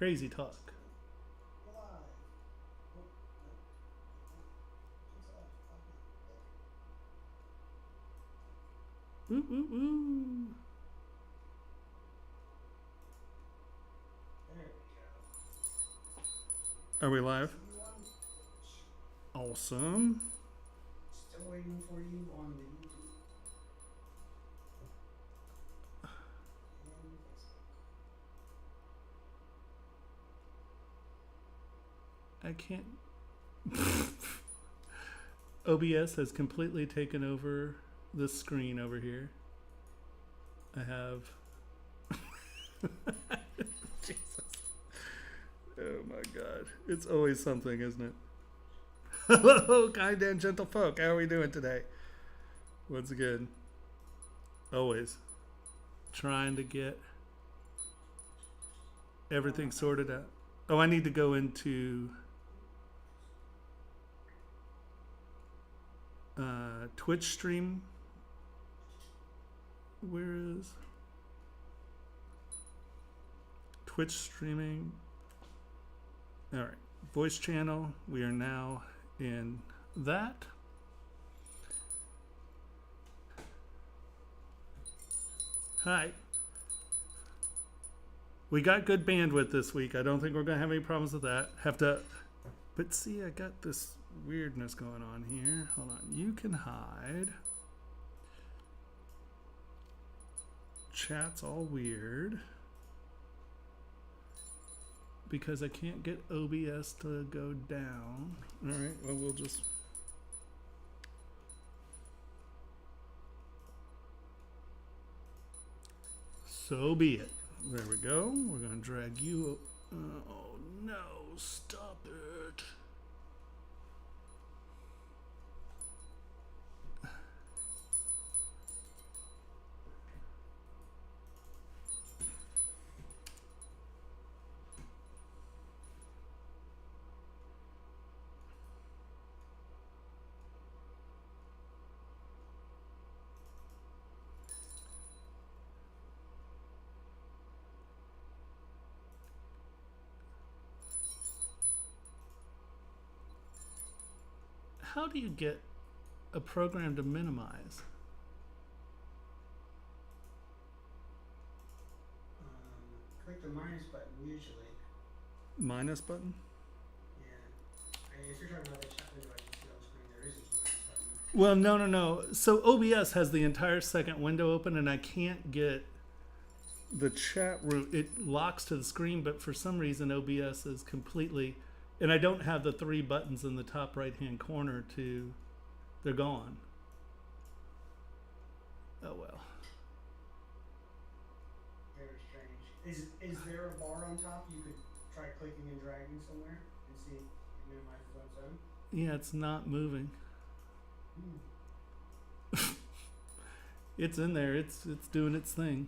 Crazy talk. Ooh, ooh, ooh. There we go. Are we live? Awesome. Still waiting for you on the YouTube. And Facebook. I can't. OBS has completely taken over this screen over here. I have. Jesus. Oh my God. It's always something, isn't it? Hello, kind and gentle folk. How are we doing today? Once again, always trying to get everything sorted out. Oh, I need to go into Twitch stream. Where is Twitch streaming? All right, voice channel. We are now in that. Hi. We got good bandwidth this week. I don't think we're going to have any problems with that. Have to, but see, I got this weirdness going on here. Hold on. You can hide. Chat's all weird because I can't get OBS to go down. All right, well, we'll just. So be it. There we go. We're going to drag you. Oh no, stop it. How do you get a program to minimize? Click the minus button usually. Minus button? Yeah. If you're talking about the chat window, I can see on the screen there is a minus button. Well, no. So OBS has the entire second window open, and I can't get the chat room. It locks to the screen, but for some reason OBS is completely, and I don't have the three buttons in the top right-hand corner to, they're gone. Oh well. Very strange. Is there a bar on top you could try clicking and dragging somewhere and see if it minimizes on its own? Yeah, it's not moving. It's in there. It's doing its thing.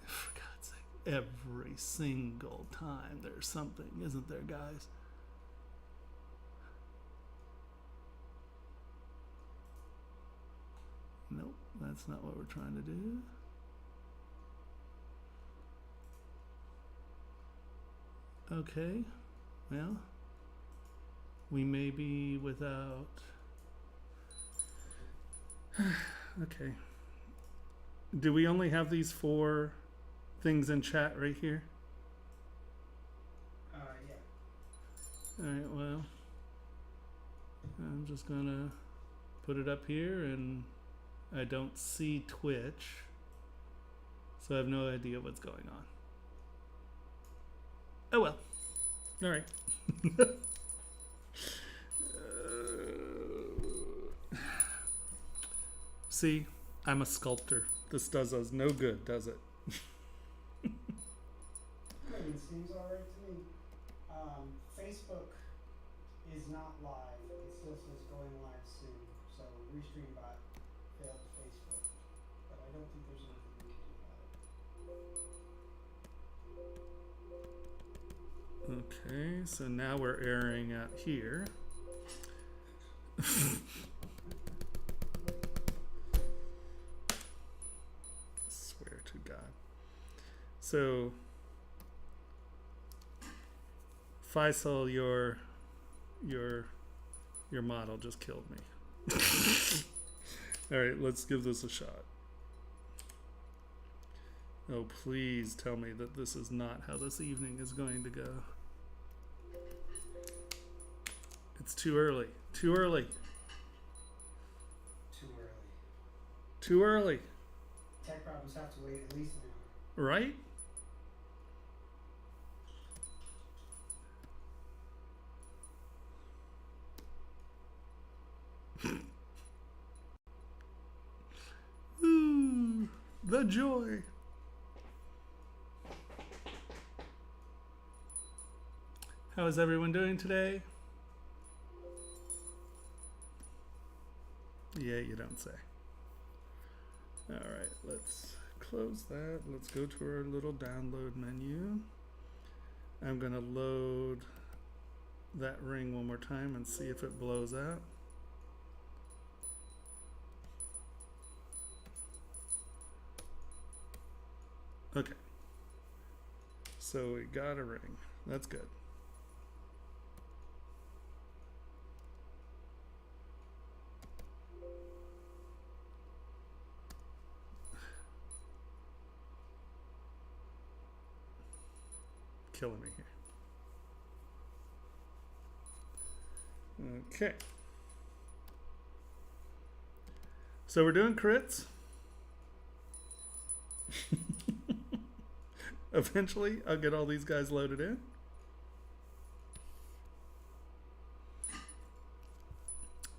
For God's sake, every single time there's something, isn't there, guys? Nope, that's not what we're trying to do. Okay, well, we may be without. Okay. Do we only have these 4 things in chat right here? Yeah. All right, well, I'm just gonna put it up here, and I don't see Twitch, so I have no idea what's going on. Oh well. All right. See, I'm a sculptor. This does us no good, does it? It seems alright to me. Facebook is not live. It still says going live soon. So RestreamBot failed Facebook. But I don't think there's anything we can do about it. Okay, so now we're airing out here. Swear to God. So Faisal, your model just killed me. All right, let's give this a shot. Oh, please tell me that this is not how this evening is going to go. It's too early. Too early. Too early. Too early. Tech problems have to wait at least an hour. Right? Ooh, the joy. How is everyone doing today? Yeah, you don't say. All right, let's close that. Let's go to our little download menu. I'm going to load that ring one more time and see if it blows out. Okay. So we got a ring. That's good. Killing me here. Okay. So we're doing crits. Eventually, I'll get all these guys loaded in.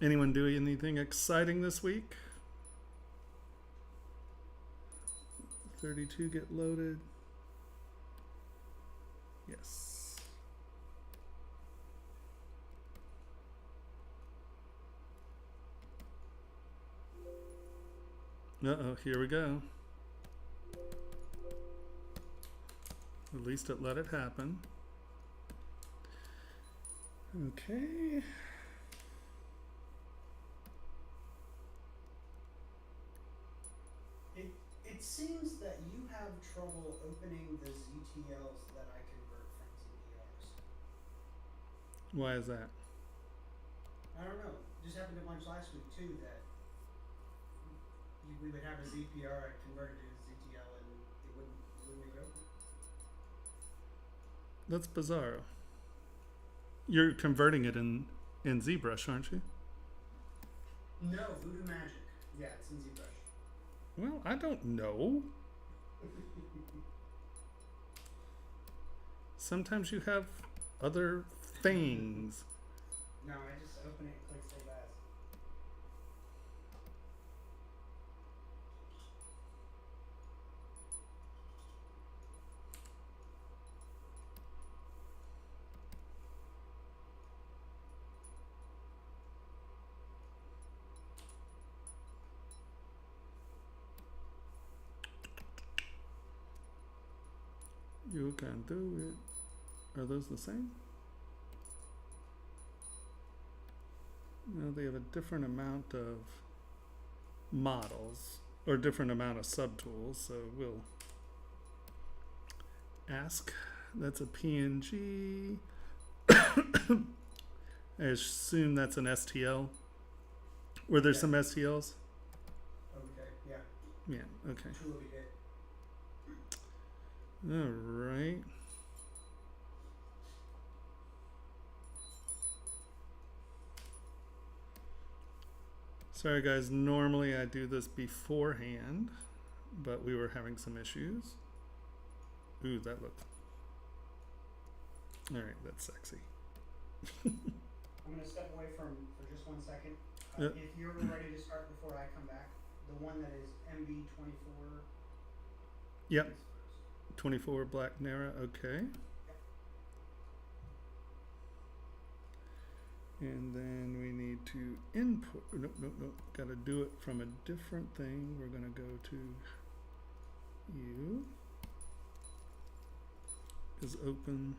Anyone doing anything exciting this week? 32 get loaded. Yes. Uh-oh, here we go. At least it let it happen. Okay. It seems that you have trouble opening the ZTLs that I convert from ZBRs. Why is that? I don't know. Just happened a bunch last week too that we would have a ZPR, I converted it to ZTL, and it wouldn't make it open. That's bizarre. You're converting it in ZBrush, aren't you? No, Voodoo Magic. Yeah, it's in ZBrush. Well, I don't know. Sometimes you have other things. No, I just open it and click Save As. You can do it. Are those the same? No, they have a different amount of models or different amount of subtools, so we'll ask. That's a PNG. I assume that's an STL. Were there some STLs? Okay, yeah. Yeah, okay. Two will be hit. All right. Sorry guys, normally I do this beforehand, but we were having some issues. Ooh, that looked... All right, that's sexy. I'm going to step away for just 1 second. Yep. If you're ready to start before I come back, the one that is MB24. Yep. 24 Black Nara, okay. And then we need to input, nope, gotta do it from a different thing. We're gonna go to you, is open.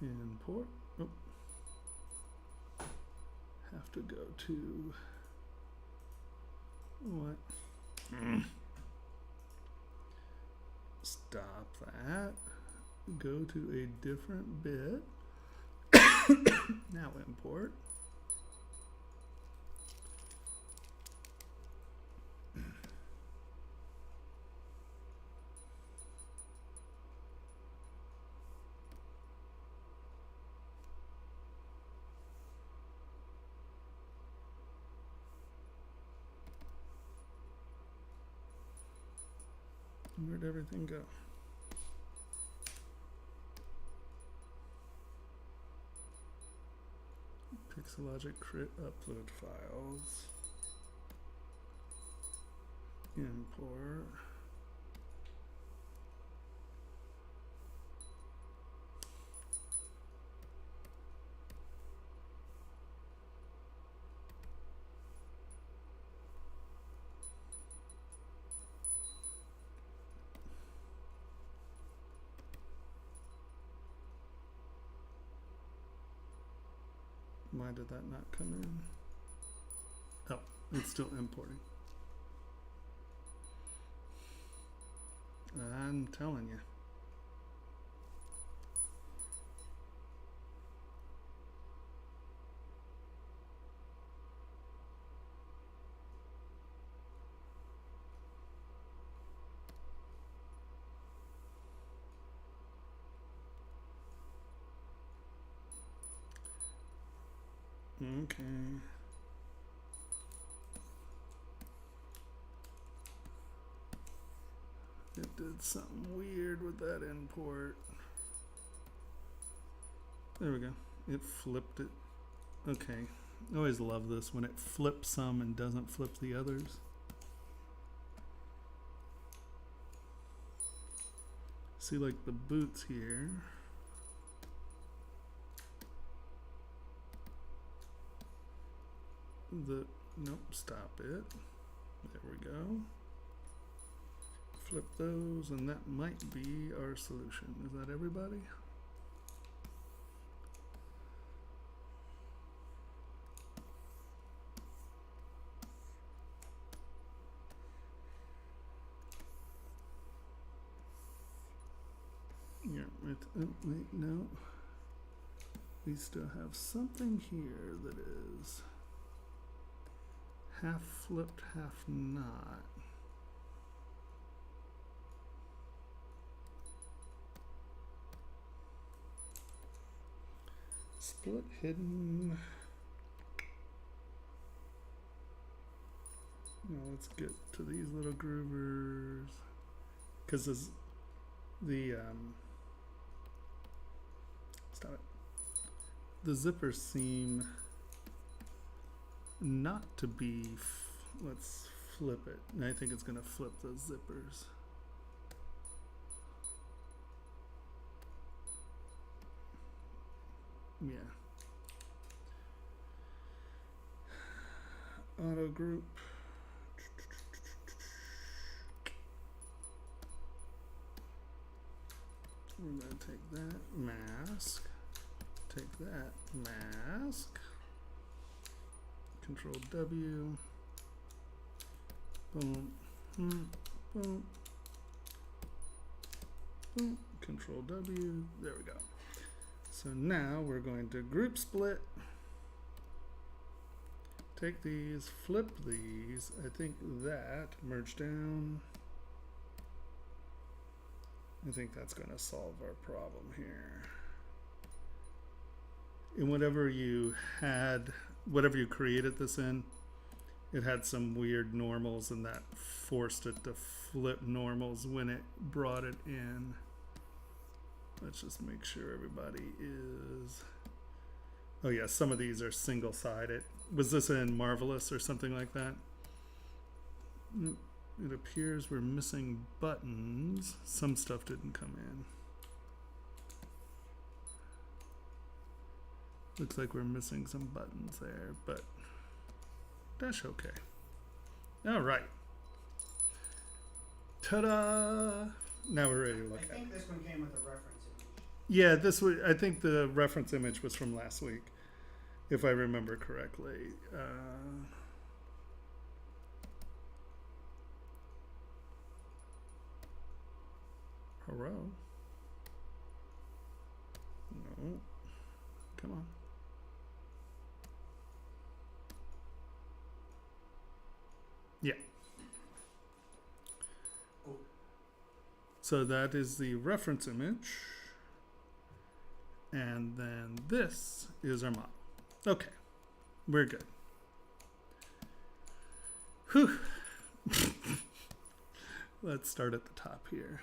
Import, oh. Have to go to, what? stop that. Go to a different bit. Now import. Where'd everything go? Pixologic crit upload files. Import. Why did that not come in? Oh, it's still importing. I'm telling you. Okay. It did something weird with that import. There we go. It flipped it. Okay. I always love this when it flips some and doesn't flip the others. See, like the boots here. Nope, stop it. There we go. Flip those, and that might be our solution. Is that everybody? Yeah, right. Oh, wait, no. We still have something here that is half flipped, half not. Split hidden. Now let's get to these little groovers, because the stop it. The zippers seem not to be. Let's flip it. And I think it's going to flip those zippers. Yeah. Auto group. We're going to take that mask. Take that mask. Control W. Boom. Boom. Boom. Boom. Control W. There we go. So now we're going to group split. Take these, flip these. I think that, merge down. I think that's going to solve our problem here. And whatever you created this in, it had some weird normals, and that forced it to flip normals when it brought it in. Let's just make sure everybody is. Oh yeah, some of these are single-sided. Was this in Marvelous or something like that? It appears we're missing buttons. Some stuff didn't come in. Looks like we're missing some buttons there, but that's okay. All right. Ta-da! Now we're ready to look at it. I think this one came with a reference image. Yeah, this was. I think the reference image was from last week, if I remember correctly. Hello. No. Come on. Yeah. So that is the reference image. And then this is our model. Okay. We're good. Whew. Let's start at the top here.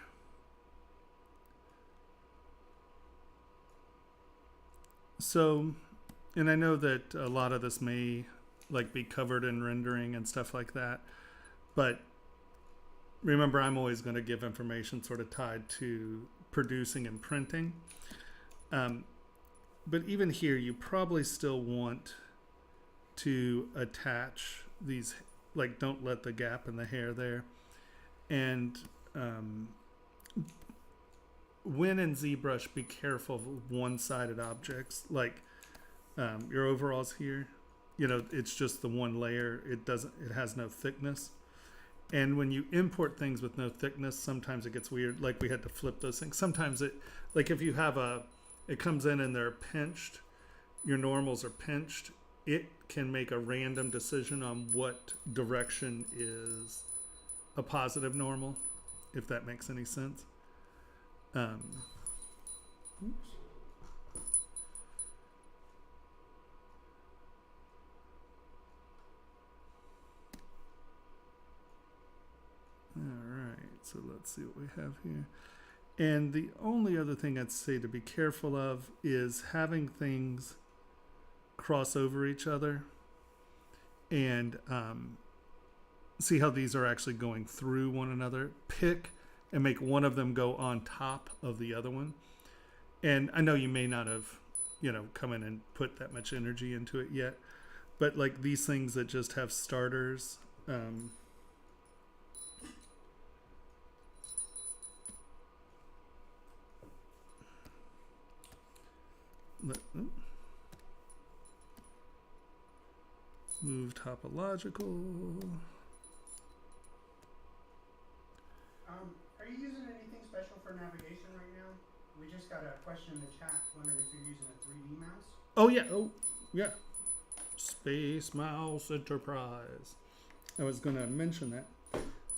So, and I know that a lot of this may like be covered in rendering and stuff like that, but remember, I'm always going to give information sort of tied to producing and printing. But even here, you probably still want to attach these, like don't let the gap in the hair there. And when in ZBrush, be careful of one-sided objects, like your overalls here. You know, it's just the one layer. It has no thickness. And when you import things with no thickness, sometimes it gets weird. Like we had to flip those things. Sometimes like if you have it comes in and they're pinched, your normals are pinched, it can make a random decision on what direction is a positive normal, if that makes any sense. Oops. All right, so let's see what we have here. And the only other thing I'd say to be careful of is having things cross over each other, and see how these are actually going through one another. Pick and make one of them go on top of the other one. And I know you may not have, come in and put that much energy into it yet, but like these things that just have starters, move topological. Are you using anything special for navigation right now? We just got a question in the chat wondering if you're using a 3D mouse. Oh yeah. Space Mouse Enterprise. I was going to mention that.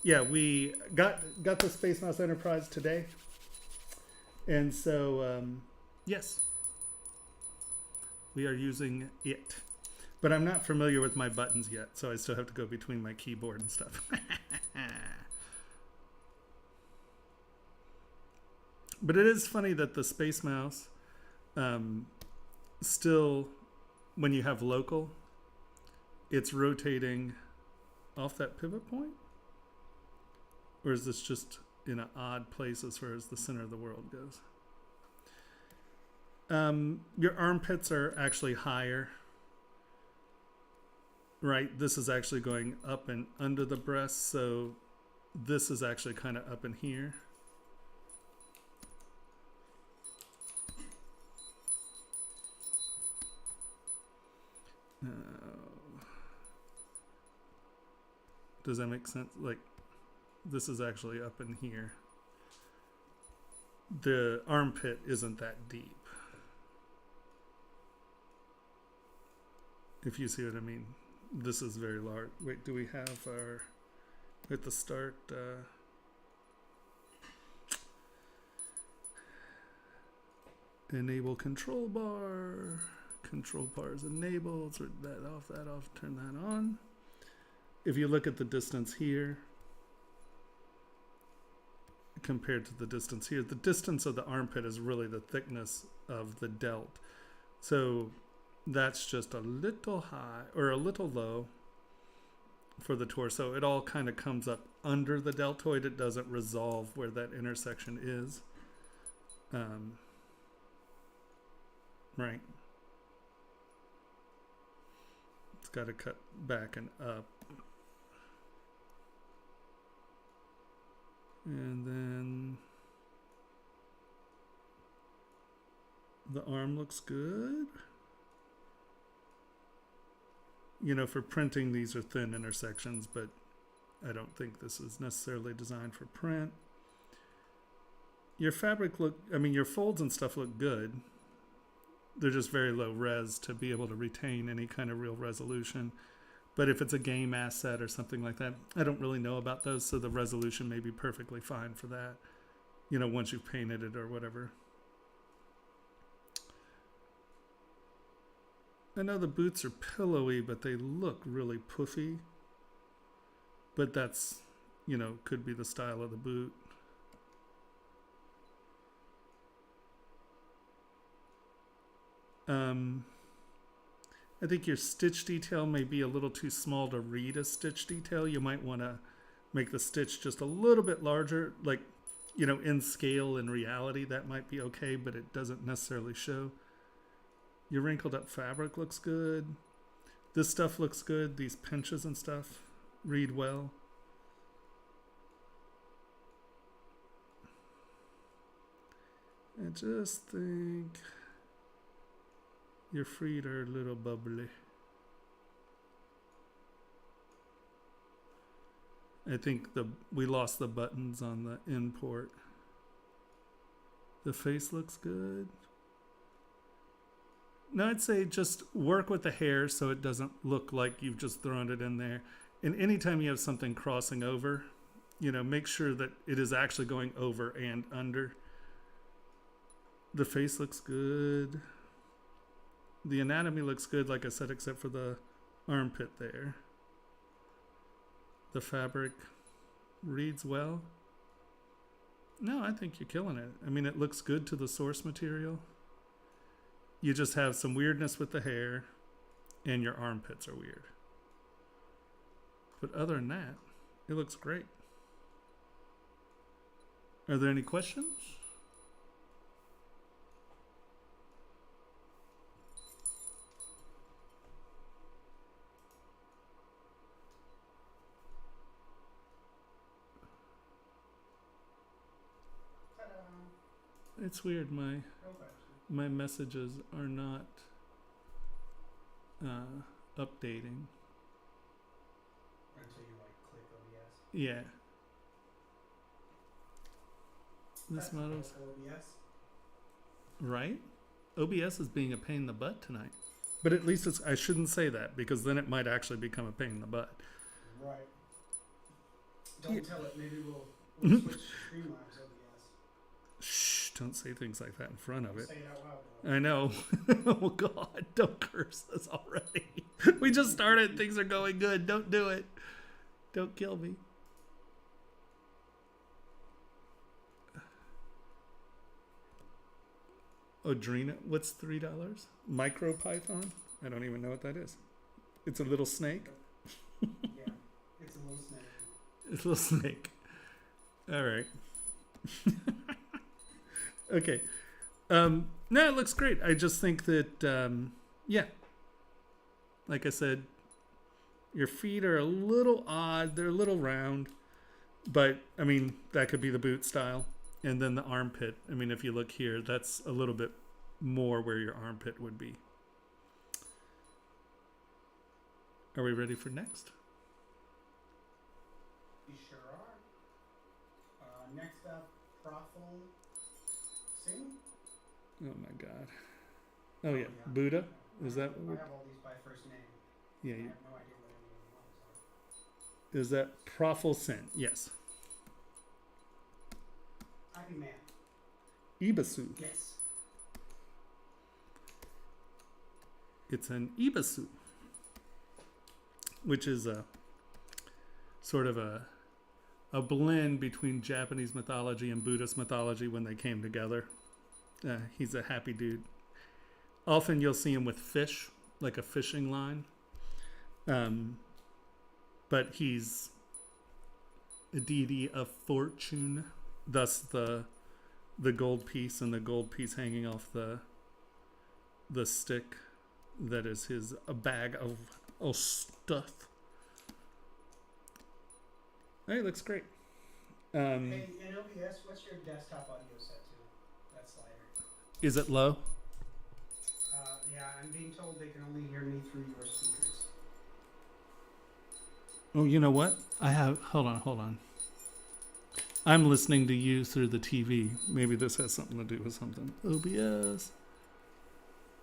Yeah, we got the Space Mouse Enterprise today. And so, yes, we are using it. But I'm not familiar with my buttons yet, so I still have to go between my keyboard and stuff. But it is funny that the Space Mouse still, when you have local, it's rotating off that pivot point? Or is this just in an odd place as far as the center of the world goes? Your armpits are actually higher. Right, this is actually going up and under the breast, so this is actually kind of up in here. Does that make sense? Like, this is actually up in here. The armpit isn't that deep. If you see what I mean. This is very large. Wait, do we have our, at the start, enable control bar. Control bar is enabled. So that off, turn that on. If you look at the distance here, compared to the distance here, the distance of the armpit is really the thickness of the delt. So that's just a little high or a little low for the torso. It all kind of comes up under the deltoid. It doesn't resolve where that intersection is. Right. It's got to cut back and up. And then the arm looks good. For printing, these are thin intersections, but I don't think this is necessarily designed for print. your fabric your folds and stuff look good. They're just very low res to be able to retain any kind of real resolution. But if it's a game asset or something like that, I don't really know about those, so the resolution may be perfectly fine for that, once you've painted it or whatever. I know the boots are pillowy, but they look really puffy. But that's, could be the style of the boot. I think your stitch detail may be a little too small to read a stitch detail. You might want to make the stitch just a little bit larger, like, in scale in reality, that might be okay, but it doesn't necessarily show. Your wrinkled up fabric looks good. This stuff looks good. These pinches and stuff read well. I just think your feet are a little bubbly. I think we lost the buttons on the import. The face looks good. No, I'd say just work with the hair so it doesn't look like you've just thrown it in there. And anytime you have something crossing over, make sure that it is actually going over and under. The face looks good. The anatomy looks good, like I said, except for the armpit there. The fabric reads well. No, I think you're killing it. It looks good to the source material. You just have some weirdness with the hair, and your armpits are weird. But other than that, it looks great. Are there any questions? It's weird. My messages are not updating. Until you click OBS. Yeah. This model's OBS. right. OBS is being a pain in the butt tonight. But at least I shouldn't say that, because then it might actually become a pain in the butt. Right. Don't tell it. Maybe we'll switch Streamlabs OBS. Shh, don't say things like that in front of it. Say it out loud, though. I know. Oh, God, don't curse us already. We just started. Things are going good. Don't do it. Don't kill me. Odrina, what's $3? MicroPython? I don't even know what that is. It's a little snake? Yeah, it's a little snake. It's a little snake. All right. Okay. No, it looks great. I just think that, yeah. Like I said, your feet are a little odd. They're a little round. But, that could be the boot style. And then the armpit. If you look here, that's a little bit more where your armpit would be. Are we ready for next? We sure are. Next up, Profil Singh. Oh my God. Oh yeah, Buddha. Is that? I have all these by first name. Yeah. I have no idea what any of them are. Is that Profil Sin? Yes. Happy Man. Ibasu. Yes. It's an Ibasu, which is a sort of a blend between Japanese mythology and Buddhist mythology when they came together. He's a happy dude. Often you'll see him with fish, like a fishing line. But he's a deity of fortune, thus the gold piece, and the gold piece hanging off the stick that is a bag of stuff. Hey, looks great. Hey, in OBS, what's your desktop audio set to? That slider. Is it low? Yeah, I'm being told they can only hear me through your speakers. Oh, you know what? I have. Hold on. I'm listening to you through the TV. Maybe this has something to do with something. OBS.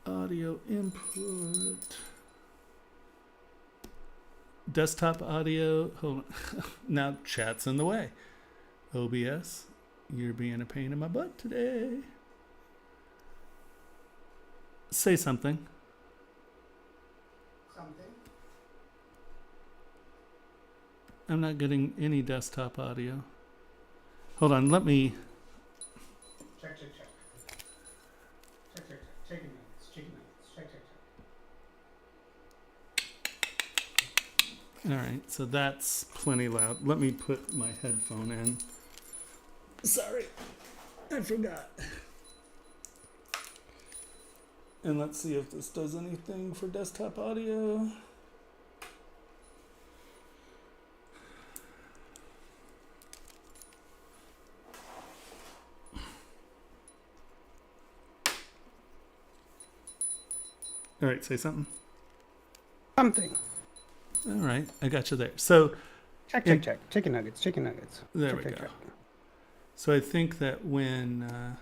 Audio input. Desktop audio. Hold on. Now chat's in the way. OBS. You're being a pain in my butt today. Say something. Something. I'm not getting any desktop audio. Hold on, let me... Check. Chicken nuggets. Check. Alright, so that's plenty loud. Let me put my headphone in. Sorry, I forgot. And let's see if this does anything for desktop audio. All right, say something. Something. All right, I got you there. So Check. Chicken nuggets. there check, we check, go. check. So I think that when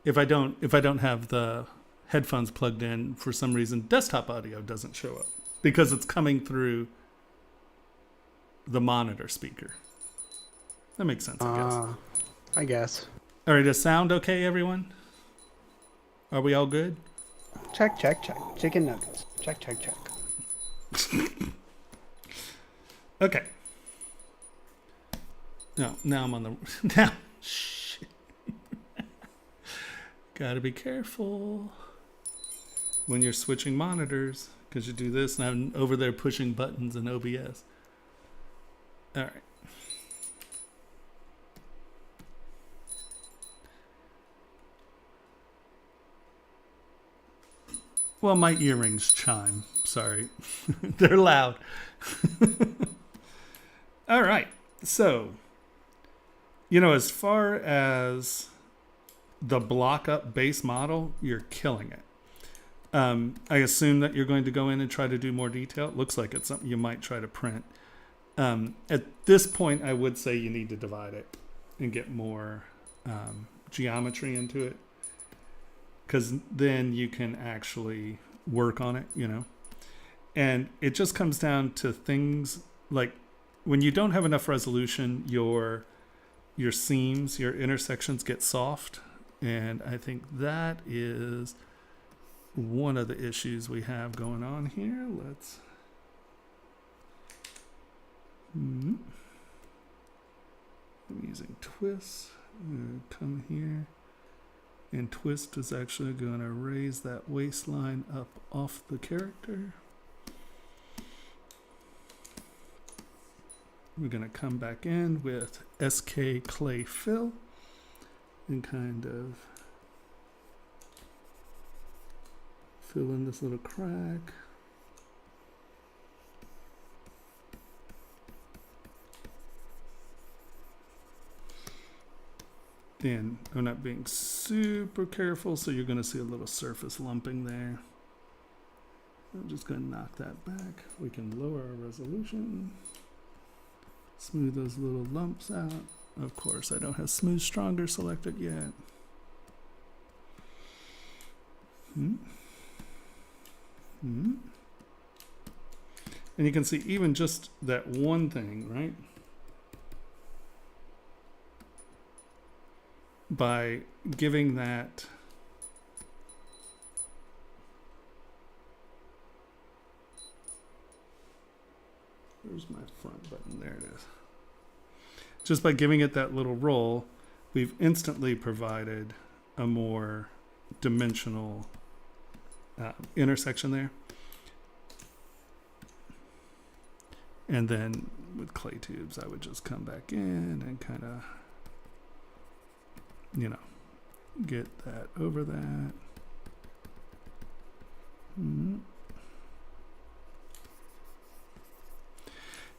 if I don't have the headphones plugged in for some reason, desktop audio doesn't show up because it's coming through the monitor speaker. That makes sense, I guess. I guess. All right, is sound okay, everyone? Are we all good? Check. Chicken nuggets. Check. Okay. No, now I'm on the now. Shit. Gotta be careful when you're switching monitors because you do this, and I'm over there pushing buttons in OBS. All right. Well, my earrings chime. Sorry. They're loud. All right. So, as far as the block up base model, you're killing it. I assume that you're going to go in and try to do more detail. It looks like it's something you might try to print. At this point, I would say you need to divide it and get more geometry into it, because then you can actually work on it, And it just comes down to things like when you don't have enough resolution, your seams, your intersections get soft. And I think that is one of the issues we have going on here. I'm using twist. Come here. And twist is actually going to raise that waistline up off the character. We're going to come back in with SK Clay Fill and kind of fill in this little crack. And I'm not being super careful, so you're going to see a little surface lumping there. I'm just going to knock that back. We can lower our resolution. Smooth those little lumps out. Of course, I don't have Smooth Stronger selected yet. And you can see even just that one thing, right? By giving that where's my front button? There it is. Just by giving it that little roll, we've instantly provided a more dimensional intersection there. And then with clay tubes, I would just come back in and kind of get that over that.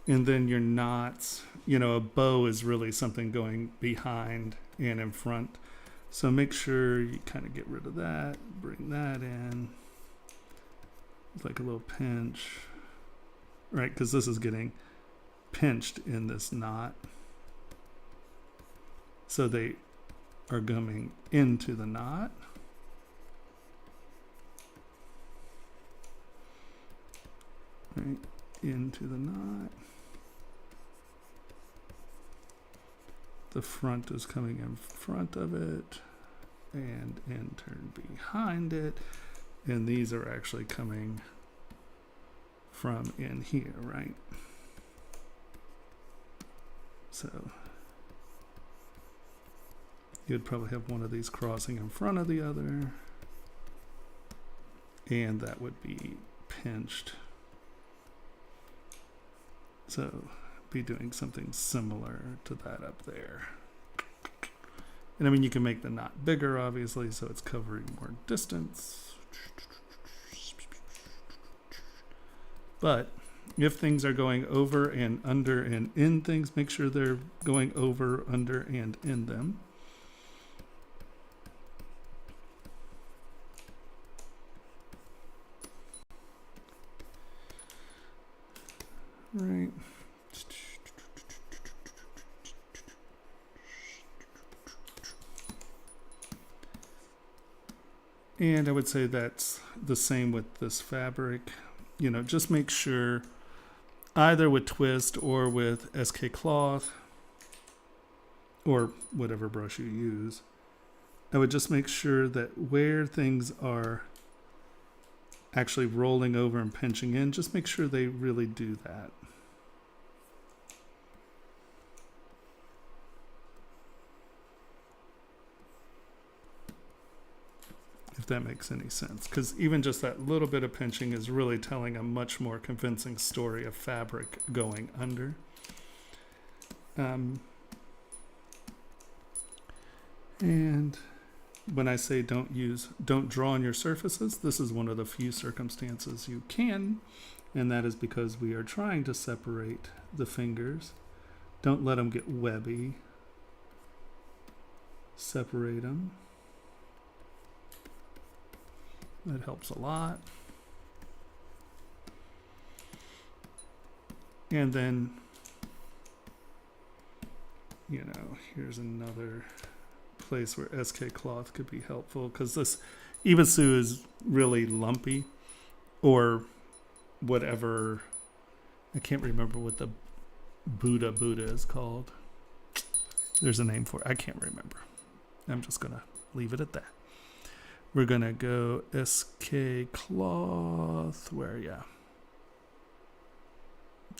And then your knots, a bow is really something going behind and in front. So make sure you kind of get rid of that, bring that in. It's like a little pinch, right? Because this is getting pinched in this knot. So they are coming into the knot. Right, into the knot. The front is coming in front of it and in turn behind it. And these are actually coming from in here, right? So you'd probably have one of these crossing in front of the other, and that would be pinched. So be doing something similar to that up there. And I mean, you can make the knot bigger, obviously, so it's covering more distance. But if things are going over and under and in things, make sure they're going over, under, and in them. Right. And I would say that's the same with this fabric. You know, just make sure either with twist or with SK cloth or whatever brush you use, I would just make sure that where things are actually rolling over and pinching in, just make sure they really do that. If that makes any sense, because even just that little bit of pinching is really telling a much more convincing story of fabric going under. And when I say don't draw on your surfaces, this is one of the few circumstances you can, and that is because we are trying to separate the fingers. Don't let them get webby. Separate them. That helps a lot. And then, you know, here's another place where SK cloth could be helpful, because this Ibisu is really lumpy, or whatever. I can't remember what the Buddha is called. There's a name for it. I can't remember. I'm just going to leave it at that. We're going to go SK cloth. Where, yeah.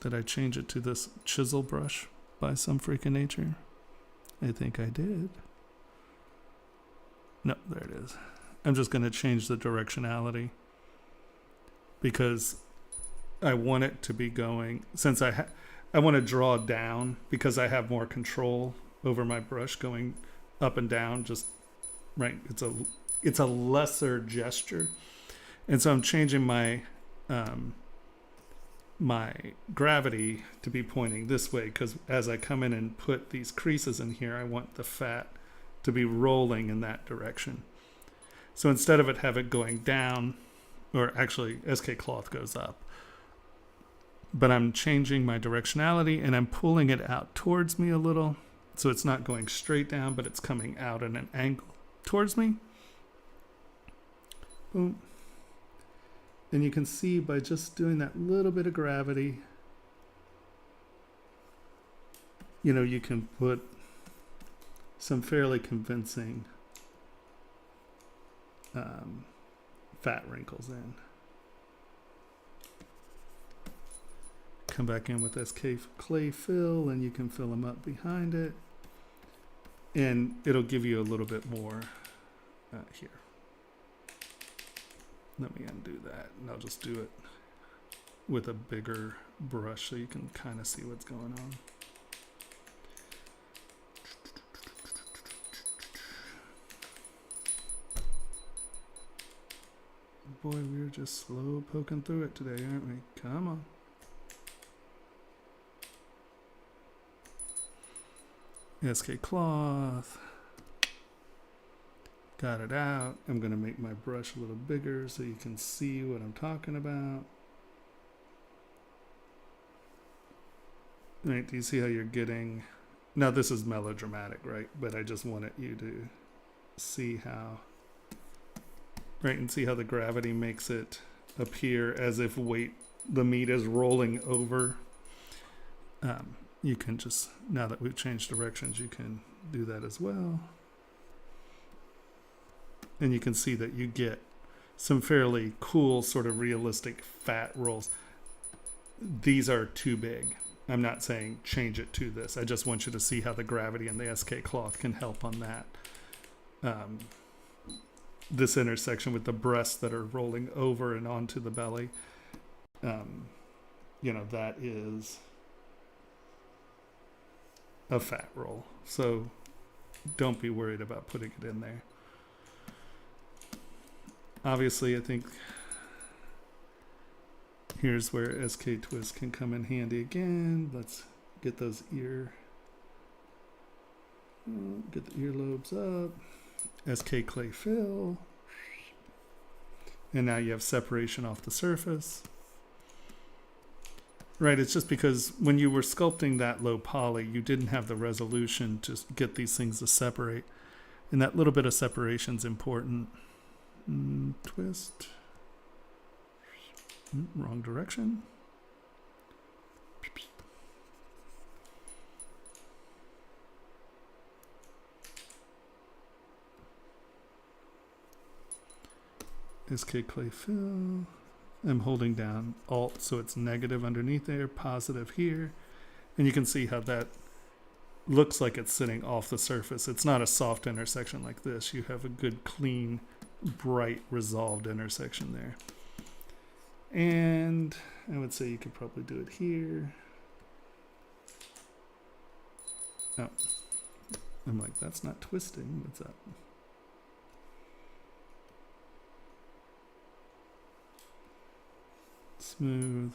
Did I change it to this chisel brush by some freaking nature? I think I did. No, there it is. I'm just going to change the directionality because I want it to be going, since I want to draw down because I have more control over my brush going up and down, just right. It's a lesser gesture. And so I'm changing my my gravity to be pointing this way, because as I come in and put these creases in here, I want the fat to be rolling in that direction. So instead of have it going down, or actually SK cloth goes up, but I'm changing my directionality and I'm pulling it out towards me a little, so it's not going straight down, but it's coming out at an angle towards me. Boom. And you can see by just doing that little bit of gravity, you know, you can put some fairly convincing fat wrinkles in. Come back in with SK clay fill, and you can fill them up behind it. And it'll give you a little bit more here. Let me undo that, and I'll just do it with a bigger brush so you can kind of see what's going on. Boy, we're just slow poking through it today, aren't we? Come on. SK cloth. Got it out. I'm going to make my brush a little bigger so you can see what I'm talking about. Right, do you see how you're getting Now this is melodramatic, right? But I just wanted you to see how, right, and see how the gravity makes it appear as if the meat is rolling over. You can just, now that we've changed directions, you can do that as well. And you can see that you get some fairly cool, sort of realistic fat rolls. These are too big. I'm not saying change it to this. I just want you to see how the gravity and the SK cloth can help on that. This intersection with the breasts that are rolling over and onto the belly. That is a fat roll. So don't be worried about putting it in there. Obviously, I think here's where SK twist can come in handy again. Let's get those get the earlobes up. SK clay fill. And now you have separation off the surface. Right, it's just because when you were sculpting that low poly, you didn't have the resolution to get these things to separate. And that little bit of separation is important. Twist. Wrong direction. SK clay fill. I'm holding down Alt so it's negative underneath there, positive here. And you can see how that looks like it's sitting off the surface. It's not a soft intersection like this. You have a good, clean, bright, resolved intersection there. And I would say you could probably do it here. Oh, I'm like, that's not twisting. What's up? Smooth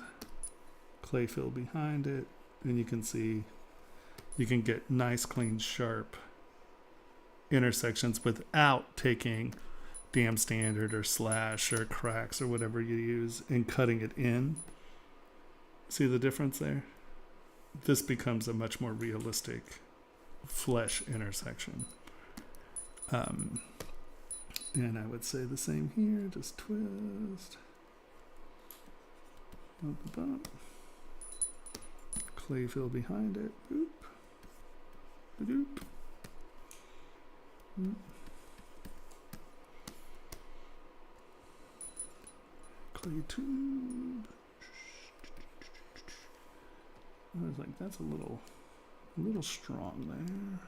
clay fill behind it, and you can see you can get nice, clean, sharp intersections without taking dam standard or slash or cracks or whatever you use and cutting it in. See the difference there? This becomes a much more realistic flesh intersection. And I would say the same here, just twist. Bump, bump. Clay fill behind it. Boop. Boop. Boop. Clay tube. I was like, that's a little strong there.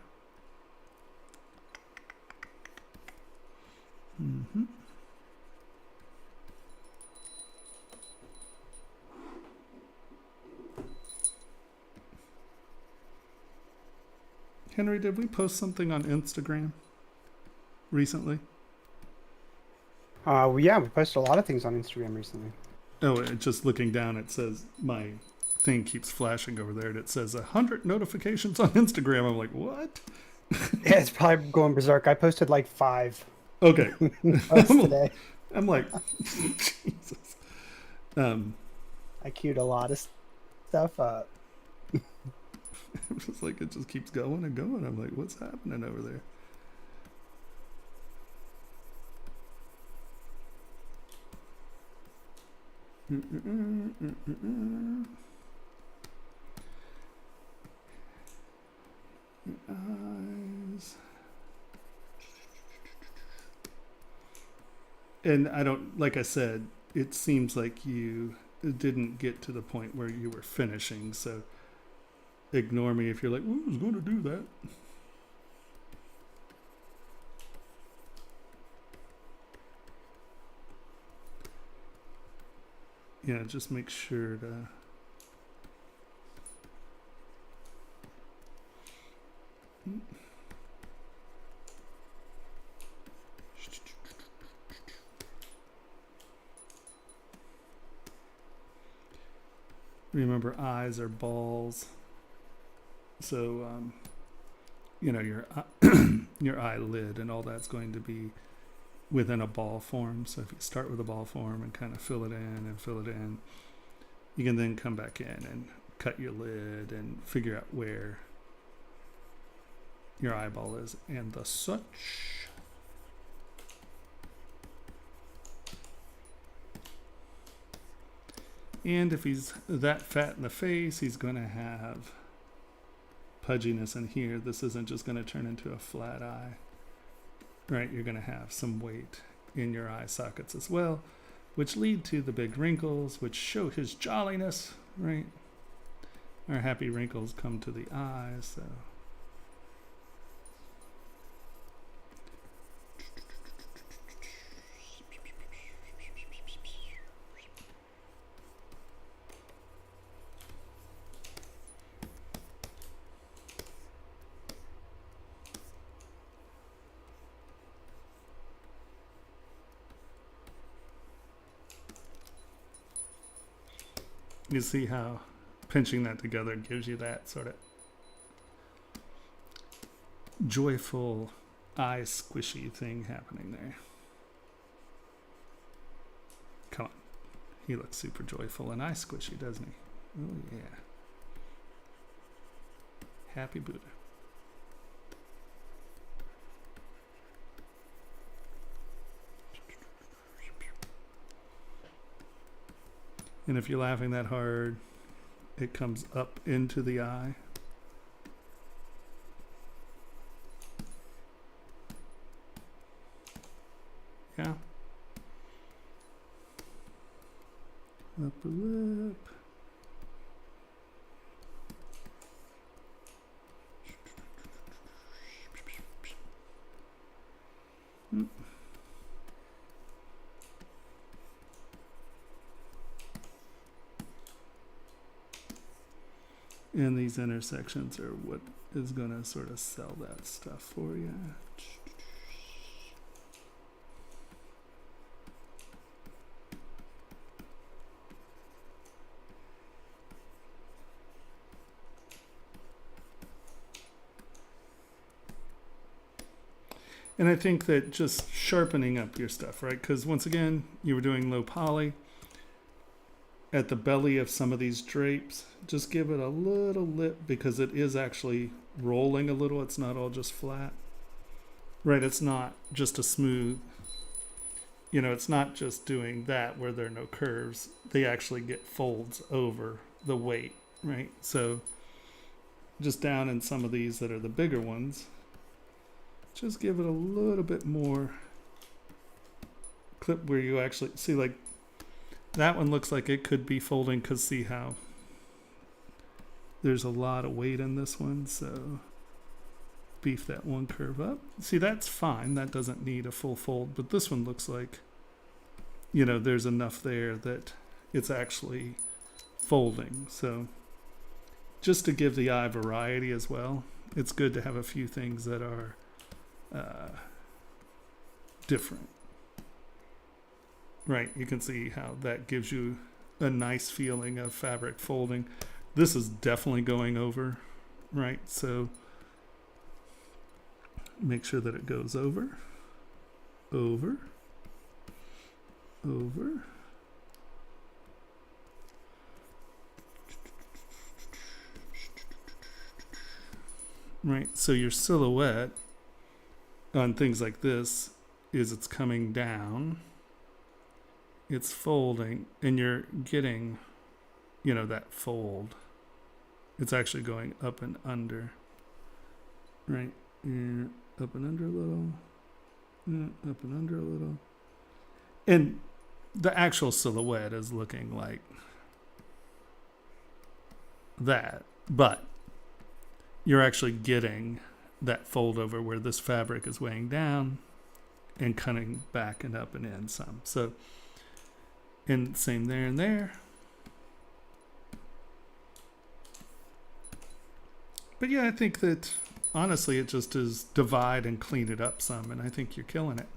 Mm-hmm. Henry, did we post something on Instagram recently? Yeah, we posted a lot of things on Instagram recently. Oh, just looking down, it says my thing keeps flashing over there, and it says 100 notifications on Instagram. I'm like, what? Yeah, it's probably going berserk. I posted like 5 Okay. posts today. I'm like, Jesus. I queued a lot of stuff up. It's just like it just keeps going and going. I'm like, what's happening over there? Eyes. And I don't, like I said, it seems like you didn't get to the point where you were finishing, so ignore me if you're like, "Ooh, I was going to do that." Yeah, just make sure to remember, eyes are balls. So, your your eyelid and all that's going to be within a ball form. So if you start with a ball form and kind of fill it in, you can then come back in and cut your lid and figure out where your eyeball is and the such. And if he's that fat in the face, he's going to have pudginess in here. This isn't just going to turn into a flat eye, right? You're going to have some weight in your eye sockets as well, which lead to the big wrinkles, which show his jolliness, right? Our happy wrinkles come to the eyes, so. You see how pinching that together gives you that sort of joyful eye squishy thing happening there. Come on. He looks super joyful and eye squishy, doesn't he? Oh, yeah. Happy Buddha. And if you're laughing that hard, it comes up into the eye. Yeah. Upper lip. And these intersections are what is going to sort of sell that stuff for you. And I think that just sharpening up your stuff, right? Because once again, you were doing low poly. At the belly of some of these drapes, just give it a little lip because it is actually rolling a little. It's not all just flat. Right, it's not just a smooth, you know, it's not just doing that where there are no curves. They actually get folds over the weight, right? So just down in some of these that are the bigger ones, just give it a little bit more clip where you actually see, like, that one looks like it could be folding because see how there's a lot of weight in this one. So beef that one curve up. See, that's fine. That doesn't need a full fold. But this one looks like, you know, there's enough there that it's actually folding. So just to give the eye variety as well, it's good to have a few things that are different. Right, you can see how that gives you a nice feeling of fabric folding. This is definitely going over, right? So make sure that it goes over, over, over. Right, so your silhouette on things like this is it's coming down. It's folding, and you're getting, you know, that fold. It's actually going up and under, right? Yeah, up and under a little, yeah, up and under a little. And the actual silhouette is looking like that, but you're actually getting that fold over where this fabric is weighing down and cutting back and up and in some. So, and same there and there. But yeah, I think that honestly it just is divide and clean it up some, and I think you're killing it.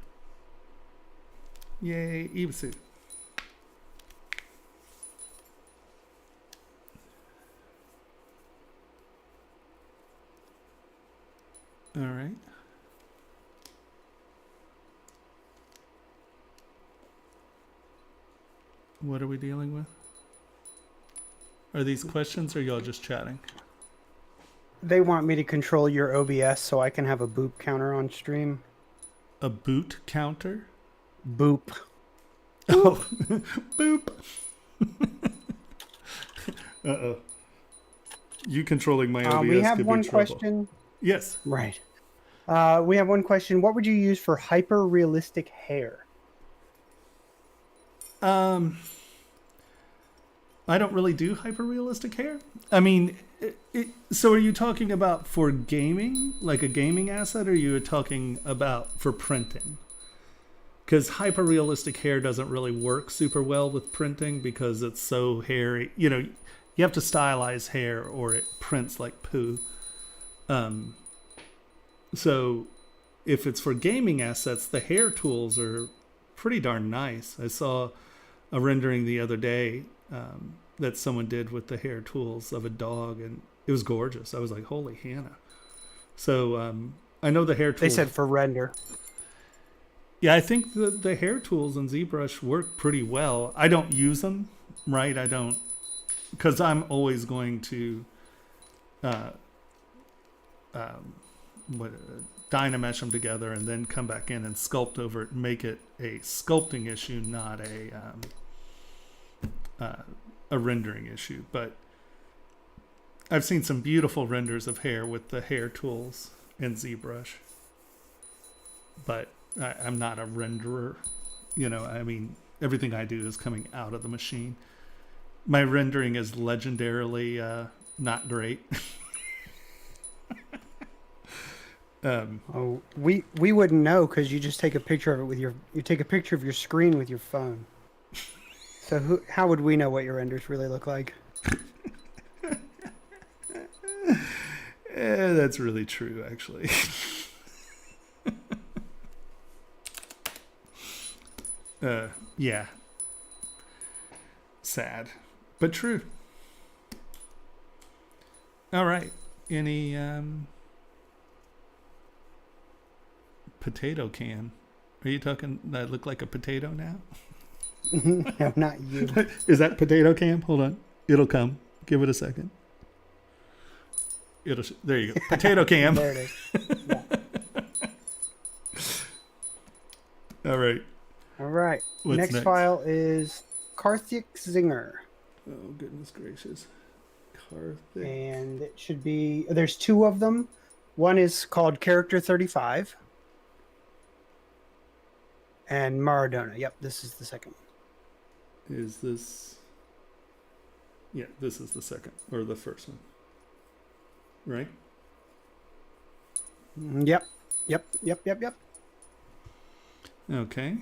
Yay, Ibisu. All right. What are we dealing with? Are these questions or y'all just chatting? They want me to control your OBS so I can have a boop counter on stream. A boot counter? Boop. Oh, boop. Uh-oh. You controlling my OBS We have could one be trouble. question. Yes. Right. We have one question. What would you use for hyper-realistic hair? I don't really do hyper-realistic hair. I mean, so are you talking about for gaming, like a gaming asset, or are you talking about for printing? Because hyper-realistic hair doesn't really work super well with printing because it's so hairy. You know, you have to stylize hair or it prints like poo. So if it's for gaming assets, the hair tools are pretty darn nice. I saw a rendering the other day that someone did with the hair tools of a dog, and it was gorgeous. I was like, holy Hannah. So I know the hair tools. They said for render. Yeah, I think the hair tools in ZBrush work pretty well. I don't use them, right? I don't, because I'm always going to Dynamesh them together and then come back in and sculpt over it and make it a sculpting issue, not a rendering issue. But I've seen some beautiful renders of hair with the hair tools in ZBrush. But I'm not a renderer. You know, I mean, everything I do is coming out of the machine. My rendering is legendarily not great. We wouldn't know because you just take a picture of it with you take a picture of your screen with your phone. So how would we know what your renders really look like? That's really true, actually. Yeah. Sad, but true. All right. Any potato can? Are you talking that look like a potato now? No, not you. Is that potato cam? Hold on. It'll come. Give it a second. There you go. Potato cam. There it is. Yeah. All right. All right. What's Next next? file is Karthik Zinger. Oh, goodness gracious. Karthik. And it should be, there's two of them. One is called Character 35. And Maradona. Yep, this is the second one. Is this... Yeah, this is the second, or the first one. Right? Yep. Okay.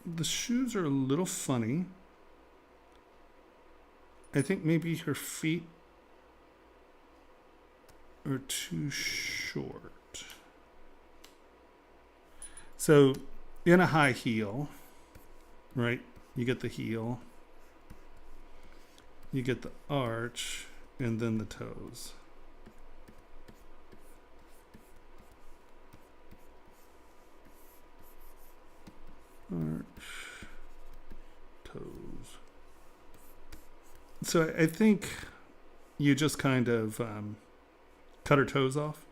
The shoes are a little funny. I think maybe her feet are too short. So in a high heel, right? You get the heel, you get the arch, and then the toes. Arch, toes. So I think you just kind of cut her toes off.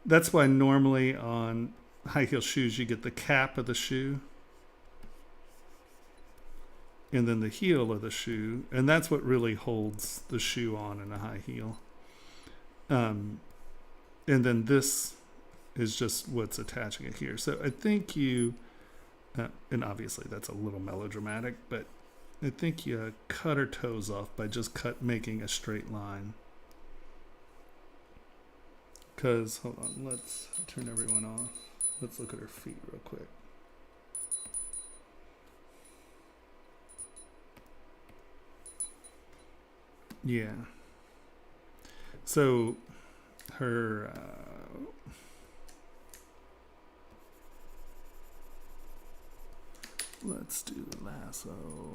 That's why normally on high heel shoes you get the cap of the shoe and then the heel of the shoe, and that's what really holds the shoe on in a high heel. And then this is just what's attaching it here. So I think you and obviously that's a little melodramatic, but I think you cut her toes off by just making a straight line. Because, hold on, let's turn everyone off. Let's look at her feet real quick. Yeah. So her let's do the lasso.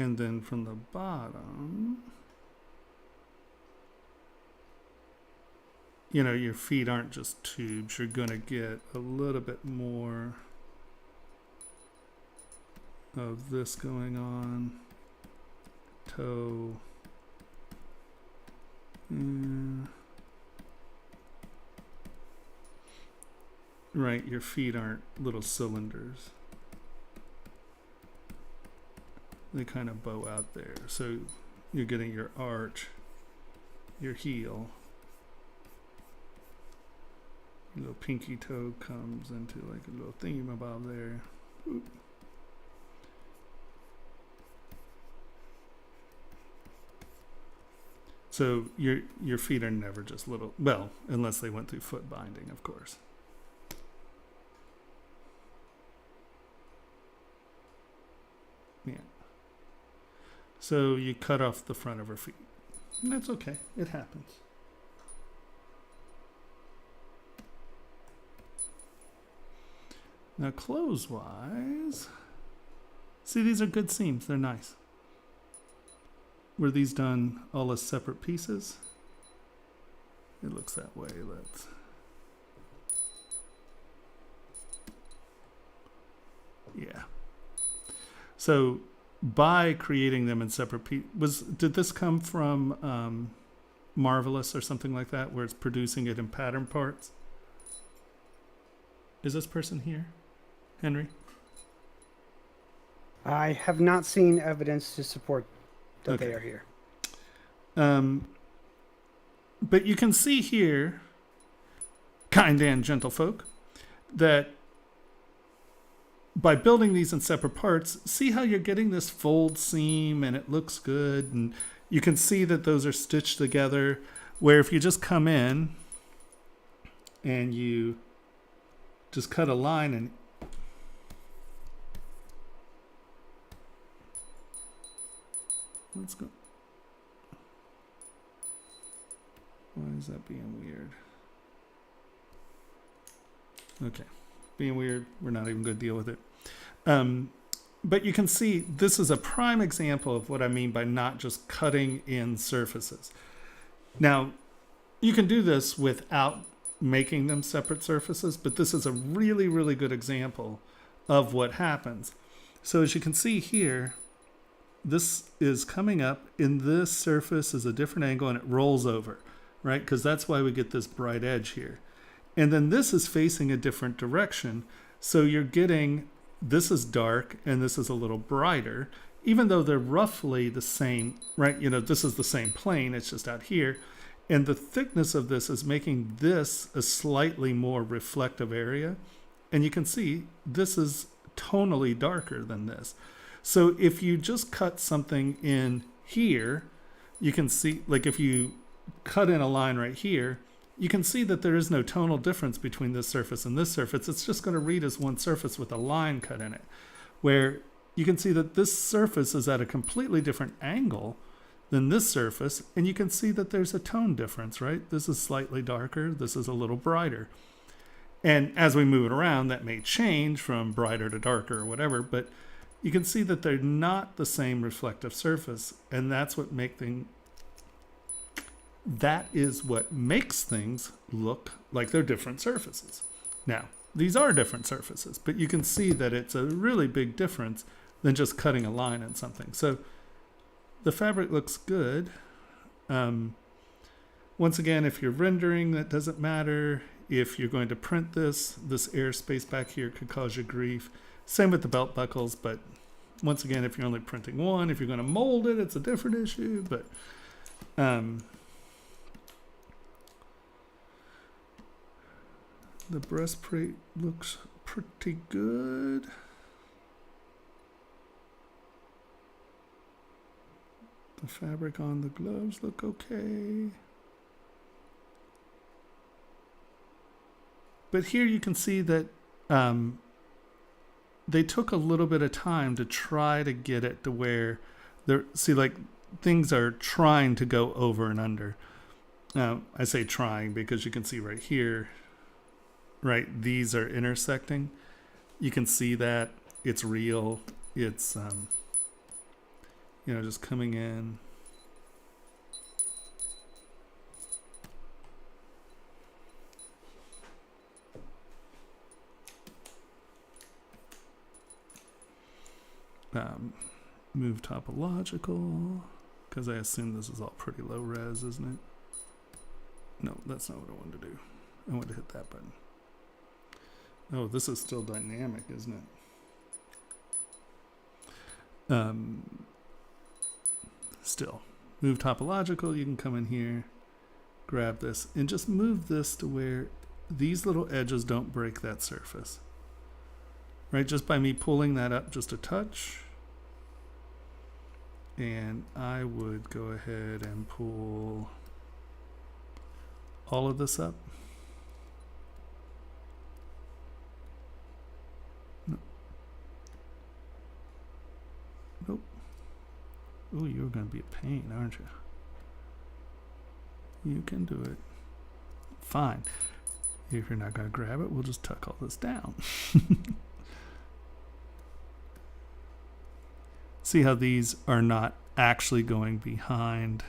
And then from the bottom, you know, your feet aren't just tubes. You're going to get a little bit more of this going on. Toe. Right, your feet aren't little cylinders. They kind of bow out there. So you're getting your arch, your heel. Your little pinky toe comes into like a little thingamabob there. Oop. So your feet are never just little, well, unless they went through foot binding, of course. Yeah. So you cut off the front of her feet. And that's okay. It happens. Now clothes-wise, see, these are good seams. They're nice. Were these done all as separate pieces? It looks that way. Let's. Yeah. So by creating them in separate pieces, did this come from Marvelous or something like that, where it's producing it in pattern parts? Is this person here, Henry? I have not seen evidence to support that they are here. But you can see here, kind and gentle folk, that by building these in separate parts, see how you're getting this fold seam and it looks good, and you can see that those are stitched together, where if you just come in and you just cut a line and let's go. Why is that being weird? Okay. Being weird. We're not even going to deal with it. But you can see this is a prime example of what I mean by not just cutting in surfaces. Now, you can do this without making them separate surfaces, but this is a really, really good example of what happens. So as you can see here, this is coming up, and this surface is a different angle, and it rolls over, right? Because that's why we get this bright edge here. And then this is facing a different direction. So you're getting, this is dark, and this is a little brighter, even though they're roughly the same, right? You know, this is the same plane, it's just out here. And the thickness of this is making this a slightly more reflective area. And you can see this is tonally darker than this. So if you just cut something in here, you can see, like if you cut in a line right here, you can see that there is no tonal difference between this surface and this surface. It's just going to read as one surface with a line cut in it, where you can see that this surface is at a completely different angle than this surface, and you can see that there's a tone difference, right? This is slightly darker, this is a little brighter. And as we move it around, that may change from brighter to darker or whatever, but you can see that they're not the same reflective surface, and that's what that is what makes things look like they're different surfaces. Now, these are different surfaces, but you can see that it's a really big difference than just cutting a line in something. So the fabric looks good. Once again, if you're rendering, that doesn't matter. If you're going to print this airspace back here could cause you grief. Same with the belt buckles, but once again, if you're only printing one, if you're going to mold it, it's a different issue. But the breastplate looks pretty good. The fabric on the gloves look okay. But here you can see that they took a little bit of time to try to get it to where like things are trying to go over and under. I say trying because you can see right here, right, these are intersecting. You can see that it's real. It's You know, just coming in. Move topological, because I assume this is all pretty low res, isn't it? No, that's not what I wanted to do. I wanted to hit that button. Oh, this is still dynamic, isn't it? Still. Move topological, you can come in here, grab this, and just move this to where these little edges don't break that surface. Right, just by me pulling that up just a touch. And I would go ahead and pull all of this up. No. Nope. Oh, you're going to be a pain, aren't you? You can do it. Fine. If you're not going to grab it, we'll just tuck all this down. See how these are not actually going behind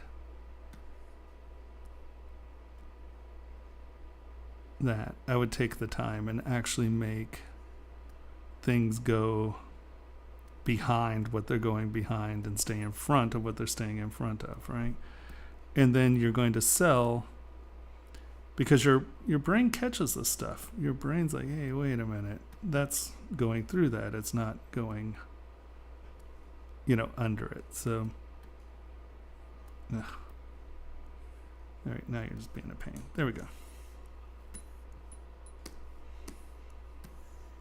that. I would take the time and actually make things go behind what they're going behind and stay in front of what they're staying in front of, right? And then you're going to sell, because your brain catches this stuff. Your brain's like, hey, wait a minute. That's going through that. It's not going, you know, under it. So, ugh. All right, now you're just being a pain. There we go.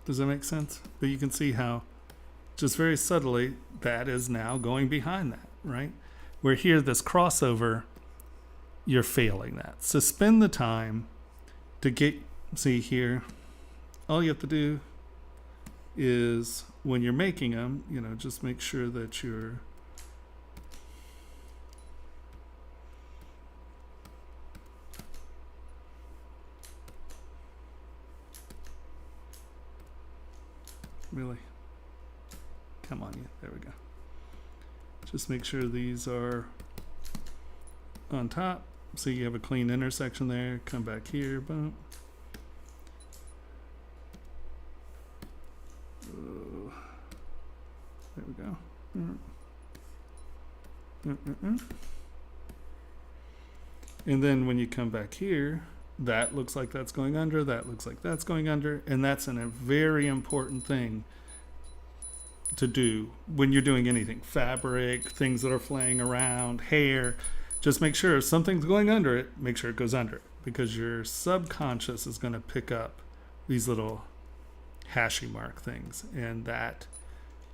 Does that make sense? But you can see how, just very subtly, that is now going behind that, right? Where here, this crossover, you're failing that. So spend the time to get, see here, all you have to do is, when you're making them, you know, just make sure that you're really, come on, you, there we go. Just make sure these are on top, so you have a clean intersection there. Come back here, boom. There we go. And then when you come back here, that looks like that's going under, that looks like that's going under, and that's a very important thing to do when you're doing anything. Fabric, things that are flaying around, hair. Just make sure if something's going under it, make sure it goes under it, because your subconscious is going to pick up these little hashy mark things, and that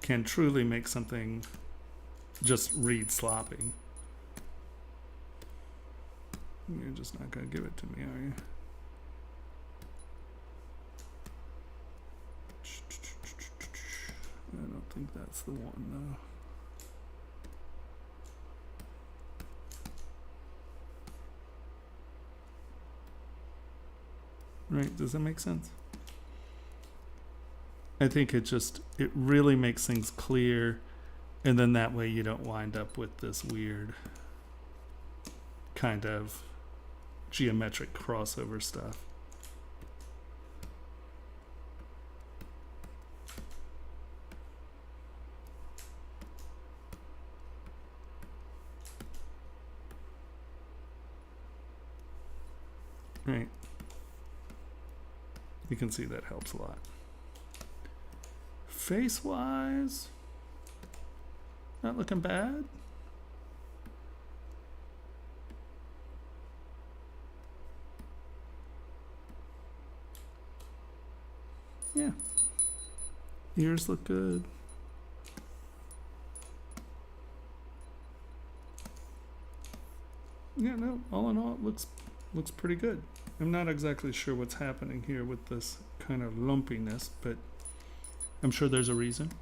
can truly make something just read sloppy. You're just not going to give it to me, are you? I don't think that's the one, though. Right, does that make sense? I think it really makes things clear, and then that way you don't wind up with this weird kind of geometric crossover stuff. Right. You can see that helps a lot. Face-wise, not looking bad. Yeah. Ears look good. Yeah, no, all in all, it looks pretty good. I'm not exactly sure what's happening here with this kind of lumpiness, but I'm sure there's a reason.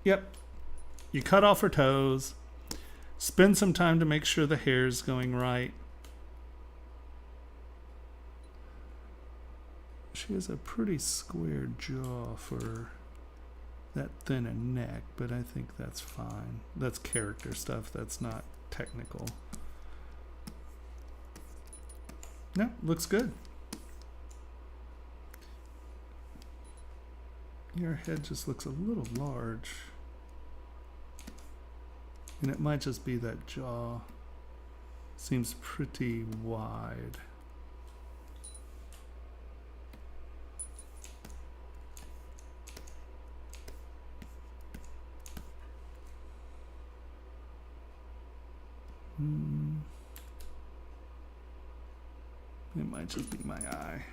Yep. You cut off her toes. Spend some time to make sure the hair is going right. She has a pretty square jaw for that thin a neck, but I think that's fine. That's character stuff. That's not technical. No, looks good. Your head just looks a little large. And it might just be that jaw. Seems pretty wide. It might just be my eye.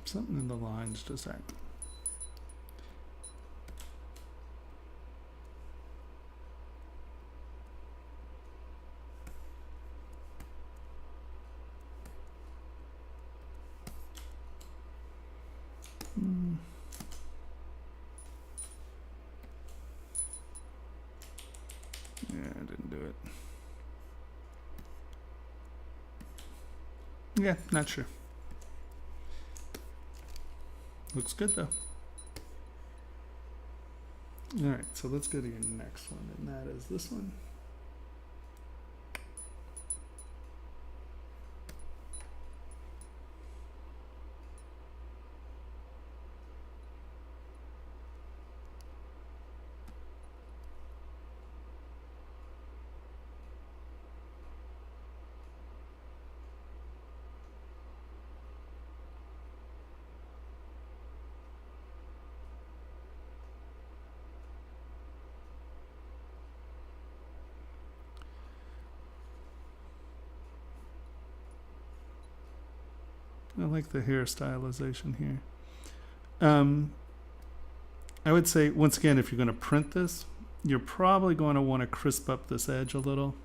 Something in the lines just act. Yeah, I didn't do it. Yeah, not sure. Looks good though. All right, so let's go to your next one, and that is this one. I like the hair stylization here. I would say, once again, if you're going to print this, you're probably going to want to crisp up this edge a little.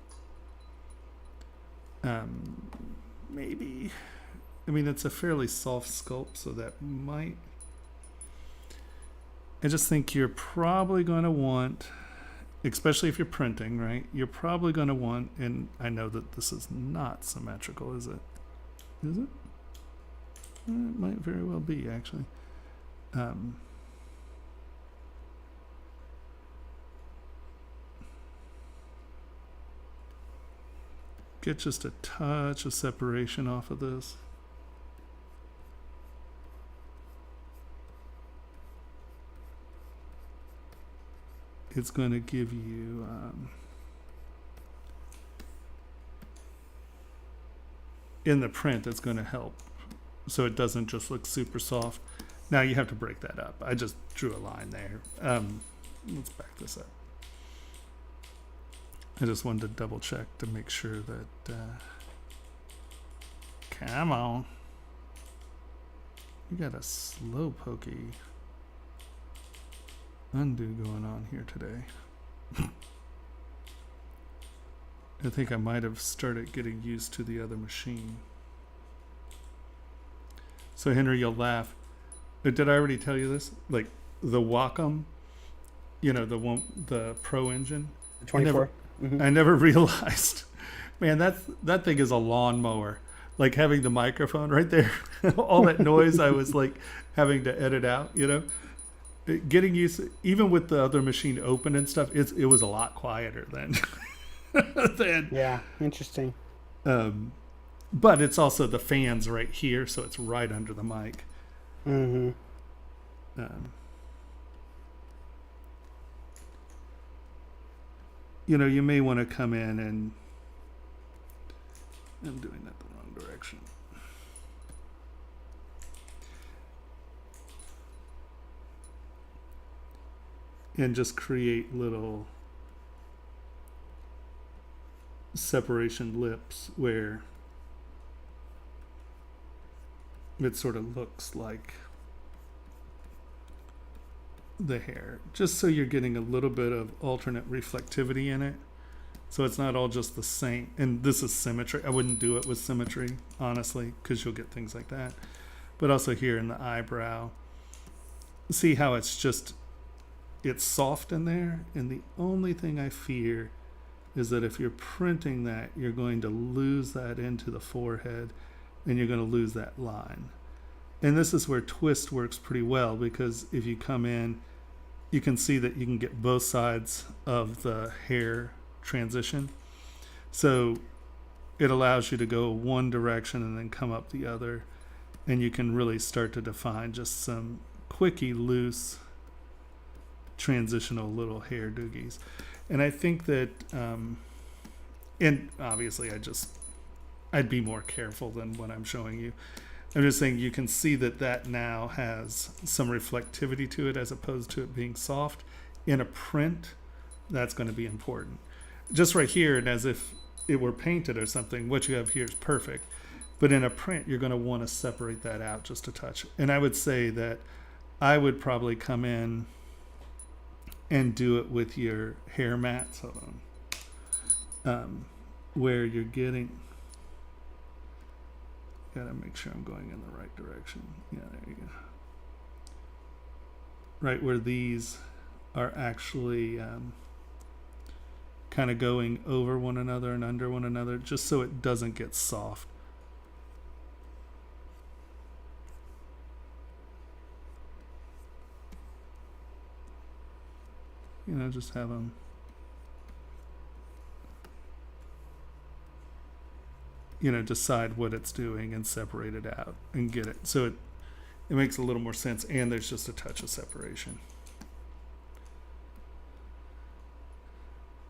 Maybe, I mean, it's a fairly soft sculpt, so that might. I just think you're probably going to want, especially if you're printing, right? You're probably going to want, and I know that this is not symmetrical, is it? Is it? It might very well be, actually. Get just a touch of separation off of this. It's going to give you in the print, it's going to help so it doesn't just look super soft. Now you have to break that up. I just drew a line there. Let's back this up. I just wanted to double check to make sure that come on, you got a slow pokey undo going on here today. I think I might have started getting used to the other machine. So Henry, you'll laugh. But did I already tell you this? Like the Wacom, you know, the Pro Engine. 24. I never realized, man, that thing is a lawnmower. Like having the microphone right there, all that noise I was like having to edit out, you know. Getting used, even with the other machine open and stuff, it was a lot quieter then. Yeah, interesting. But it's also the fans right here, so it's right under the mic. Mm-hmm. You know, you may want to come in and I'm doing that the wrong direction. And just create little separation lips where it sort of looks like the hair, just so you're getting a little bit of alternate reflectivity in it. So it's not all just the same. And this is symmetry. I wouldn't do it with symmetry, honestly, because you'll get things like that. But also here in the eyebrow, see how it's soft in there? And the only thing I fear is that if you're printing that, you're going to lose that into the forehead and you're going to lose that line. And this is where twist works pretty well, because if you come in, you can see that you can get both sides of the hair transition. So it allows you to go one direction and then come up the other, and you can really start to define just some quickie, loose, transitional little hair doogies. And I think that, and obviously I'd be more careful than what I'm showing you. I'm just saying you can see that now has some reflectivity to it as opposed to it being soft. In a print, that's going to be important. Just right here, and as if it were painted or something, what you have here is perfect. But in a print, you're going to want to separate that out just a touch. And I would say that I would probably come in and do it with your hair mats. Hold on. Where you're getting... Gotta make sure I'm going in the right direction. Yeah, there you go. Right where these are actually kind of going over one another and under one another, just so it doesn't get soft. You know, just have them. You know, decide what it's doing and separate it out and get it. So it makes a little more sense, and there's just a touch of separation.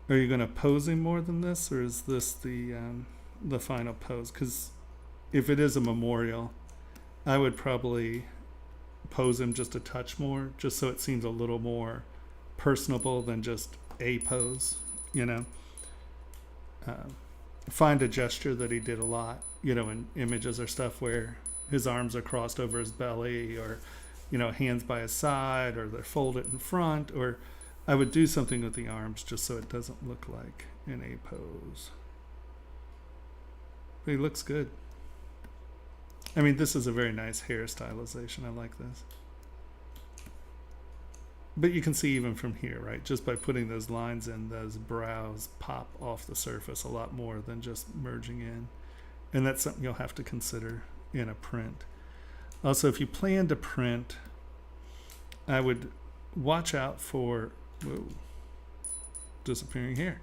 Are you going to pose him more than this, or is this the final pose? Because if it is a memorial, I would probably pose him just a touch more, just so it seems a little more personable than just a pose, you know. Find a gesture that he did a lot, you know, in images or stuff where his arms are crossed over his belly, or, you know, hands by his side, or they're folded in front, or I would do something with the arms just so it doesn't look like an A pose. But he looks good. I mean, this is a very nice hair stylization. I like this. But you can see even from here, right? Just by putting those lines in, those brows pop off the surface a lot more than just merging in. And that's something you'll have to consider in a print. Also, if you plan to print, I would watch out for, whoa, disappearing hair.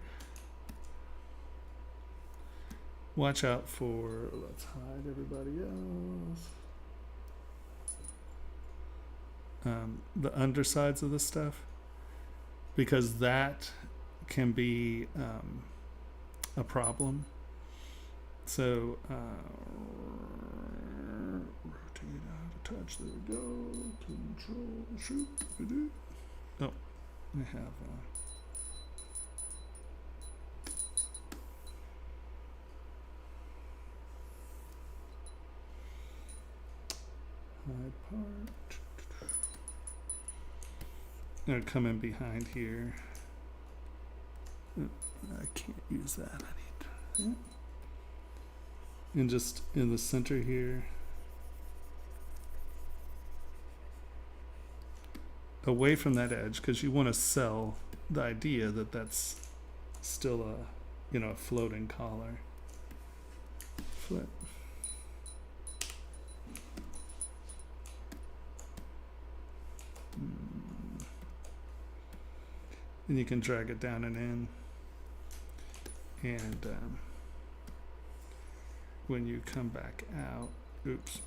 Watch out for, let's hide everybody else. The undersides of the stuff, because that can be a problem. So rotate out a touch. There we go. Control shoot. Oh, I have hide part. I'll come in behind here. I can't use that. I need, and just in the center here, away from that edge, because you want to sell the idea that that's still a, you know, a floating collar. Flip. And you can drag it down and in. And when you come back out, oops,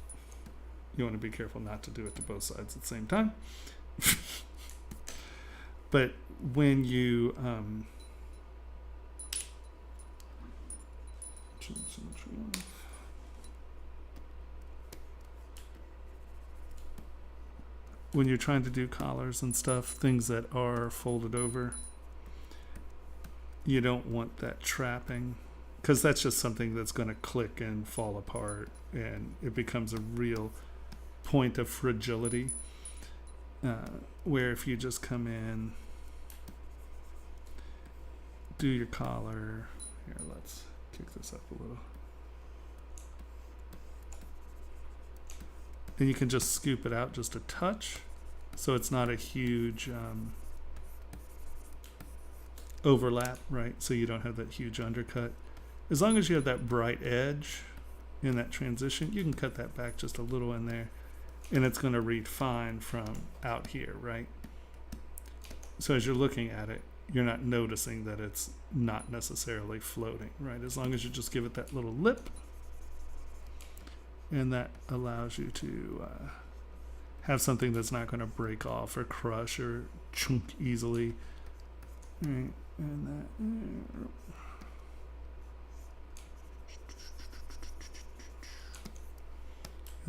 you want to be careful not to do it to both sides at the same time. But when you when you're trying to do collars and stuff, things that are folded over, you don't want that trapping, because that's just something that's going to click and fall apart, and it becomes a real point of fragility, where if you just come in, do your collar. Here, let's kick this up a little. And you can just scoop it out just a touch, so it's not a huge overlap, right? So you don't have that huge undercut. As long as you have that bright edge in that transition, you can cut that back just a little in there, and it's going to read fine from out here, right? So as you're looking at it, you're not noticing that it's not necessarily floating, right? As long as you just give it that little lip, and that allows you to have something that's not going to break off or crush or chunk easily. All right, and that.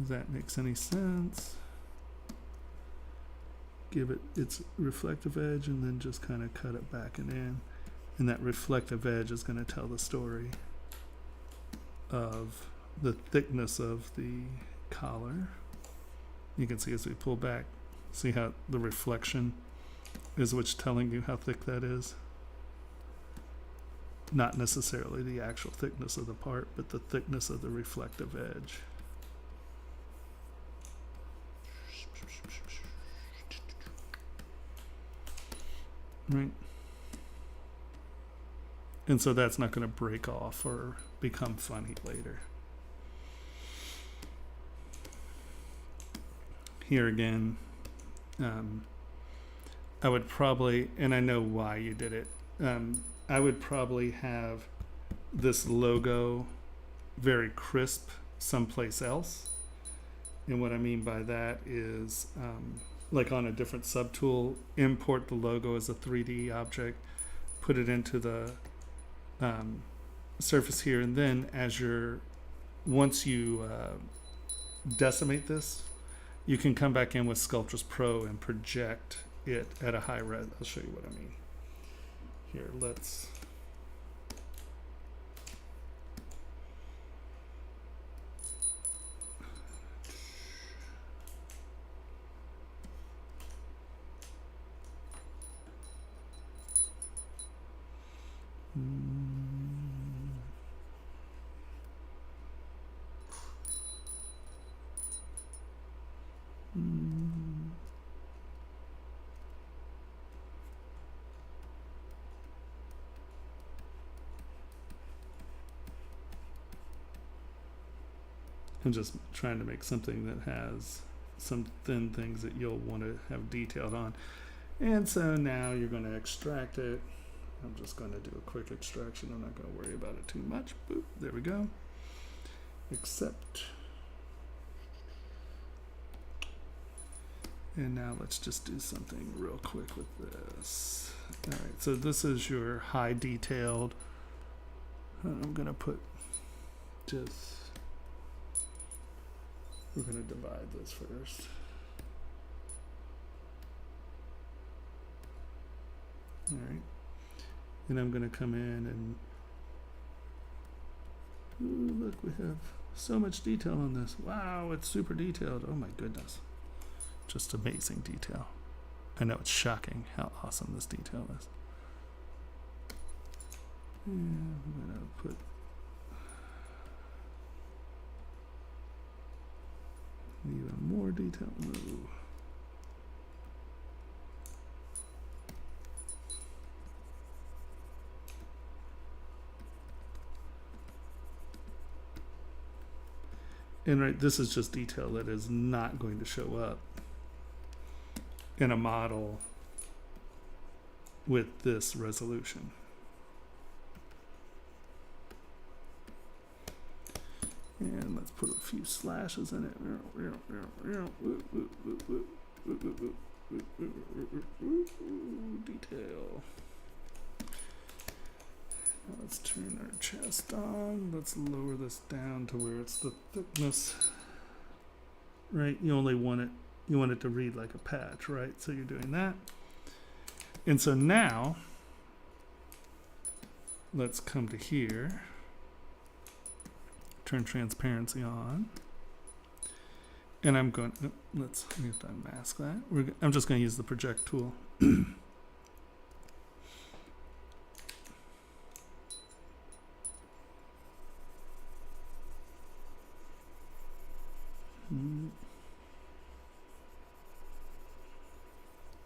If that makes any sense. Give it its reflective edge and then just kind of cut it back and in. And that reflective edge is going to tell the story of the thickness of the collar. You can see as we pull back, see how the reflection is what's telling you how thick that is. Not necessarily the actual thickness of the part, but the thickness of the reflective edge. Right. And so that's not going to break off or become funny later. Here again, I would probably, and I know why you did it, I would probably have this logo very crisp someplace else. And what I mean by that is, like on a different subtool, import the logo as a 3D object, put it into the surface here, and then once you decimate this, you can come back in with Sculptris Pro and project it at a high res. I'll show you what I mean. Here, let's. I'm just trying to make something that has some thin things that you'll want to have detailed on. And so now you're going to extract it. I'm just going to do a quick extraction. I'm not going to worry about it too much. Boop, there we go. Accept. And now let's just do something real quick with this. All right, so this is your high detailed. I'm going to put just, we're going to divide this first. All right. And I'm going to come in and ooh, look, we have so much detail on this. Wow, it's super detailed. Oh my goodness. Just amazing detail. I know it's shocking how awesome this detail is. And I'm going to put even more detail. Ooh. And right, this is just detail that is not going to show up in a model with this resolution. And let's put a few slashes in it. Detail. Now let's turn our chest on. Let's lower this down to where it's the thickness. Right? You only want it to read like a patch, right? So you're doing that. And so now let's come to here. Turn transparency on. And I'm going to, we have to unmask that. I'm just going to use the project tool.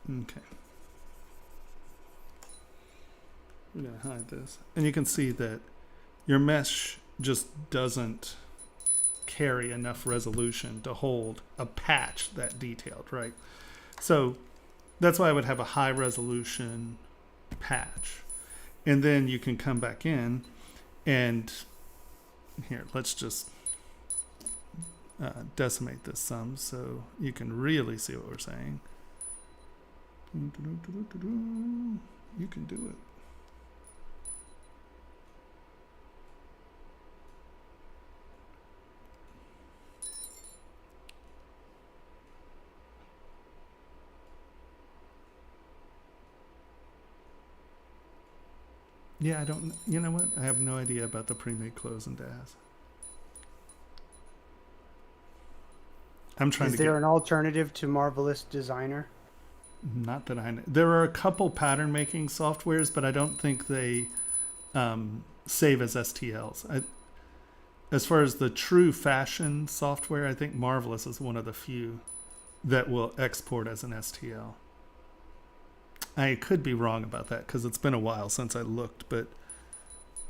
Okay. We're going to hide this. And you can see that your mesh just doesn't carry enough resolution to hold a patch that detailed, right? So that's why I would have a high resolution patch. And then you can come back in and here, let's just decimate this some so you can really see what we're saying. You can do it. Yeah, I don't, you know what? I have no idea about the pre-made clothes and DAS. I'm trying Is to there get, an alternative to Marvelous Designer? not that I know. There are a couple pattern making softwares, but I don't think they save as STLs. As far as the true fashion software, I think Marvelous is one of the few that will export as an STL. I could be wrong about that because it's been a while since I looked, but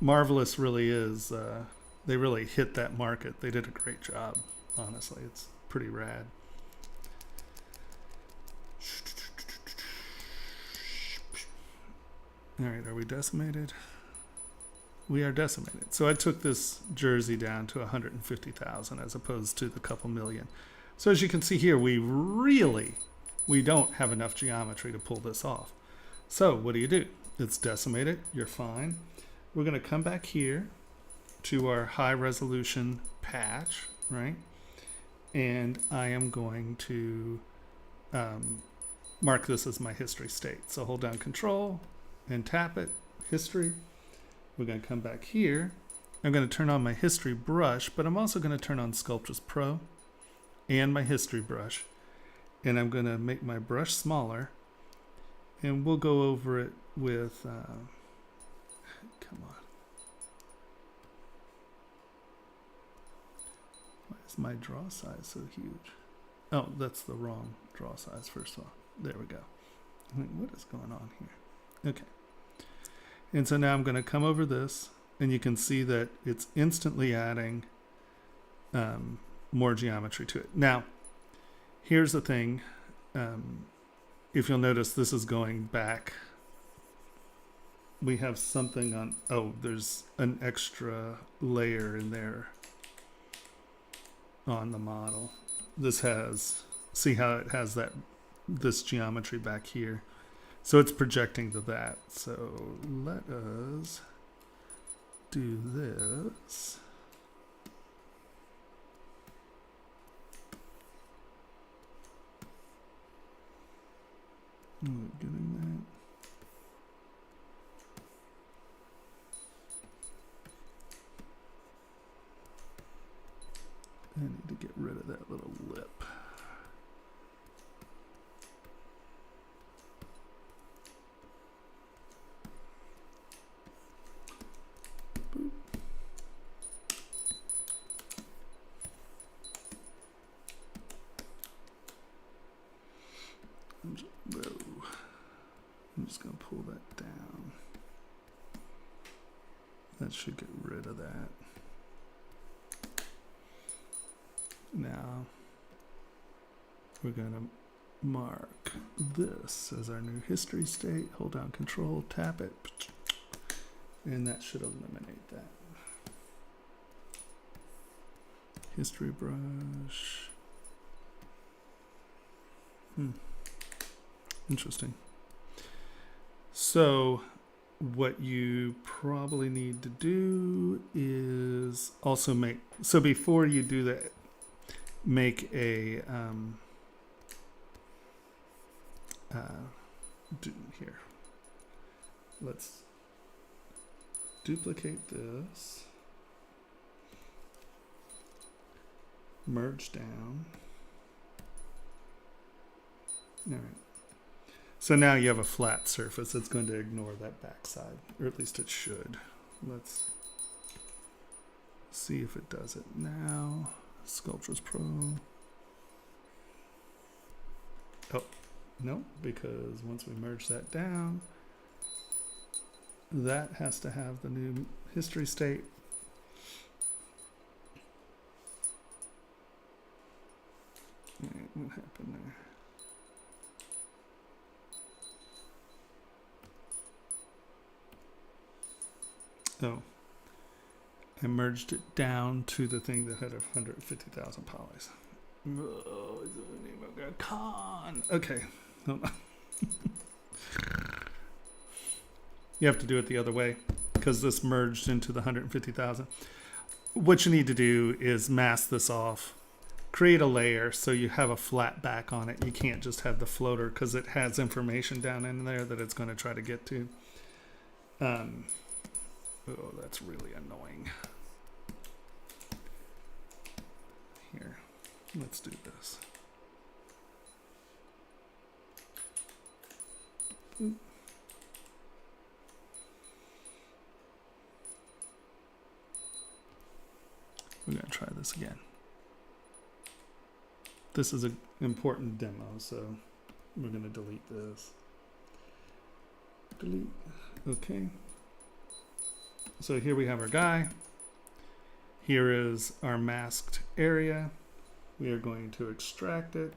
Marvelous really is, they really hit that market. They did a great job, honestly. It's pretty rad. All right, are we decimated? We are decimated. So I took this jersey down to 150,000 as opposed to the couple million. So as you can see here, we don't have enough geometry to pull this off. So what do? It's decimated. You're fine. We're going to come back here to our high resolution patch, right? And I am going to mark this as my history state. So hold down Control and tap it, history. We're going to come back here. I'm going to turn on my history brush, but I'm also going to turn on Sculptris Pro and my history brush. And I'm going to make my brush smaller. And we'll go over it with, come on. Why is my draw size so huge? Oh, that's the wrong draw size, first of all. There we go. I mean, what is going on here? Okay. And so now I'm going to come over this, and you can see that it's instantly adding more geometry to it. Now, here's the thing. If you'll notice, this is going back. We have something on, oh, there's an extra layer in there on the model. This has, see how it has this geometry back here. So it's projecting to that. So let us do this. Getting that. I need to get rid of that little lip. Boop. I'm just going to pull that down. That should get rid of that. Now, we're going to mark this as our new history state. Hold down Control, tap it, and that should eliminate that. History brush. Interesting. So what you probably need to do is also make, so before you do that, make a, here, let's duplicate this, merge down. All right. So now you have a flat surface. It's going to ignore that backside, or at least it should. Let's see if it does it now. Sculptris Pro. Oh, Nope, because once we merge that down, that has to have the new history state. Alright, what happened there? Oh, I merged it down to the thing that had 150,000 polys. Oh, is it the name of a con? Okay, hold on. You have to do it the other way because this merged into the 150,000. What you need to do is mask this off. Create a layer so you have a flat back on it. You can't just have the floater because it has information down in there that it's going to try to get to. Oh, that's really annoying. Here, let's do this. Oop. We're going to try this again. This is an important demo, so we're going to delete this. Delete. Okay. So here we have our guy. Here is our masked area. We are going to extract it.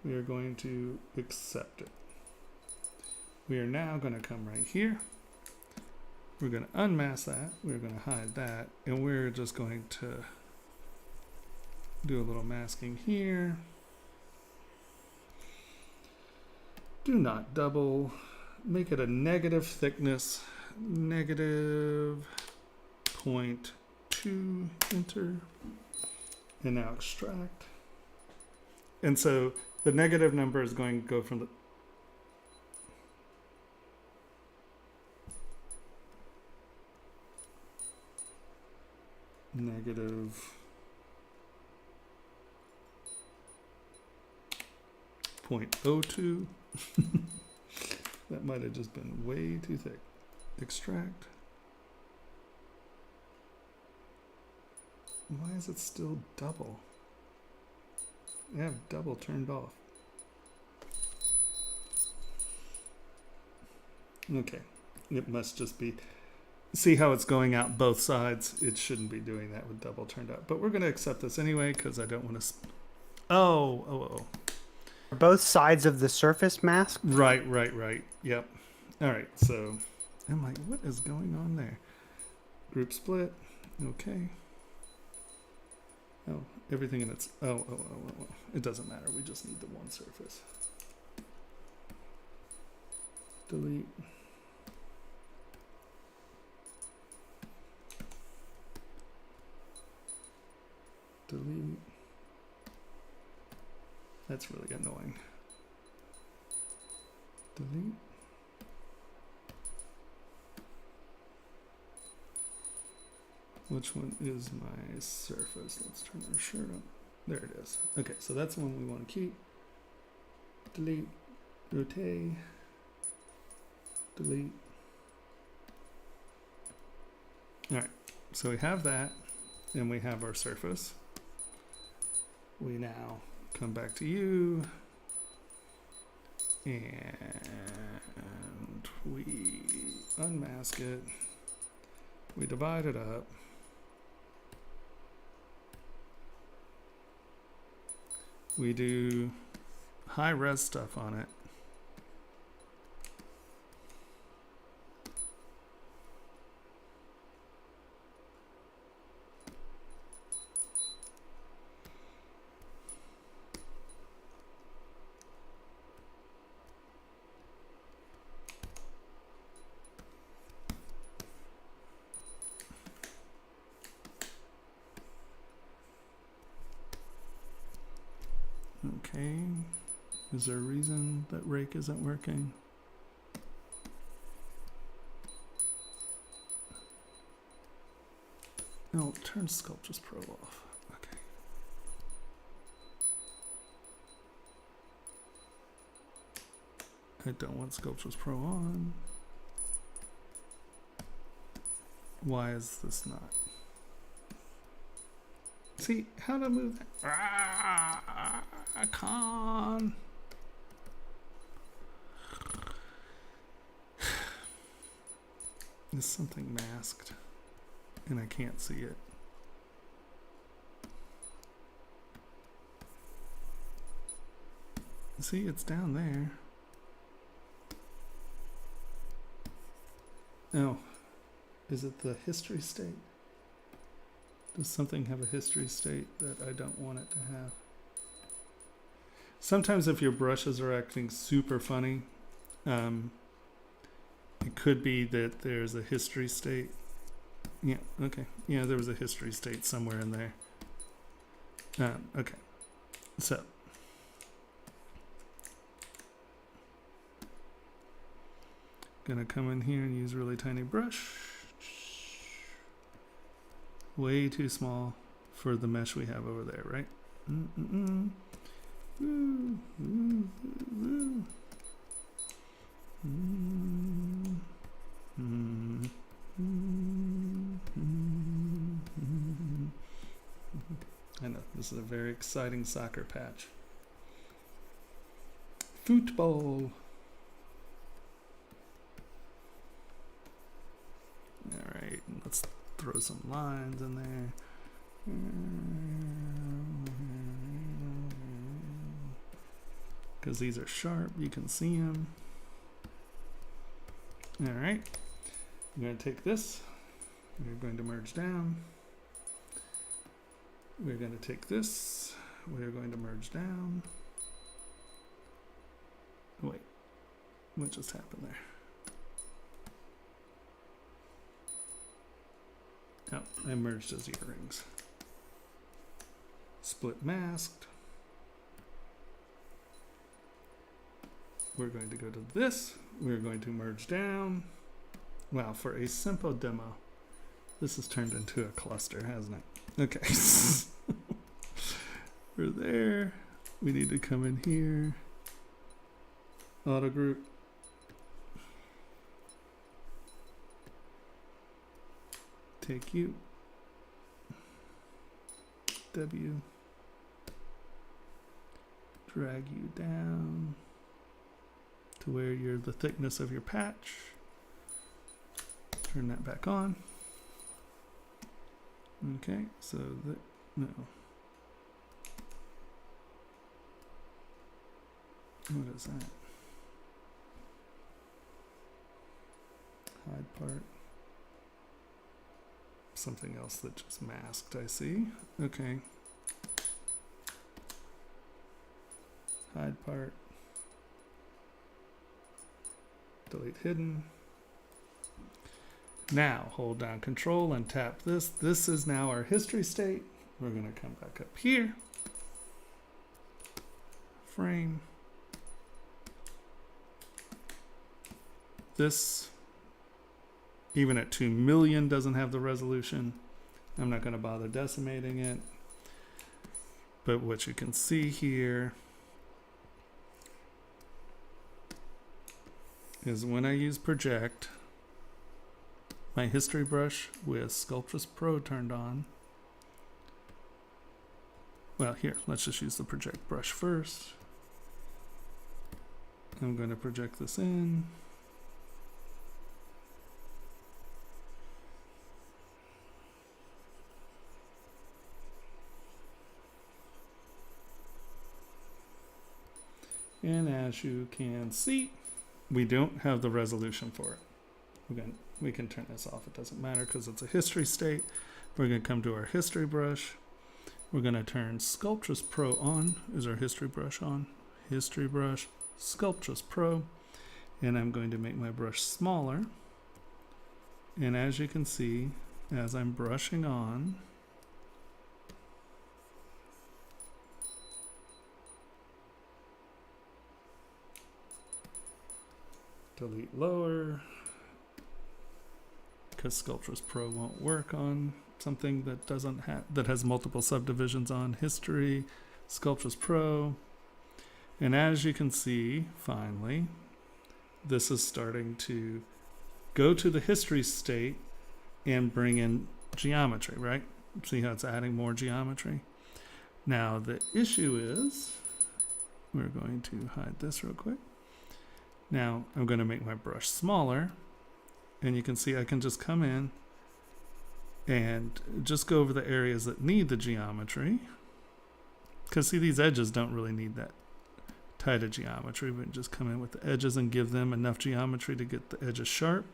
We are going to accept it. We are now going to come right here. We're going to unmask that. We're going to hide that. And we're just going to do a little masking here. Do not double. Make it a negative thickness. Negative 0.2. Enter. And now extract. And so the negative number is going to go from the negative 0.02. That might have just been way too thick. Extract. Why is it still double? I have double turned off. Okay, it must just be. See how it's going out both sides? It shouldn't be doing that with double turned up. But we're going to accept this anyway because I don't want to. Oh. Both sides of the surface mask? Right. Yep. All right, so I'm like, what is going on there? Group split. Okay. Oh, everything in its. Oh. It doesn't matter. We just need the one surface. Delete. Delete. That's really annoying. Delete. Which one is my surface? Let's turn our shirt up. There it is. Okay, so that's the one we want to keep. Delete. Rotate. Delete. All right, so we have that, and we have our surface. We now come back to you, and we unmask it. We divide it up. We do high res stuff on it. Okay, is there a reason that rake isn't working? No, turn Sculptures Pro off. Okay. I don't want Sculptures Pro on. Why is this not? See, how to move that? icon. Is something masked and I can't see it? See, it's down there. Oh, is it the history state? Does something have a history state that I don't want it to have? Sometimes if your brushes are acting super funny, it could be that there's a history state. Yeah, okay. Yeah, there was a history state somewhere in there. Okay, so. Gonna come in here and use really tiny brush. Way too small for the mesh we have over there, right? I know, this is a very exciting soccer patch. Football. Alright, let's throw some lines in there. Because these are sharp, you can see them. Alright, I'm going to take this, we're going to merge down. We're going to take this, we're going to merge down. Wait, what just happened there? Oh, I merged his earrings. Split masked. We're going to go to this. We're going to merge down. Wow, for a simple demo, this has turned into a cluster, hasn't it? Okay. We're there. We need to come in here. Auto group. Take you. W. Drag you down to where you're the thickness of your patch. Turn that back on. Okay, so no. What is that? Hide part. Something else that just masked, I see. Okay. Hide part. Delete hidden. Now hold down Control and tap this. This is now our history state. We're going to come back up here. Frame. This, even at 2 million, doesn't have the resolution. I'm not going to bother decimating it. But what you can see here is when I use project, my history brush with Sculptress Pro turned on. Well, here, let's just use the project brush first. I'm going to project this in. And as you can see, we don't have the resolution for it. We can turn this off. It doesn't matter because it's a history state. We're going to come to our history brush. We're going to turn Sculptress Pro on. Is our history brush on? History brush, Sculptress Pro. And I'm going to make my brush smaller. And as you can see, as I'm brushing on, delete lower, because Sculptress Pro won't work on something that doesn't have, that has multiple subdivisions on history, Sculptress Pro. And as you can see, finally, this is starting to go to the history state and bring in geometry, right? See how it's adding more geometry? Now the issue is we're going to hide this real quick. Now I'm going to make my brush smaller, and you can see I can just come in and just go over the areas that need the geometry. Because see, these edges don't really need that tight of geometry. We can just come in with the edges and give them enough geometry to get the edges sharp.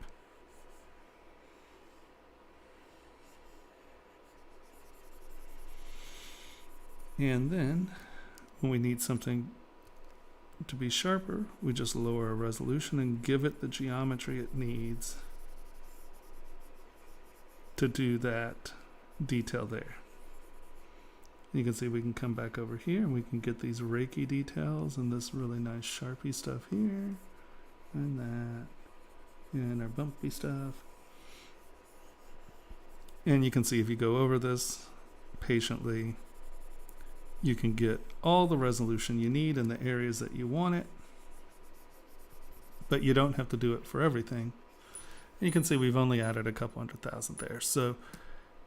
And then when we need something to be sharper, we just lower our resolution and give it the geometry it needs to do that detail there. You can see we can come back over here and we can get these rakey details and this really nice sharpie stuff here and that and our bumpy stuff. And you can see if you go over this patiently, you can get all the resolution you need in the areas that you want it, but you don't have to do it for everything. You can see we've only added a couple 100,000 there. So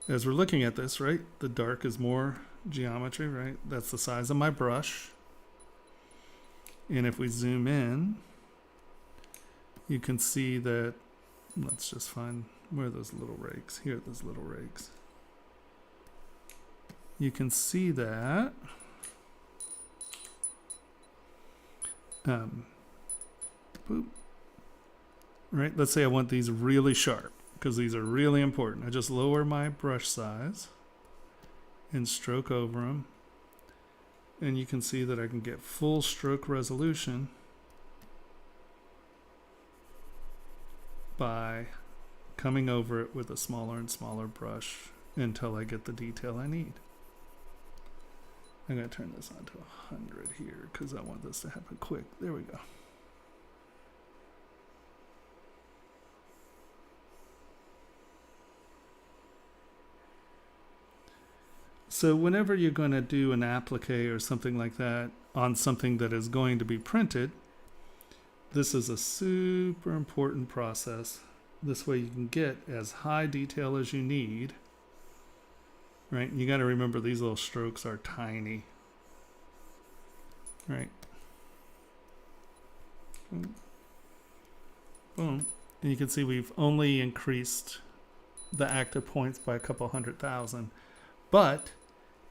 as we're looking at this, right, the dark is more geometry, right? That's the size of my brush. And if we zoom in, you can see that, let's just find, where are those little rakes? Here are those little rakes. You can see that boop. Right, let's say I want these really sharp because these are really important. I just lower my brush size and stroke over them, and you can see that I can get full stroke resolution by coming over it with a smaller and smaller brush until I get the detail I need. I'm going to turn this on to 100 here because I want this to happen quick. There we go. So whenever you're going to do an applique or something like that on something that is going to be printed, this is a super important process. This way you can get as high detail as you need. Right? You got to remember these little strokes are tiny. Right? Boom. Boom. And you can see we've only increased the active points by a couple 100,000. But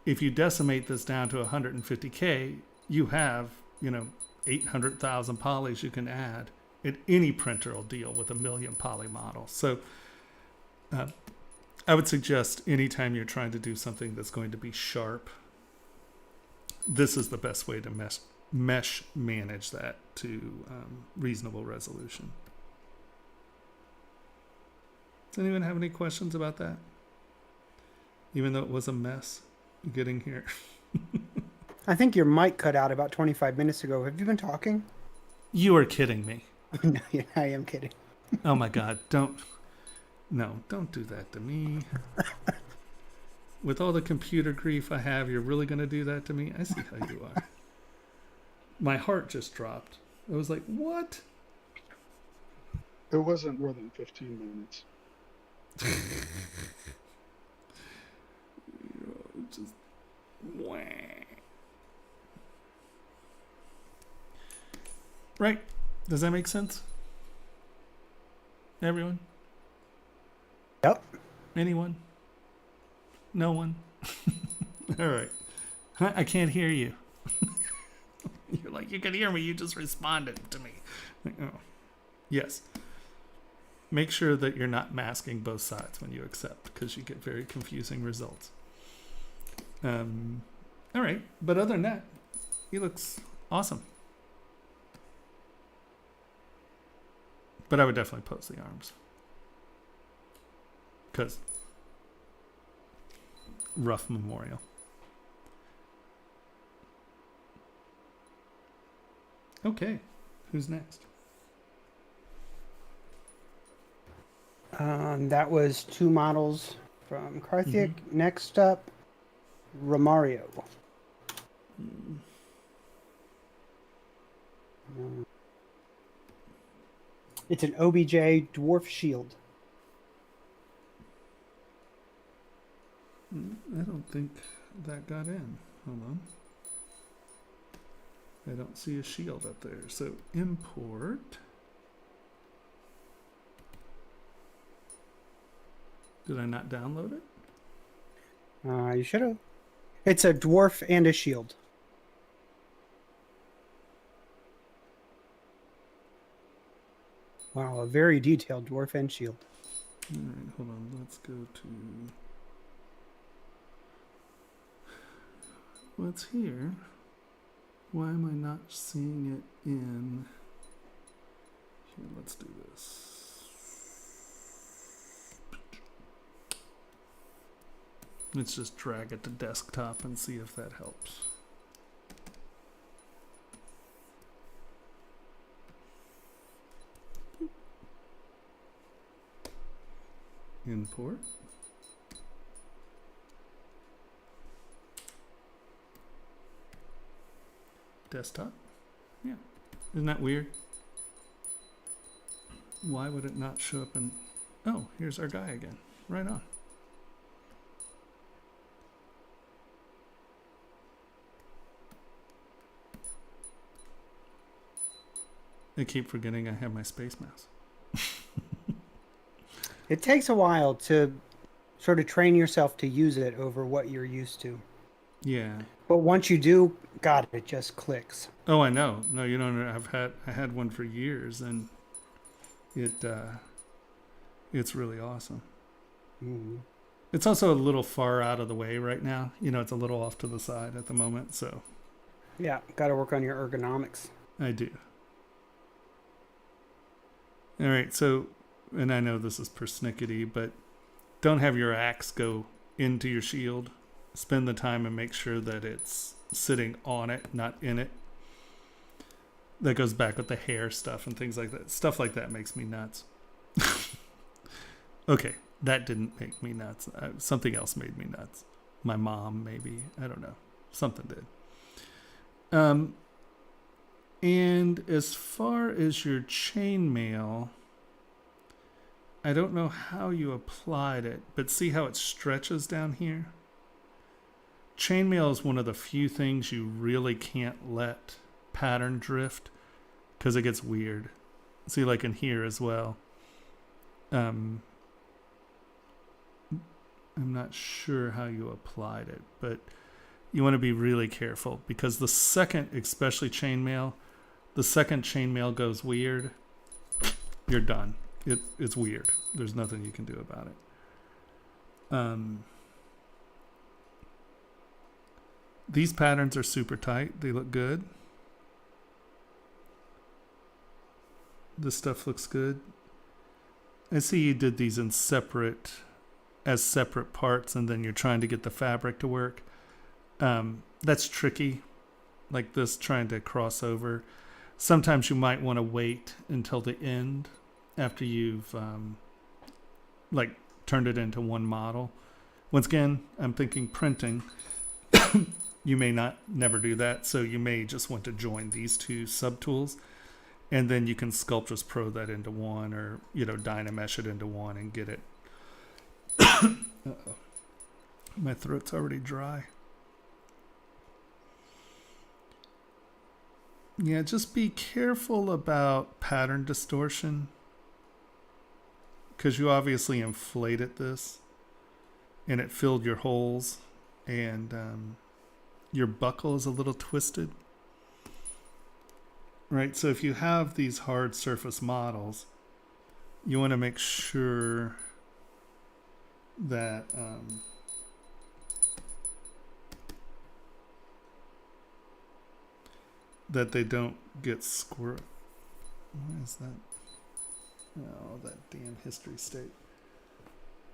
if you decimate this down to 150K, you have, 800,000 polys you can add. And any printer will deal with 1 million poly models. So I would suggest anytime you're trying to do something that's going to be sharp, this is the best way to mesh manage that to reasonable resolution. Does anyone have any questions about that? Even though it was a mess getting here. I think your mic cut out about 25 minutes ago. Have you been talking? You are kidding me. No, yeah, I am kidding. Oh my God, don't do that to me. With all the computer grief I have, you're really going to do that to me? I see how you are. My heart just dropped. I was like, what? It wasn't more than 15 minutes. Just wah. Right. Does that make sense? Everyone? Yep. Anyone? No one? All right. I can't hear you. You're like, you can hear me. You just responded to me. Like, oh. Yes. Make sure that you're not masking both sides when you accept, because you get very confusing results. All right. But other than that, he looks awesome. But I would definitely pose the arms. Because rough memorial. Okay. Who's next? That was 2 models from Karthik. Next up, Romario. It's an OBJ dwarf shield. I don't think that got in. Hold on. I don't see a shield up there. So import. Did I not download it? You should have. It's a dwarf and a shield. Wow, a very detailed dwarf and shield. All right, hold on. Let's go to what's here. Why am I not seeing it in here? Let's do this. Let's just drag it to desktop and see if that helps. Import. Desktop. Yeah. Isn't that weird? Why would it not show up in... Oh, here's our guy again. Right on. I keep forgetting I have my space mouse. It takes a while to sort of train yourself to use it over what you're used to. Yeah. But once you do, God, it just clicks. Oh, I know. No, you don't know. I had one for years, and it's really awesome. Mm-hmm. It's also a little far out of the way right now. You know, it's a little off to the side at the moment, so Yeah, got to work on your ergonomics. I do. All right, so, and I know this is persnickety, but don't have your axe go into your shield. Spend the time and make sure that it's sitting on it, not in it. That goes back with the hair stuff and things like that. Stuff like that makes me nuts. Okay, that didn't make me nuts. Something else made me nuts. My mom, maybe. I don't know. Something did. And as far as your chainmail, I don't know how you applied it, but see how it stretches down here? Chainmail is one of the few things you really can't let pattern drift because it gets weird. See, like in here as well. I'm not sure how you applied it, but you want to be really careful because the second, especially chainmail, the second chainmail goes weird, you're done. It's weird. There's nothing you can do about it. These patterns are super tight. They look good. This stuff looks good. I see you did these in separate parts, and then you're trying to get the fabric to work. That's tricky, like this trying to cross over. Sometimes you might want to wait until the end after you've like turned it into one model. Once again, I'm thinking printing. You may never do that, so you may just want to join these two subtools, and then you can Sculptress Pro that into one, or Dynamesh it into one and get it. Uh-oh. My throat's already dry. Yeah, just be careful about pattern distortion, because you obviously inflated this and it filled your holes, and your buckle is a little twisted. Right, so if you have these hard surface models, you want to make sure that that they don't get squirrel. Why is that? Oh, that damn history state.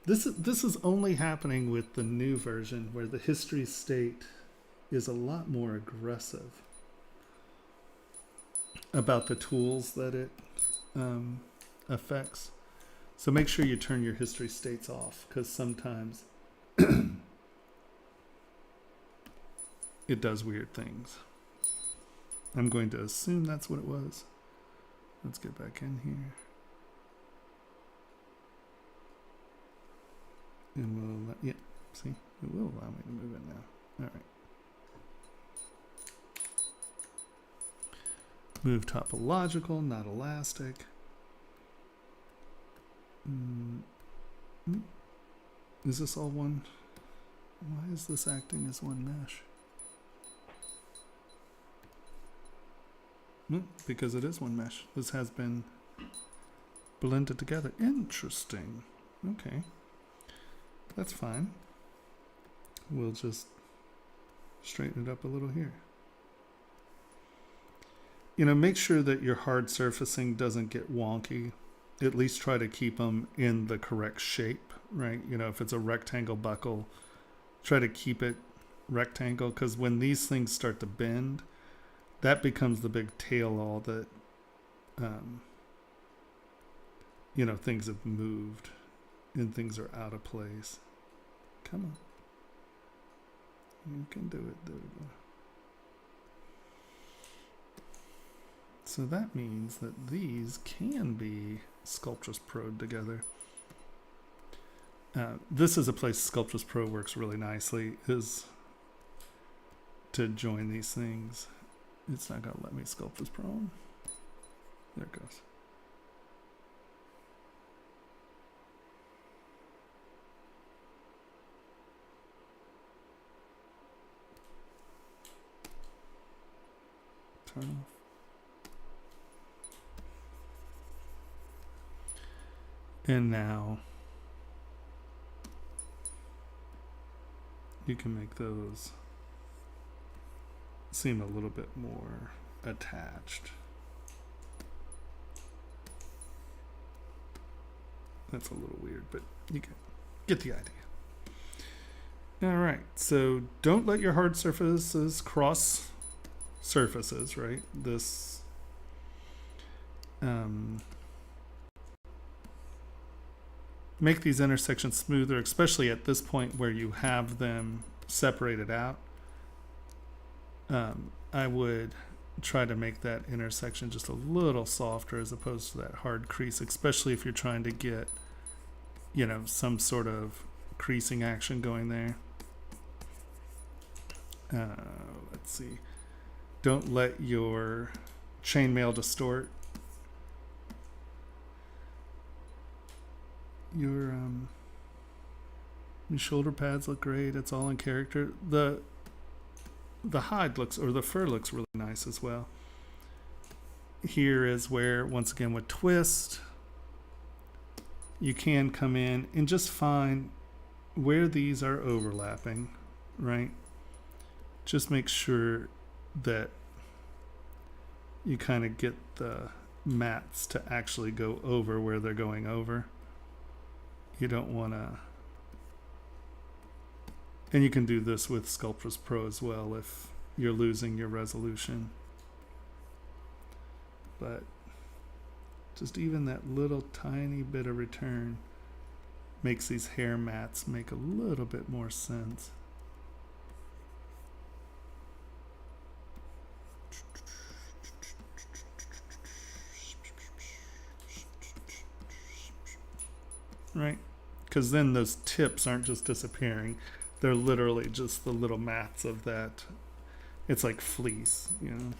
This is only happening with the new version, where the history state is a lot more aggressive about the tools that it affects. So make sure you turn your history states off, because sometimes it does weird things. I'm going to assume that's what it was. Let's get back in here. And we'll, yeah, see, it will allow me to move it now. All right. Move topological, not elastic. Is this all one? Why is this acting as one mesh? Because it is one mesh. This has been blended together. Interesting. Okay. That's fine. We'll just straighten it up a little here. You know, make sure that your hard surfacing doesn't get wonky. At least try to keep them in the correct shape, right? You know, if it's a rectangle buckle, try to keep it rectangle, because when these things start to bend, that becomes the big tell-all that, you know, things have moved and things are out of place. Come on. You can do it. There we go. So that means that these can be Sculptress Pro'd together. This is a place Sculptress Pro works really nicely, is to join these things. It's not going to let me Sculptress Pro them. There it goes. Turn off. And now you can make those seem a little bit more attached. That's a little weird, but you can get the idea. All right, so don't let your hard surfaces cross surfaces, right? This make these intersections smoother, especially at this point where you have them separated out. I would try to make that intersection just a little softer as opposed to that hard crease, especially if you're trying to get, you know, some sort of creasing action going there. Let's see. Don't let your chainmail distort. Your shoulder pads look great. It's all in character. The hide looks, or the fur looks really nice as well. Here is where, once again, with twist, you can come in and just find where these are overlapping, right? Just make sure that you kind of get the mats to actually go over where they're going over. You don't want to, and you can do this with Sculptress Pro as well if you're losing your resolution. But just even that little tiny bit of return makes these hair mats make a little bit more sense. Right? Because then those tips aren't just disappearing. They're literally just the little mats of that. It's like fleece, you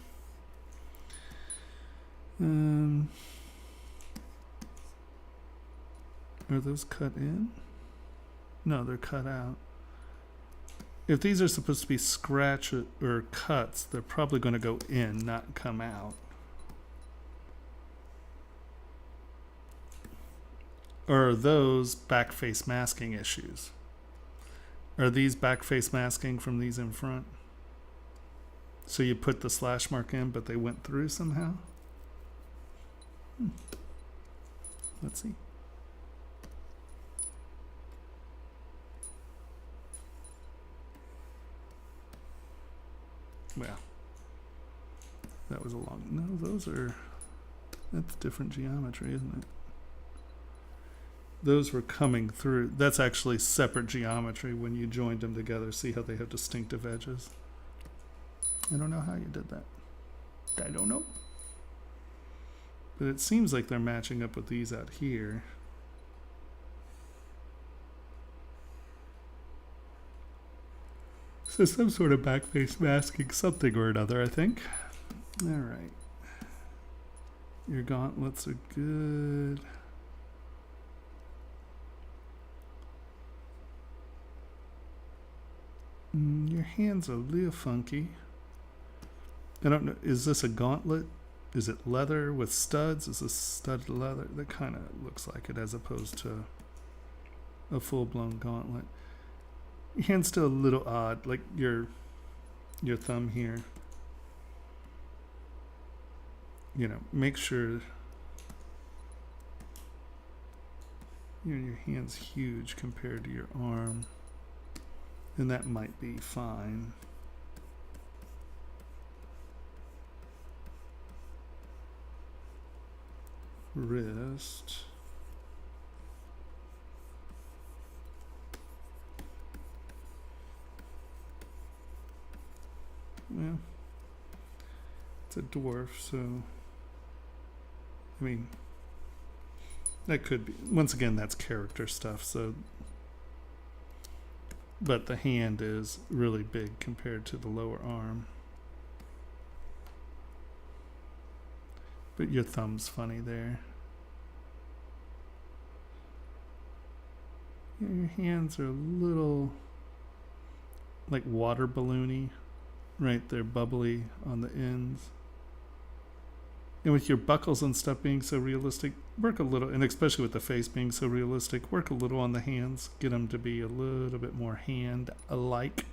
know. Are those cut in? No, they're cut out. If these are supposed to be scratch or cuts, they're probably going to go in, not come out. Or are those back face masking issues? Are these back face masking from these in front? So you put the slash mark in, but they went through somehow? Let's see. Well, that was a long, no, that's different geometry, isn't it? Those were coming through. That's actually separate geometry when you joined them together. See how they have distinctive edges? I don't know how you did that. I don't know. But it seems like they're matching up with these out here. So some sort of backface masking something or another, I think. All right. Your gauntlets are good. Your hands are a little funky. I don't know. Is this a gauntlet? Is it leather with studs? Is this studded leather? That kind of looks like it as opposed to a full-blown gauntlet. Your hand's still a little odd, like your thumb here. You know, make sure your hand's huge compared to your arm, and that might be fine. Wrist. Well, it's a dwarf, so I mean, that could be, once again, that's character stuff, so, but the hand is really big compared to the lower arm. But your thumb's funny there. Yeah, your hands are a little like water balloony, right? They're bubbly on the ends. And with your buckles and stuff being so realistic, work a little, and especially with the face being so realistic, work a little on the hands. Get them to be a little bit more hand-alike.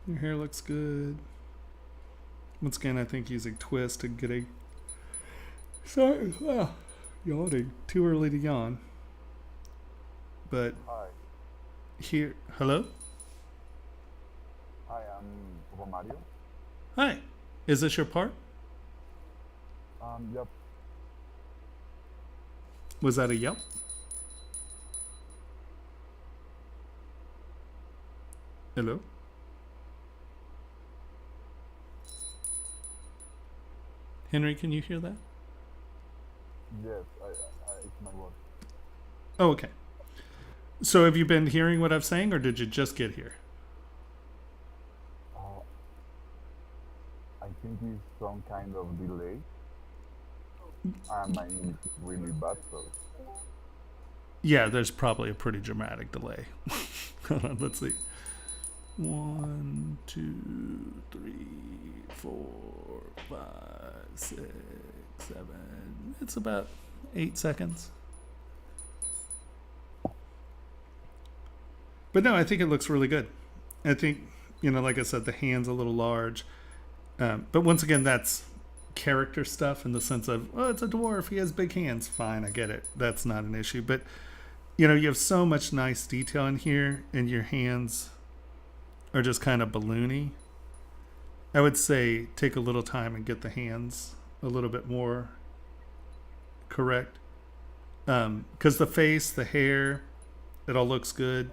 Your hair looks good. Once again, I think using twist to get a... Sorry, yawning. Too early to yawn. But... Hi. Here, hello? Hi, I'm Romario. Hi. Is this your part? Yep. Was that a yelp? Hello? Henry, can you hear that? Yes, it's my word. Oh, okay. So have you been hearing what I'm saying, or did you just get here? I think it's some kind of delay. And my English is really bad, so. Yeah, there's probably a pretty dramatic delay. Hold on, let's see. 1, 2, 3, 4, 5, 6, 7. It's about 8 seconds. But no, I think it looks really good. I think, you know, like I said, the hand's a little large. But once again, that's character stuff in the sense of, oh, it's a dwarf, he has big hands. Fine, I get it. That's not an issue. But, you know, you have so much nice detail in here, and your hands are just kind of balloony. I would say take a little time and get the hands a little bit more correct. Because the face, the hair, it all looks good.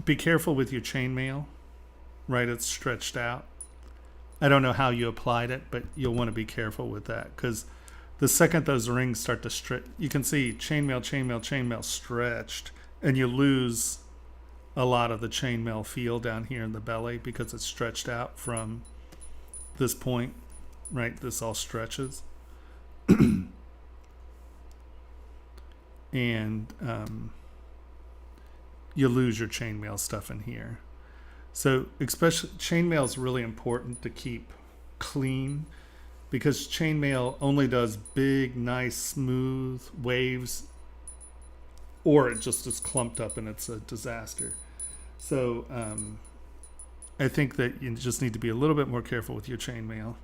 Be careful with your chainmail, right? It's stretched out. I don't know how you applied it, but you'll want to be careful with that, because the second those rings start to stretch, you can see chainmail stretched, and you lose a lot of the chainmail feel down here in the belly because it's stretched out from this point, right? This all stretches. And you lose your chainmail stuff in here. So especially chainmail is really important to keep clean, because chainmail only does big, nice, smooth waves, or it just is clumped up and it's a disaster. So I think that you just need to be a little bit more careful with your chainmail.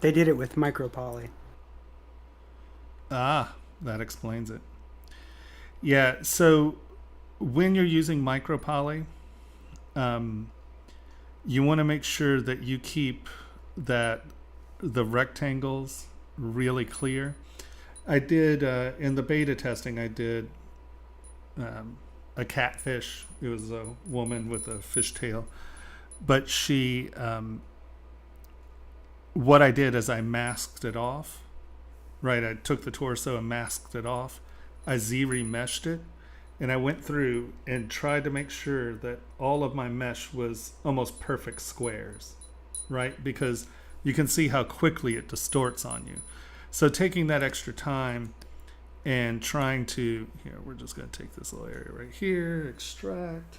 They did it with micropoly. Ah, that explains it. Yeah, so when you're using micropoly, you want to make sure that you keep the rectangles really clear. I did, in the beta testing, I did a catfish. It was a woman with a fishtail. But she, what I did is I masked it off. Right, I took the torso and masked it off. I Z-remeshed it, and I went through and tried to make sure that all of my mesh was almost perfect squares, right? Because you can see how quickly it distorts on you. So taking that extra time and trying to, here, we're just going to take this little area right here, extract.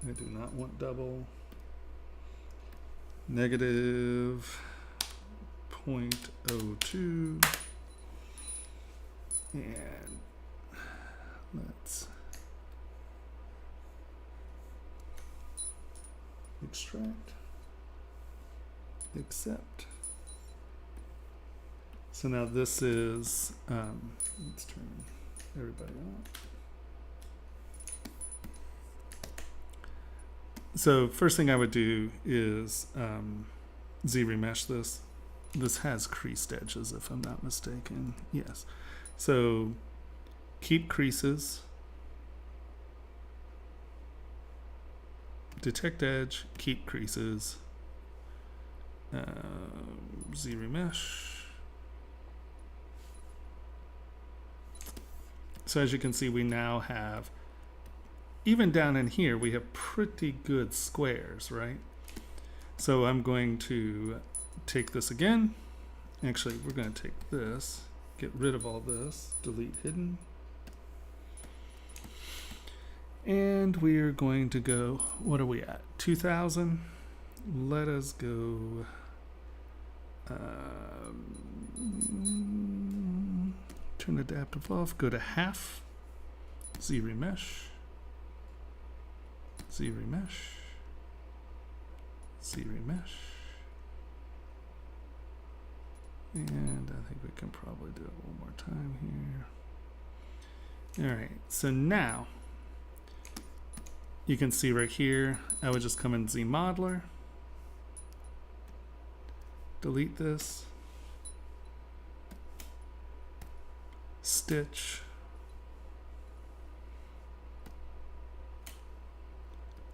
I do not want double. Negative 0.02. And let's extract, accept. So now this is, let's turn everybody on. So first thing I would do is Z-remesh this. This has creased edges if I'm not mistaken. Yes. So keep creases. Detect edge, keep creases. Z-remesh. So as you can see, we now have, even down in here, we have pretty good squares, right? So I'm going to take this again. Actually, we're going to take this, get rid of all this, delete hidden. And we are going to go, what are we at? 2000. Let us go, turn adaptive off, go to half, Z-remesh. Z-remesh, Z-remesh, and I think we can probably do it one more time here. All right, so now you can see right here, I would just come in Z-modeler, delete this, stitch,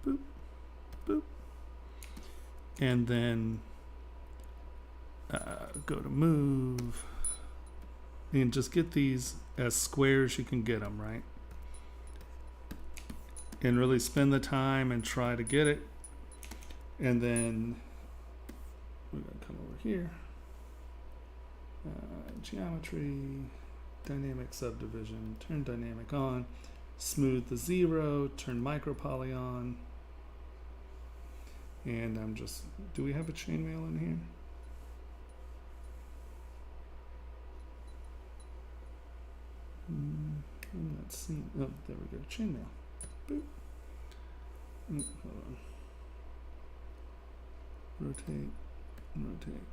boop, boop, and then go to move, and just get these as square as you can get them, right? And really spend the time and try to get it. And then we're going to come over here, geometry, dynamic subdivision, turn dynamic on, smooth the zero, turn micro poly on. And I'm just, do we have a chainmail in here? I'm not seeing, oh, there we go, chainmail. Boop. Hold on. Rotate, rotate,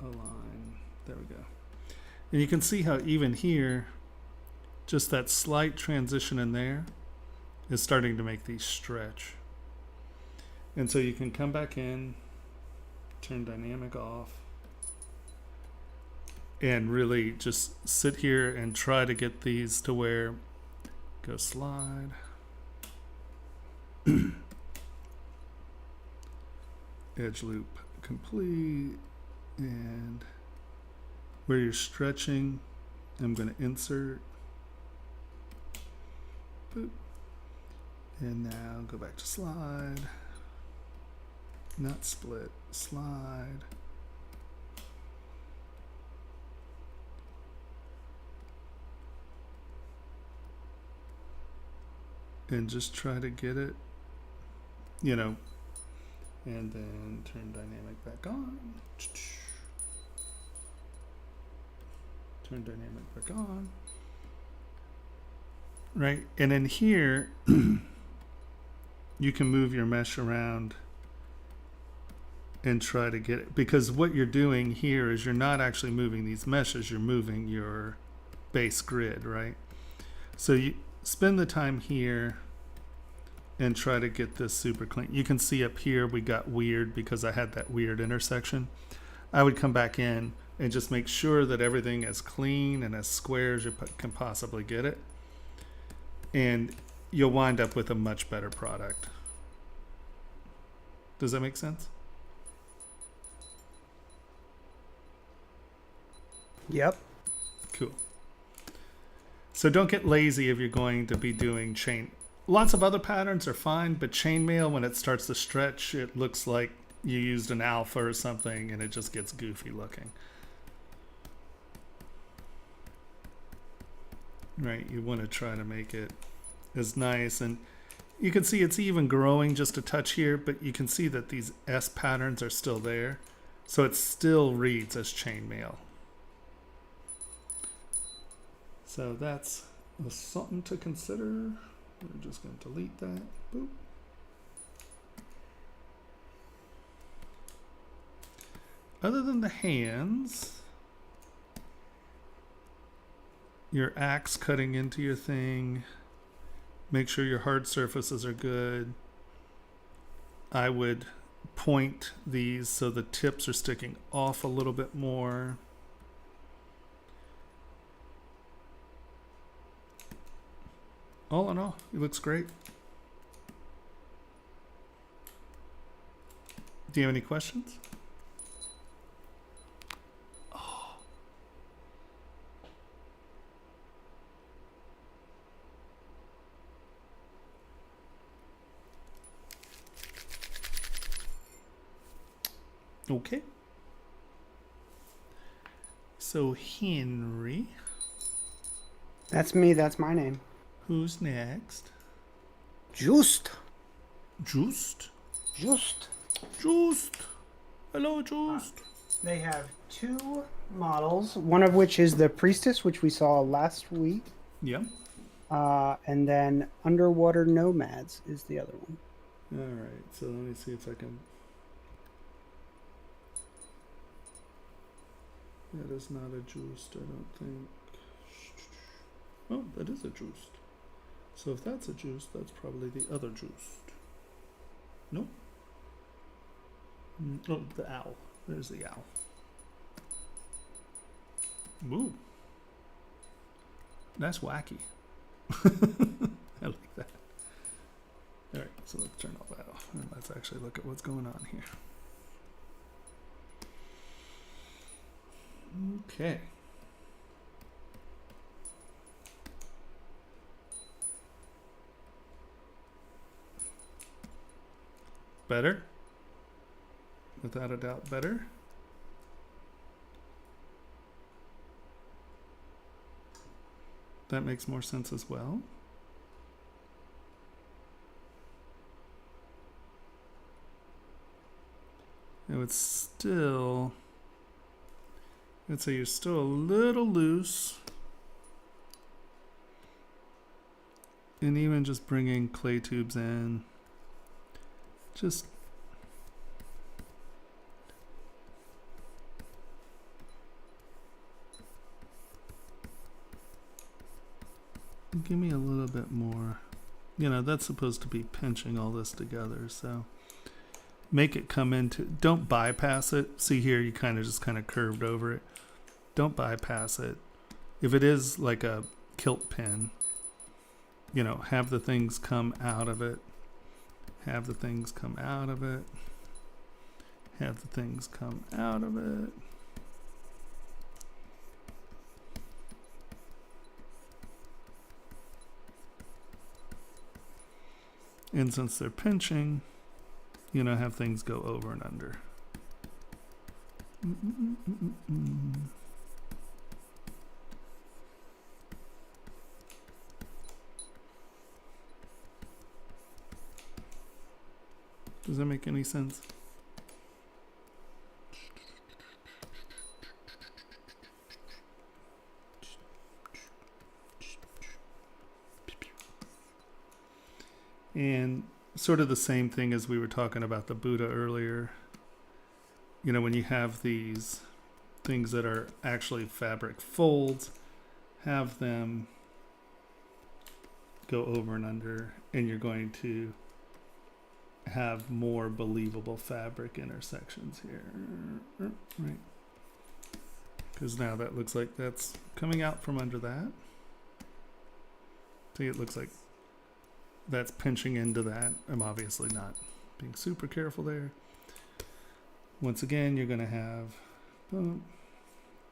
align, there we go. And you can see how even here, just that slight transition in there is starting to make these stretch. And so you can come back in, turn dynamic off, and really just sit here and try to get these to where, go slide. Edge loop complete, and where you're stretching, I'm going to insert. Boop. And now go back to slide. Not split, slide. And just try to get it, you know, and then turn dynamic back on. Turn dynamic back on. Right, and in here, you can move your mesh around and try to get it, because what you're doing here is you're not actually moving these meshes, you're moving your base grid, right? So you spend the time here and try to get this super clean. You can see up here we got weird because I had that weird intersection. I would come back in and just make sure that everything is clean and as square as you can possibly get it. And you'll wind up with a much better product. Does that make sense? Yep. Cool. So don't get lazy if you're going to be doing chain. Lots of other patterns are fine, but chainmail, when it starts to stretch, it looks like you used an alpha or something, and it just gets goofy looking. Right, you want to try to make it as nice, and you can see it's even growing just a touch here, but you can see that these S patterns are still there, so it still reads as chainmail. So that's something to consider. We're just going to delete that. Boop. Other than the hands, your axe cutting into your thing, make sure your hard surfaces are good. I would point these so the tips are sticking off a little bit more. All in all, it looks great. Do you have any questions? Oh. Okay. So Henry, That's me. That's my name. who's next? Just. Just? Just. Just. Hello, Just. They have two models, one of which is the Priestess, which we saw last week. Yeah. And then Underwater Nomads is the other one. All right. So let me see if I can. That is not a Just, I don't think. Oh, that is a Just. So if that's a Just, that's probably the other Just. No? Oh, the owl. There's the owl. Ooh. That's wacky. I like that. All right, so let's turn all that off and let's actually look at what's going on here. Okay. Better? Without a doubt, better. That makes more sense as well. It would still, I'd say you're still a little loose. And even just bringing clay tubes in, just give me a little bit more. You know, that's supposed to be pinching all this together, so make it come into, don't bypass it. See here, you kind of curved over it. Don't bypass it. If it is like a kilt pin, you know, have the things come out of it. Have the things come out of it. Have the things come out of it. And since they're pinching, you know, have things go over and under. Does that make any sense? And sort of the same thing as we were talking about the Buddha earlier. You know, when you have these things that are actually fabric folds, have them go over and under, and you're going to have more believable fabric intersections here, right? Because now that looks like that's coming out from under that. See, it looks like that's pinching into that. I'm obviously not being super careful there. Once again, you're going to have bump,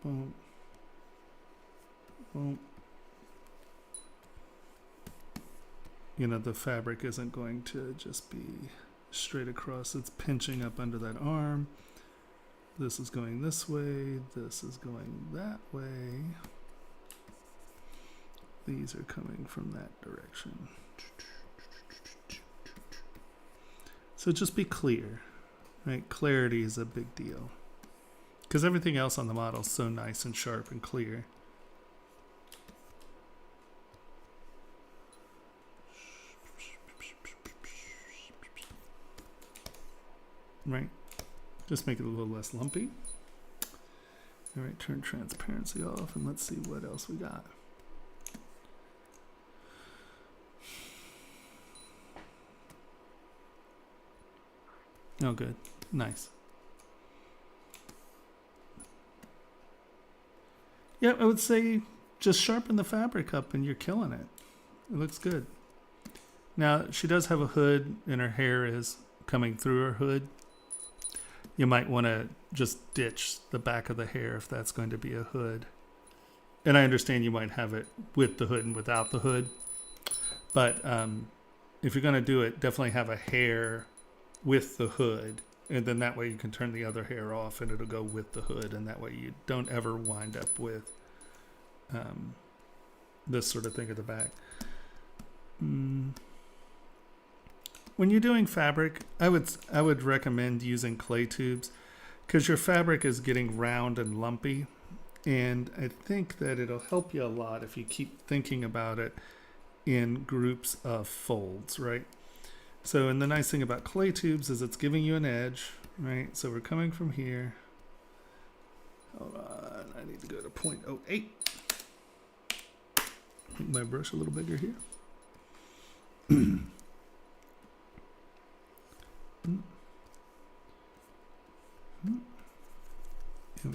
bump, well, you know, the fabric isn't going to just be straight across. It's pinching up under that arm. This is going this way. This is going that way. These are coming from that direction. So just be clear, right? Clarity is a big deal because everything else on the model is so nice and sharp and clear. Right? Just make it a little less lumpy. All right, turn transparency off and let's see what else we got. Oh, good. Nice. Yeah, I would say just sharpen the fabric up and you're killing it. It looks good. Now, she does have a hood and her hair is coming through her hood. You might want to just ditch the back of the hair if that's going to be a hood. And I understand you might have it with the hood and without the hood. But if you're going to do it, definitely have a hair with the hood, and then that way you can turn the other hair off and it'll go with the hood, and that way you don't ever wind up with this sort of thing at the back. When you're doing fabric, I would recommend using clay tubes because your fabric is getting round and lumpy, and I think that it'll help you a lot if you keep thinking about it in groups of folds, right? So, and the nice thing about clay tubes is it's giving you an edge, right? So we're coming from here. Hold on, I need to go to 0.08. Make my brush a little bigger here. And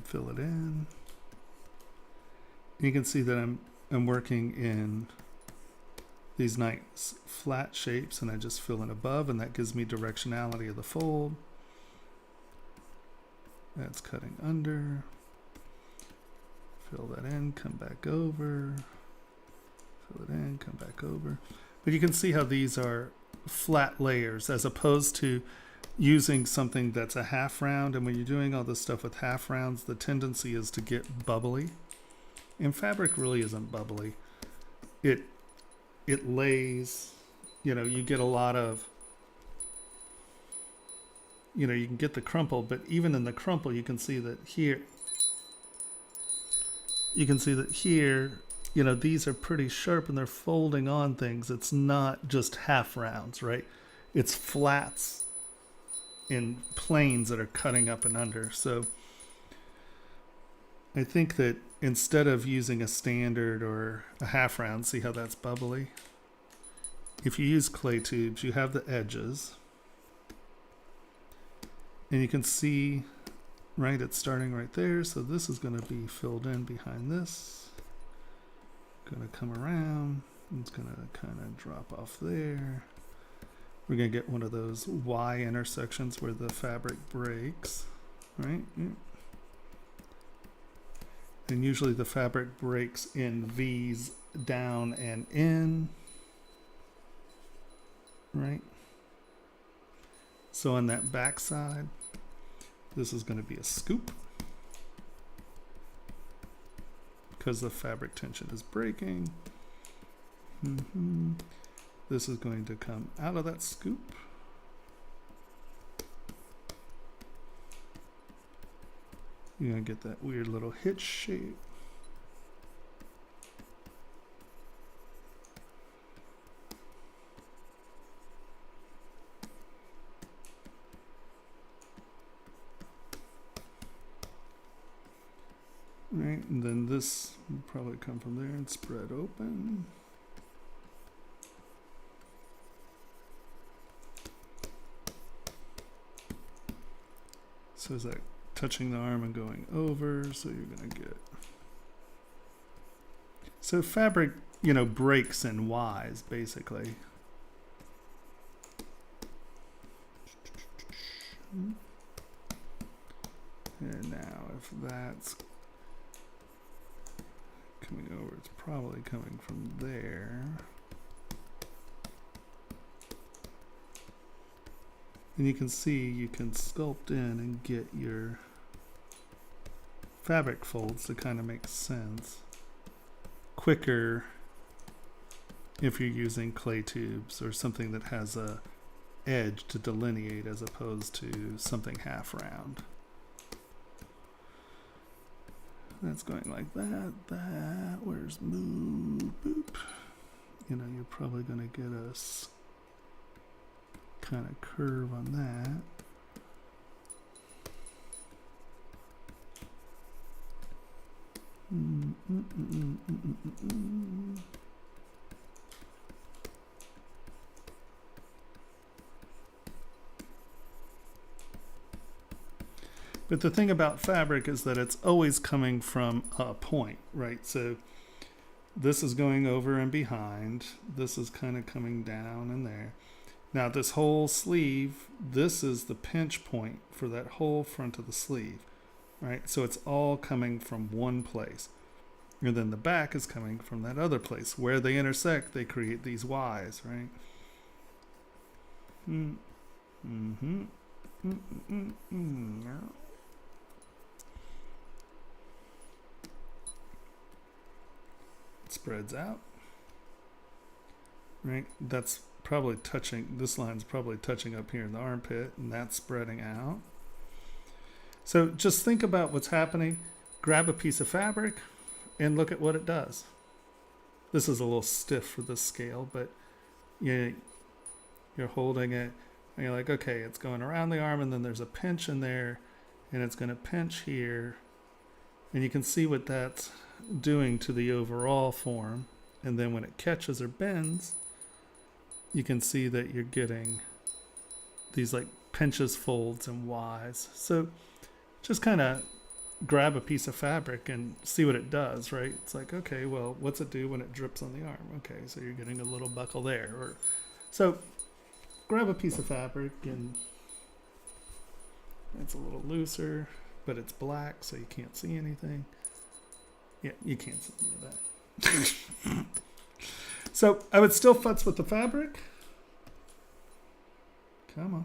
fill it in. You can see that I'm working in these nice flat shapes, and I just fill in above, and that gives me directionality of the fold. That's cutting under. Fill that in, come back over. Fill it in, come back over. But you can see how these are flat layers as opposed to using something that's a half round. And when you're doing all this stuff with half rounds, the tendency is to get bubbly. And fabric really isn't bubbly. It lays, you know, you get a lot of, you know, you can get the crumple, but even in the crumple, you can see that here, you know, these are pretty sharp and they're folding on things. It's not just half rounds, right? It's flats in planes that are cutting up and under. So I think that instead of using a standard or a half round, see how that's bubbly? If you use clay tubes, you have the edges. And you can see, right, it's starting right there. So this is going to be filled in behind this. Going to come around. It's going to kind of drop off there. We're going to get one of those Y intersections where the fabric breaks, right? Yeah. And usually the fabric breaks in V's down and in, right? So on that back side, this is going to be a scoop because the fabric tension is breaking. This is going to come out of that scoop. You're going to get that weird little hitch shape. Right, and then this will probably come from there and spread open. So is that touching the arm and going over? So you're going to get... So fabric, you know, breaks in Y's, basically. And now if that's coming over. It's probably coming from there. And you can see you can sculpt in and get your fabric folds to kind of make sense quicker if you're using clay tubes or something that has a edge to delineate as opposed to something half round. That's going like that, where's move, boop. You know, you're probably going to get a kind of curve on that. But the thing about fabric is that it's always coming from a point, right? So this is going over and behind. This is kind of coming down and there. Now this whole sleeve, this is the pinch point for that whole front of the sleeve, right? So it's all coming from one place. And then the back is coming from that other place. Where they intersect, they create these Ys, right? It spreads out, right? That's probably touching, this line's probably touching up here in the armpit, and that's spreading out. So just think about what's happening. Grab a piece of fabric and look at what it does. This is a little stiff for this scale, but you're holding it and you're like, okay, it's going around the arm, and then there's a pinch in there, and it's going to pinch here, and you can see what that's doing to the overall form. And then when it catches or bends, you can see that you're getting these like pinches, folds, and Ys. So just kind of grab a piece of fabric and see what it does, right? It's like, okay, well, what's it do when it drips on the arm? Okay, so you're getting a little buckle there. Or so grab a piece of fabric, and it's a little looser, but it's black, so you can't see anything. Yeah, you can't see any of that. So I would still futz with the fabric. Come on.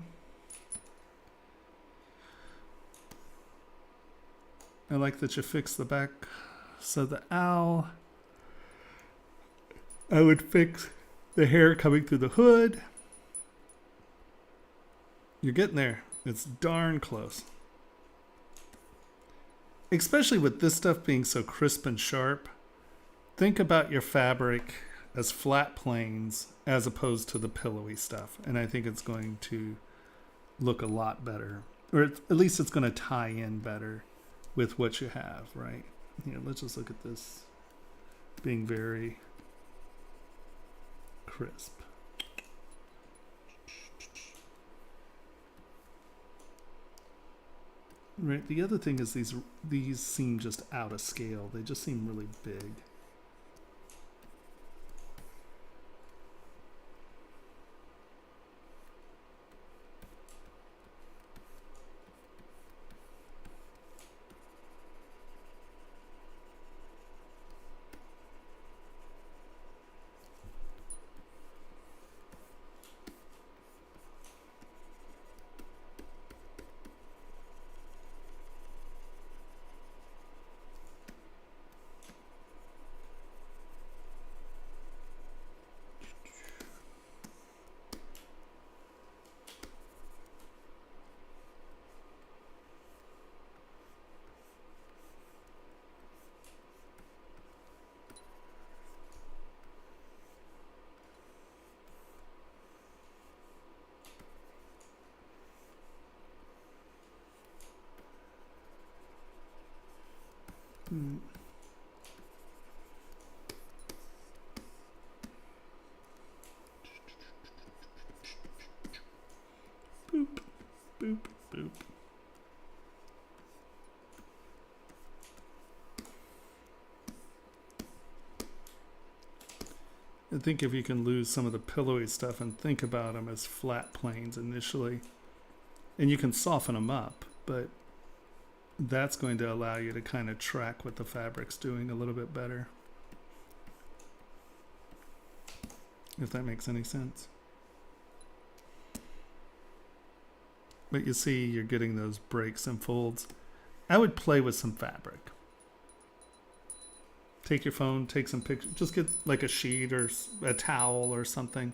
I like that you fix the back. So the owl, I would fix the hair coming through the hood. You're getting there. It's darn close. Especially with this stuff being so crisp and sharp. Think about your fabric as flat planes as opposed to the pillowy stuff. And I think it's going to look a lot better. Or at least it's going to tie in better with what you have, right? Here, let's just look at this being very crisp. Right, the other thing is these seem just out of scale. They just seem really big. Boop, boop, boop. I think if you can lose some of the pillowy stuff and think about them as flat planes initially, and you can soften them up, but that's going to allow you to kind of track what the fabric's doing a little bit better. if that makes any sense. But you see you're getting those breaks and folds. I would play with some fabric. Take your phone, take some pictures, just get like a sheet or a towel or something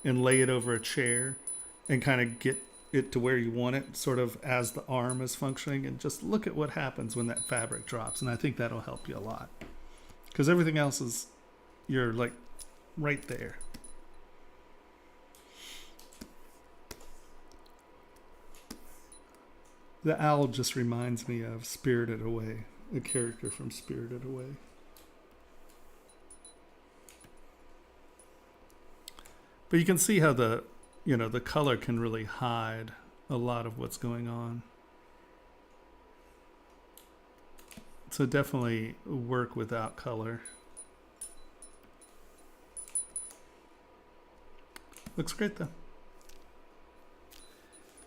and lay it over a chair and kind of get it to where you want it, sort of as the arm is functioning, and just look at what happens when that fabric drops. And I think that'll help you a lot, because everything else is, you're like right there. The owl just reminds me of Spirited Away, a character from Spirited Away. But you can see how the color can really hide a lot of what's going on. So definitely work without color. Looks great though.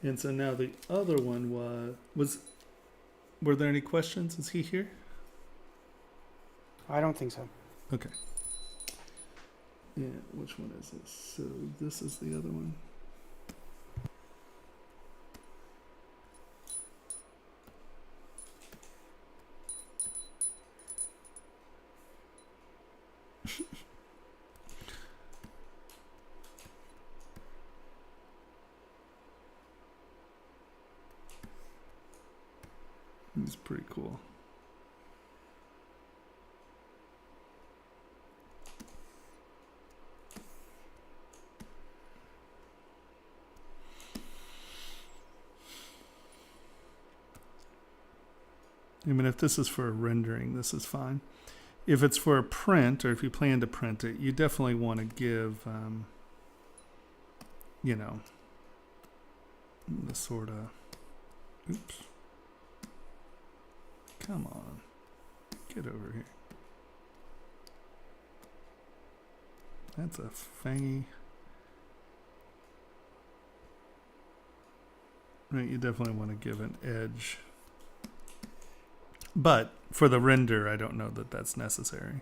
And so now the other one were there any questions? Is he here? I don't think so. Okay. Yeah, which one is this? So this is the other one. It's pretty cool. I mean, if this is for a rendering, this is fine. If it's for a print, or if you plan to print it, you definitely want to give, the sort of, oops. Come on, get over here. That's a fangy. Right, you definitely want to give an edge. But for the render, I don't know that that's necessary.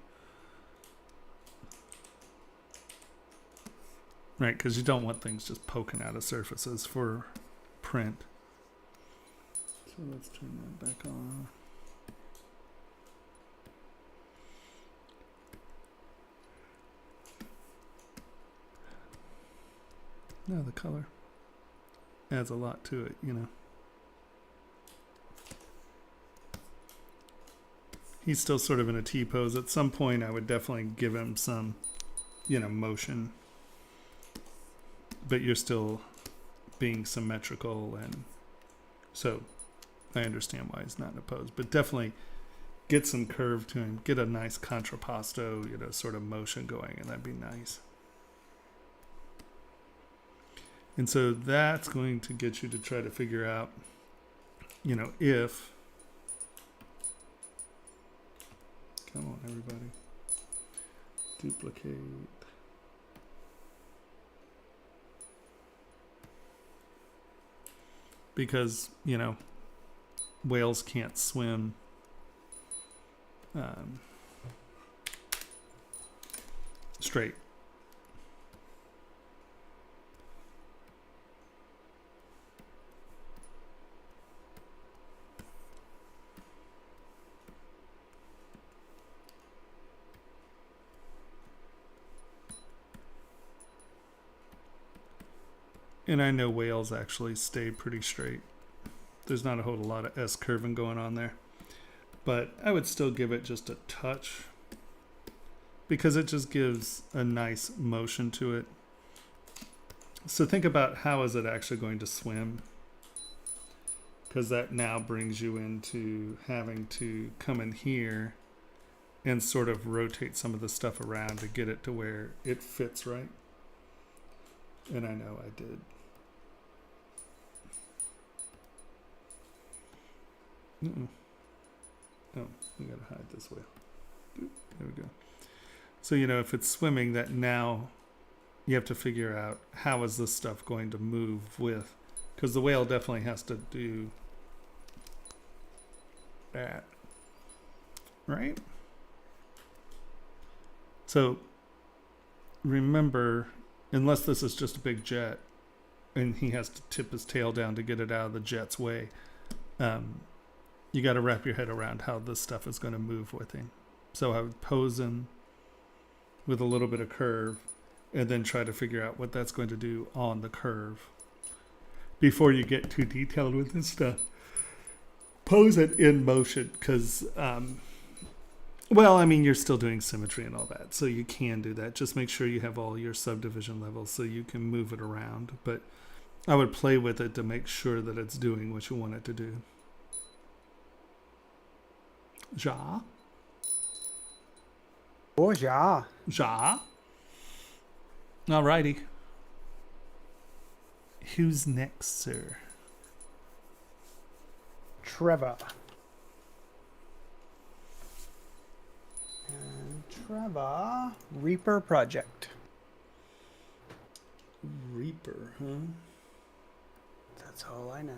Right, because you don't want things just poking out of surfaces for print. So let's turn that back on. No, the color adds a lot to it, He's still sort of in a T pose. At some point, I would definitely give him some, motion. But you're still being symmetrical, and so I understand why he's not in a pose. But definitely get some curve to him. Get a nice contrapposto, sort of motion going, and that'd be nice. And so that's going to get you to try to figure out, if... Come on, everybody. Duplicate. Because, whales can't swim straight. And I know whales actually stay pretty straight. There's not a whole lot of S curving going on there. But I would still give it just a touch, because it just gives a nice motion to it. So think about, how is it actually going to swim? Because that now brings you into having to come in here and sort of rotate some of the stuff around to get it to where it fits right. And I know I did. Oh, we gotta hide this way. There we go. So, if it's swimming, that now you have to figure out, how is this stuff going to move with, because the whale definitely has to do that, right? So remember, unless this is just a big jet and he has to tip his tail down to get it out of the jet's way, you got to wrap your head around how this stuff is going to move with him. So I would pose him with a little bit of curve and then try to figure out what that's going to do on the curve before you get too detailed with this stuff. Pose it in motion because, well, I mean, you're still doing symmetry and all that, so you can do that. Just make sure you have all your subdivision levels so you can move it around. But I would play with it to make sure that it's doing what you want it to do. Ja? Oh, yeah. Ja? Alrighty. Who's next, sir? Trevor. And Trevor, Reaper Project. Reaper, huh? That's all I know.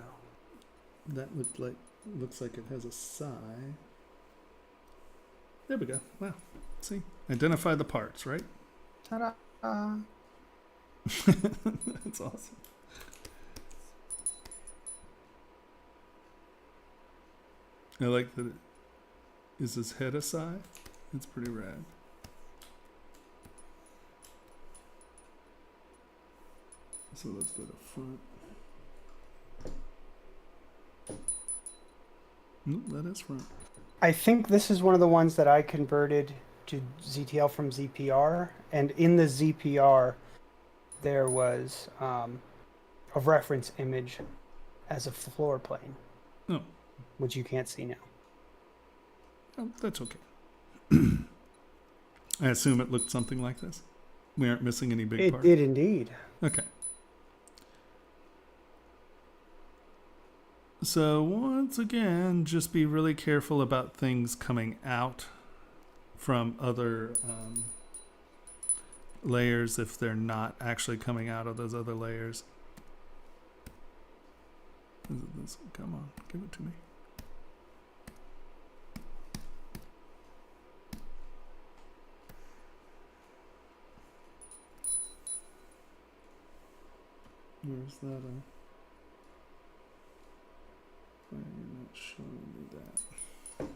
That looks like it has a sigh. There we go. Wow. See? Identify the parts, right? Ta-da. That's awesome. I like that. Is his head a sigh? It's pretty rad. So let's go to front. Nope, that is front. I think this is one of the ones that I converted to ZTL from ZPR, and in the ZPR there was a reference image as a floor plane. Oh. Which you can't see now. Oh, that's okay. I assume it looked something like this. We aren't missing any big It parts. did indeed. Okay. So once again, just be really careful about things coming out from other layers if they're not actually coming out of those other layers. Is it this? Come on, give it to me. Where's that? Why are you not showing me that?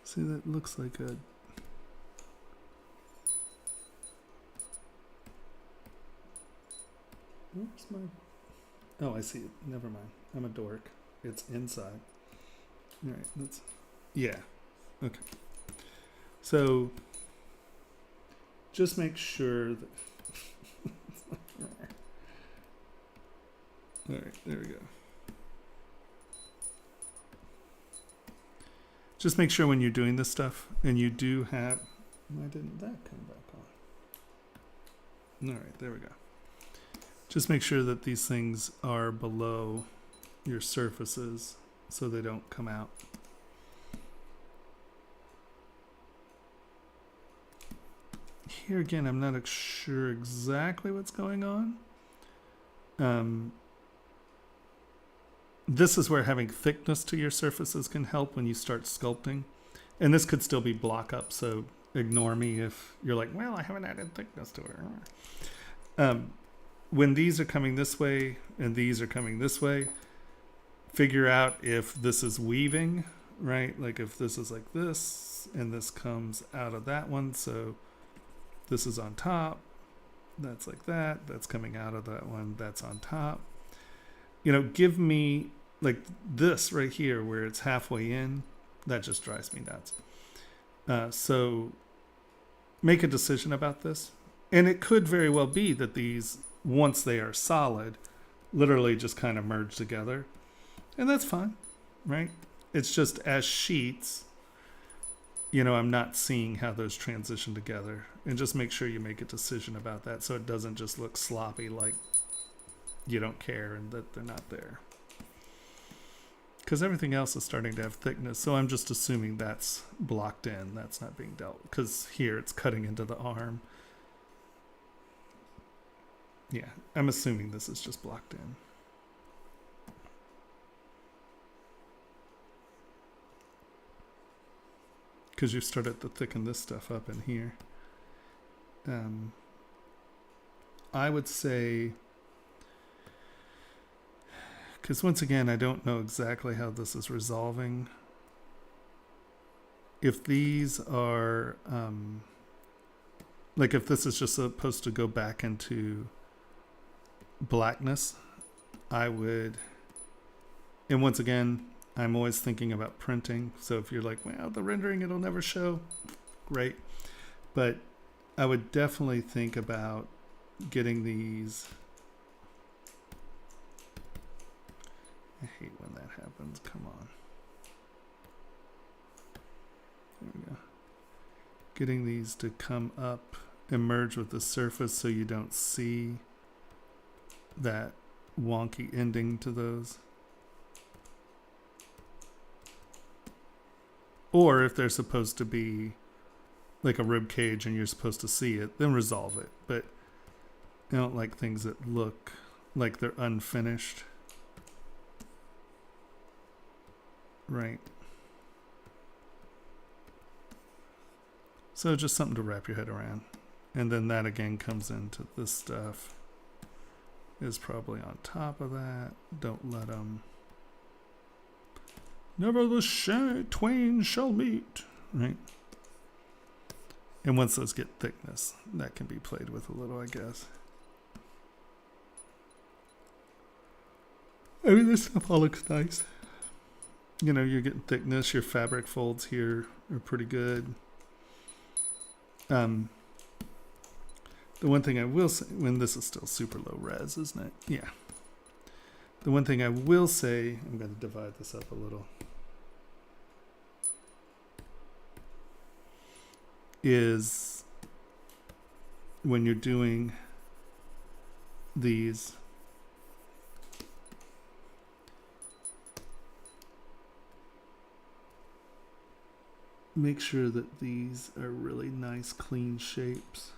See, that looks like a... Where's my... Oh, I see it. Never mind. I'm a dork. It's inside. All right, let's... Yeah. Okay. So... Just make sure that... All right, there we go. Just make sure when you're doing this stuff, and you do have... Why didn't that come back on? All right, there we go. Just make sure that these things are below your surfaces so they don't come out. Here again, I'm not sure exactly what's going on. This is where having thickness to your surfaces can help when you start sculpting. And this could still be block up, so ignore me if you're like, well, I haven't added thickness to it. When these are coming this way and these are coming this way, figure out if this is weaving, right? Like if this is like this and this comes out of that one, so this is on top, that's like that, that's coming out of that one, that's on top. You know, give me like this right here where it's halfway in, that just drives me nuts. So make a decision about this. And it could very well be that these, once they are solid, literally just kind of merge together. And that's fine, right? It's just as sheets, you know, I'm not seeing how those transition together. And just make sure you make a decision about that so it doesn't just look sloppy like you don't care and that they're not there. Because everything else is starting to have thickness, so I'm just assuming that's blocked in. That's not being dealt. Because here it's cutting into the arm. Yeah, I'm assuming this is just blocked in. because you've started to thicken this stuff up in here. I would say, because once again, I don't know exactly how this is resolving. If these are, like if this is just supposed to go back into blackness, I would, and once again, I'm always thinking about printing. So if you're like, well, the rendering, it'll never show, great. But I would definitely think about getting these. I hate when that happens. Come on. There we go. Getting these to come up and merge with the surface so you don't see that wonky ending to those. Or if they're supposed to be like a rib cage and you're supposed to see it, then resolve it. But I don't like things that look like they're unfinished. Right. So just something to wrap your head around. And then that again comes into this stuff. Is probably on top of that. Don't let them. Never the twain shall meet. Right. And once those get thickness, that can be played with a little, I guess. I mean, this stuff all looks nice. You know, you're getting thickness. Your fabric folds here are pretty good. The one thing I will say, when this is still super low res, isn't it? Yeah. The one thing I will say, I'm going to divide this up a little, is when you're doing these, make sure that these are really nice, clean shapes.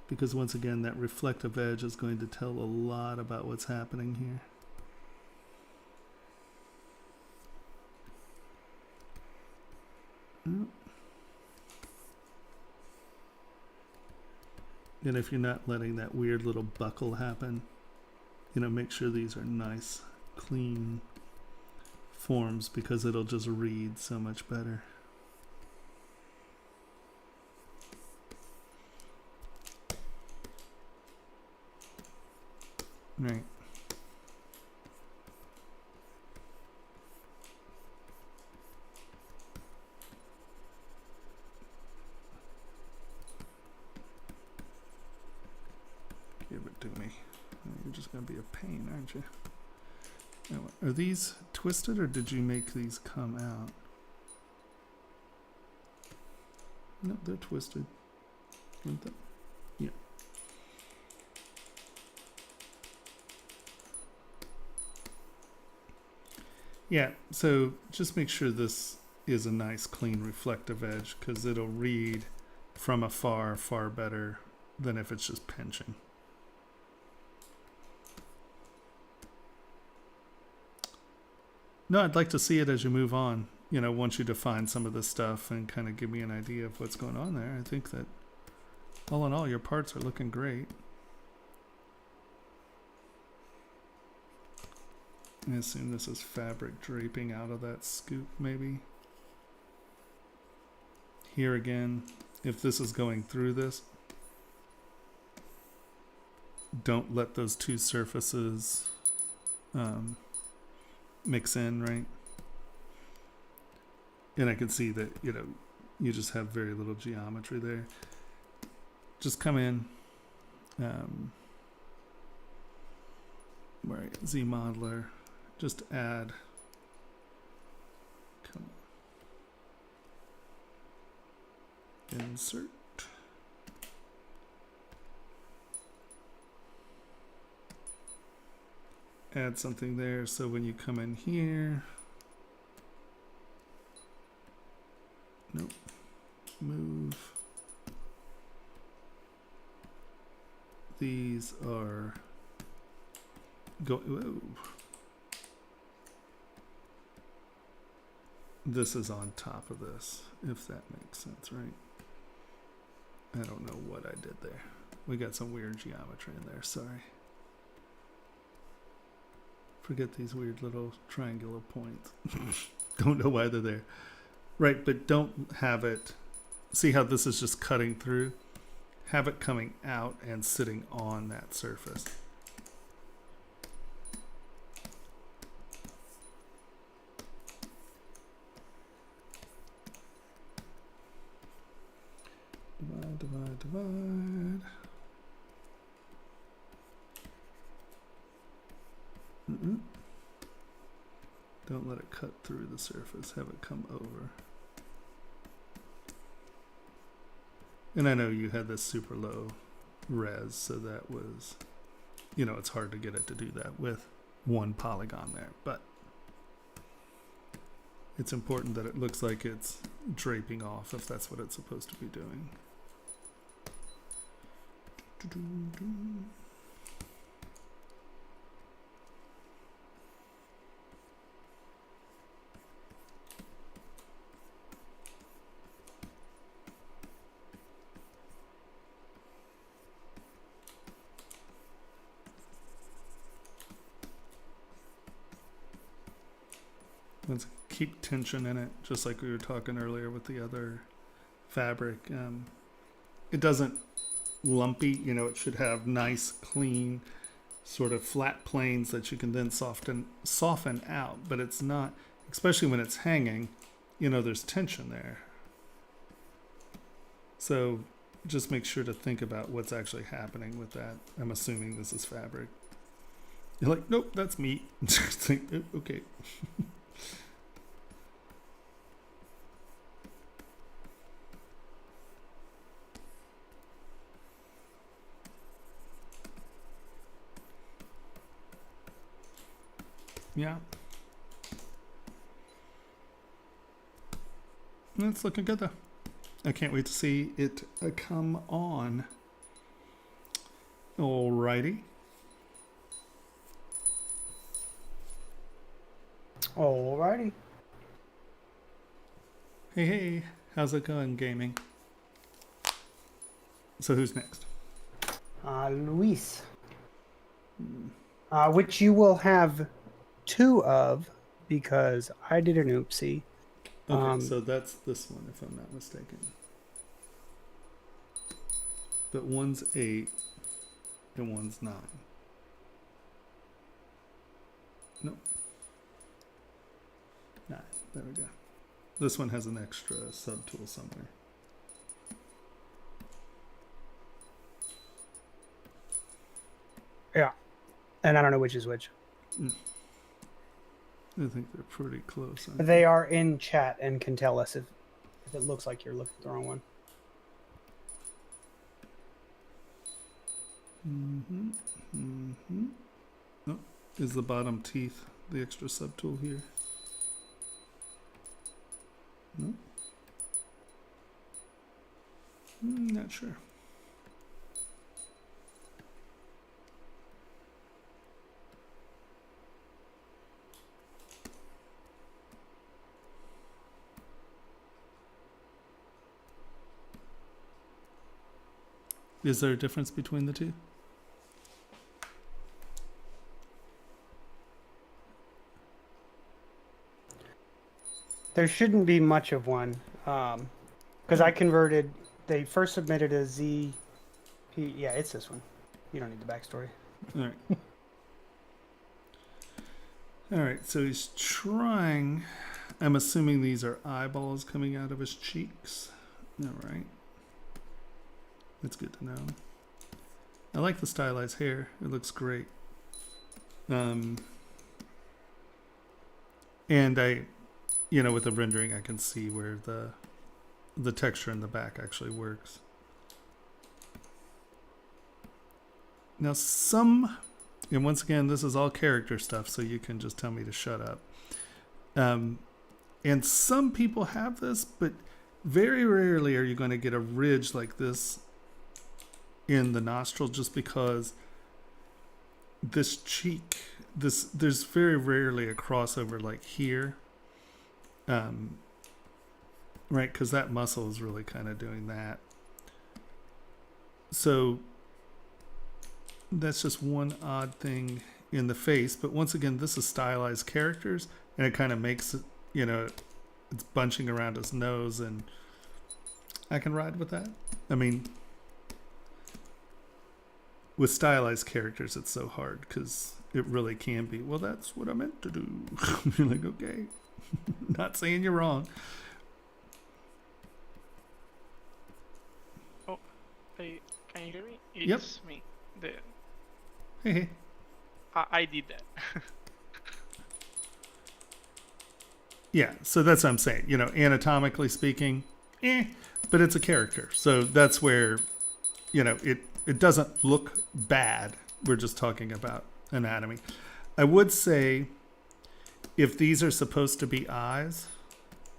Because once again, that reflective edge is going to tell a lot about what's happening here. And if you're not letting that weird little buckle happen, you know, make sure these are nice, clean forms, because it'll just read so much better. Right. Give it to me. You're just going to be a pain, aren't you? Are these twisted, or did you make these come out? No, they're twisted. Aren't they? Yeah. Yeah, so just make sure this is a nice, clean, reflective edge, because it'll read from afar far better than if it's just pinching. No, I'd like to see it as you move on. You know, once you define some of this stuff and kind of give me an idea of what's going on there. I think that all in all, your parts are looking great. I assume this is fabric draping out of that scoop, maybe. Here again, if this is going through this, don't let those two surfaces mix in, right? And I can see that, you know, you just have very little geometry there. Just come in, right, Z modeler, just add, come on, insert. Add something there, so when you come in here, nope, move. These are go. Whoa. this is on top of this, if that makes sense, right? I don't know what I did there. We got some weird geometry in there, sorry. Forget these weird little triangular points. Don't know why they're there. Right, but don't have it, see how this is just cutting through? Have it coming out and sitting on that surface. Divide, divide, divide. Don't let it cut through the surface. Have it come over. And I know you had this super low res, so that was, you know, it's hard to get it to do that with one polygon there, but it's important that it looks like it's draping off if that's what it's supposed to be doing. Let's keep tension in it, just like we were talking earlier with the other fabric. It doesn't lumpy, you know, it should have nice, clean, sort of flat planes that you can then soften out, but it's not, especially when it's hanging, you know, there's tension there. So just make sure to think about what's actually happening with that. I'm assuming this is fabric. You're like, nope, that's meat. Think, okay. Yeah. It's looking good though. I can't wait to see it come on. Alrighty. Alrighty. Hey, hey. How's it going, gaming? So who's next? Luis. Which you will have 2 of because I did an oopsie. Okay, so that's this one, if I'm not mistaken. But one's 8 and one's 9. Nope. 9. There we go. This one has an extra subtool somewhere. Yeah. And I don't know which is which. I think they're pretty close. They are in chat and can tell us if it looks like you're looking at the wrong one. Oh, is the bottom teeth the extra subtool here? No? Not sure. Is there a difference between the two? There shouldn't be much of one, because I converted. They first submitted a ZP. Yeah, it's this one. You don't need the backstory. All right. All right. So he's trying. I'm assuming these are eyeballs coming out of his cheeks. All right. That's good to know. I like the stylized hair. It looks great. And I, you know, with the rendering, I can see where the texture in the back actually works. Now and once again, this is all character stuff, so you can just tell me to shut up. And some people have this, but very rarely are you going to get a ridge like this in the nostril, just because this cheek, there's very rarely a crossover like here. Right, because that muscle is really kind of doing that. So that's just one odd thing in the face. But once again, this is stylized characters, and it kind of makes it, it's bunching around his nose, and I can ride with that. I mean, with stylized characters, it's so hard because it really can be, well, that's what I meant to do. You're like, okay, not saying you're wrong. Hey, can you hear me? Yep. It's me. Hey. I did that. Yeah, so that's what I'm saying. Anatomically speaking, but it's a character. So that's where, it doesn't look bad. We're just talking about anatomy. I would say if these are supposed to be eyes,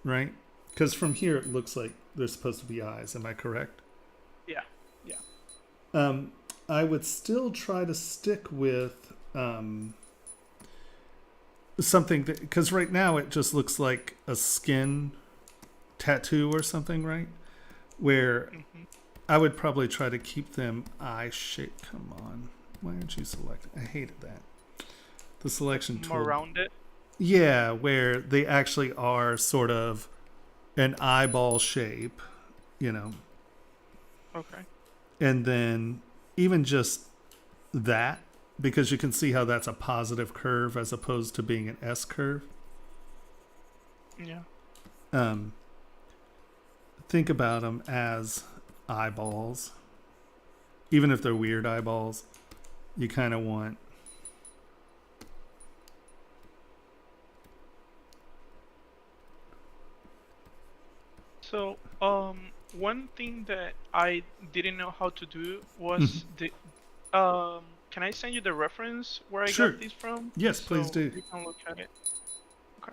right? Because from here it looks like they're supposed to be eyes. Am I correct? Yeah. I would still try to stick with something because right now it just looks like a skin tattoo or something, right? Where I would probably try to keep them eye shaped. Come on, why aren't you selected? I hated that. The selection tool. More rounded. Yeah, where they actually are sort of an eyeball shape, Okay. and then even just that, because you can see how that's a positive curve as opposed to being an S curve. Yeah. Think about them as eyeballs. Even if they're weird eyeballs, you kind of want... So, one thing that I didn't know how to do was can I send you the reference where I Sure. got this from? Yes, please do. You can look at it. Okay.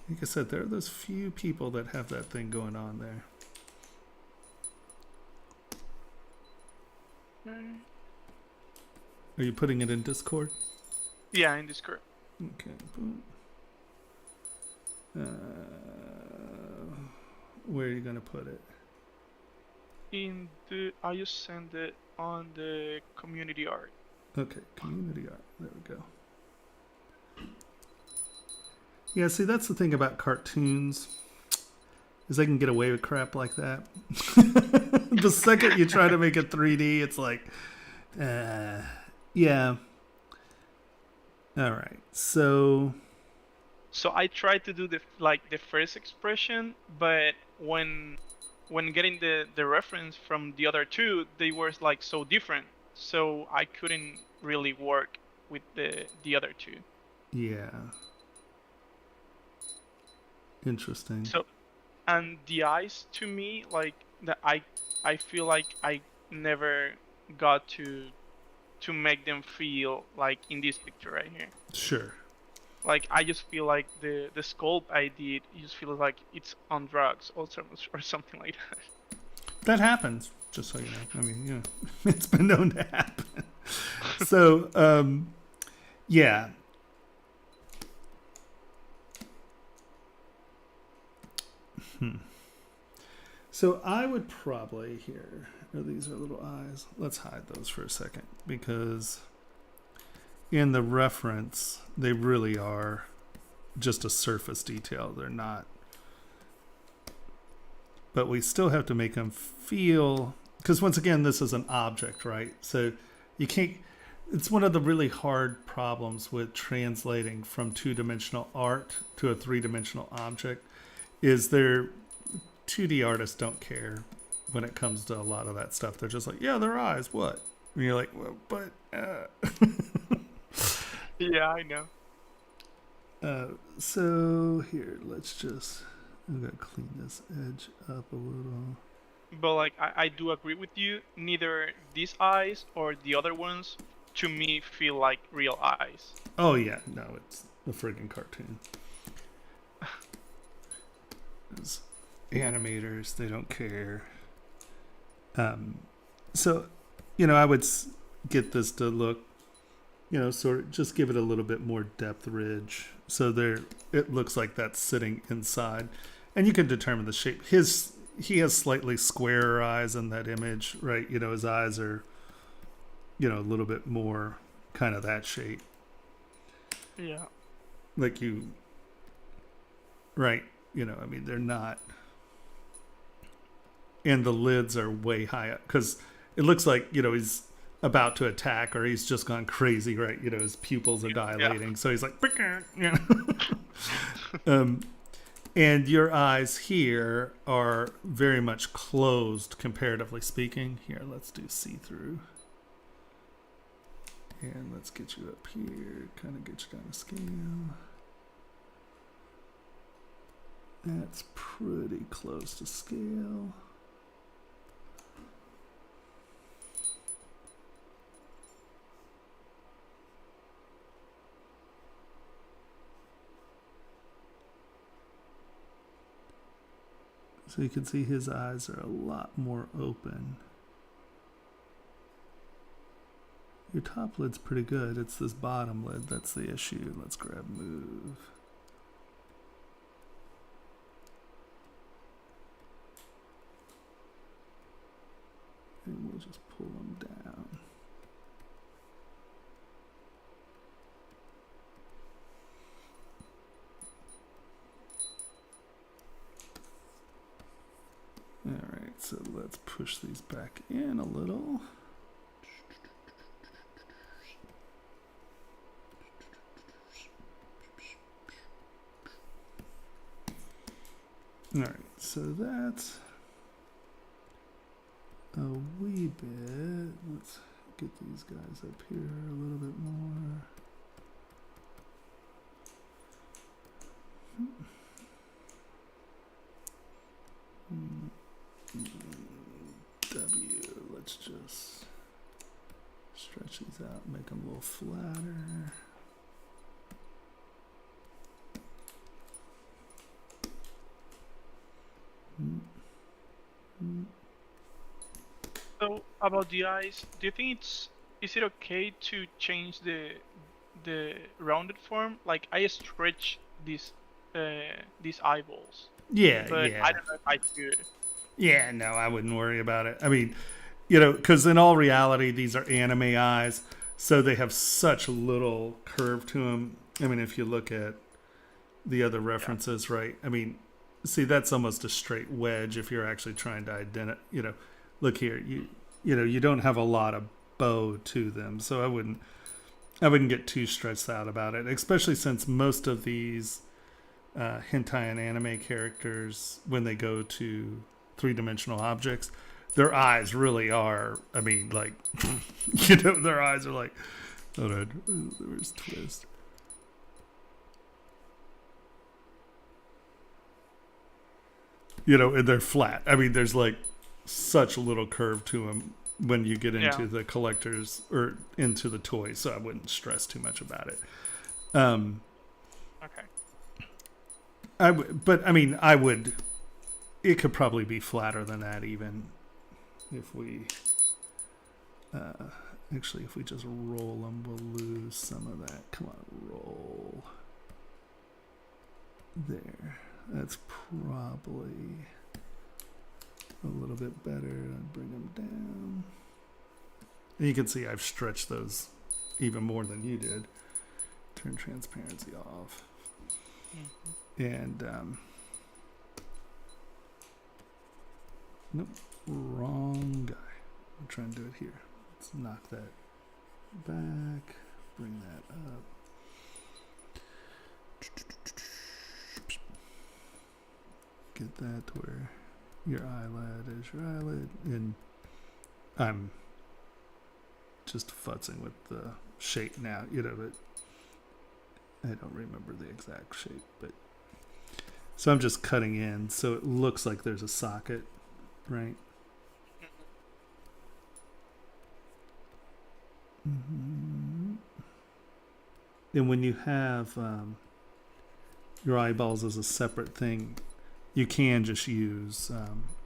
Like I said, there are those few people that have that thing going on there. Are you putting it in Discord? Yeah, in Discord. Okay. Boom. Where are you going to put it? I just sent it on the community art. Okay, community art. There we go. Yeah, see, that's the thing about cartoons, is they can get away with crap like that. The second you try to make it 3D, it's like, yeah. All right, so I tried to do the first expression, but when getting the reference from the other two, they were like so different, so I couldn't really work with the other two. yeah. Interesting. So, and the eyes, to me, like I feel like I never got to make them feel like in this picture right here. Sure. Like, I just feel like the sculpt I did, it just feels like it's on drugs or something like that. That happens, just so you know. I mean, it's been known to happen. So, yeah. So I would probably here, these are little eyes. Let's hide those for a second, because in the reference, they really are just a surface detail. They're not. But we still have to make them feel, because once again, this is an object, right? So you can't, it's one of the really hard problems with translating from two-dimensional art to a three-dimensional object, is their 2D artists don't care when it comes to a lot of that stuff. They're just like, yeah, their eyes, what? And you're like, well, but... Yeah, I know. So here, let's just... I'm going to clean this edge up a little. But like, I do agree with you. Neither these eyes or the other ones, to me, feel like real eyes. Oh yeah, no, it's a friggin' cartoon. It's animators, they don't care. So, I would get this to look sort of just give it a little bit more depth ridge. So it looks like that's sitting inside. And you can determine the shape. He has slightly squarer eyes in that image, right? His eyes are, a little bit more kind of that shape. Yeah. Like right. They're not. And the lids are way high up because it looks like, he's about to attack or he's just gone crazy, right? His pupils are dilating. Yeah. So he's like, and your eyes here are very much closed, comparatively speaking. Here, let's do see-through. And let's get you up here, kind of get you down to scale. That's pretty close to scale. So you can see his eyes are a lot more open. Your top lid's pretty good. It's this bottom lid that's the issue. Let's grab move. And we'll just pull them down. All right, so let's push these back in a little. All right, so that's a wee bit. Let's get these guys up here a little bit more. W, let's just stretch these out, make them a little flatter. So about the eyes, do you think is it okay to change the rounded form? Like I stretch these eyeballs. Yeah, but yeah. I don't know if I could. Yeah, no, I wouldn't worry about it. I mean, because in all reality, these are anime eyes, so they have such little curve to them. I mean, if you look at the other references, right? I mean, see, that's almost a straight wedge if you're actually trying to identify, look here, you don't have a lot of bow to them, so I wouldn't get too stressed out about it, especially since most of these hentai and anime characters, when they go to three-dimensional objects, their eyes really are, I mean, like, their eyes are like, hold on, where's twist? And they're flat. I mean, there's like such a little curve to them when you get into the collectors or into the toys, so I wouldn't stress too much about it. Okay. I would. It could probably be flatter than that, even if we. Actually, if we just roll them, we'll lose some of that. Come on, roll. There. That's probably a little bit better. I'd bring them down. And you can see I've stretched those even more than you did. Turn transparency off. And, nope, wrong guy. I'm trying to do it here. Let's knock that back, bring that up. Get that to where your eyelid is your eyelid, and I'm just futzing with the shape now, but I don't remember the exact shape, but so I'm just cutting in so it looks like there's a socket, right? Mm-hmm. And when you have your eyeballs as a separate thing, you can just use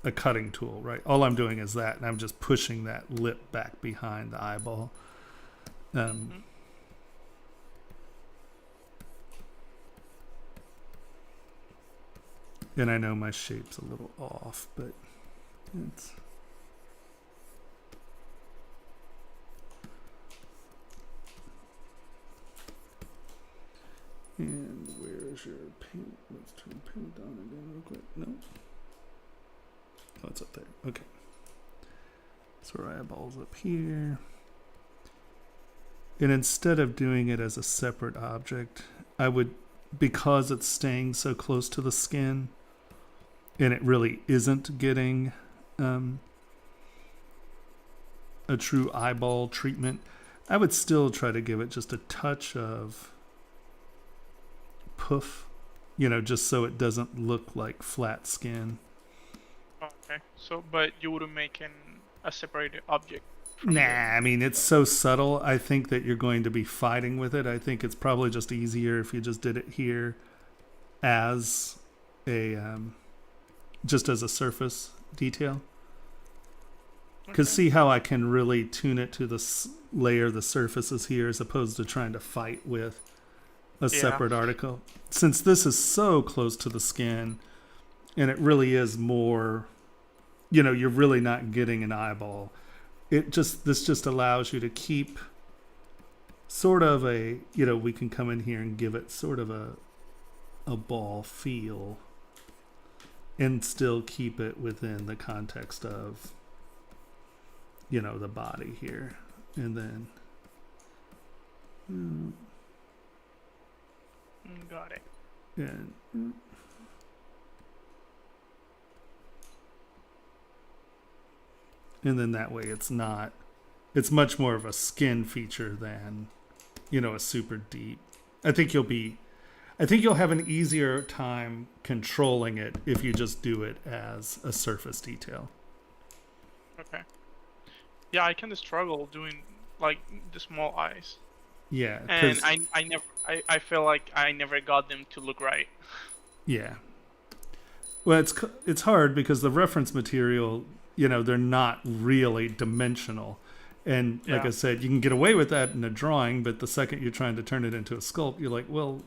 a cutting tool, right? All I'm doing is that, and I'm just pushing that lip back behind the eyeball. And I know my shape's a little off, but it's... And where's your paint? Let's turn paint on again real quick. No. Oh, it's up there. Okay. So our eyeball's up here. And instead of doing it as a separate object, I would, because it's staying so close to the skin, and it really isn't getting a true eyeball treatment, I would still try to give it just a touch of poof, you know, just so it doesn't look like flat skin. Okay. So, but you wouldn't make a separated object. Nah, I mean, it's so subtle. I think that you're going to be fighting with it. I think it's probably just easier if you just did it here as a just as a surface detail. Because see how I can really tune it to the layer the surface is here as opposed to trying to fight with a separate article. Since this is so close to the skin and it really is more, you know, you're really not getting an eyeball. This just allows you to keep sort of a, you know, we can come in here and give it sort of a ball feel and still keep it within the context of, you know, the body here. And then got it. and then that way it's much more of a skin feature than, you know, a super deep. I think you'll have an easier time controlling it if you just do it as a surface detail. Okay. Yeah, I kind of struggle doing like the small eyes. Yeah, and I feel like I never got them to look right. Yeah. Well, it's hard because the reference material, you know, they're not really dimensional. And like I said, you can get away with that in a drawing, but the second you're trying to turn it into a sculpt, you're like, well,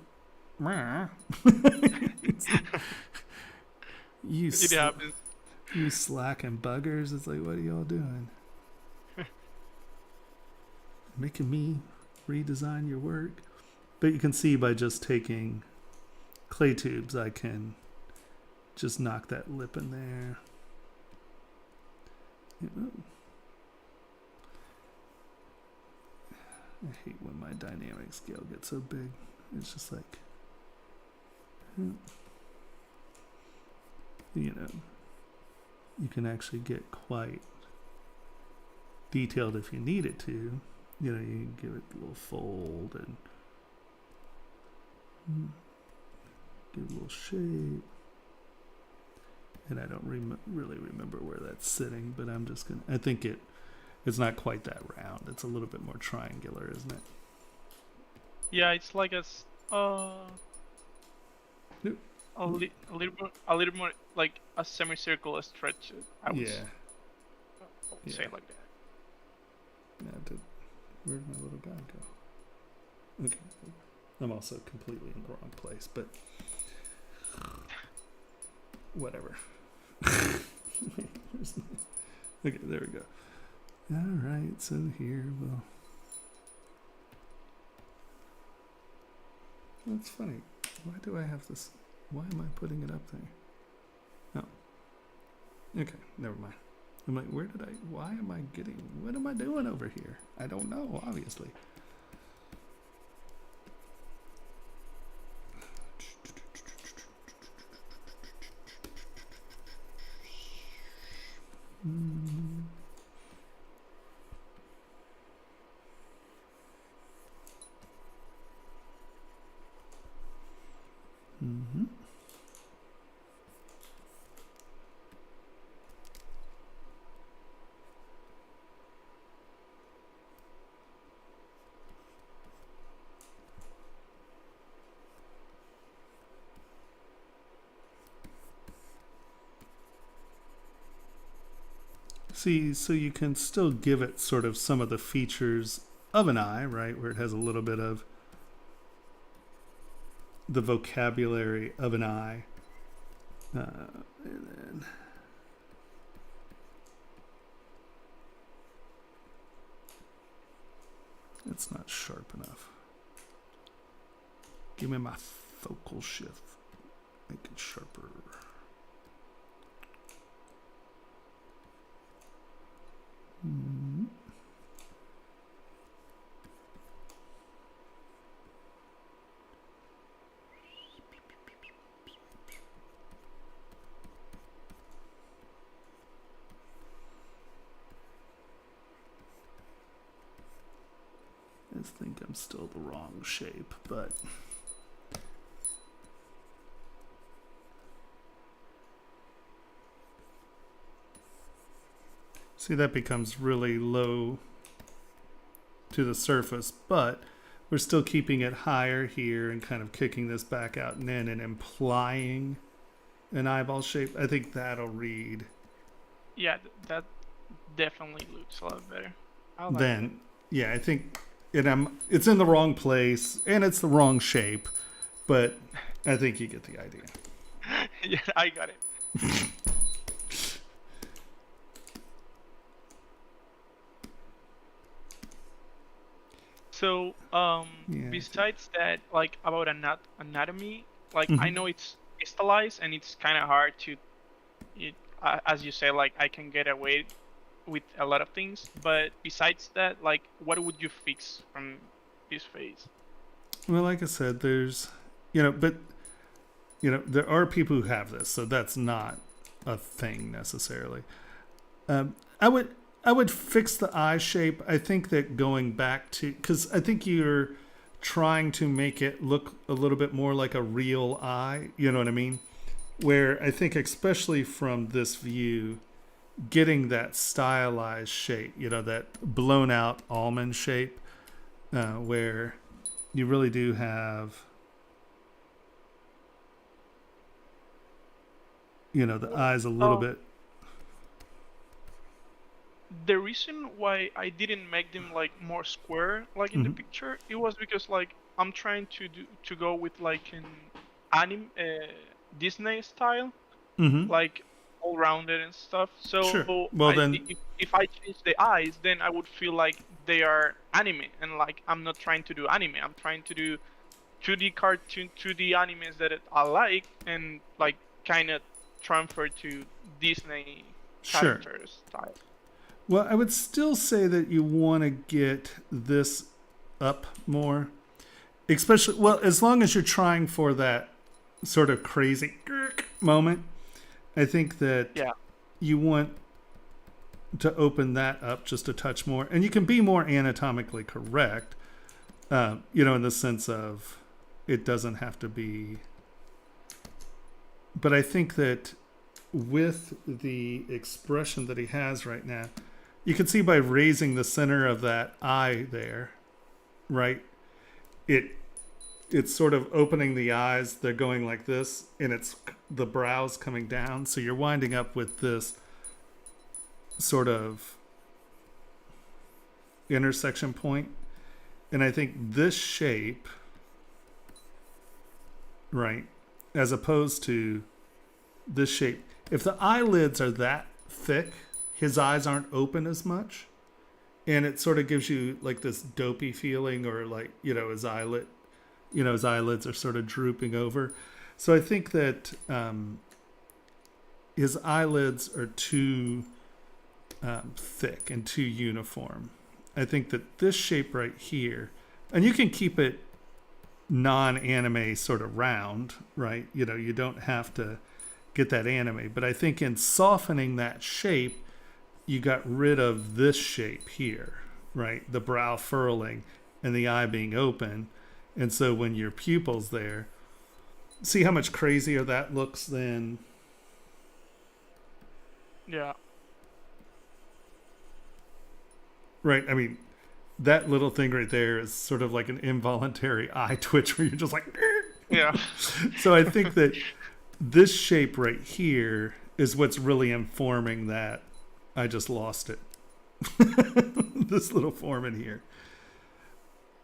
you slacking buggers. It's like, what are y'all doing? Making me redesign your work. But you can see by just taking clay tubes, I can just knock that lip in there. I hate when my dynamic scale gets so big. It's just like, you know, you can actually get quite detailed if you need it to. You know, you can give it a little fold and give it a little shape. And I don't really remember where that's sitting, but I'm just gonna. I think it's not quite that round. It's a little bit more triangular, isn't it? Yeah, it's like a little more like a semicircle stretch. I would say it like that. Yeah, where'd my little guy go? Okay, I'm also completely in the wrong place, but whatever. Okay, there we go. All right, so here we'll. That's funny. Why do I have this? Why am I putting it up there? Oh. Okay, never mind. I'm like, why am I getting, what am I doing over here? I don't know, obviously. Mm-hmm. See, so you can still give it sort of some of the features of an eye, right? Where it has a little bit of the vocabulary of an eye. And then it's not sharp enough. Give me my focal shift. Make it sharper. I think I'm still the wrong shape, but see, that becomes really low to the surface, but we're still keeping it higher here and kind of kicking this back out and in and implying an eyeball shape. I think that'll read. Yeah, that definitely looks a lot better. I like Then, yeah, I think it's in the wrong place and it's the wrong shape, but I think you get the idea. it. Yeah, I got it. So, Yeah. besides that, like about anatomy, like I know it's stylized and it's kind of hard to, as you say, like I can get away with a lot of things. But besides that, like, what would you fix from this phase? Well, like I said, there's, but, there are people who have this, so that's not a thing necessarily. I would fix the eye shape. I think that going back to, because I think you're trying to make it look a little bit more like a real eye, you know what I mean? Where I think, especially from this view, getting that stylized shape, that blown out almond shape, where you really do have, the eyes a little bit. The reason why I didn't make them like more square, like in the picture, it was because like I'm trying to go with like an anime Disney style, like all rounded and stuff. So Sure. Well, then if I change the eyes, then I would feel like they are anime, and like I'm not trying to do anime. I'm trying to do 2D cartoon, 2D animes that I like, and like kind of transfer to Disney characters style. Well, I would still say that you want to get this up more, especially, well, as long as you're trying for that sort of crazy moment. I think that you want to open that up just a touch more, and you can be more anatomically correct, in the sense of it doesn't have to be. But I think that with the expression that he has right now, you can see by raising the center of that eye there, right? It's sort of opening the eyes. They're going like this, and it's the brows coming down. So you're winding up with this sort of intersection point. And I think this shape, right, as opposed to this shape, if the eyelids are that thick, his eyes aren't open as much, and it sort of gives you like this dopey feeling, or like, his eyelids are sort of drooping over. So I think that his eyelids are too thick and too uniform. I think that this shape right here, and you can keep it non-anime sort of round, right? You don't have to get that anime, but I think in softening that shape, you got rid of this shape here, right? The brow furling and the eye being open. And so when your pupil's there, see how much crazier that looks than... Yeah. Right, I mean, that little thing right there is sort of like an involuntary eye twitch where you're just like... Yeah. So I think that this shape right here is what's really informing that. I just lost it. This little form in here.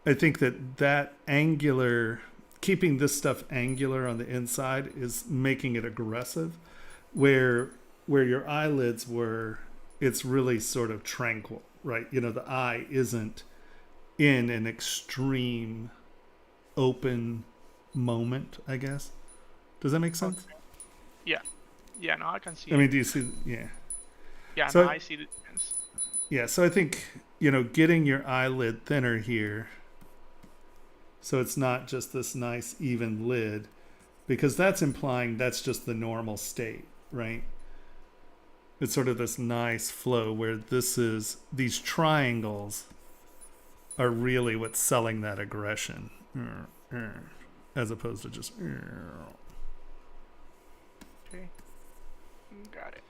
I think that angular keeping this stuff angular on the inside is making it aggressive, where your eyelids were, it's really sort of tranquil, right? You know, the eye isn't in an extreme open moment, I guess. Does that make sense? Okay. Yeah. Yeah, no, I can see I it. mean, do you see? Yeah. Yeah, so- no, I see the difference. Yeah, so I think, you know, getting your eyelid thinner here, so it's not just this nice even lid, because that's implying that's just the normal state, right? It's sort of this nice flow where these triangles are really what's selling that aggression, as opposed to just. Okay. Got it.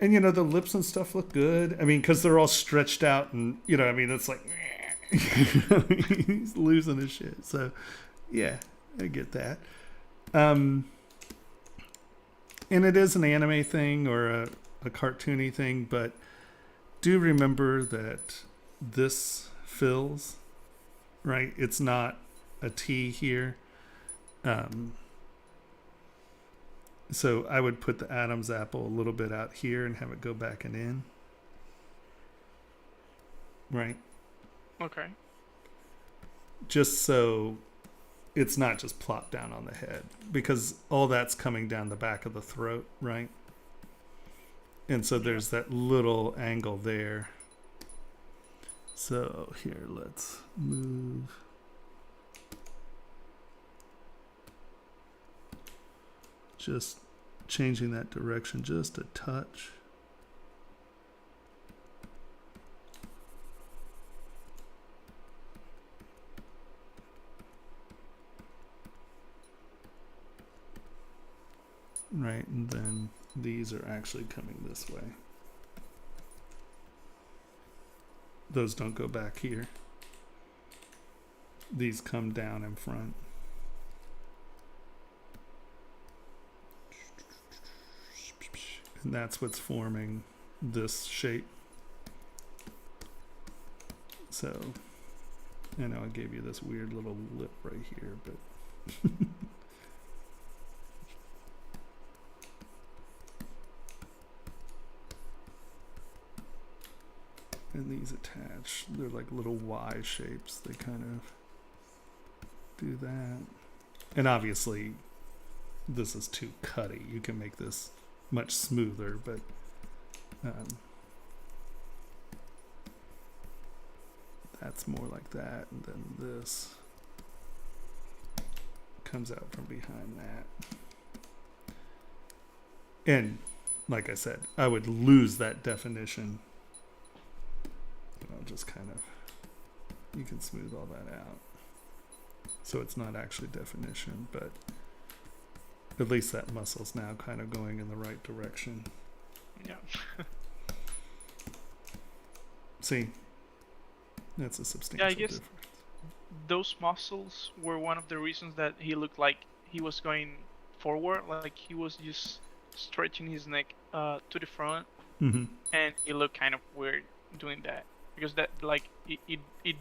And, you know, the lips and stuff look good. I mean, because they're all stretched out and, you know, I mean, it's like, he's losing his shit. So, yeah, I get that. And it is an anime thing or a cartoony thing, but do remember that this fills, right? It's not a T here. So I would put the Adam's apple a little bit out here and have it go back and in. Right? Okay. Just so it's not just plopped down on the head, because all that's coming down the back of the throat, right? And so there's that little angle there. So here, let's move. Just changing that direction just a touch. Right, and then these are actually coming this way. Those don't go back here. These come down in front. And that's what's forming this shape. So, I know I gave you this weird little lip right here, but and these attach, they're like little Y shapes. They kind of do that. And obviously, this is too cutty. You can make this much smoother, but that's more like that, and then this comes out from behind that. And like I said, I would lose that definition. I'll just kind of, you can smooth all that out, so it's not actually definition, but at least that muscle's now kind of going in the right direction. Yeah. See, that's a substantial Yeah, I guess difference. those muscles were one of the reasons that he looked like he was going forward, like he was just stretching his neck to the front, Mm-hmm. and he looked kind of weird doing that, because that, like, it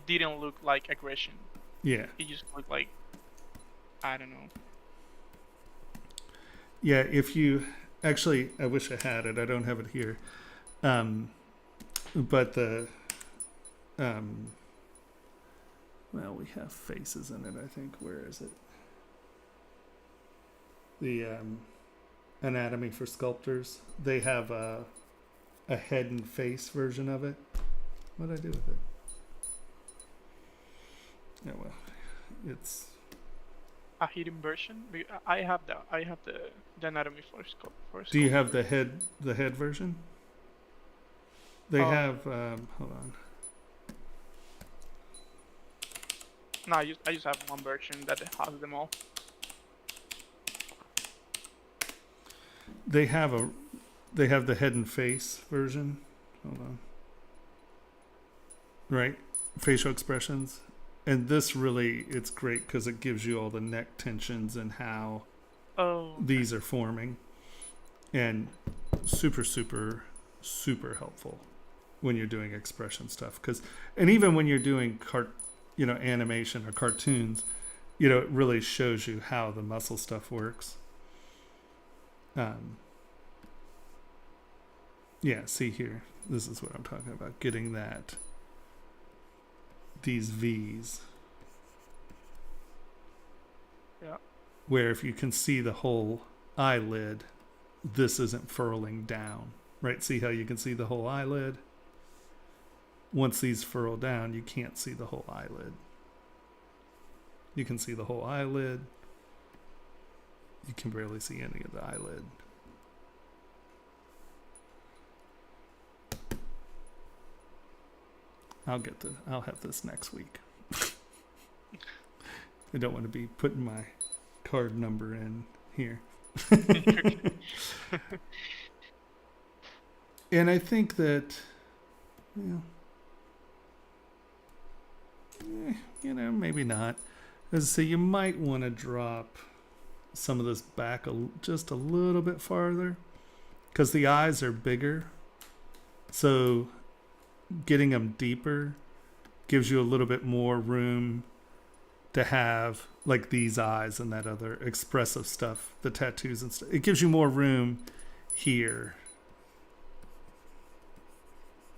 didn't look like aggression. Yeah, It just looked like, I don't know. yeah. If you actually, I wish I had it. I don't have it here. But the well, we have faces in it, I think. Where is it? The Anatomy for Sculptors. They have a head and face version of it. What did I do with it? Yeah, well, it's A hidden version. I have the anatomy for Do you have the head version? They Oh. have hold on. No, I just have one version that has them all. They have the head and face version. Hold on. Right? Facial expressions. And this really, it's great because it gives you all the neck tensions and how Oh. these are forming. And super, super, super helpful when you're doing expression stuff. And even when you're doing animation or cartoons, you know, it really shows you how the muscle stuff works. Yeah, see here. This is what I'm talking about. Getting these V's. Yeah. Where if you can see the whole eyelid, this isn't furling down. Right? See how you can see the whole eyelid? Once these furl down, you can't see the whole eyelid. You can see the whole eyelid. You can barely see any of the eyelid. I'll have this next week. I don't want to be putting my card number in here. And I think that, maybe not. So you might want to drop some of this back just a little bit farther, because the eyes are bigger. So getting them deeper gives you a little bit more room to have like these eyes and that other expressive stuff, the tattoos and stuff. It gives you more room here.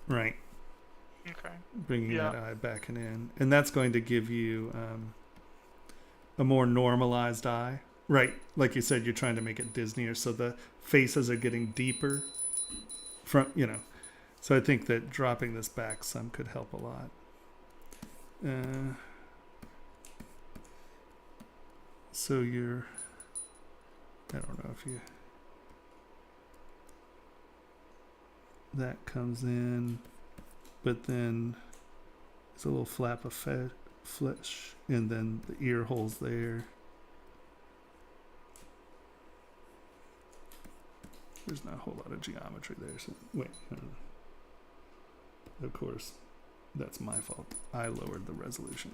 Right. Okay. Bringing that eye back and in. And that's going to give you a more normalized eye. Right. Like you said, you're trying to make it Disneyer, so the faces are getting deeper. So I think that dropping this back some could help a lot. So I don't know if that comes in, but then there's a little flap of flesh, and then the ear holes there. There's not a whole lot of geometry there. So wait, of course, that's my fault. I lowered the resolution.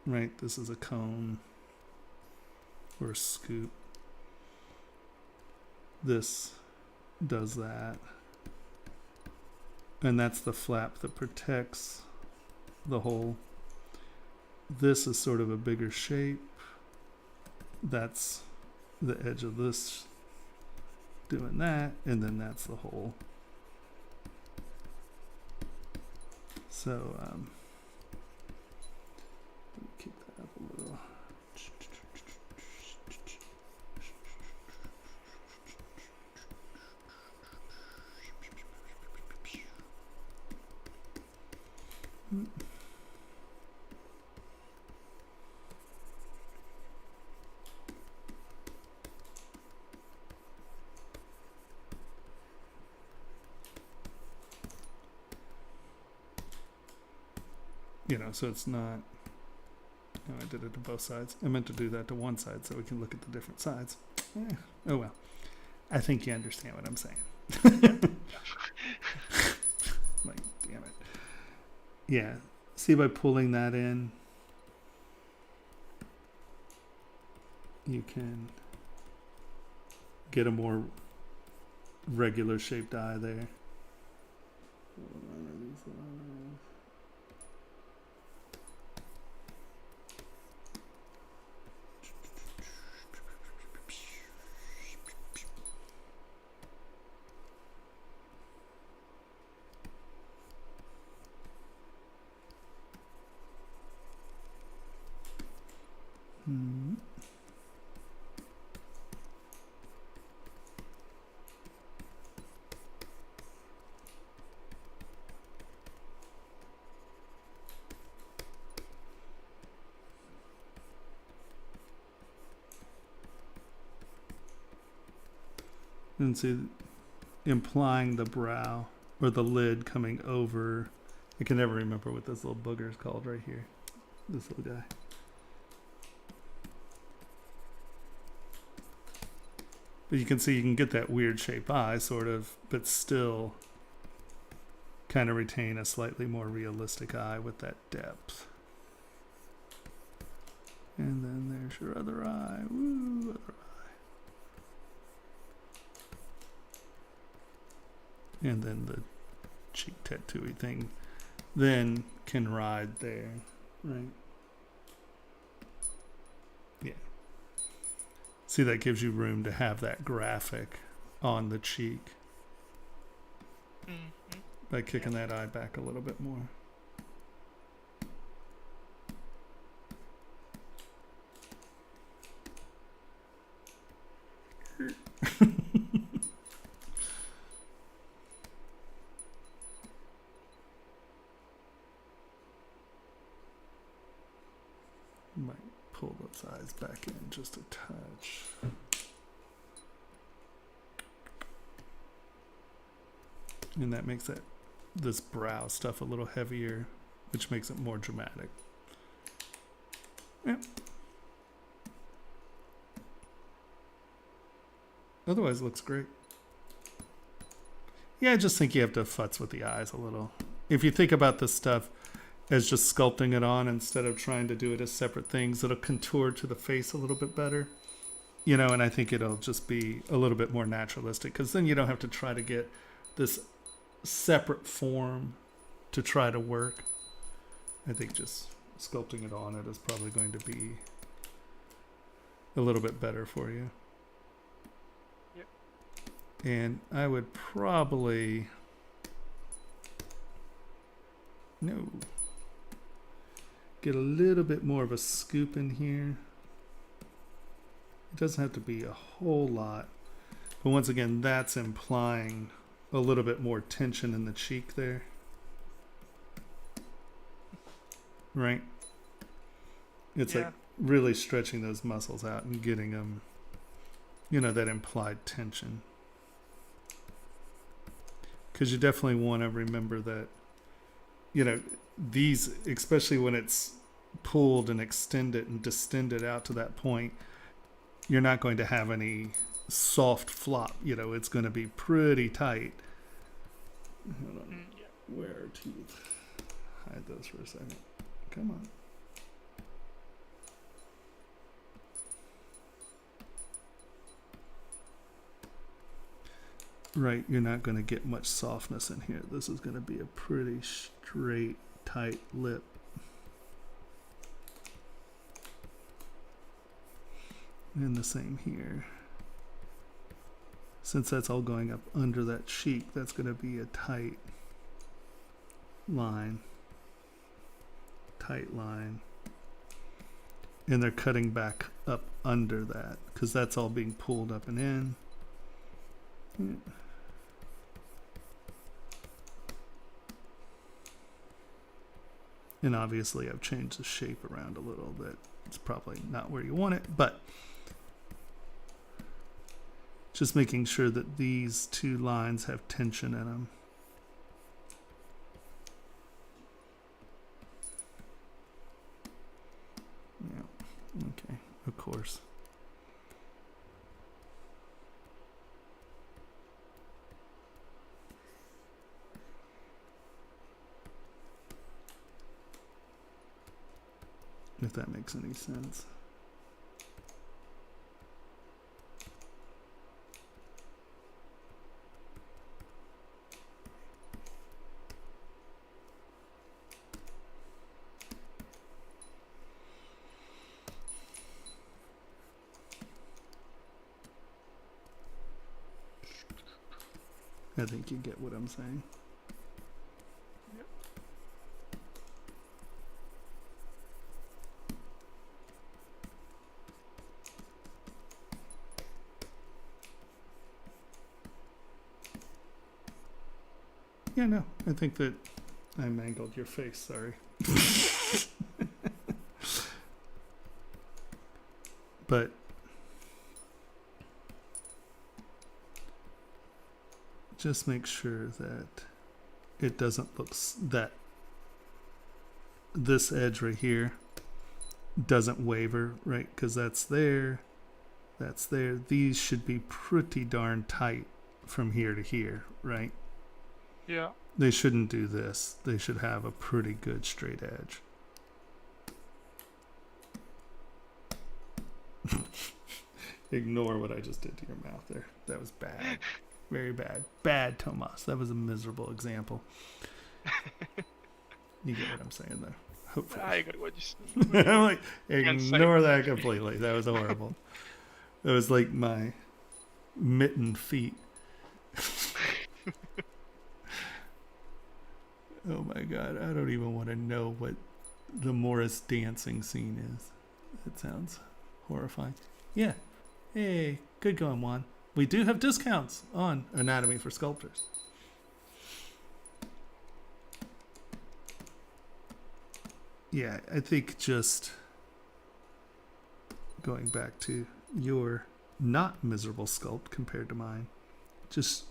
Right, this is a cone or a scoop. This does that. And that's the flap that protects the hole. This is sort of a bigger shape. That's the edge of this doing that, and then that's the hole. So let me kick that up a little. So it's not, I did it to both sides. I meant to do that to one side so we can look at the different sides. Oh well. I think you understand what I'm saying. Like, damn it. Yeah. See, by pulling that in, you can get a more regular shaped eye there. And see, implying the brow or the lid coming over. I can never remember what this little booger is called right here. This little guy. But you can see you can get that weird shape eye sort of, but still kind of retain a slightly more realistic eye with that depth. And then there's your other eye. Woo, other eye. And then the cheek tattooey thing then can ride there, right? Yeah. See, that gives you room to have that graphic on the cheek Mm-hmm. by kicking that eye back a little bit more. Might pull those eyes back in just a touch. And that makes this brow stuff a little heavier, which makes it more dramatic. Yeah. Otherwise, it looks great. Yeah, I just think you have to futz with the eyes a little. If you think about this stuff as just sculpting it on instead of trying to do it as separate things, it'll contour to the face a little bit better. You know, and I think it'll just be a little bit more naturalistic, because then you don't have to try to get this separate form to try to work. I think just sculpting it on it is probably going to be a little bit better for you. Yep. And I would probably get a little bit more of a scoop in here. It doesn't have to be a whole lot, but once again, that's implying a little bit more tension in the cheek there, right? It's like really stretching those muscles out and getting them, you know, that implied tension. Because you definitely want to remember that, you know, these, especially when it's pulled and extended and distended out to that point, you're not going to have any soft flop. You know, it's going to be pretty tight. Hold on. Where are teeth? Hide those for a second. Come on. Right, you're not going to get much softness in here. This is going to be a pretty straight, tight lip. And the same here. Since that's all going up under that cheek, that's going to be a tight line. Tight line. And they're cutting back up under that, because that's all being pulled up and in. Yeah. And obviously I've changed the shape around a little bit. It's probably not where you want it, but just making sure that these two lines have tension in them. Yeah, okay, of course. If that makes any sense. I think you get what I'm saying. Yeah, no, I think that I mangled your face, sorry. But just make sure that it doesn't look that this edge right here doesn't waver, right? Because that's there. These should be pretty darn tight from here to here, right? Yeah. They shouldn't do this. They should have a pretty good straight edge. Ignore what I just did to your mouth there. That was bad. Very bad. Bad, Tomas. That was a miserable example. You get what I'm saying, though. Hopefully. I got what you said. I'm like, Can't say. ignore that completely. That was horrible. It was like my mitten feet. Oh my god, I don't even want to know what the Morris dancing scene is. It sounds horrifying. Yeah. Hey, good going, Juan. We do have discounts on Anatomy for Sculptors. Yeah, I think just going back to your not miserable sculpt compared to mine, just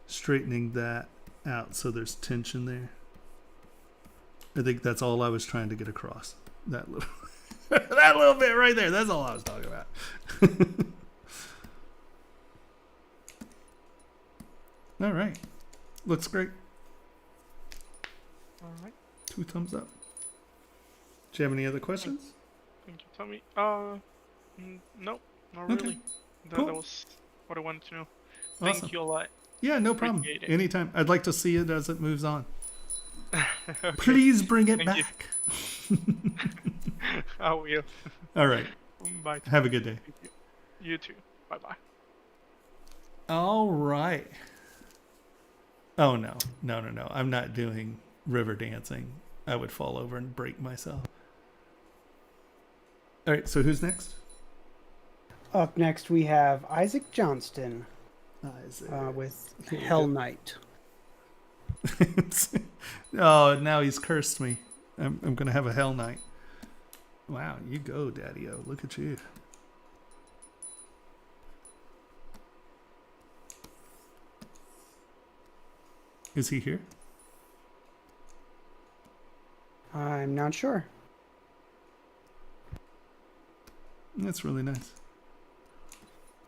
straightening that out so there's tension there. I think that's all I was trying to get across. That little that little bit right there. That's all I was talking about. All right. Looks great. All right. 2 thumbs up. Do you have any other questions? Thank you, Tommy. No, not Okay. really. Cool. That was what I wanted to know. Awesome. Thank you a lot. Yeah, no problem. Appreciate it. Anytime. I'd like to see it as it moves on. Okay. Please bring it Thank you. back. I will. All right. Bye. Have a good day. Thank you. You too. Bye bye. All right. Oh, no. No. I'm not doing river dancing. I would fall over and break myself. All right. So who's next? Up next, we have Isaac Johnston Isaac. with Here we Hell go. Knight. Oh, now he's cursed me. I'm going to have a hell night. Wow, you go, Daddy-O. Look at you. Is he here? I'm not sure. That's really nice.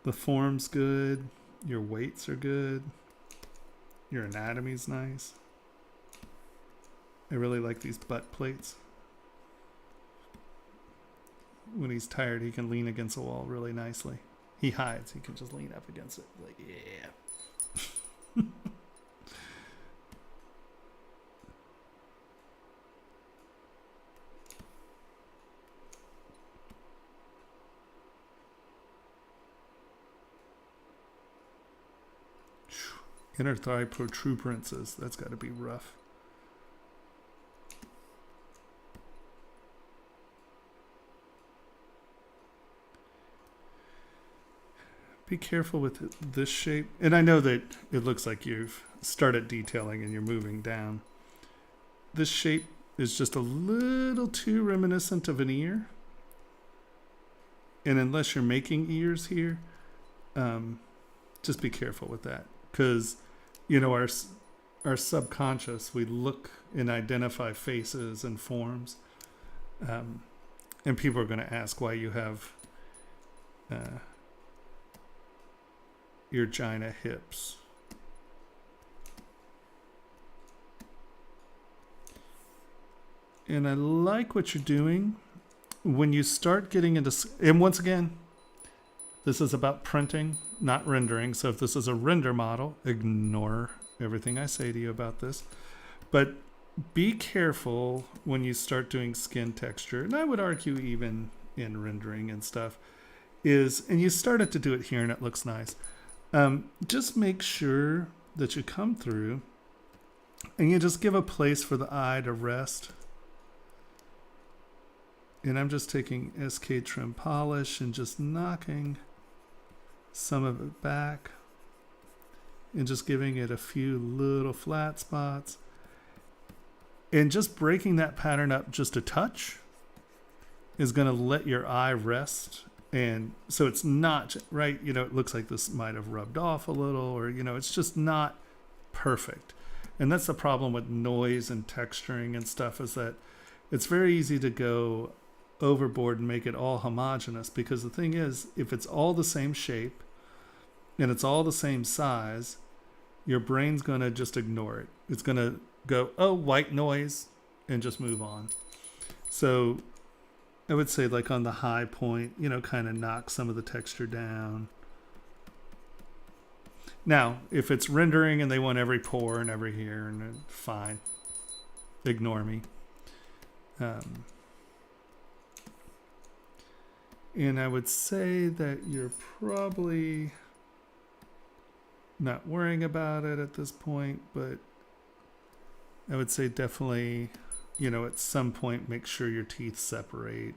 The form's good. Your weights are good. Your anatomy's nice. I really like these butt plates. When he's tired, he can lean against the wall really nicely. He hides. He can just lean up against it. Like, yeah. Inner thigh protuberances. That's got to be rough. Be careful with this shape. And I know that it looks like you've started detailing and you're moving down. This shape is just a little too reminiscent of an ear. And unless you're making ears here, just be careful with that. Because, you know, our subconscious, we look and identify faces and forms. And people are going to ask why you have your gina hips. And I like what you're doing. When you start getting into, and once again, this is about printing, not rendering. So if this is a render model, ignore everything I say to you about this. But be careful when you start doing skin texture. And I would argue even in rendering and stuff is, and you started to do it here and it looks nice. Just make sure that you come through and you just give a place for the eye to rest. And I'm just taking SK Trim Polish and just knocking some of it back and just giving it a few little flat spots and just breaking that pattern up just a touch is going to let your eye rest. And so it's not right. You know, it looks like this might have rubbed off a little, or, you know, it's just not perfect. And that's the problem with noise and texturing and stuff, is that it's very easy to go overboard and make it all homogeneous, because the thing is, if it's all the same shape and it's all the same size, your brain's going to just ignore it. It's going to go, oh, white noise, and just move on. So I would say, like, on the high point, you know, kind of knock some of the texture down. Now, if it's rendering and they want every pore and every here, and fine, ignore me. And I would say that you're probably not worrying about it at this point, but I would say definitely, you know, at some point make sure your teeth separate,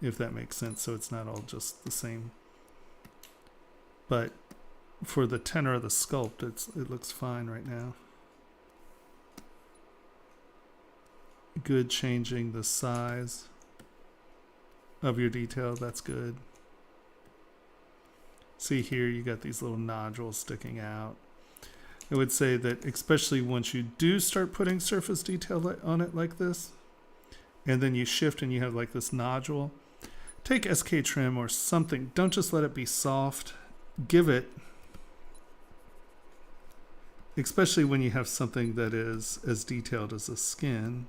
if that makes sense, so it's not all just the same. But for the tenor of the sculpt, it looks fine right now. Good changing the size of your detail, that's good. See here, you got these little nodules sticking out. I would say that especially once you do start putting surface detail on it like this, and then you shift and you have like this nodule, take SK trim or something. Don't just let it be soft. Give it, especially when you have something that is as detailed as the skin,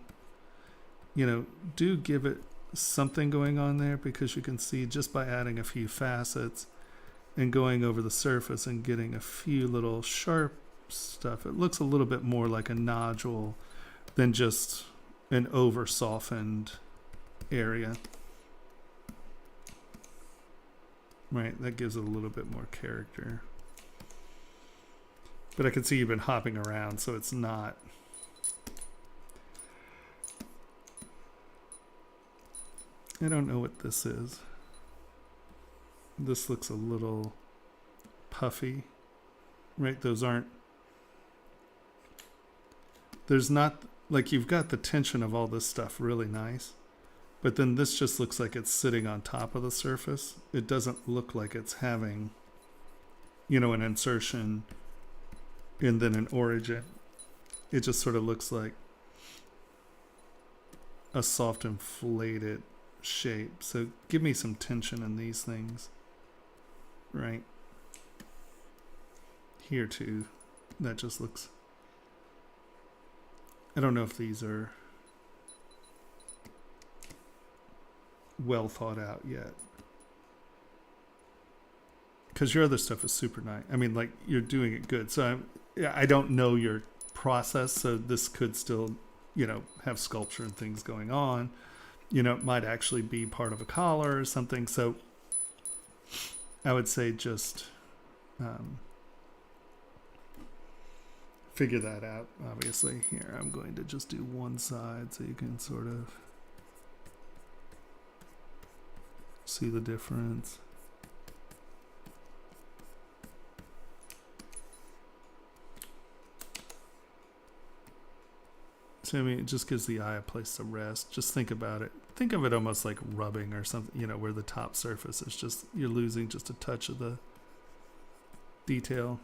you know, do give it something going on there, because you can see just by adding a few facets and going over the surface and getting a few little sharp stuff, it looks a little bit more like a nodule than just an over softened area. Right, that gives it a little bit more character. But I can see you've been hopping around, so it's not. I don't know what this is. This looks a little puffy, right? Those aren't, there's not, like, you've got the tension of all this stuff really nice, but then this just looks like it's sitting on top of the surface. It doesn't look like it's having, you know, an insertion and then an origin. It just sort of looks like a soft inflated shape. So give me some tension in these things, right? Here too, that just looks, I don't know if these are well thought out yet, because your other stuff is super nice. I mean, like, you're doing it good. So I don't know your process, so this could still, you know, have sculpture and things going on. You know, it might actually be part of a collar or something. So I would say just figure that out, obviously. Here, I'm going to just do one side so you can sort of see the difference. So, I mean, it just gives the eye a place to rest. Just think about it. Think of it almost like rubbing or something, you know, where the top surface is just, you're losing just a touch of the detail.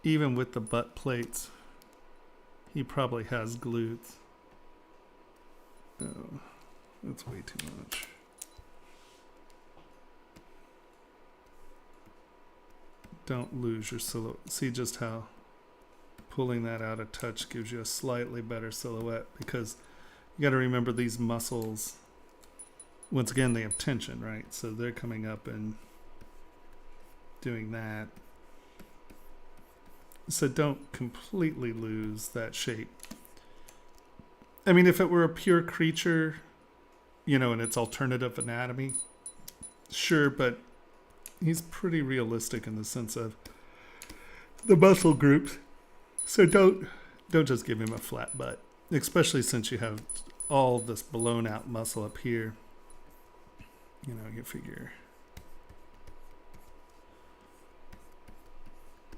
Even with the butt plates, he probably has glutes. Oh, that's way too much. Don't lose your silhouette. See just how pulling that out a touch gives you a slightly better silhouette, because you got to remember these muscles, once again, they have tension, right? So they're coming up and doing that. So don't completely lose that shape. I mean, if it were a pure creature, you know, and it's alternative anatomy, sure, but he's pretty realistic in the sense of the muscle groups. So don't just give him a flat butt, especially since you have all this blown out muscle up here. You know, you figure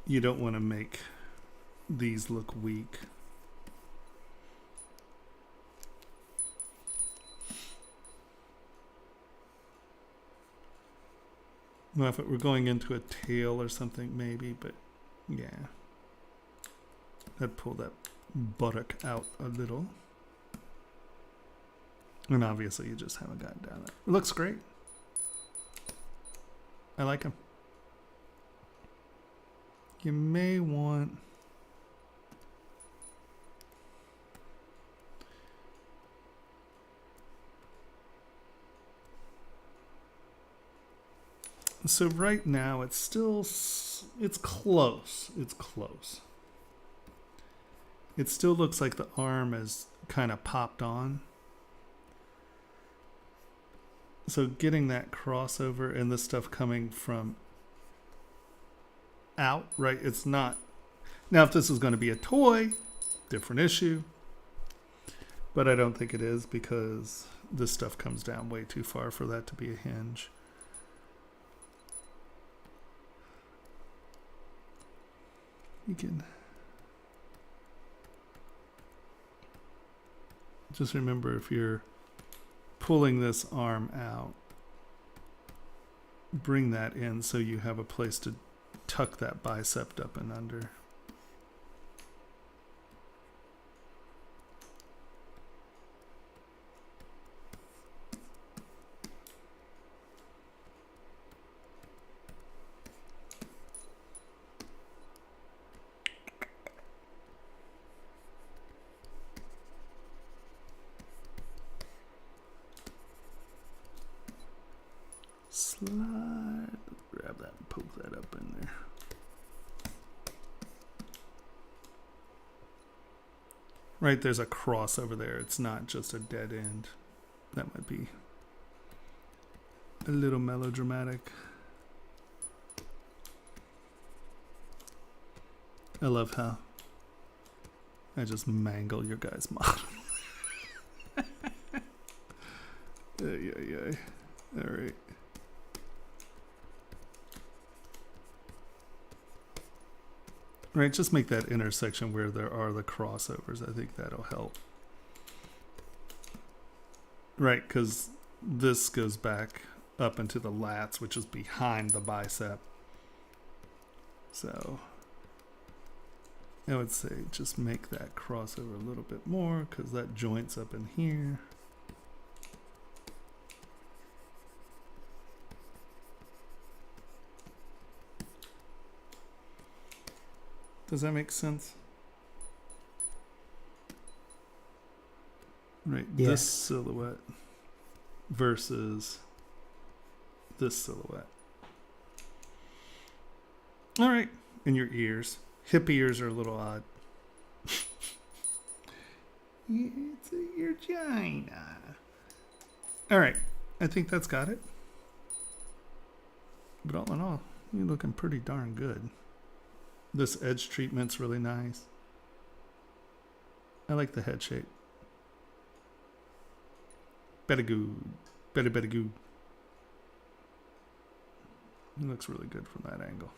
you don't want to make these look weak. Well, if it were going into a tail or something, maybe, but yeah. I'd pull that buttock out a little. And obviously you just haven't gotten down there. It looks great. I like him. You may want... So right now it's still, it's close. It's close. It still looks like the arm is kind of popped on. So getting that crossover and this stuff coming from out, right? It's not. Now, if this is going to be a toy, different issue. But I don't think it is because this stuff comes down way too far for that to be a hinge. You can just remember, if you're pulling this arm out, bring that in so you have a place to tuck that bicep up and under. Slide, grab that and poke that up in there. Right, there's a cross over there. It's not just a dead end. That might be a little melodramatic. I love how I just mangle your guys' model. Yeah. All right. Right, just make that intersection where there are the crossovers. I think that'll help. Right, because this goes back up into the lats, which is behind the bicep. So I would say just make that crossover a little bit more, because that joint's up in here. Does that make sense? Right, Yes. This silhouette versus this silhouette. All right, and your ears. Hip ears are a little odd. It's your vagina. All right, I think that's got it. But all in all, you're looking pretty darn good. This edge treatment's really nice. I like the head shape. Better good. Better good. It looks really good from that angle.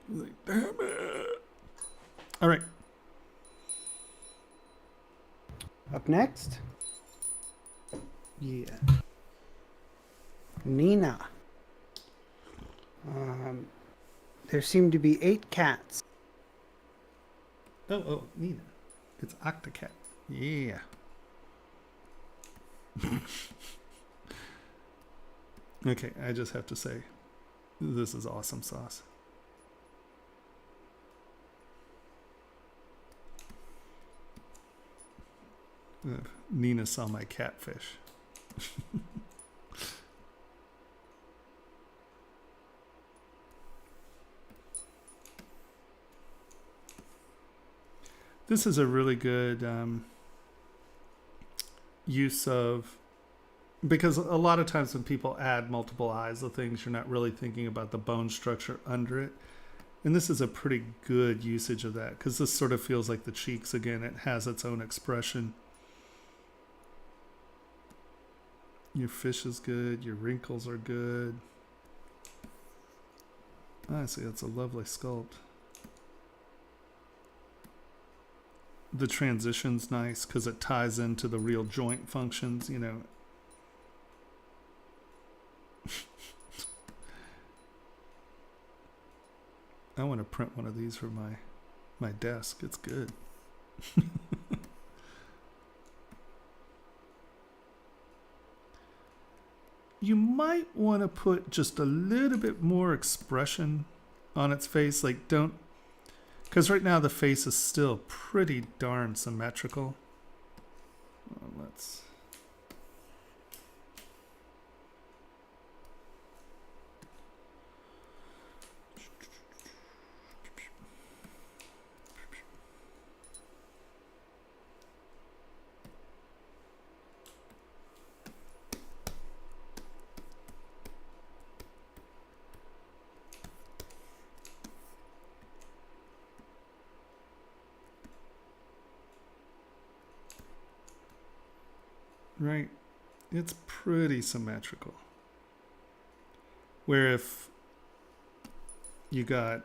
He's like, damn it. All right. Up next, Yeah. Nina. There seem to be 8 cats. Oh, Nina. It's Octocat. Yeah. Okay, I just have to say, this is awesome sauce. Nina saw my catfish. This is a really good use of, because a lot of times when people add multiple eyes to things, you're not really thinking about the bone structure under it. And this is a pretty good usage of that, because this sort of feels like the cheeks again. It has its own expression. Your fish is good. Your wrinkles are good. Honestly, that's a lovely sculpt. The transition's nice because it ties into the real joint functions, you know. I want to print one of these for my desk. It's good. You might want to put just a little bit more expression on its face. Like, don't, because right now the face is still pretty darn symmetrical. Let's right? It's pretty symmetrical. Where if you got,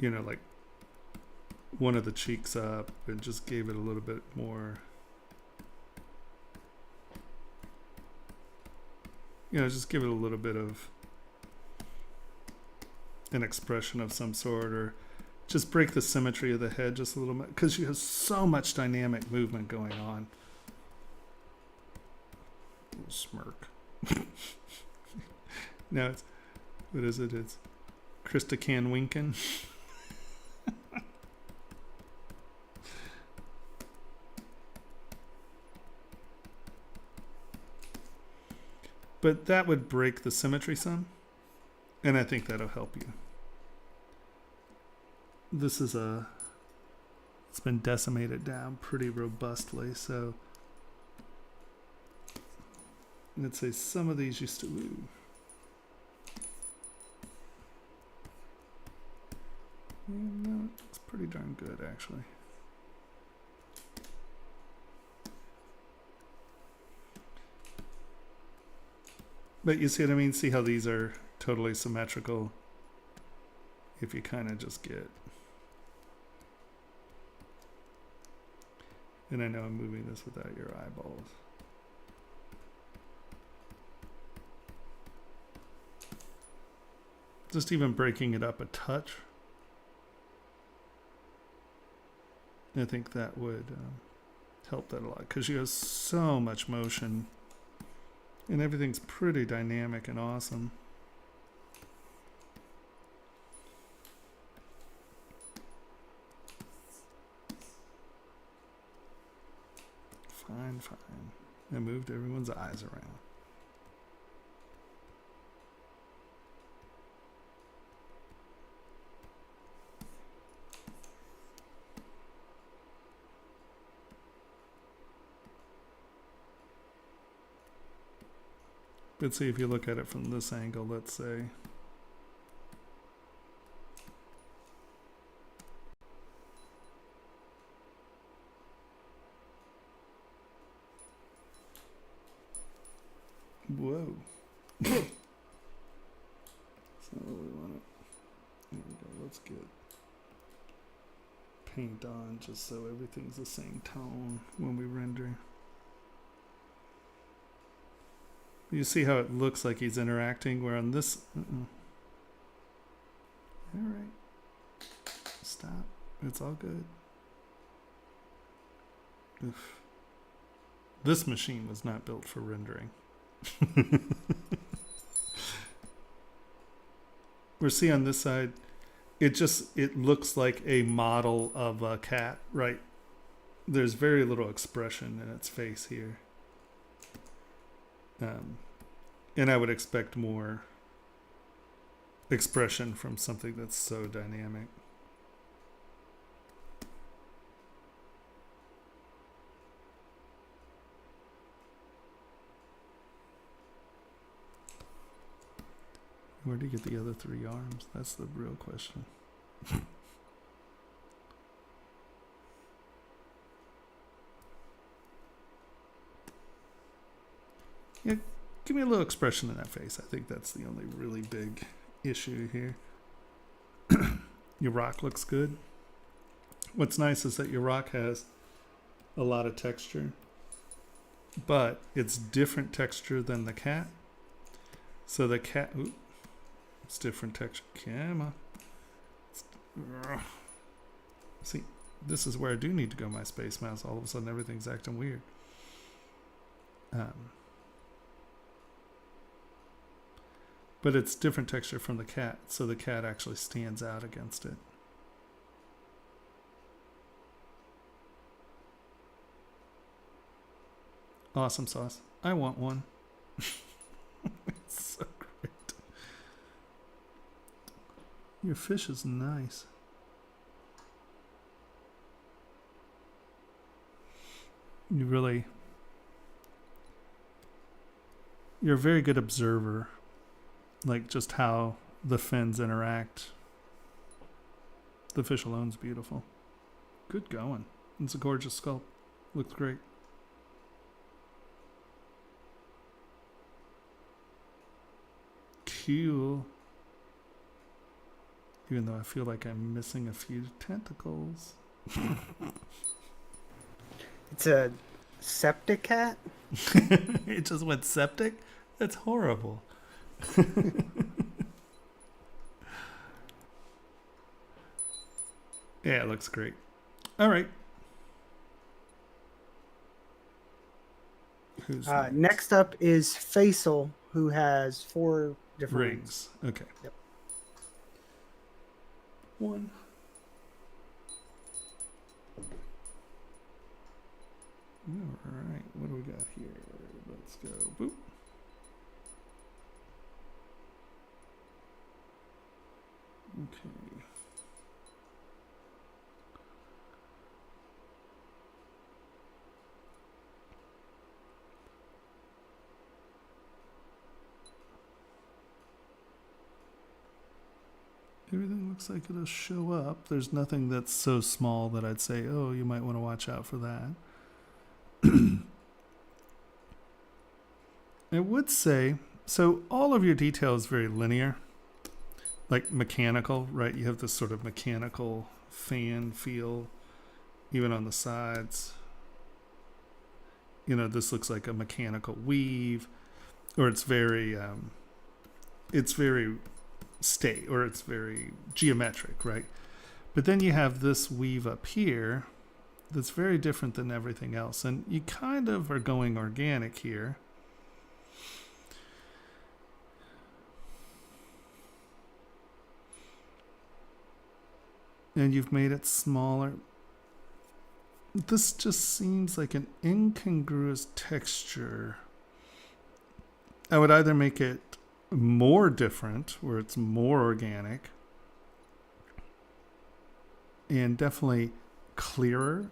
you know, like one of the cheeks up and just gave it a little bit more, you know, just give it a little bit of an expression of some sort, or just break the symmetry of the head just a little bit, because she has so much dynamic movement going on. Little smirk. No, it's, what is it? It's Krista Can Winkin. But that would break the symmetry some, and I think that'll help you. This is it's been decimated down pretty robustly, so let's say some of these used to, ooh. Yeah, no, it looks pretty darn good actually. But you see what I mean? See how these are totally symmetrical if you kind of just get... And I know I'm moving this without your eyeballs. Just even breaking it up a touch. I think that would help that a lot, because you have so much motion and everything's pretty dynamic and awesome. Fine, fine. I moved everyone's eyes around. Let's see if you look at it from this angle, let's say. Whoa. That's not what we want it. There we go. Let's get paint on just so everything's the same tone when we render. You see how it looks like he's interacting, where on this... Alright. Stop. It's all good. Oof. This machine was not built for rendering. We're seeing on this side, it looks like a model of a cat, right? There's very little expression in its face here. And I would expect more expression from something that's so dynamic. Where do you get the other 3 arms? That's the real question. Yeah, give me a little expression in that face. I think that's the only really big issue here. Your rock looks good. What's nice is that your rock has a lot of texture, but it's different texture than the cat. So the cat, ooh, it's different texture. Come on. See, this is where I do need to go my space mouse. All of a sudden everything's acting weird. But it's different texture from the cat, so the cat actually stands out against it. Awesome sauce. I want one. It's so great. Your fish is nice. You're a very good observer. Like just how the fins interact. The fish alone's beautiful. Good going. It's a gorgeous sculpt. Looks great. cool. Even though I feel like I'm missing a few tentacles. It's a Septicat? It just went septic? That's horrible. Yeah, it looks great. All right. Who's Next up is Faisal, who has 4 different rings. rings? Okay. Yep. One. All right. What do we got here? Let's go. Boop. Okay. Everything looks like it'll show up. There's nothing that's so small that I'd say, oh, you might want to watch out for that. I would say, so all of your detail is very linear, like mechanical, right? You have this sort of mechanical fan feel, even on the sides. You know, this looks like a mechanical weave, or it's very or it's very geometric, right? But then you have this weave up here that's very different than everything else, and you kind of are going organic here. And you've made it smaller. This just seems like an incongruous texture. I would either make it more different, where it's more organic, and definitely clearer,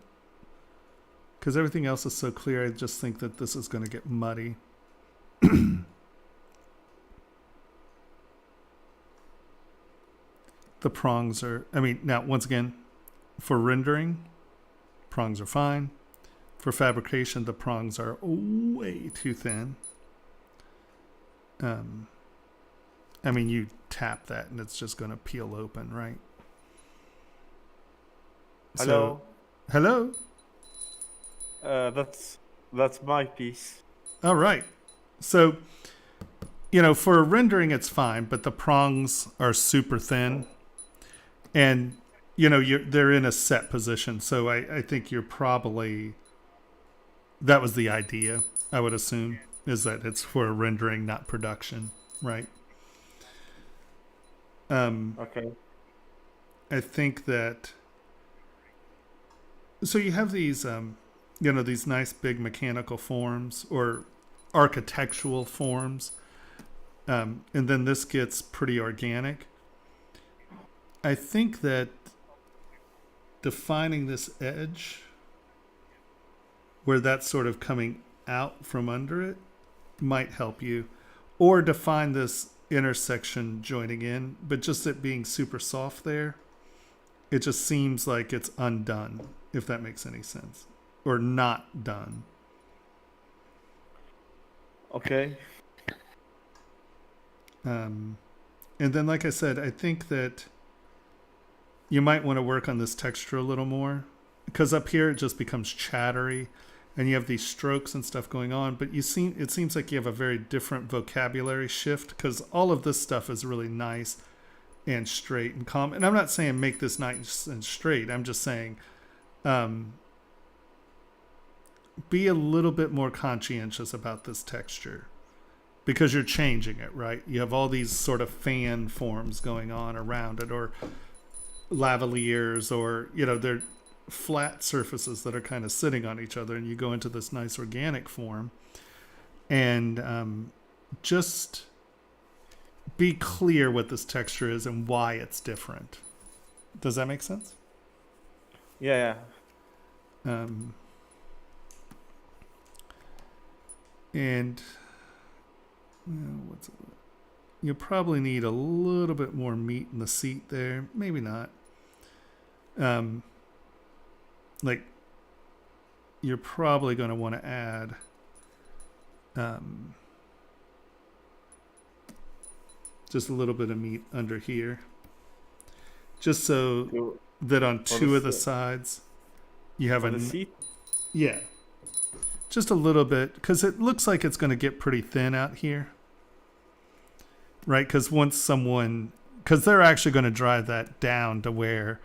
because everything else is so clear. I just think that this is going to get muddy. The prongs are, I mean, now once again, for rendering, prongs are fine. For fabrication, the prongs are way too thin. I mean, you tap that and it's just going to peel open, right? Hello. So, hello. That's my piece. All right. So, you know, for rendering, it's fine, but the prongs are super thin, and you know they're in a set position. So I think you're probably, that was the idea. I would assume is that it's for rendering, not production, right? Okay. I think that. So you have these, you know, these nice big mechanical forms or architectural forms, and then this gets pretty organic. I think that defining this edge, where that's sort of coming out from under it, might help you, or define this intersection joining in, but just it being super soft there, it just seems like it's undone, if that makes any sense, or not done. Okay. And then, like I said, I think that you might want to work on this texture a little more, because up here it just becomes chattery, and you have these strokes and stuff going on, but it seems like you have a very different vocabulary shift, because all of this stuff is really nice and straight and calm. And I'm not saying make this nice and straight. I'm just saying be a little bit more conscientious about this texture, because you're changing it, right? You have all these sort of fan forms going on around it, or lavaliers, or, you know, they're flat surfaces that are kind of sitting on each other, and you go into this nice organic form, and just be clear what this texture is and why it's different. Does that make sense? Yeah. And what's it? You probably need a little bit more meat in the seat there. Maybe not. Like, you're probably going to want to add just a little bit of meat under here, just so You- that on For two the of the seat. sides you have For a the seat? yeah, just a little bit, because it looks like it's going to get pretty thin out here, right? Because because they're actually going to drive that down to where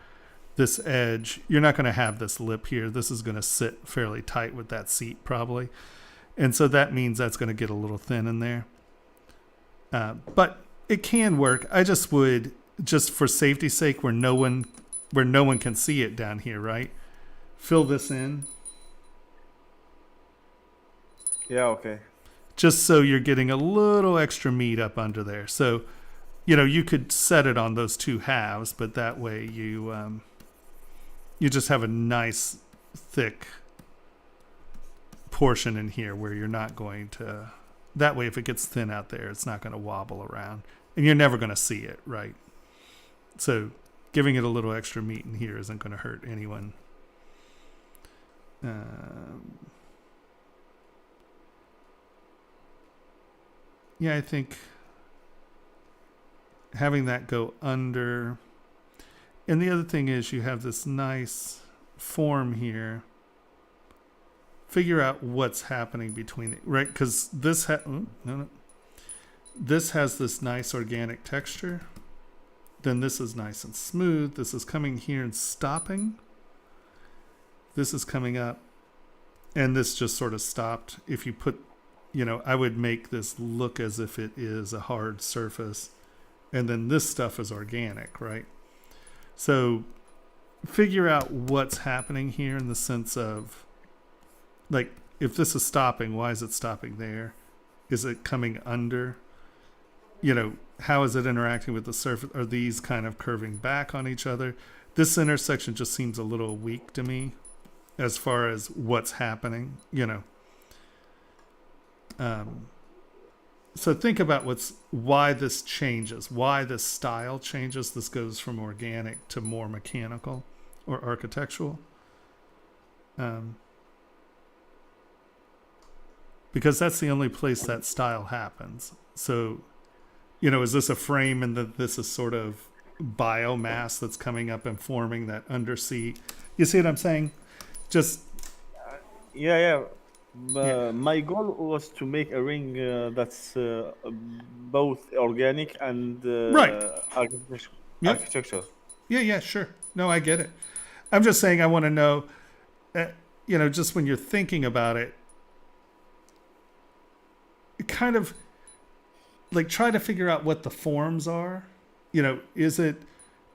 this edge, you're not going to have this lip here. This is going to sit fairly tight with that seat probably. And so that means that's going to get a little thin in there. But it can work. I just would, just for safety's sake, where no one can see it down here, right? Fill this in. Yeah, okay. Just so you're getting a little extra meat up under there. So, you could set it on those two halves, but that way you just have a nice thick portion in here where you're not going to, that way if it gets thin out there, it's not going to wobble around and you're never going to see it, right? So giving it a little extra meat in here isn't going to hurt anyone. Yeah, I think having that go under. And the other thing is you have this nice form here. Figure out what's happening between it, right? Because this this has this nice organic texture. Then this is nice and smooth. This is coming here and stopping. This is coming up. And this just sort of stopped. If you put, I would make this look as if it is a hard surface. And then this stuff is organic, right? So figure out what's happening here in the sense of, like, if this is stopping, why is it stopping there? Is it coming under? How is it interacting with the surface? Are these kind of curving back on each other? This intersection just seems a little weak to me as far as what's happening, So think about why this changes, why this style changes. This goes from organic to more mechanical or architectural. Because that's the only place that style happens. So, is this a frame and that this is sort of biomass that's coming up and forming that underseat? You see what I'm saying? Just Yeah. Yeah. My goal was to make a ring that's both organic and Right. Yep. architectural. Yeah, sure. No, I get it. I'm just saying I want to know, just when you're thinking about it, kind of like try to figure out what the forms are. Is it,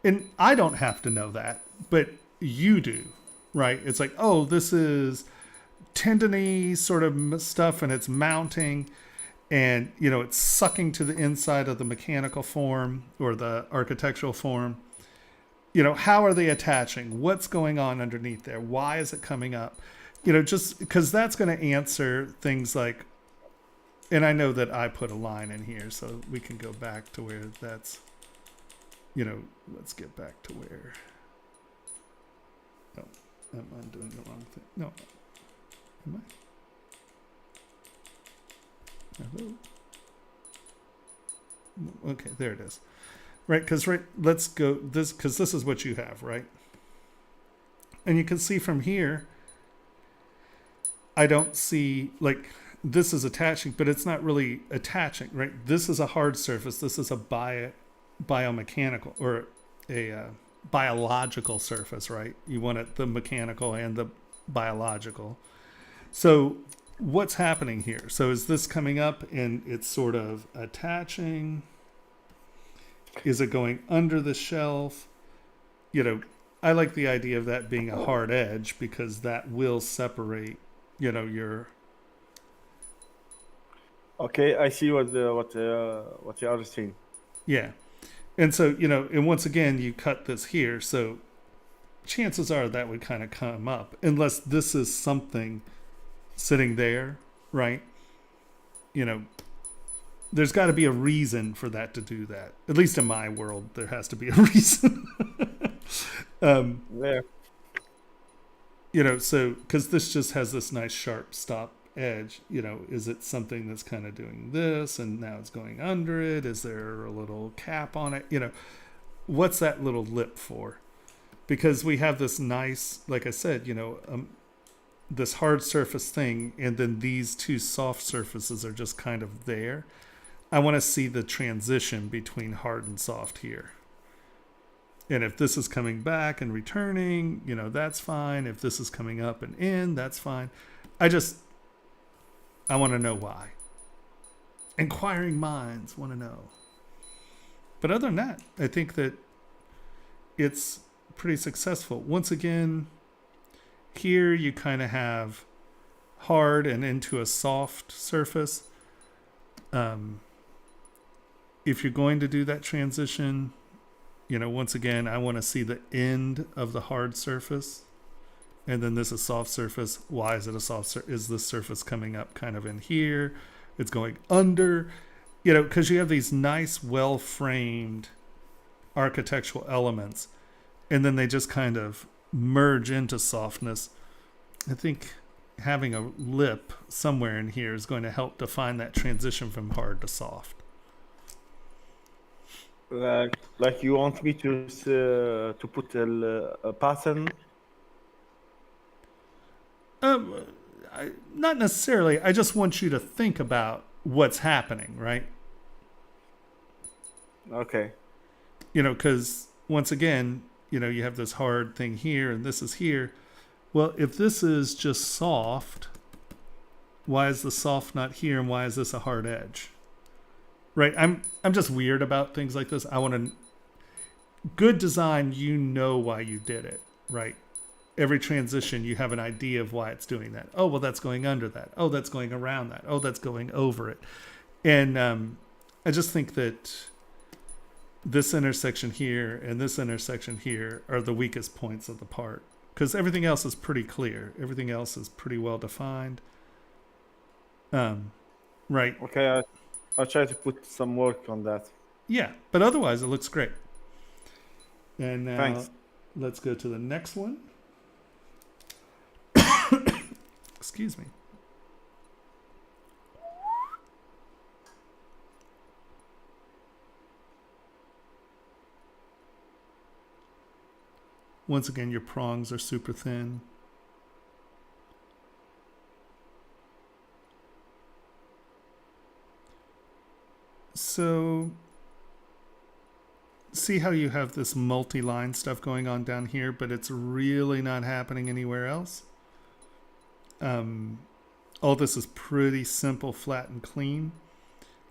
and I don't have to know that, but you do, right? It's like, oh, this is tendony sort of stuff and it's mounting and, it's sucking to the inside of the mechanical form or the architectural form. How are they attaching? What's going on underneath there? Why is it coming up? Just because that's going to answer things like, and I know that I put a line in here, so we can go back to where that's, let's get back to where, no, I'm doing the wrong thing. No, am I? Hello? Okay, there it is. Right, because let's go this, because this is what you have, right? And you can see from here, I don't see, like, this is attaching, but it's not really attaching, right? This is a hard surface. This is a biomechanical or a biological surface, right? You want it, the mechanical and the biological. So what's happening here? So is this coming up and it's sort of attaching? Is it going under the shelf? I like the idea of that being a hard edge because that will separate, your. Okay, I see what you are saying. Yeah. And so, and once again, you cut this here. So chances are that would kind of come up unless this is something sitting there, right? There's got to be a reason for that to do that. At least in my world, there has to be a reason. Yeah. So because this just has this nice sharp stop edge, you know, is it something that's kind of doing this and now it's going under it? Is there a little cap on it? You know, what's that little lip for? Because we have this nice, like I said, you know, this hard surface thing, and then these two soft surfaces are just kind of there. I want to see the transition between hard and soft here. And if this is coming back and returning, you know, that's fine. If this is coming up and in, that's fine. I want to know why. Inquiring minds want to know. But other than that, I think that it's pretty successful. Once again, here you kind of have hard and into a soft surface. If you're going to do that transition, you know, once again, I want to see the end of the hard surface. And then this is soft surface. Why is it a soft surface? Is this surface coming up kind of in here? It's going under, you know, because you have these nice, well-framed architectural elements. And then they just kind of merge into softness. I think having a lip somewhere in here is going to help define that transition from hard to soft. Like you want me to put a pattern? Not necessarily. I just want you to think about what's happening, right? Okay. You know, because once again, you know, you have this hard thing here and this is here. Well, if this is just soft, why is the soft not here and why is this a hard edge? Right? I'm just weird about things like this. I want to good design, you know why you did it, right? Every transition, you have an idea of why it's doing that. Oh, well, that's going under that. Oh, that's going around that. Oh, that's going over it. And I just think that this intersection here and this intersection here are the weakest points of the part, because everything else is pretty clear. Everything else is pretty well defined. Right. Okay, I'll try to put some work on that. Yeah, but otherwise it looks great. And now Thanks. let's go to the next one. Excuse me. Once again, your prongs are super thin. So see how you have this multi-line stuff going on down here, but it's really not happening anywhere else? All this is pretty simple, flat, and clean.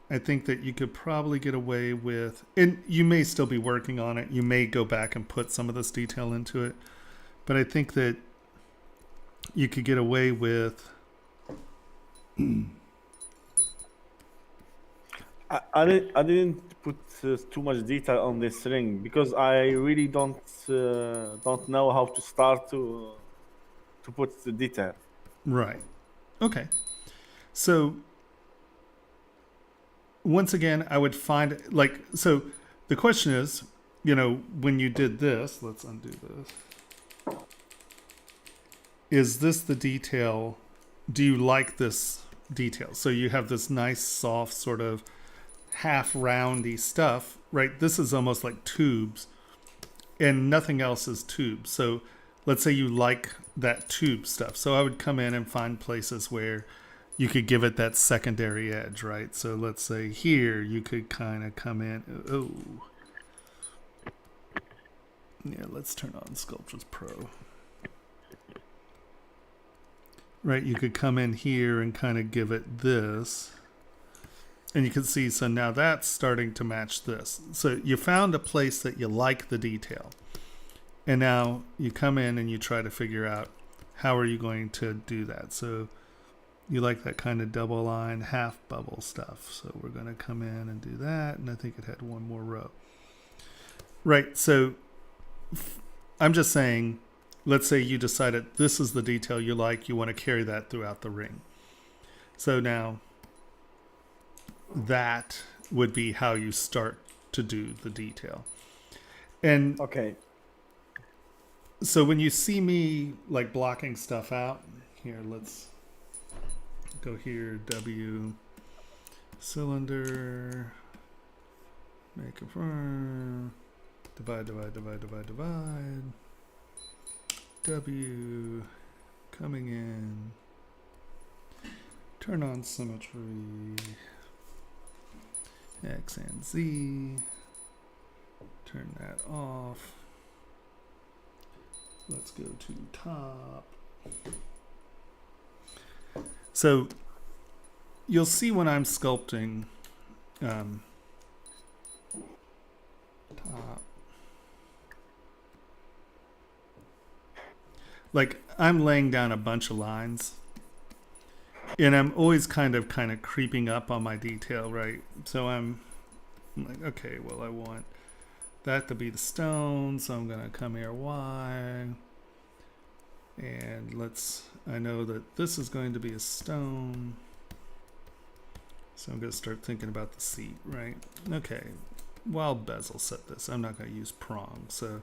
I think that you could probably get away with, and you may still be working on it. You may go back and put some of this detail into it, but I think that you could get away with. I didn't put too much detail on this ring because I really don't know how to start to put the detail. Right. Okay. So once again, I would find so the question is, you know, when you did this, let's undo this. Is this the detail? Do you like this detail? So you have this nice, soft, sort of half roundy stuff, right? This is almost like tubes and nothing else is tubes. So let's say you like that tube stuff. So I would come in and find places where you could give it that secondary edge, right? So let's say here you could kind of come in. Oh, yeah, let's turn on Sculptures Pro. Right, you could come in here and kind of give it this. And you can see, so now that's starting to match this. So you found a place that you like the detail. And now you come in and you try to figure out how are you going to do that. So you like that kind of double line, half bubble stuff. So we're going to come in and do that. And I think it had one more row. Right, so I'm just saying, let's say you decided this is the detail you like. You want to carry that throughout the ring. So now that would be how you start to do the detail. And Okay. so when you see me like blocking stuff out, here, let's go here, W, cylinder, make a divide, W, coming in, turn on symmetry, X and Z, turn that off. Let's go to top. So you'll see when I'm sculpting top, like I'm laying down a bunch of lines and I'm always kind of creeping up on my detail, right? So I'm like, okay, well, I want that to be the stone, so I'm gonna come here Y, and I know that this is going to be a stone, so I'm gonna start thinking about the seat, right? Okay, well, bezel set this. I'm not gonna use prong, so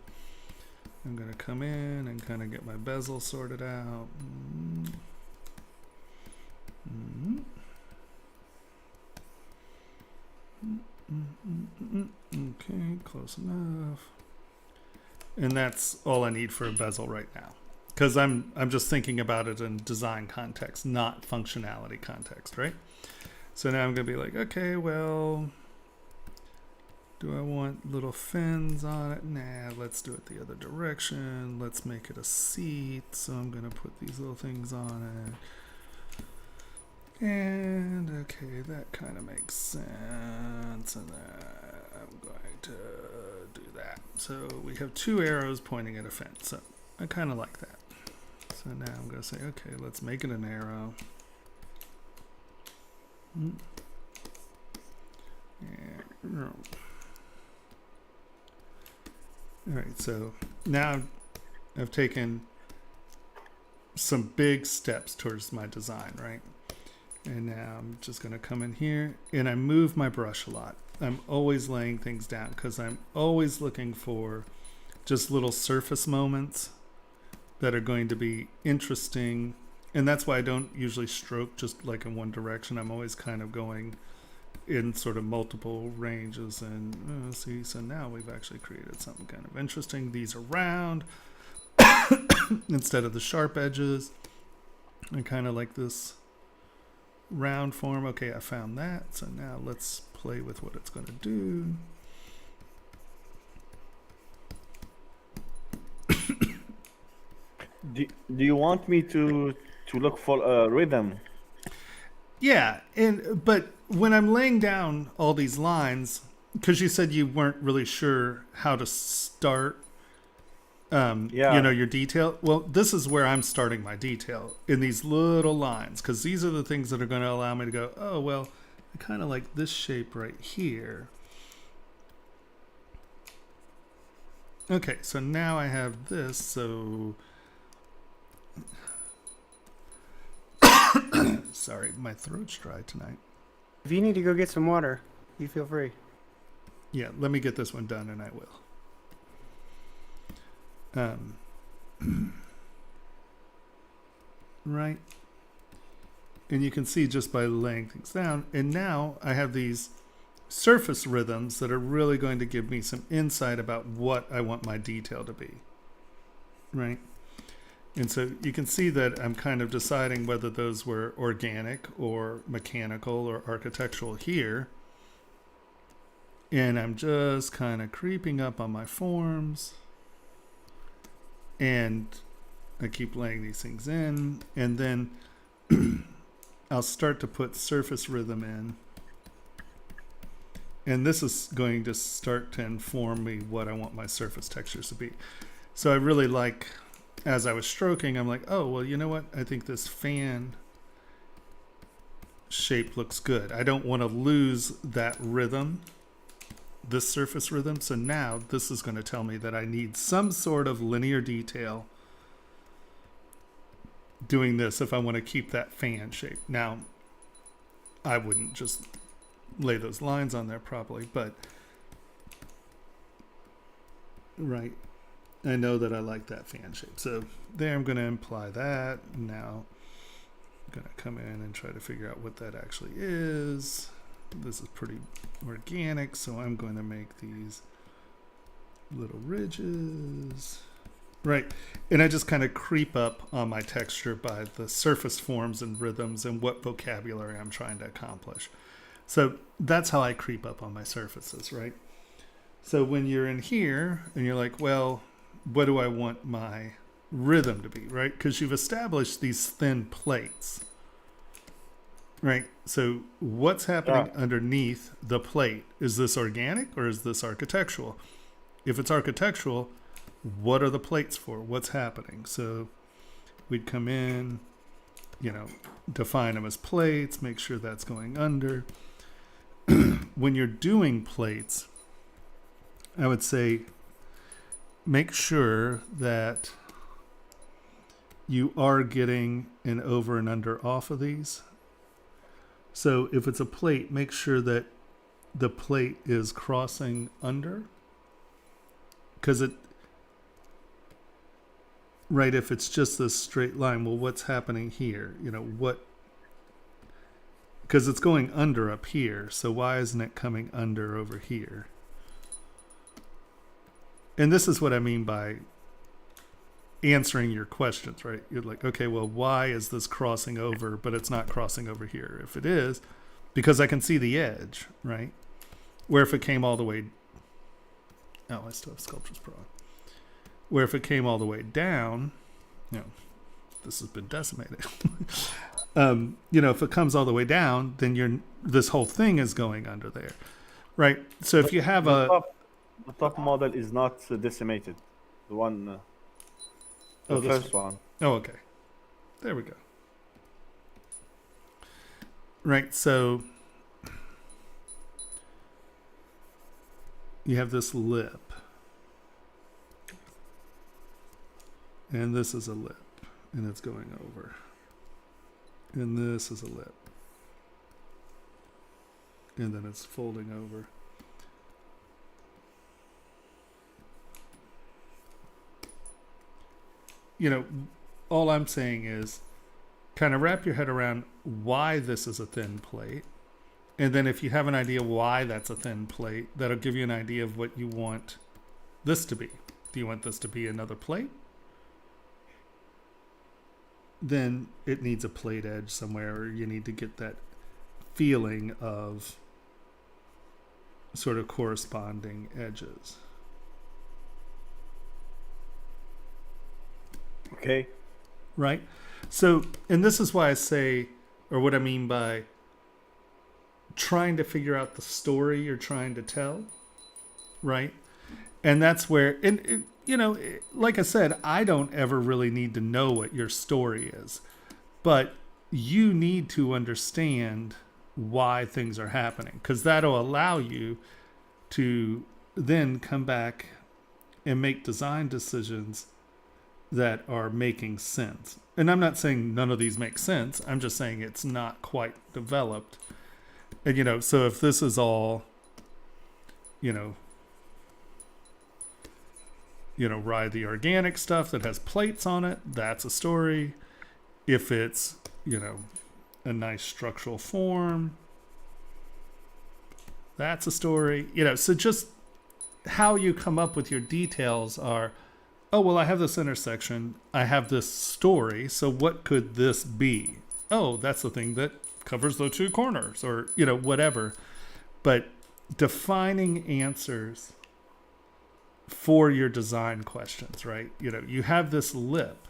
I'm gonna come in and kind of get my bezel sorted out. Okay, close enough. And that's all I need for a bezel right now, because I'm just thinking about it in design context, not functionality context, right? So now I'm gonna be like, okay, well, do I want little fins on it? Nah, let's do it the other direction. Let's make it a seat. So I'm gonna put these little things on it. And okay, that kind of makes sense, and I'm going to do that. So we have two arrows pointing at a fence, so I kind of like that. So now I'm going to say, okay, let's make it an arrow. And, all right, so now I've taken some big steps towards my design, right? And now I'm just going to come in here and I move my brush a lot. I'm always laying things down because I'm always looking for just little surface moments that are going to be interesting. And that's why I don't usually stroke just like in one direction. I'm always kind of going in sort of multiple ranges. And see, so now we've actually created something kind of interesting. These are round instead of the sharp edges. I kind of like this round form. Okay, I found that. So now let's play with what it's going to do. Do you want me to look for a rhythm? Yeah, but when I'm laying down all these lines, because you said you weren't really sure how to start your detail. Well, this is where I'm starting my detail, in these little lines, because these are the things that are going to allow me to go, oh, well, I kind of like this shape right here. Okay, so now I have this, so... Sorry, my throat's dry tonight. If you need to go get some water, you feel free. Yeah, let me get this one done and I will. Right, and you can see just by laying things down, and now I have these surface rhythms that are really going to give me some insight about what I want my detail to be, right? And so you can see that I'm kind of deciding whether those were organic or mechanical or architectural here, and I'm just kind of creeping up on my forms. And I keep laying these things in, and then I'll start to put surface rhythm in. And this is going to start to inform me what I want my surface textures to be. So I really like, as I was stroking, I'm like, oh, well, you know what? I think this fan shape looks good. I don't want to lose that rhythm, this surface rhythm. So now this is going to tell me that I need some sort of linear detail doing this if I want to keep that fan shape. Now, I wouldn't just lay those lines on there properly, but right, I know that I like that fan shape. So there I'm going to imply that. Now gonna come in and try to figure out what that actually is. This is pretty organic, so I'm going to make these little ridges. Right, and I just kind of creep up on my texture by the surface forms and rhythms and what vocabulary I'm trying to accomplish. So that's how I creep up on my surfaces, right? So when you're in here and you're like, well, what do I want my rhythm to be, right? Because you've established these thin plates, right? So what's happening underneath the plate? Is this organic or is this architectural? If it's architectural, what are the plates for? What's happening? So we'd come in, you know, define them as plates, make sure that's going under. When you're doing plates, I would say make sure that you are getting an over and under off of these. So if it's a plate, make sure that the plate is crossing under, because it, right, if it's just this straight line, well, what's happening here? You know, what, because it's going under up here, so why isn't it coming under over here? And this is what I mean by answering your questions, right? You're like, okay, well, why is this crossing over, but it's not crossing over here? If it is, because I can see the edge, right? Where if it came all the way, oh, I still have Sculptures Pro on. Where if it came all the way down, you know, this has been decimated. You know, if it comes all the way down, then this whole thing is going under there, right? So if you have the top model is not decimated. The one, the first one. Oh, okay. There we go. Right, so you have this lip. And this is a lip, and it's going over. And this is a lip. And then it's folding over. You know, all I'm saying is kind of wrap your head around why this is a thin plate. And then if you have an idea why that's a thin plate, that'll give you an idea of what you want this to be. Do you want this to be another plate? Then it needs a plate edge somewhere, or you need to get that feeling of sort of corresponding edges. Okay. Right? So, and this is why I say, or what I mean by trying to figure out the story you're trying to tell, right? And that's where, and you know, like I said, I don't ever really need to know what your story is, but you need to understand why things are happening, because that'll allow you to then come back and make design decisions that are making sense. And I'm not saying none of these make sense. I'm just saying it's not quite developed. And, you know, so if this is all, you know, ride the organic stuff that has plates on it, that's a story. If it's, you know, a nice structural form, that's a story. You know, so just how you come up with your details are, oh, well, I have this intersection, I have this story, so what could this be? Oh, that's the thing that covers the two corners, or, you know, whatever. But defining answers for your design questions, right? You know, you have this lip,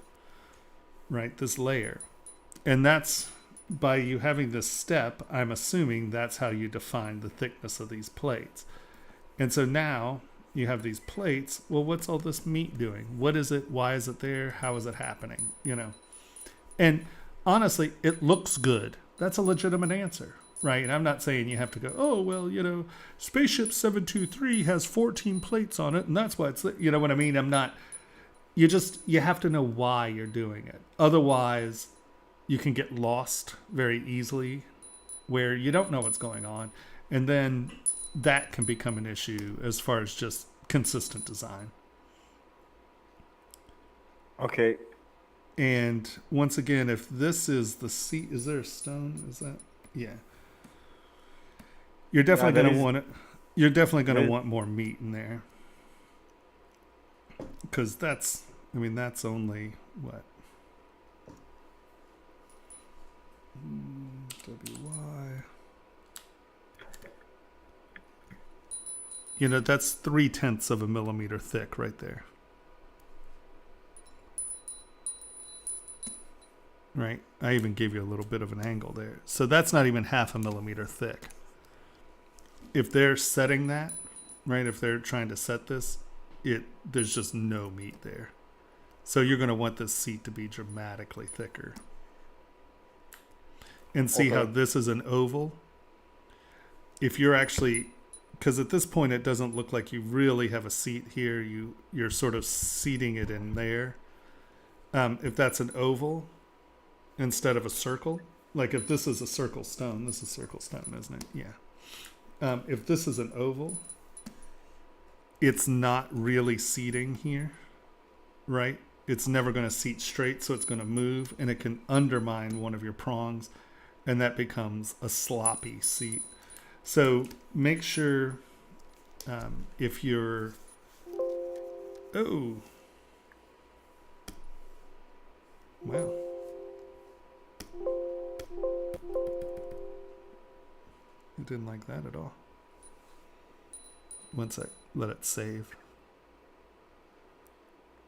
right? This layer. And that's, by you having this step, I'm assuming that's how you define the thickness of these plates. And so now you have these plates. Well, what's all this meat doing? What is it? Why is it there? How is it happening? You know? And honestly, it looks good. That's a legitimate answer, right? And I'm not saying you have to go, oh, well, you know, Spaceship 723 has 14 plates on it, and that's why it's, you know what I mean? I'm not, you have to know why you're doing it. Otherwise, you can get lost very easily where you don't know what's going on. And then that can become an issue as far as just consistent design. Okay. And once again, if this is the seat, is there a stone? Is that, yeah. You're definitely there going to is- want it. You're definitely going there- to want more meat in there. Because that's, I mean, that's only what? WY. You know, that's 0.3 of a millimeter thick right there. Right? I even gave you a little bit of an angle there. So that's not even 0.5 millimeter thick. If they're setting that, right, if they're trying to set this, there's just no meat there. So you're going to want this seat to be dramatically thicker. And see how Okay. this is an oval? If you're actually, because at this point it doesn't look like you really have a seat here. You're sort of seating it in there. If that's an oval instead of a circle, like if this is a circle stone, this is circle stone, isn't it? Yeah. If this is an oval, it's not really seating here, right? It's never going to seat straight, so it's going to move, and it can undermine one of your prongs, and that becomes a sloppy seat. So make sure if you're, oh, wow. I didn't like that at all. One sec, let it save.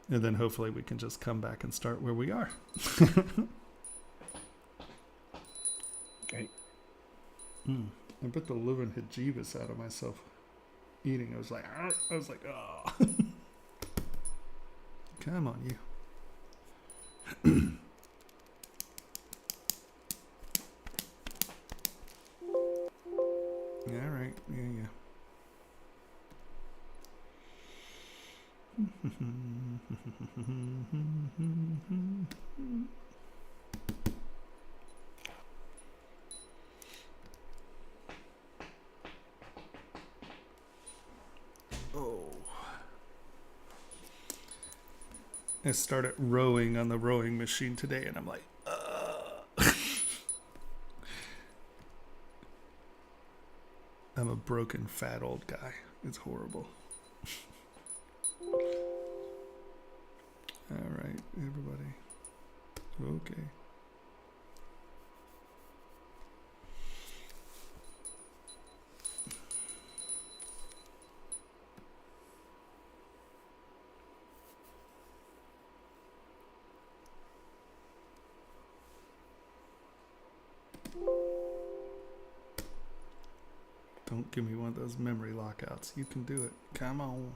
And then hopefully we can just come back and start where we are. Okay. I bet the living Hijivas out of myself eating. I was like, oh. Come on, you. All right, yeah. Oh. I started rowing on the rowing machine today, and I'm like, I'm a broken, fat old guy. It's horrible. All right, everybody. Okay. Don't give me one of those memory lockouts. You can do it. Come on.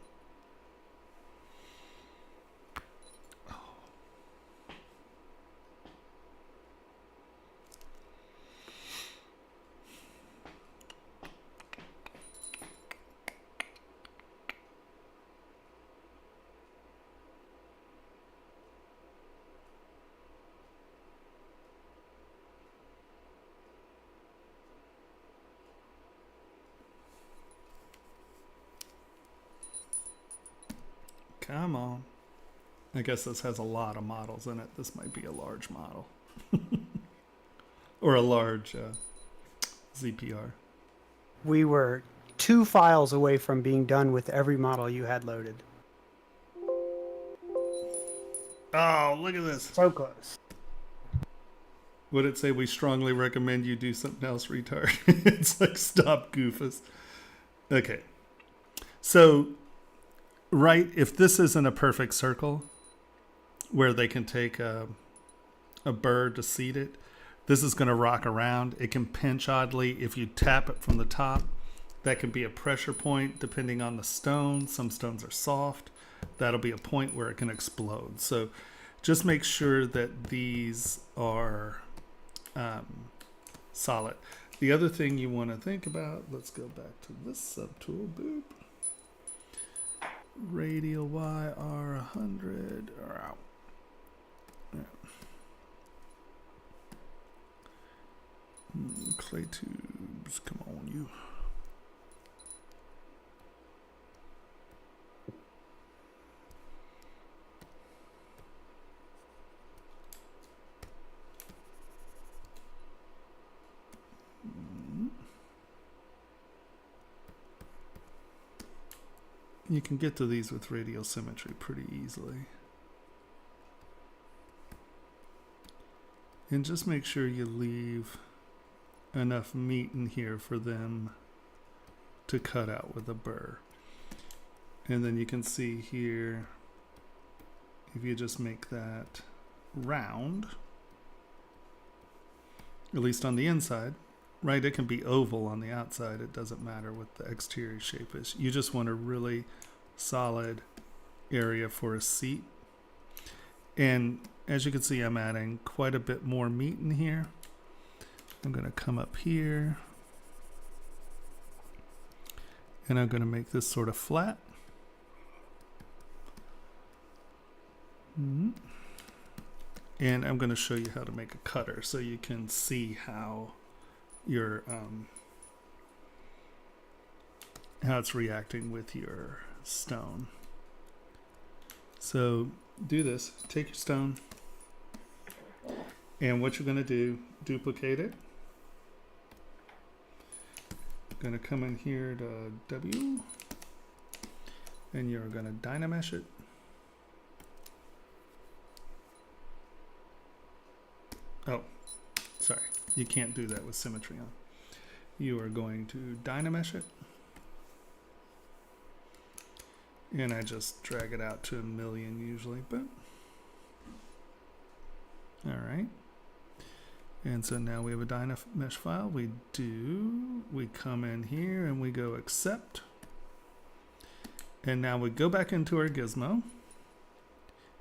Come on. I guess this has a lot of models in it. This might be a large model. Or a large ZPR. We were 2 files away from being done with every model you had loaded. Oh, look at this. So close. Would it say we strongly recommend you do something else, retard? It's like, stop goofus. Okay. So, right, if this isn't a perfect circle where they can take a bird to seat it, this is going to rock around. It can pinch oddly. If you tap it from the top, that can be a pressure point depending on the stone. Some stones are soft. That'll be a point where it can explode. So just make sure that these are solid. The other thing you want to think about, let's go back to this subtool. Boop. Radial YR100 are out. Clay tubes, come on, you. You can get to these with radial symmetry pretty easily. And just make sure you leave enough meat in here for them to cut out with a burr. And then you can see here, if you just make that round, at least on the inside, right? It can be oval on the outside. It doesn't matter what the exterior shape is. You just want a really solid area for a seat. And as you can see, I'm adding quite a bit more meat in here. I'm going to come up here and I'm going to make this sort of flat. And I'm going to show you how to make a cutter so you can see how your how it's reacting with your stone. So do this, take your stone, and what you're going to do, duplicate it. Going to come in here to W, and you're going to Dynamesh it. Oh, sorry, you can't do that with symmetry on. You are going to Dynamesh it. And I just drag it out to 1,000,000 usually, but all right. And so now we have a Dynamesh file. We come in here and we go accept. And now we go back into our gizmo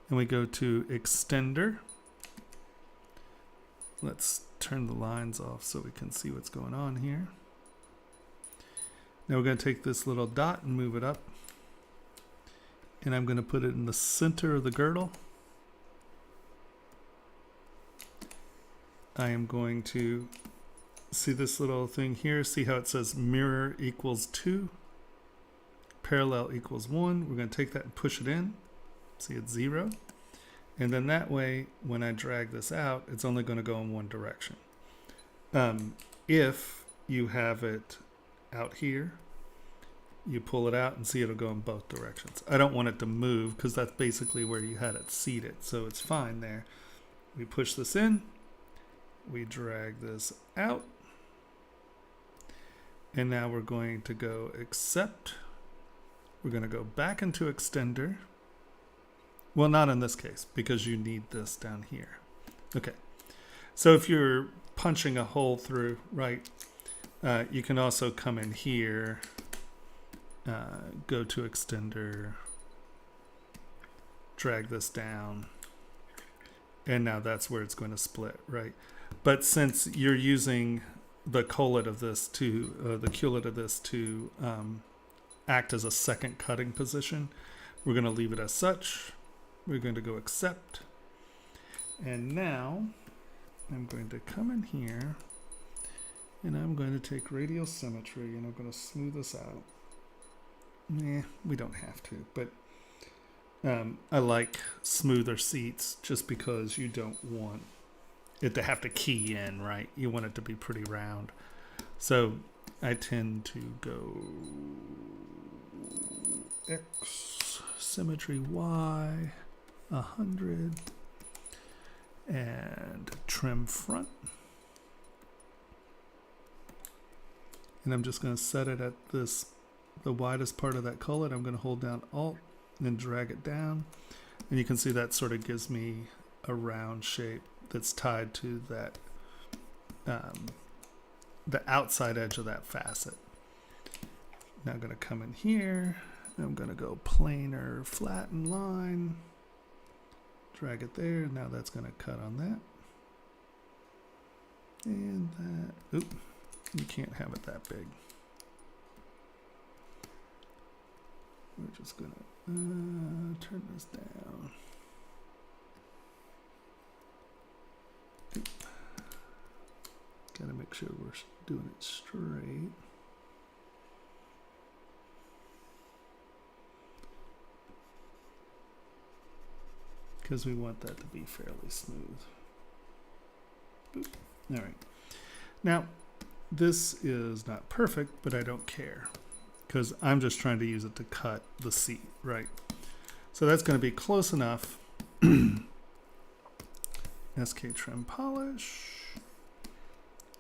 and we go to extender. Let's turn the lines off so we can see what's going on here. Now we're going to take this little dot and move it up. And I'm going to put it in the center of the girdle. I am going to see this little thing here. See how it says mirror equals 2, parallel equals 1. We're going to take that and push it in. See, it's 0. And then that way, when I drag this out, it's only going to go in one direction. If you have it out here, you pull it out and see it'll go in both directions. I don't want it to move because that's basically where you had it seated. So it's fine there. We push this in. We drag this out. And now we're going to go accept. We're going to go back into extender. Well, not in this case because you need this down here. Okay. So if you're punching a hole through, right, you can also come in here. Go to extender, drag this down, and now that's where it's going to split, right? But since you're using the collet of this to, the cullet of this to act as a second cutting position, we're going to leave it as such. We're going to go accept, and now I'm going to come in here, and I'm going to take radial symmetry, and I'm going to smooth this out. Nah, we don't have to, but I like smoother seats just because you don't want it to have to key in, right? You want it to be pretty round. So I tend to go X, symmetry Y, 100, and trim front. And I'm just going to set it at this, the widest part of that collet. I'm going to hold down Alt and drag it down. And you can see that sort of gives me a round shape that's tied to that, the outside edge of that facet. Now I'm going to come in here. I'm going to go planar flatten line. Drag it there. Now that's going to cut on that. And that. Oop. You can't have it that big. We're just going to turn this down. Oop. Got to make sure we're doing it straight. Because we want that to be fairly smooth. Boop. All right. Now, this is not perfect, but I don't care. because I'm just trying to use it to cut the seat, right? So that's going to be close enough. SK trim polish.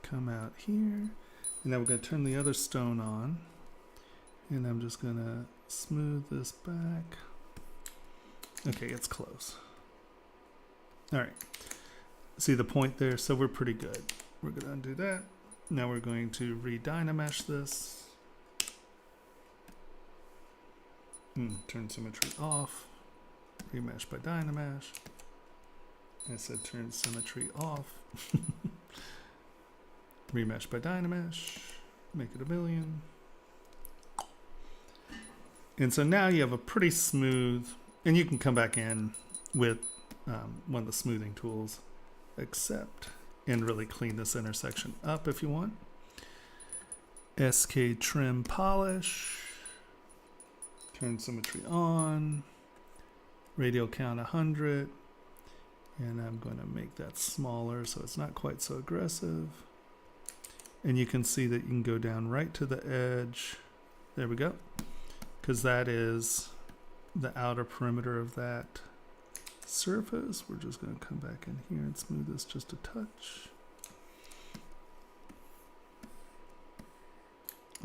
Come out here. And now we're going to turn the other stone on. And I'm just going to smooth this back. Okay, it's close. All right. See the point there? So we're pretty good. We're going to undo that. Now we're going to re-dynamesh this. Turn symmetry off. Remesh by Dynamesh. I said turn symmetry off. Remesh by Dynamesh. Make it 1,000,000. And so now you have a pretty smooth, and you can come back in with one of the smoothing tools, accept, and really clean this intersection up if you want. SK trim polish. Turn symmetry on. Radial count 100. And I'm going to make that smaller so it's not quite so aggressive. And you can see that you can go down right to the edge. There we go. Because that is the outer perimeter of that surface. We're just going to come back in here and smooth this just a touch.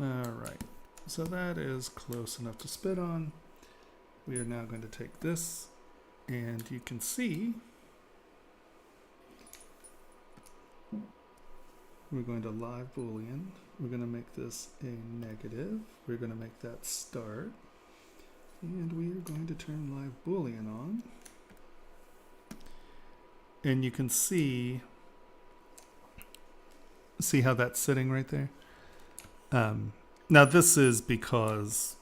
All right. So that is close enough to spit on. We are now going to take this, and you can see we're going to live boolean. We're going to make this a negative. We're going to make that start, and we are going to turn live boolean on. And you can see how that's sitting right there. Now this is because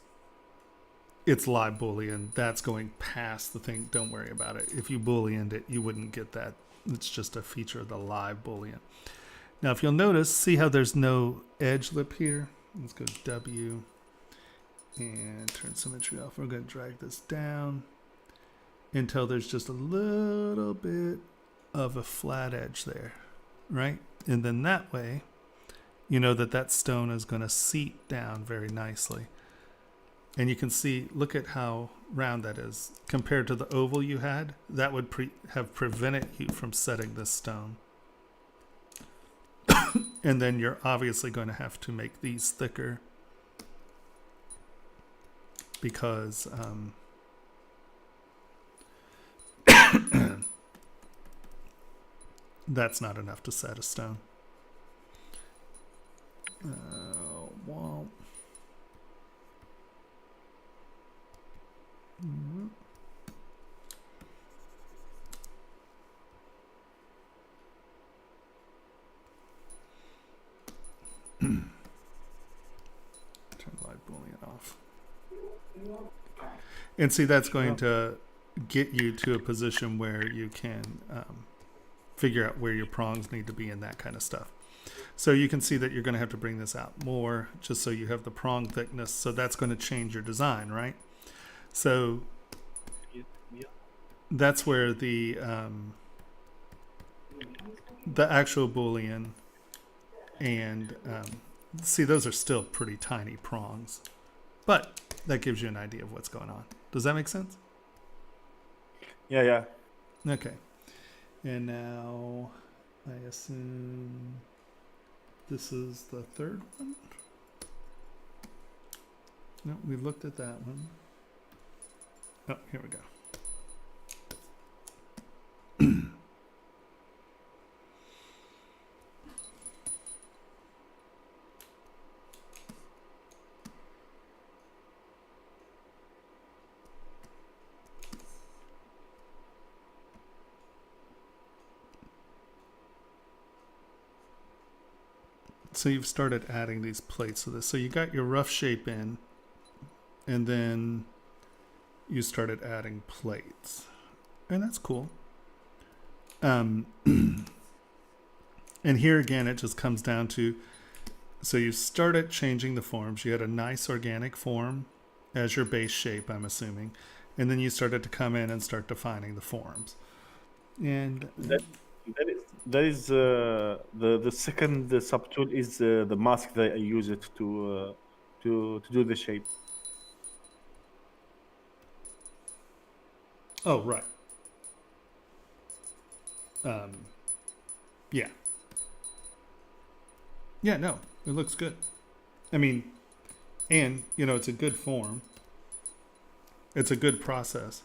it's live boolean. That's going past the thing. Don't worry about it. If you booleaned it, you wouldn't get that. It's just a feature of the live boolean. Now, if you'll notice, see how there's no edge lip here? Let's go W and turn symmetry off. We're going to drag this down until there's just a little bit of a flat edge there, right? And then that way, you know that that stone is going to seat down very nicely. And you can see, look at how round that is. Compared to the oval you had, that would have prevented you from setting this stone. And then you're obviously going to have to make these thicker because that's not enough to set a stone. Well. Turn live boolean off. And see, that's going to get you to a position where you can figure out where your prongs need to be and that kind of stuff. So you can see that you're going to have to bring this out more just so you have the prong thickness. So that's going to change your design, right? So that's where the actual boolean and see, those are still pretty tiny prongs, but that gives you an idea of what's going on. Does that make sense? Yeah. Okay. And now I assume this is the third one. No, we looked at that one. Oh, here we go. So you've started adding these plates to this. So you got your rough shape in, and then you started adding plates. And that's cool. And here again, it just comes down to, so you started changing the forms. You had a nice organic form as your base shape, I'm assuming. And then you started to come in and start defining the forms. And that is the second subtool is the mask that I use it to to do the shape. Oh, right. Yeah. Yeah, no, it looks good. I mean, and, you know, it's a good form. It's a good process.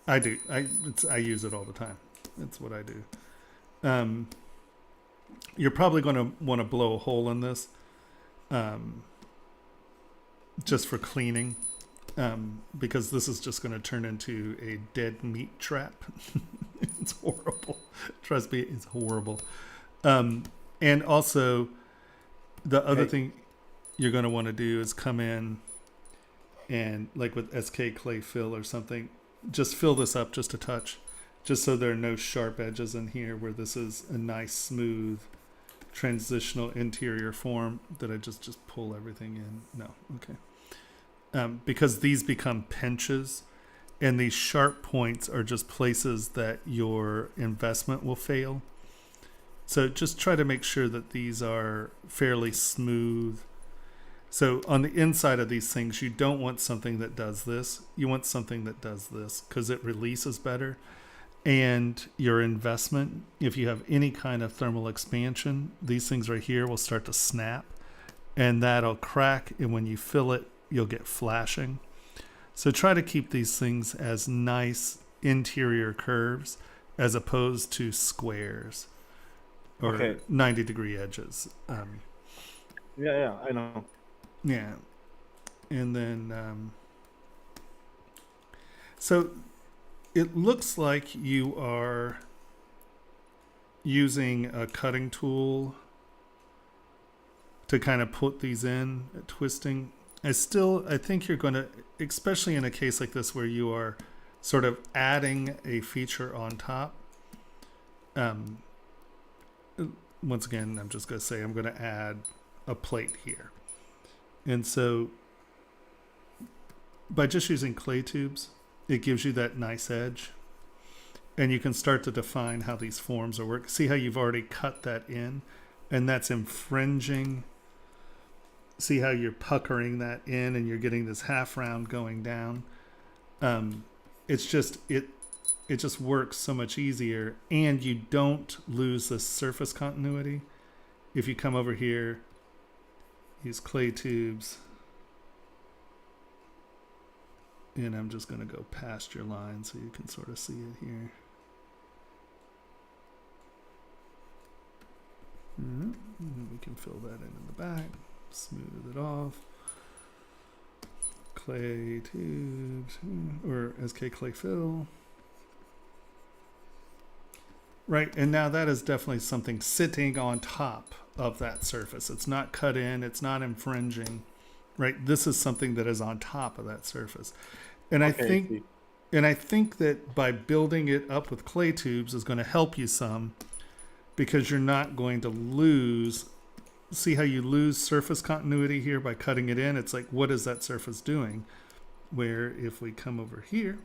I do. I use it all the time. That's what I do. You're probably going to want to blow a hole in this, just for cleaning, because this is just going to turn into a dead meat trap. It's horrible. Trust me, it's horrible. And also, the other thing you're going to want to do is come in and, like with SK Clay Fill or something, just fill this up just a touch, just so there are no sharp edges in here, where this is a nice, smooth, transitional interior form that I just pull everything in. No, okay. Because these become pinches, and these sharp points are just places that your investment will fail. So just try to make sure that these are fairly smooth. So on the inside of these things, you don't want something that does this. You want something that does this, because it releases better. And your investment, if you have any kind of thermal expansion, these things right here will start to snap, and that'll crack. And when you fill it, you'll get flashing. So try to keep these things as nice interior curves as opposed to squares or 90-degree edges. Yeah, I know. Yeah. And then, so it looks like you are using a cutting tool to kind of put these in, twisting. I think you're going to, especially in a case like this where you are sort of adding a feature on top. Once again, I'm just going to say I'm going to add a plate here. And so by just using clay tubes, it gives you that nice edge. And you can start to define how these forms are working. See how you've already cut that in? And that's infringing. See how you're puckering that in and you're getting this half round going down. It's just, it just works so much easier, and you don't lose the surface continuity. If you come over here, use clay tubes, and I'm just going to go past your line so you can sort of see it here. And we can fill that in the back, smooth it off. Clay tubes, or SK Clay Fill. Right, and now that is definitely something sitting on top of that surface. It's not cut in, it's not infringing, right? This is something that is on top of that surface. And I think that by building it up with clay tubes is going to help you some, because you're not going to lose. See how you lose surface continuity here by cutting it in? It's like, what is that surface doing? Where if we come over here,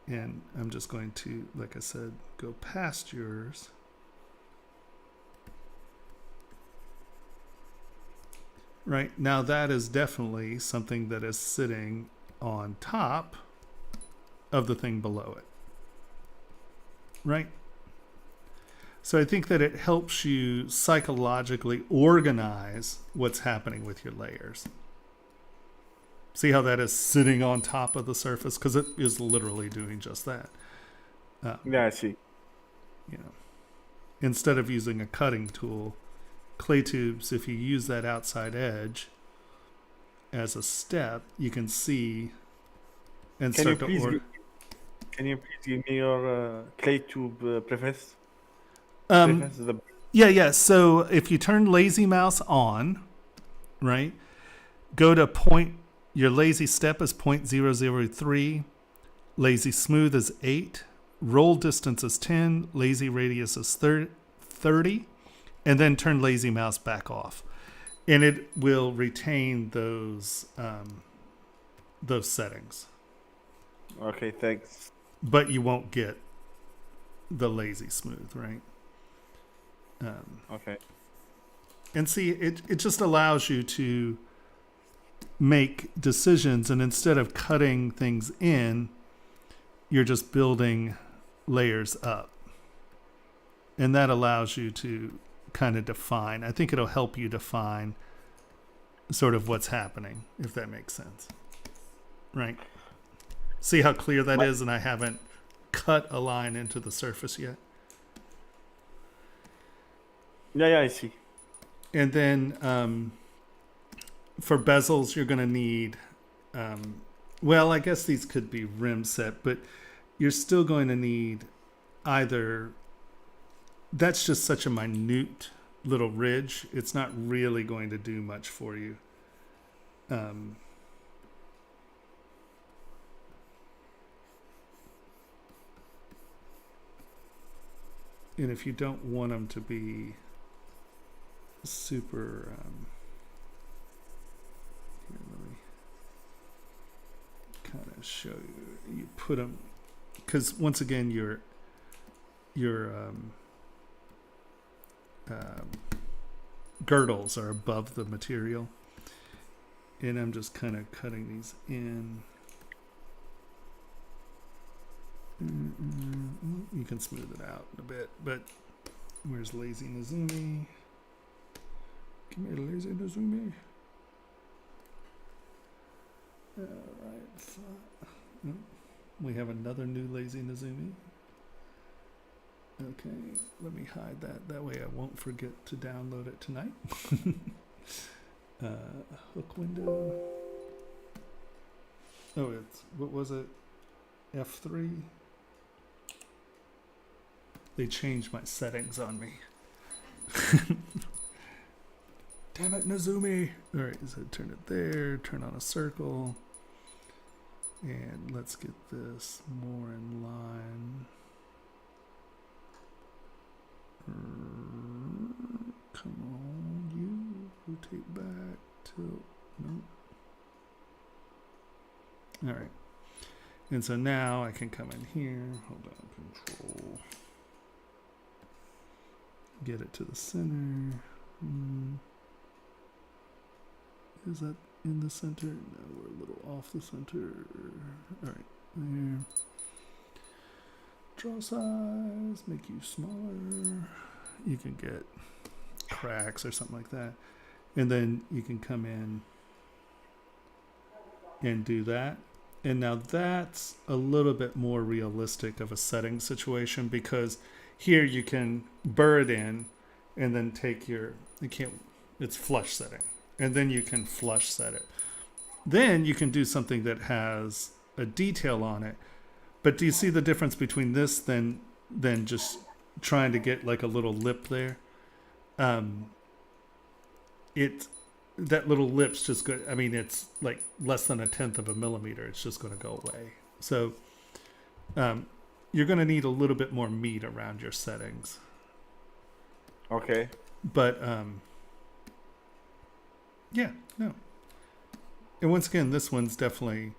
and I'm just going to, like I said, go past yours. Right, now that is definitely something that is sitting on top of the thing below it. Right? So I think that it helps you psychologically organize what's happening with your layers. See how that is sitting on top of the surface? Because it is literally doing just that. Yeah, I see. You know, instead of using a cutting tool, clay tubes, if you use that outside edge as a step, you can see and Can start to Can you please give me your clay tube preface? Yeah. So if you turn lazy mouse on, right, go to point. Your lazy step is 0.003. Lazy smooth is 8. Roll distance is 10. Lazy radius is 30. And then turn lazy mouse back off. And it will retain those settings. Okay, thanks. But you won't get the lazy smooth, right? Okay. And see, it just allows you to make decisions, and instead of cutting things in, you're just building layers up. And that allows you to kind of define. I think it'll help you define sort of what's happening, if that makes sense. Right? See how clear that is, and I haven't cut a line into the surface yet. Yeah, I see. And then for bezels, you're going to need, well, I guess these could be rim set, but you're still going to need either, that's just such a minute little ridge. It's not really going to do much for you. And if you don't want them to be super, here, let me kind of show you. You put them, because once again, your girdles are above the material, and I'm just kind of cutting these in. You can smooth it out a bit, but where's Lazy Nizumi? Give me a Lazy Nizumi. Alright, we have another new Lazy Nizumi. Okay, let me hide that. That way I won't forget to download it tonight. Hook window. Oh, it's, what was it? F3? They changed my settings on me. Damn it, Nizumi. Alright, so turn it there, turn on a circle. And let's get this more in line. Come on, you. Rotate back, tilt. Nope. Alright. And so now I can come in here. Hold on, control. Get it to the center. Is that in the center? No, we're a little off the center. Alright, there. Draw size, make you smaller. You can get cracks or something like that. And then you can come in and do that. And now that's a little bit more realistic of a setting situation, because here you can burr it in and then take your, it's flush setting. And then you can flush set it. Then you can do something that has a detail on it. But do you see the difference between this than just trying to get like a little lip there? That little lip's just good. I mean, it's like less than 1/10 of a millimeter. It's just going to go away. So you're going to need a little bit more meat around your settings. Okay. But yeah, no. And once again, this one's definitely,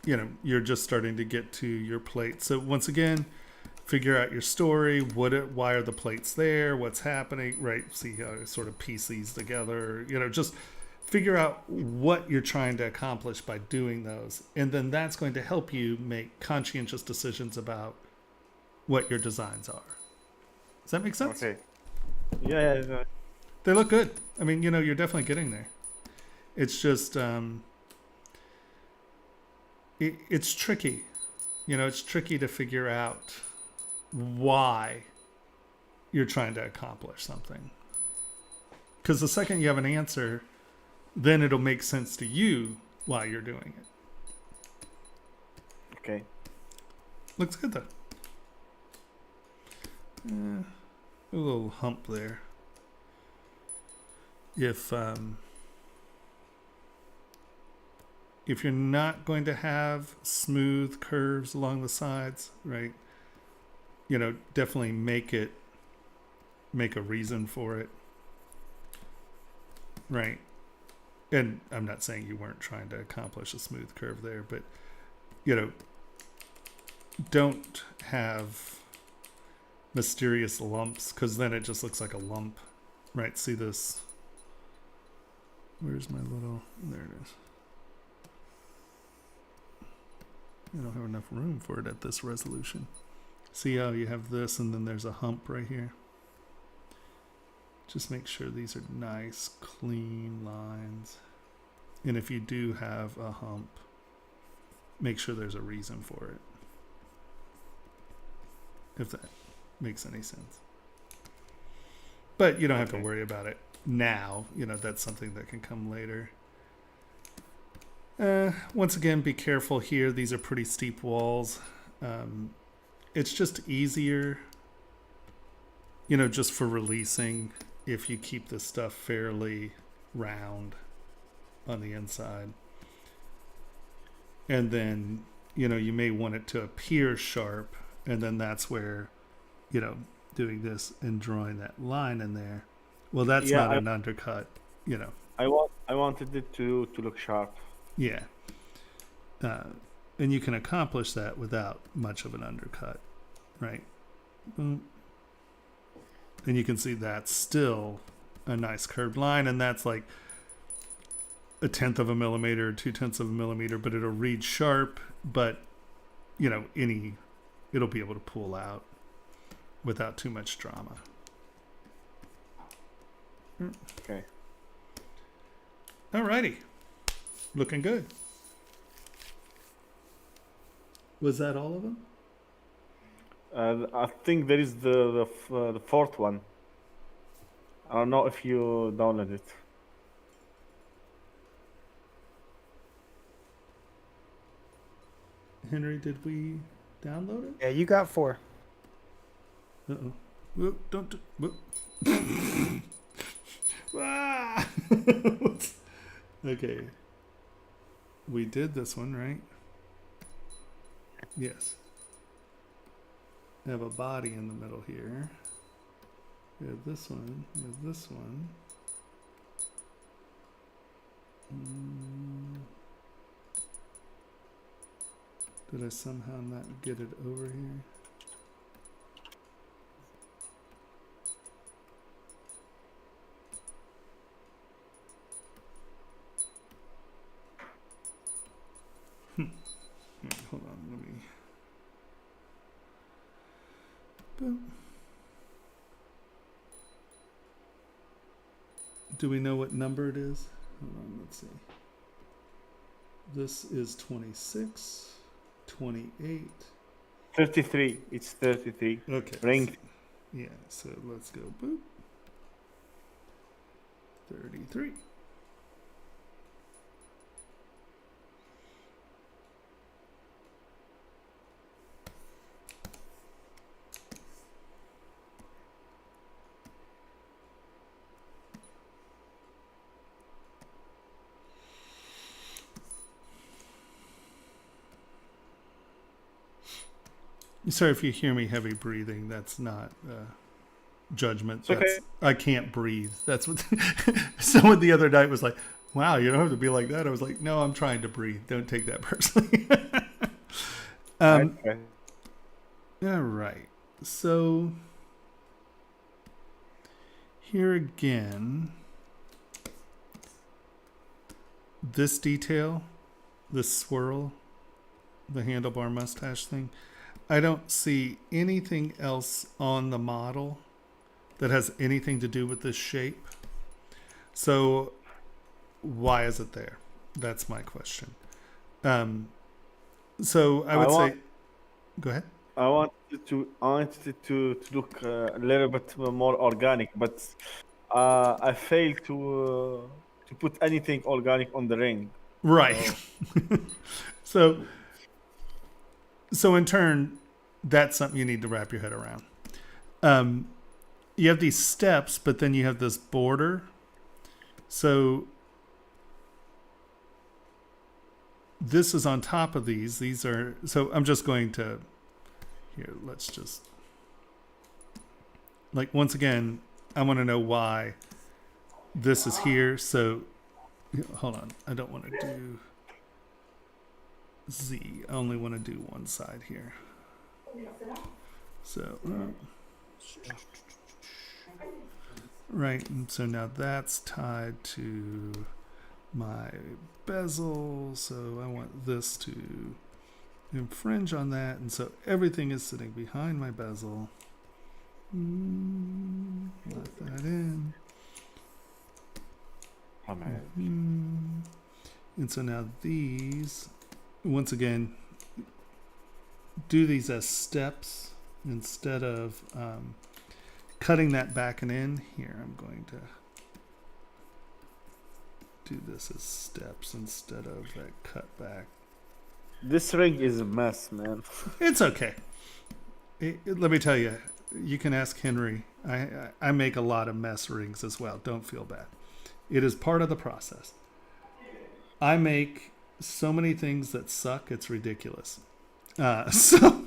you're just starting to get to your plate. So once again, figure out your story. Why are the plates there? What's happening? Right? See how I sort of piece these together. Just figure out what you're trying to accomplish by doing those. And then that's going to help you make conscientious decisions about what your designs are. Does that make sense? Okay. Yeah. They look good. I mean, you're definitely getting there. It's just, it's tricky. It's tricky to figure out why you're trying to accomplish something. Because the second you have an answer, then it'll make sense to you why you're doing it. Okay. Looks good, though. A little hump there. If you're not going to have smooth curves along the sides, right? Definitely make a reason for it, right? And I'm not saying you weren't trying to accomplish a smooth curve there, but don't have mysterious lumps, because then it just looks like a lump. Right, see this? Where's my little, there it is. I don't have enough room for it at this resolution. See how you have this and then there's a hump right here? Just make sure these are nice, clean lines. And if you do have a hump, make sure there's a reason for it. If that makes any sense. But you don't have to worry about it now. You know, that's something that can come later. Once again, be careful here. These are pretty steep walls. It's just easier, you know, just for releasing if you keep this stuff fairly round on the inside. And then, you know, you may want it to appear sharp, and then that's where, you know, doing this and drawing that line in there. Well, that's not an undercut, you know. I wanted it to look sharp. Yeah. And you can accomplish that without much of an undercut, right? Boom. And you can see that's still a nice curved line, and that's like 1/10 of a millimeter, 2/10 of a millimeter, but it'll read sharp, but you know, it'll be able to pull out without too much drama. Okay. Alrighty. Looking good. Was that all of them? I think there is the fourth one. I don't know if you downloaded it. Henry, did we download it? Yeah, you got 4. Uh-oh. Whoop, don't do, whoop. Ah! Okay. We did this one, right? Yes. We have a body in the middle here. We have this one. We have this one. Did I somehow not get it over here? Hold on, let me. Boom. Do we know what number it is? Hold on, let's see. This is 26, 28. 33. It's 33. Okay. Ring. So, yeah, so let's go. Boop. 33. Sorry if you hear me heavy breathing. That's not judgment. It's okay. I can't breathe. That's what someone the other night was like, wow, you don't have to be like that. I was like, no, I'm trying to breathe. Don't take that personally. Okay. All right. So here again, this detail, this swirl, the handlebar mustache thing, I don't see anything else on the model that has anything to do with this shape. So why is it there? That's my question. So I would say, go ahead. I wanted it to look a little bit more organic, but I failed to put anything organic on the ring. Right. So in turn, that's something you need to wrap your head around. You have these steps, but then you have this border. So this is on top of these. These are, so I'm just going to, here, let's just, like, once again, I want to know why this is here. So hold on. I don't want to do Z. I only want to do one side here. So right? And so now that's tied to my bezel, so I want this to infringe on that, and so everything is sitting behind my bezel. Let that in. Oh, man. And so now these, once again, do these as steps instead of cutting that back and in. Here, I'm going to do this as steps instead of that cut back. This ring is a mess, man. It's okay. Let me tell you, you can ask Henry. I make a lot of mess rings as well. Don't feel bad. It is part of the process. I make so many things that suck, it's ridiculous. So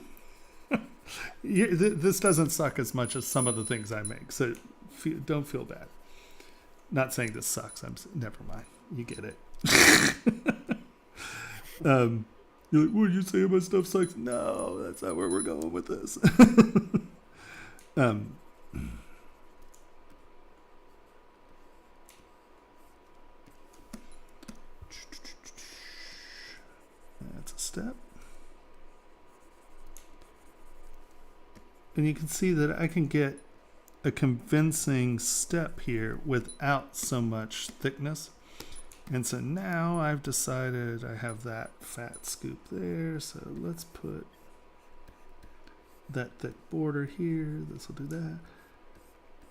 this doesn't suck as much as some of the things I make. So don't feel bad. Not saying this sucks. Never mind. You get it. You're like, what did you say my stuff sucks? No, that's not where we're going with this. That's a step. And you can see that I can get a convincing step here without so much thickness. And so now I've decided I have that fat scoop there. So let's put that thick border here. This will do that.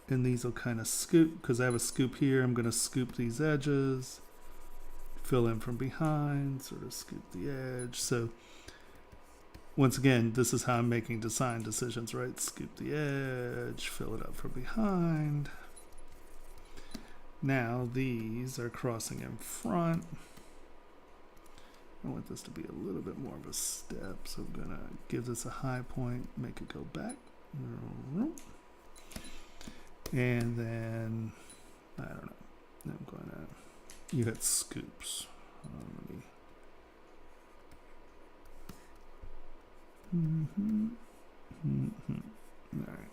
And these will kind of scoop, because I have a scoop here. I'm going to scoop these edges, fill in from behind, sort of scoop the edge. So once again, this is how I'm making design decisions, right? Scoop the edge, fill it up from behind. Now these are crossing in front. I want this to be a little bit more of a step, so I'm gonna give this a high point, make it go back. And then, I don't know, I'm gonna, you hit scoops. Let me, all right.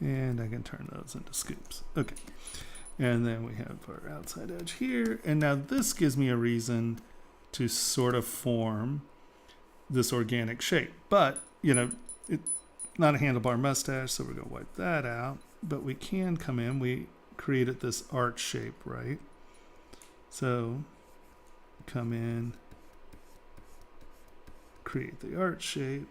And I can turn those into scoops. Okay. And then we have our outside edge here. And now this gives me a reason to sort of form this organic shape. But, you know, it's not a handlebar mustache, so we're going to wipe that out. But we can come in. We created this arch shape, right? So come in, create the arch shape.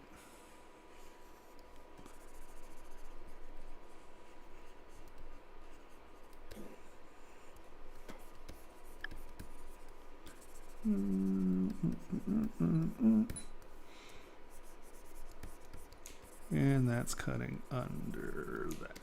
And that's cutting under that.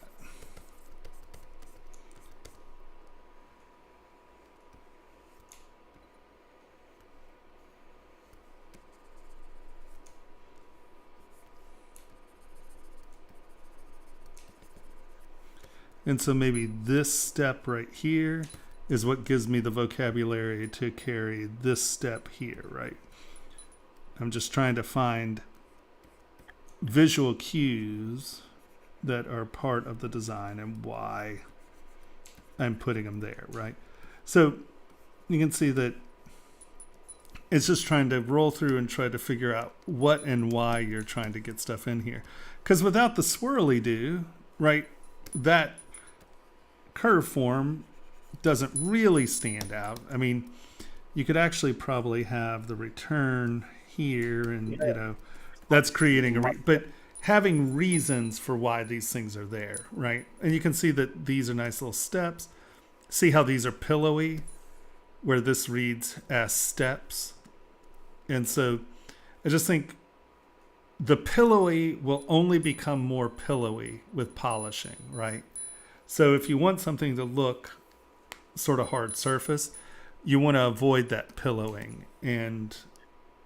And so maybe this step right here is what gives me the vocabulary to carry this step here, right? I'm just trying to find visual cues that are part of the design and why I'm putting them there, right? So you can see that it's just trying to roll through and try to figure out what and why you're trying to get stuff in here. Because without the swirly do, right, that curve form doesn't really stand out. I mean, you could actually probably have the return here and, you know, that's creating a, but having reasons for why these things are there, right? And you can see that these are nice little steps. See how these are pillowy, where this reads as steps. And so I just think the pillowy will only become more pillowy with polishing, right? So if you want something to look sort of hard surface, you want to avoid that pillowing, and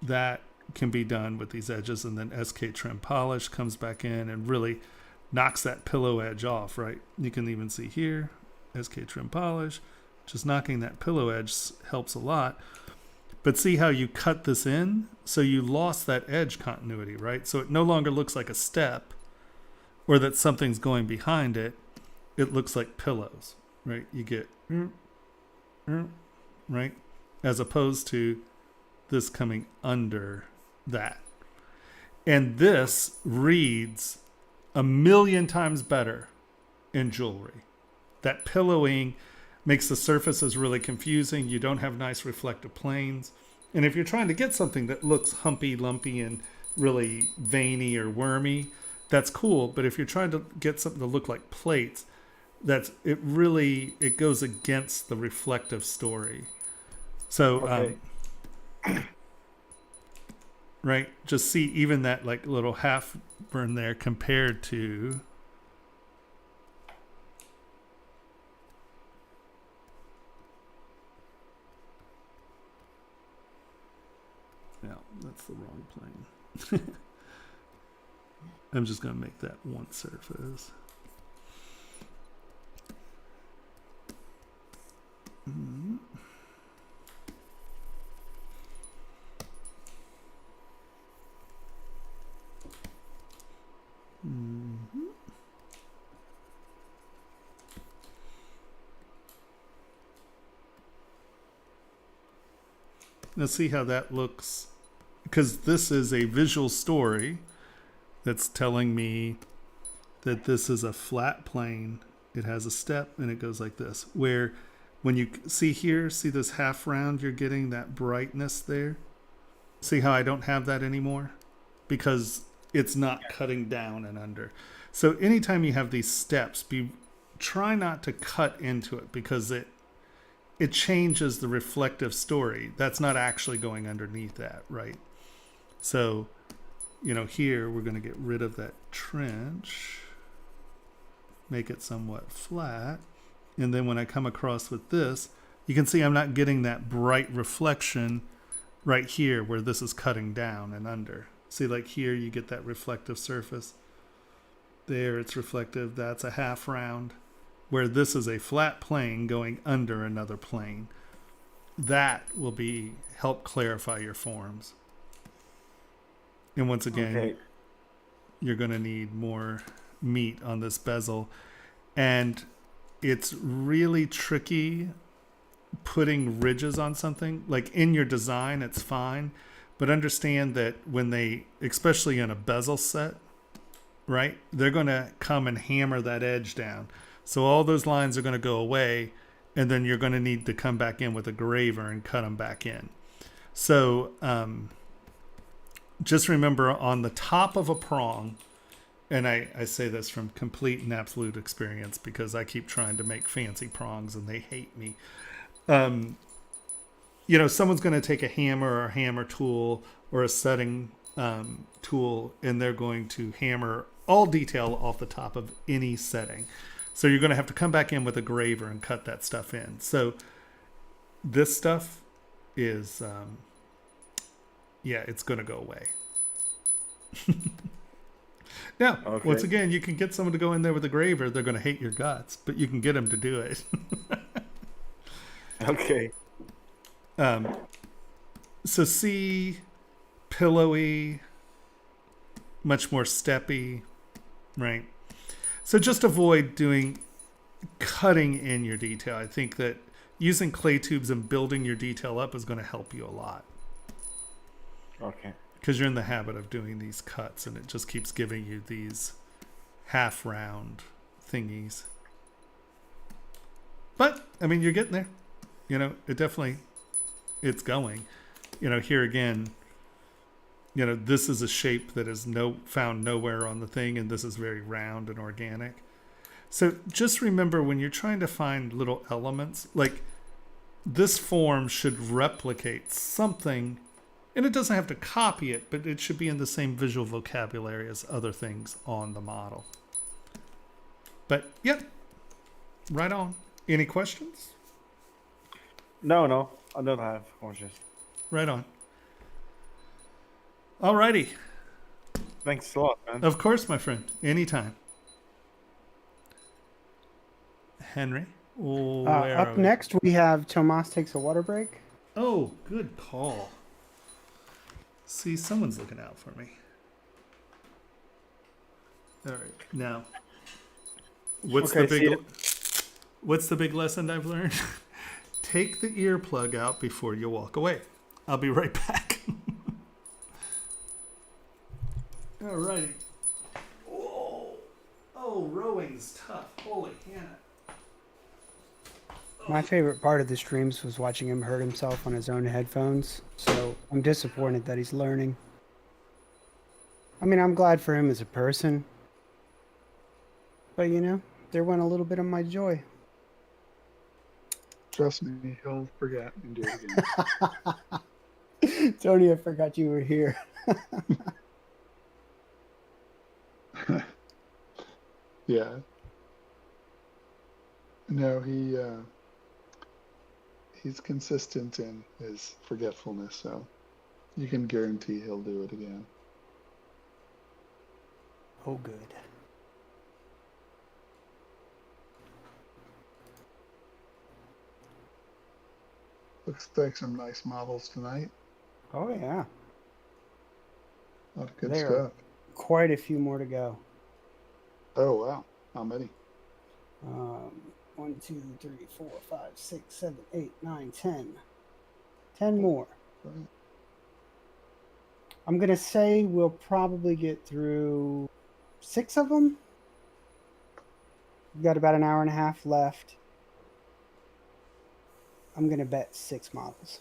that can be done with these edges. And then SK trim polish comes back in and really knocks that pillow edge off, right? You can even see here, SK trim polish, just knocking that pillow edge helps a lot. But see how you cut this in? So you lost that edge continuity, right? So it no longer looks like a step. or that something's going behind it, it looks like pillows, right? You get, right? As opposed to this coming under that. And this reads a million times better in jewelry. That pillowing makes the surfaces really confusing. You don't have nice reflective planes. And if you're trying to get something that looks humpy, lumpy, and really veiny or wormy, that's cool. But if you're trying to get something to look like plates, it goes against the reflective story. So, right, just see even that like little half burn there compared to no, that's the wrong plane. I'm just going to make that one surface. Mm-hmm. Mm-hmm. Let's see how that looks, because this is a visual story that's telling me that this is a flat plane. It has a step and it goes like this, where when you see here, see this half round, you're getting that brightness there. See how I don't have that anymore? Because it's not cutting down and under. So anytime you have these steps, try not to cut into it, because it changes the reflective story. That's not actually going underneath that, right? So, here we're going to get rid of that trench, make it somewhat flat. And then when I come across with this, you can see I'm not getting that bright reflection right here where this is cutting down and under. See, like here, you get that reflective surface. There, it's reflective. That's a half round. Where this is a flat plane going under another plane. That will help clarify your forms. And once again, you're going to need more meat on this bezel. And it's really tricky putting ridges on something. Like in your design, it's fine. But understand that when especially in a bezel set, right, they're going to come and hammer that edge down. So all those lines are going to go away, and then you're going to need to come back in with a graver and cut them back in. So just remember, on the top of a prong, and I say this from complete and absolute experience because I keep trying to make fancy prongs and they hate me. Someone's going to take a hammer or a hammer tool or a setting tool, and they're going to hammer all detail off the top of any setting. So you're going to have to come back in with a graver and cut that stuff in. So this stuff is, it's going to go away. Now, once again, you can get someone to go in there with a graver. They're going to hate your guts, but you can get them to do it. Okay. So see, pillowy, much more steppy, right? So just avoid cutting in your detail. I think that using clay tubes and building your detail up is going to help you a lot. Okay. Because you're in the habit of doing these cuts, and it just keeps giving you these half round thingies. But, you're getting there. It's going. Here again, this is a shape that is found nowhere on the thing, and this is very round and organic. So just remember, when you're trying to find little elements, like this form should replicate something, and it doesn't have to copy it, but it should be in the same visual vocabulary as other things on the model. But, yep, right on. Any questions? No, I don't have questions. Right on. Alrighty. Thanks a lot, man. Of course, my friend. Anytime. Henry? Up next, we have Tomas Takes a Water Break. Oh, good call. See, someone's looking out for me. All right. Now, what's Okay, the big see what's the big lesson I've learned? Take the earplug out before you walk away. I'll be right back. All righty. Whoa. Oh, rowing's tough. Holy Hannah. My favorite part of the streams was watching him hurt himself on his own headphones. So I'm disappointed that he's learning. I mean, I'm glad for him as a person. But, you know, there went a little bit of my joy. Trust me, he'll forget and do it again. Tony, I forgot you were here. Yeah. No, he's consistent in his forgetfulness, so you can guarantee he'll do it again. Oh, good. Looks like some nice models tonight. Oh, yeah. A lot of good There. stuff. Quite a few more to go. Oh, wow. How many? 1, 2, 3, 4, 5, 6, 7, 8, 9, 10. 10 more. Right. I'm going to say we'll probably get through 6 of them. We've got about an hour and a half left. I'm going to bet 6 models.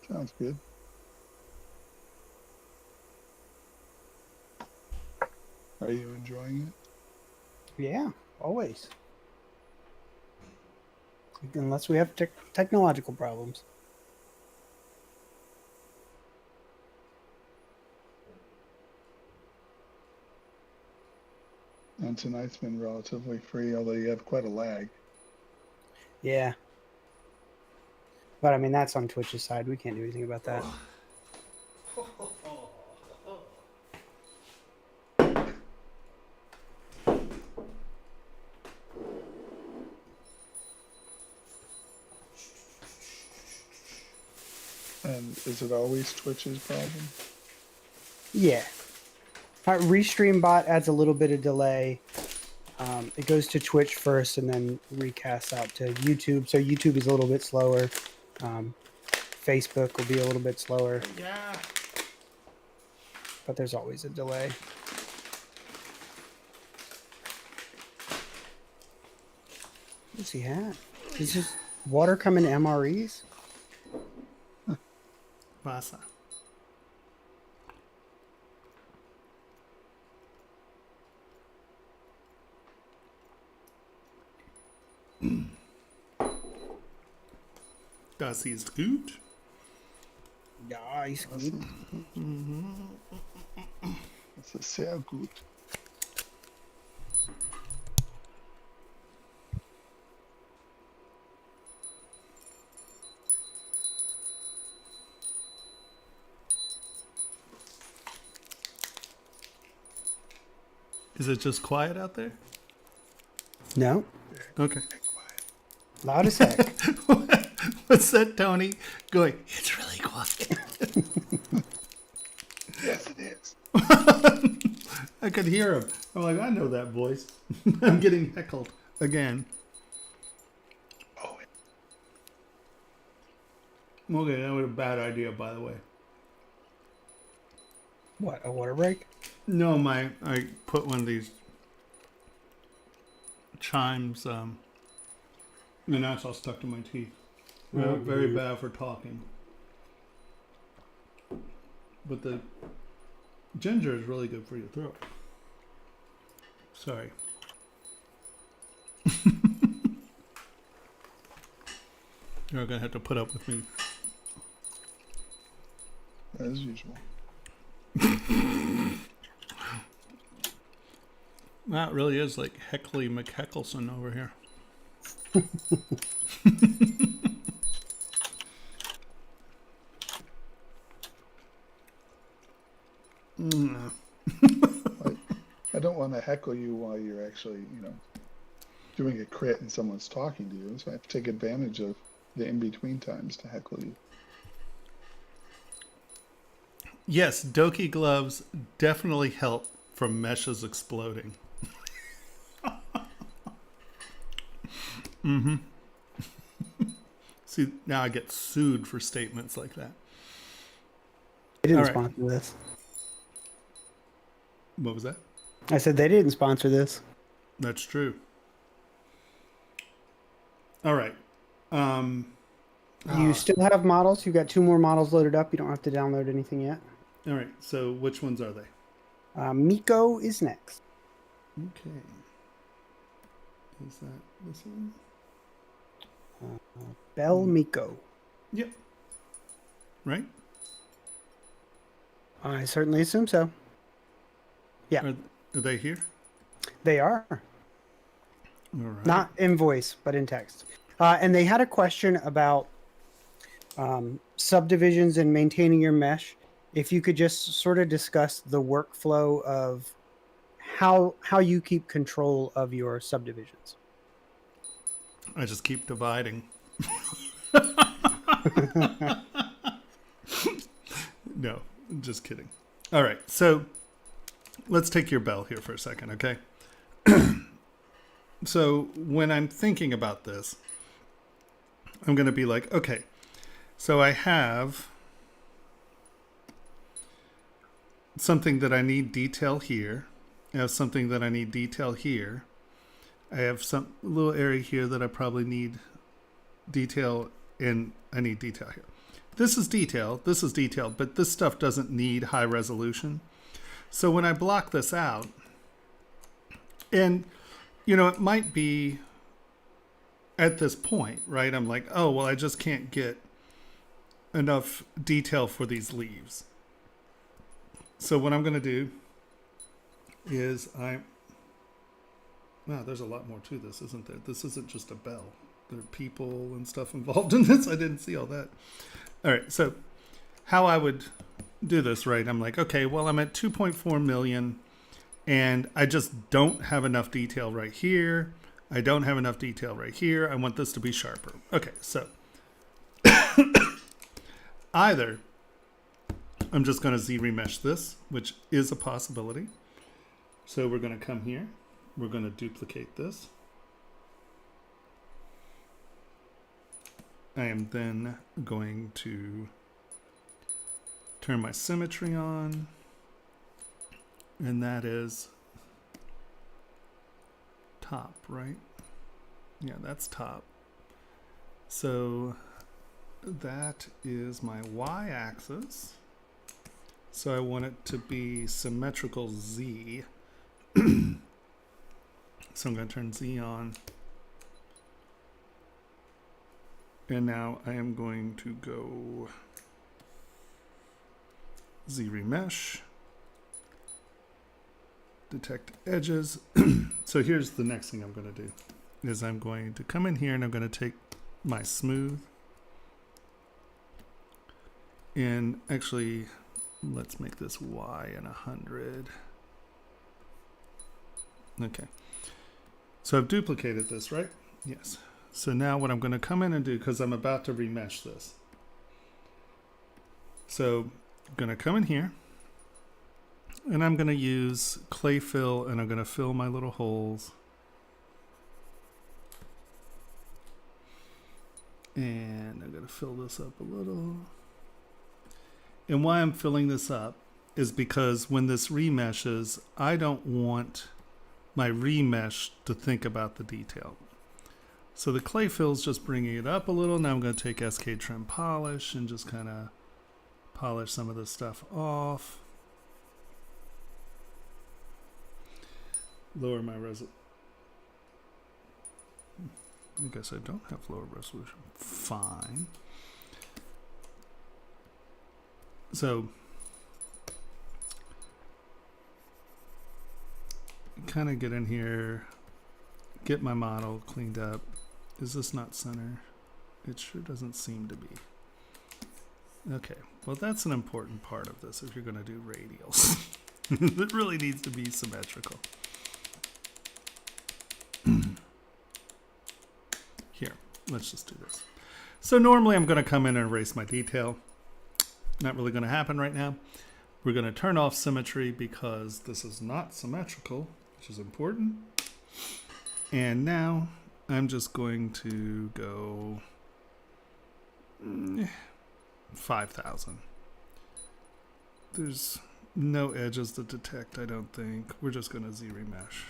Sounds good. Are you enjoying it? Yeah, always. Unless we have technological problems. And tonight's been relatively free, although you have quite a lag. Yeah. But I mean, that's on Twitch's side. We can't do anything about that. And is it always Twitch's problem? Yeah. Restream bot adds a little bit of delay. It goes to Twitch first and then recasts out to YouTube. So YouTube is a little bit slower. Facebook will be a little bit slower. Yeah. But there's always a delay. What's he had? Is this water coming to MREs? Vasa. Das ist gut. Ja, ist gut. Das ist sehr gut. Is it just quiet out there? No. Okay. Loud as heck. What's that, Tony? Going, it's really quiet. Yes, it is. I could hear him. I'm like, I know that voice. I'm getting heckled again. Oh, Okay, that was a bad idea, by the way. What, a water break? No, I put one of these chimes, and that's all stuck to my teeth. Very bad for talking. But the ginger is really good for your throat. Sorry. You're gonna have to put up with me. as usual. That really is like Heckley McHeckleson over here. I don't want to heckle you while you're actually, doing a crit and someone's talking to you, so I have to take advantage of the in-between times to heckle you. Yes, Doki gloves definitely help from meshes exploding. Mm-hmm. See, now I get sued for statements like that. They didn't All right. sponsor this. What was that? I said they didn't sponsor this. That's true. All right. You still have models. You've got 2 more models loaded up. You don't have to download anything yet. All right. So which ones are they? Miko is next. Okay. Is that this one? Bell Miko. Yep. Right? I certainly assume so. Yeah. Are they here? They are. All right. Not in voice, but in text. And they had a question about subdivisions and maintaining your mesh. If you could just sort of discuss the workflow of how you keep control of your subdivisions. I just keep dividing. No, I'm just kidding. All right, so let's take your bell here for a second, okay? So when I'm thinking about this, I'm going to be like, okay, so I have something that I need detail here. I have something that I need detail here. I have some little area here that I probably need detail, and I need detail here. This is detail, but this stuff doesn't need high resolution. So when I block this out, and you know, it might be at this point, right? I'm like, oh, well, I just can't get enough detail for these leaves. So what I'm going to do is wow, there's a lot more to this, isn't there? This isn't just a bell. There are people and stuff involved in this. I didn't see all that. All right, so how I would do this, right? I'm like, okay, well, I'm at 2.4 million, and I just don't have enough detail right here. I don't have enough detail right here. I want this to be sharper. Okay, so either I'm just going to Z-remesh this, which is a possibility. So we're going to come here. We're going to duplicate this. I am then going to turn my symmetry on, and that is top, right? Yeah, that's top. So that is my y-axis. So I want it to be symmetrical Z. So I'm going to turn Z on. And now I am going to go Z-remesh, detect edges. So here's the next thing I'm going to do, is I'm going to come in here and I'm going to take my smooth, and actually let's make this Y and 100. Okay. So I've duplicated this, right? Yes. So now what I'm going to come in and do, because I'm about to remesh this. So I'm going to come in here, and I'm going to use clay fill, and I'm going to fill my little holes. And I'm going to fill this up a little. And why I'm filling this up is because when this remeshes, I don't want my remesh to think about the detail. So the clay fill is just bringing it up a little. Now I'm going to take SK Trim Polish and just kind of polish some of this stuff off. Lower my resolution. I guess I don't have lower resolution. Fine. So kind of get in here, get my model cleaned up. Is this not center? It sure doesn't seem to be. Okay, well, that's an important part of this if you're going to do radials. It really needs to be symmetrical. Here, let's just do this. So normally I'm going to come in and erase my detail. Not really going to happen right now. We're going to turn off symmetry because this is not symmetrical, which is important. And now I'm just going to go 5,000. There's no edges to detect, I don't think. We're just going to ZRemesh.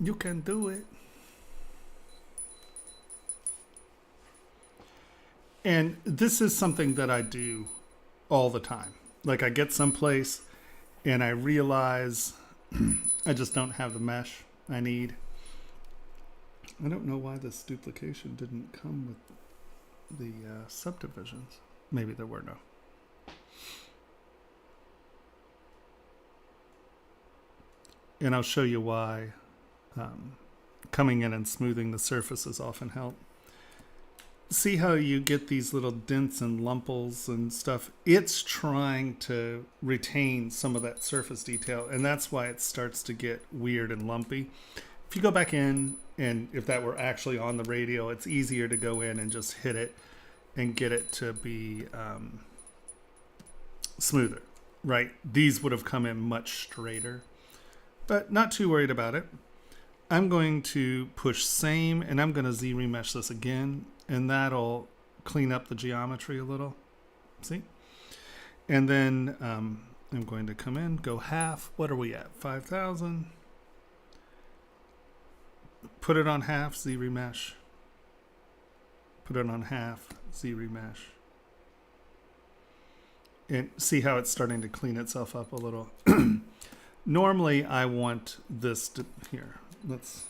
You can do it. And this is something that I do all the time. Like I get someplace and I realize I just don't have the mesh I need. I don't know why this duplication didn't come with the subdivisions. Maybe there were no. And I'll show you why coming in and smoothing the surfaces often help. See how you get these little dents and lumples and stuff? It's trying to retain some of that surface detail, and that's why it starts to get weird and lumpy. If you go back in, and if that were actually on the radio, it's easier to go in and just hit it and get it to be smoother, right? These would have come in much straighter, but not too worried about it. I'm going to push same, and I'm going to ZRemesh this again, and that'll clean up the geometry a little. See? And then I'm going to come in, go half. What are we at? 5,000. Put it on half, ZRemesh. Put it on half, ZRemesh. And see how it's starting to clean itself up a little. Normally, I want this to, here. Let's,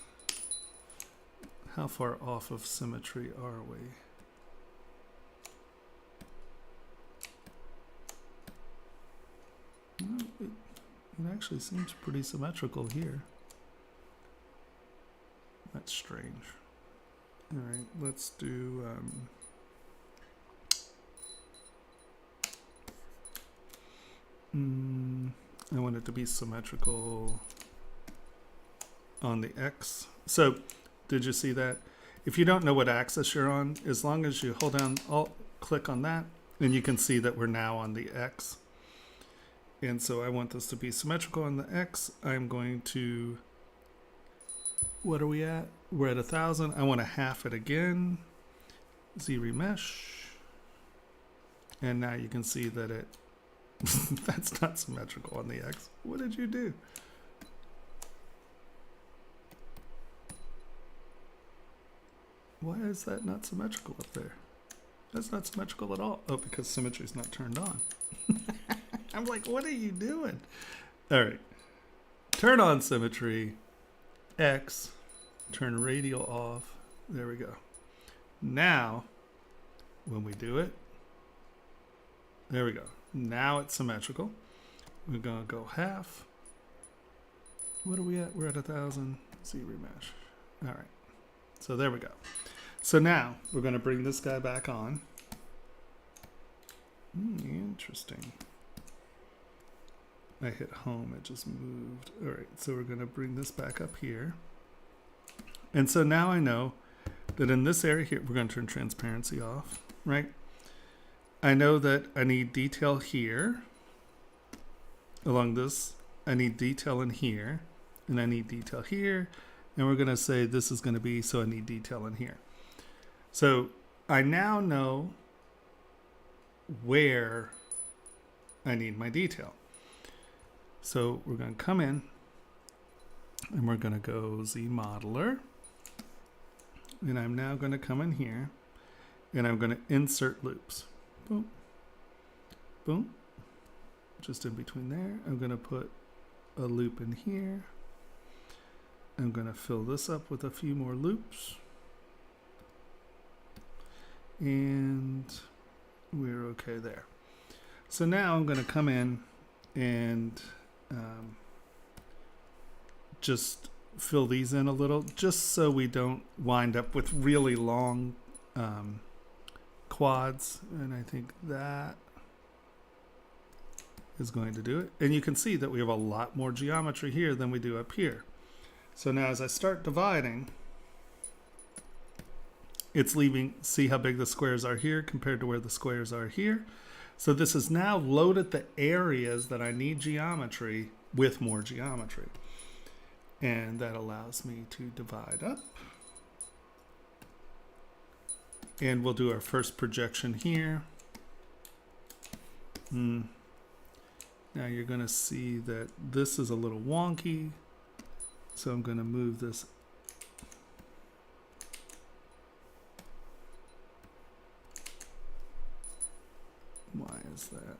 how far off of symmetry are we? Well, it actually seems pretty symmetrical here. That's strange. All right, let's do I want it to be symmetrical on the X. So did you see that? If you don't know what axis you're on, as long as you hold down, Alt click on that, and you can see that we're now on the X. And so I want this to be symmetrical on the X. I'm going to, what are we at? We're at 1,000. I want to half it again. ZRemesh. And now you can see that it, that's not symmetrical on the X. What did you do? Why is that not symmetrical up there? That's not symmetrical at all. Oh, because symmetry is not turned on. I'm like, what are you doing? All right. Turn on symmetry. X. Turn radial off. There we go. Now, when we do it, there we go. Now it's symmetrical. We're going to go half. What are we at? We're at 1,000. ZRemesh. All right. So there we go. So now we're going to bring this guy back on. Interesting. I hit home. It just moved. All right. So we're going to bring this back up here. And so now I know that in this area here, we're going to turn transparency off, right? I know that I need detail here along this. I need detail in here, and I need detail here. And we're going to say this is going to be, so I need detail in here. So I now know where I need my detail. So we're going to come in, and we're going to go Z Modeler. And I'm now going to come in here, and I'm going to insert loops. Boom. Boom. Just in between there. I'm going to put a loop in here. I'm going to fill this up with a few more loops. And we're okay there. So now I'm going to come in and just fill these in a little, just so we don't wind up with really long quads. And I think that is going to do it. And you can see that we have a lot more geometry here than we do up here. So now as I start dividing, it's leaving, see how big the squares are here compared to where the squares are here. So this has now loaded the areas that I need geometry with more geometry. And that allows me to divide up. And we'll do our first projection here. Now you're going to see that this is a little wonky. So I'm going to move this. Why is that?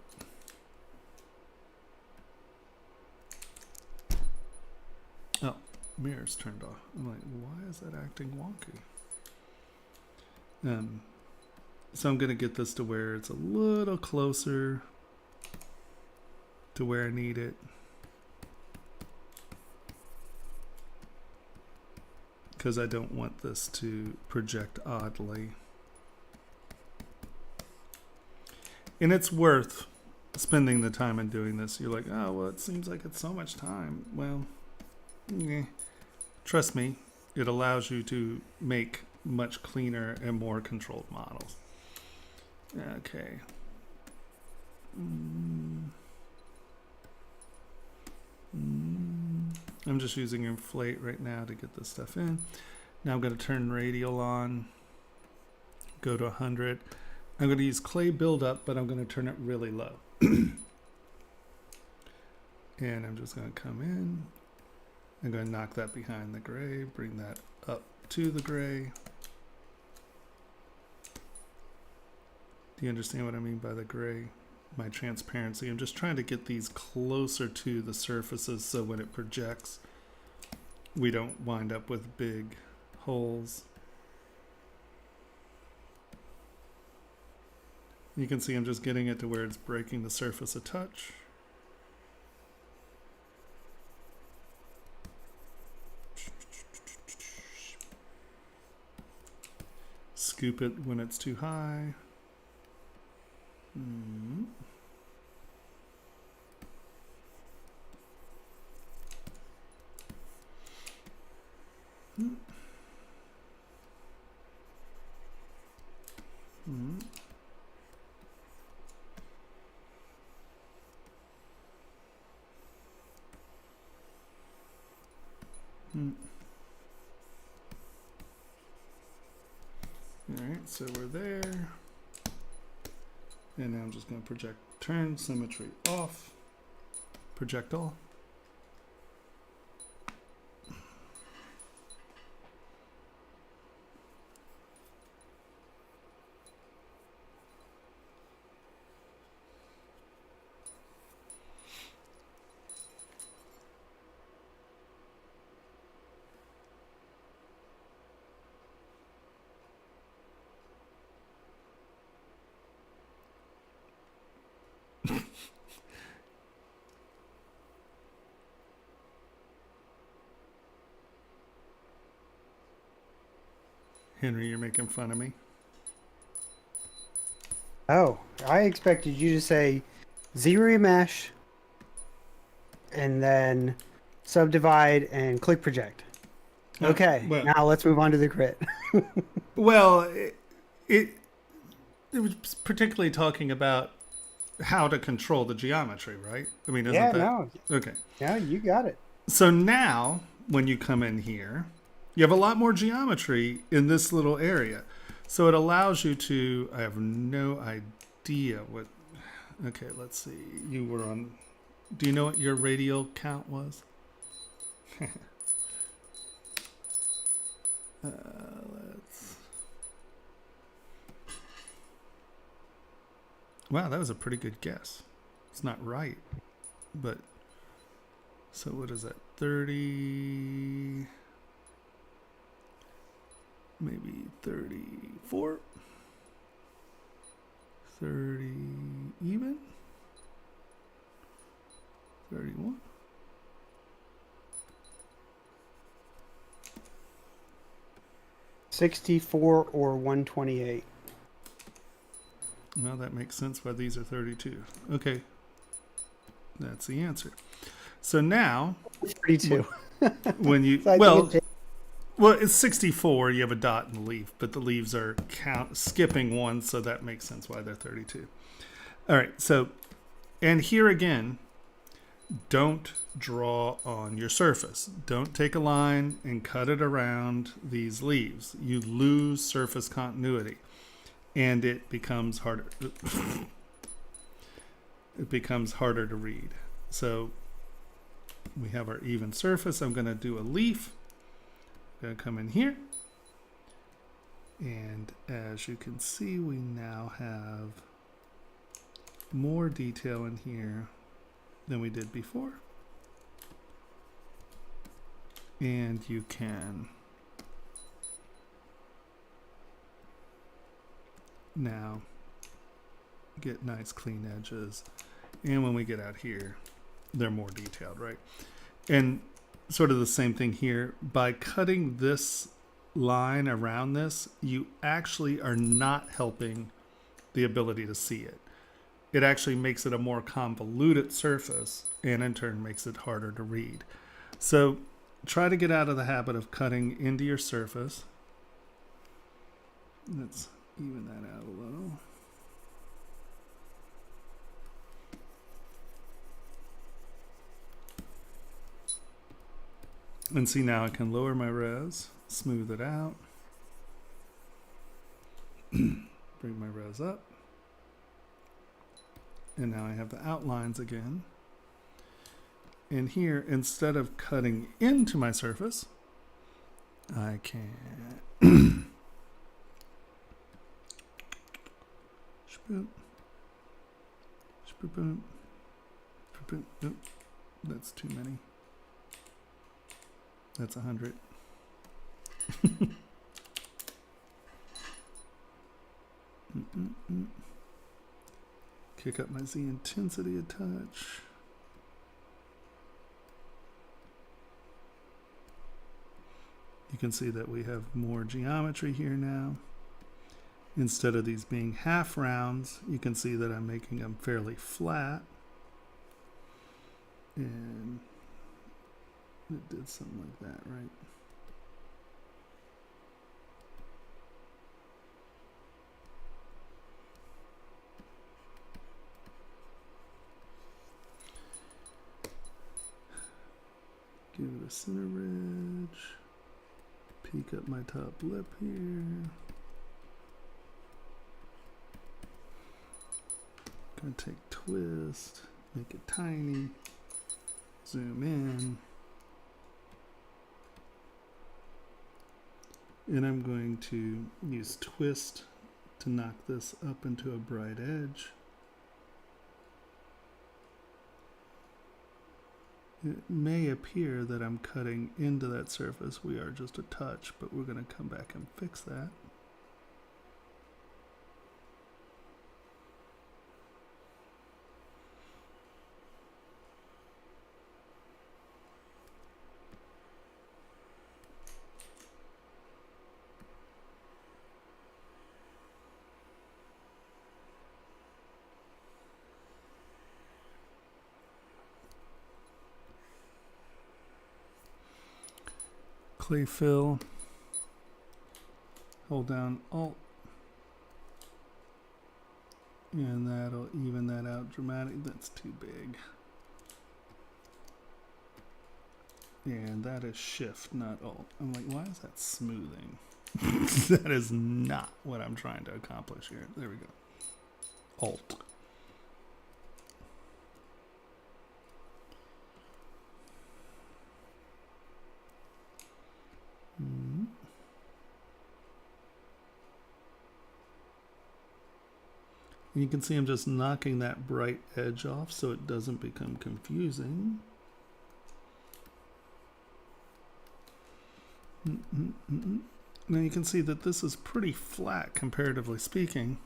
Oh, mirror's turned off. I'm like, why is that acting wonky? So I'm going to get this to where it's a little closer to where I need it. Because I don't want this to project oddly. And it's worth spending the time and doing this. You're like, oh, well, it seems like it's so much time. Well, trust me, it allows you to make much cleaner and more controlled models. Okay. I'm just using inflate right now to get this stuff in. Now I'm going to turn radial on, go to 100. I'm going to use clay buildup, but I'm going to turn it really low. And I'm just going to come in. I'm going to knock that behind the gray, bring that up to the gray. Do you understand what I mean by the gray? My transparency. I'm just trying to get these closer to the surfaces so when it projects, we don't wind up with big holes. You can see I'm just getting it to where it's breaking the surface a touch. Scoop it when it's too high. Alright, so we're there. And now I'm just going to project, turn symmetry off, project all. Henry, you're making fun of me. Oh, I expected you to say ZBrush and then subdivide and click project. Okay, well- now let's move on to the crit. Well, it was particularly talking about how to control the geometry, right? I mean, isn't Yeah, that? no. Okay. Yeah, you got it. So now, when you come in here, you have a lot more geometry in this little area. So it allows you to, I have no idea what, okay, let's see. You were on, do you know what your radial count was? Wow, that was a pretty good guess. It's not right, but, so what is that, 30, maybe 34, 30 even, 31, 64 or 128. Well, that makes sense why these are 32. Okay. That's the answer. So now, 32. when you, So I think well, it takes- well, it's 64. You have a dot and a leaf, but the leaves are skipping one, so that makes sense why they're 32. All right. So, and here again, don't draw on your surface. Don't take a line and cut it around these leaves. You lose surface continuity, and it becomes harder. It becomes harder to read. So we have our even surface. I'm going to do a leaf. I'm going to come in here. And as you can see, we now have more detail in here than we did before. And you can now get nice clean edges. And when we get out here, they're more detailed, right? And sort of the same thing here. By cutting this line around this, you actually are not helping the ability to see it. It actually makes it a more convoluted surface, and in turn makes it harder to read. So try to get out of the habit of cutting into your surface. Let's even that out a little. And see, now I can lower my res, smooth it out, bring my res up. And now I have the outlines again. And here, instead of cutting into my surface, I can Nope, that's too many. That's 100. Kick up my Z intensity a touch. You can see that we have more geometry here now. Instead of these being half rounds, you can see that I'm making them fairly flat. And it did something like that, right? Give it a center ridge. Peek up my top lip here. Gonna take twist, make it tiny, zoom in. And I'm going to use twist to knock this up into a bright edge. It may appear that I'm cutting into that surface. We are just a touch, but we're going to come back and fix that. Clay fill, hold down Alt, and that'll even that out dramatic. That's too big. And that is Shift, not Alt. I'm like, why is that smoothing? That is not what I'm trying to accomplish here. There we go. Alt. And you can see I'm just knocking that bright edge off so it doesn't become confusing. Now you can see that this is pretty flat comparatively speaking.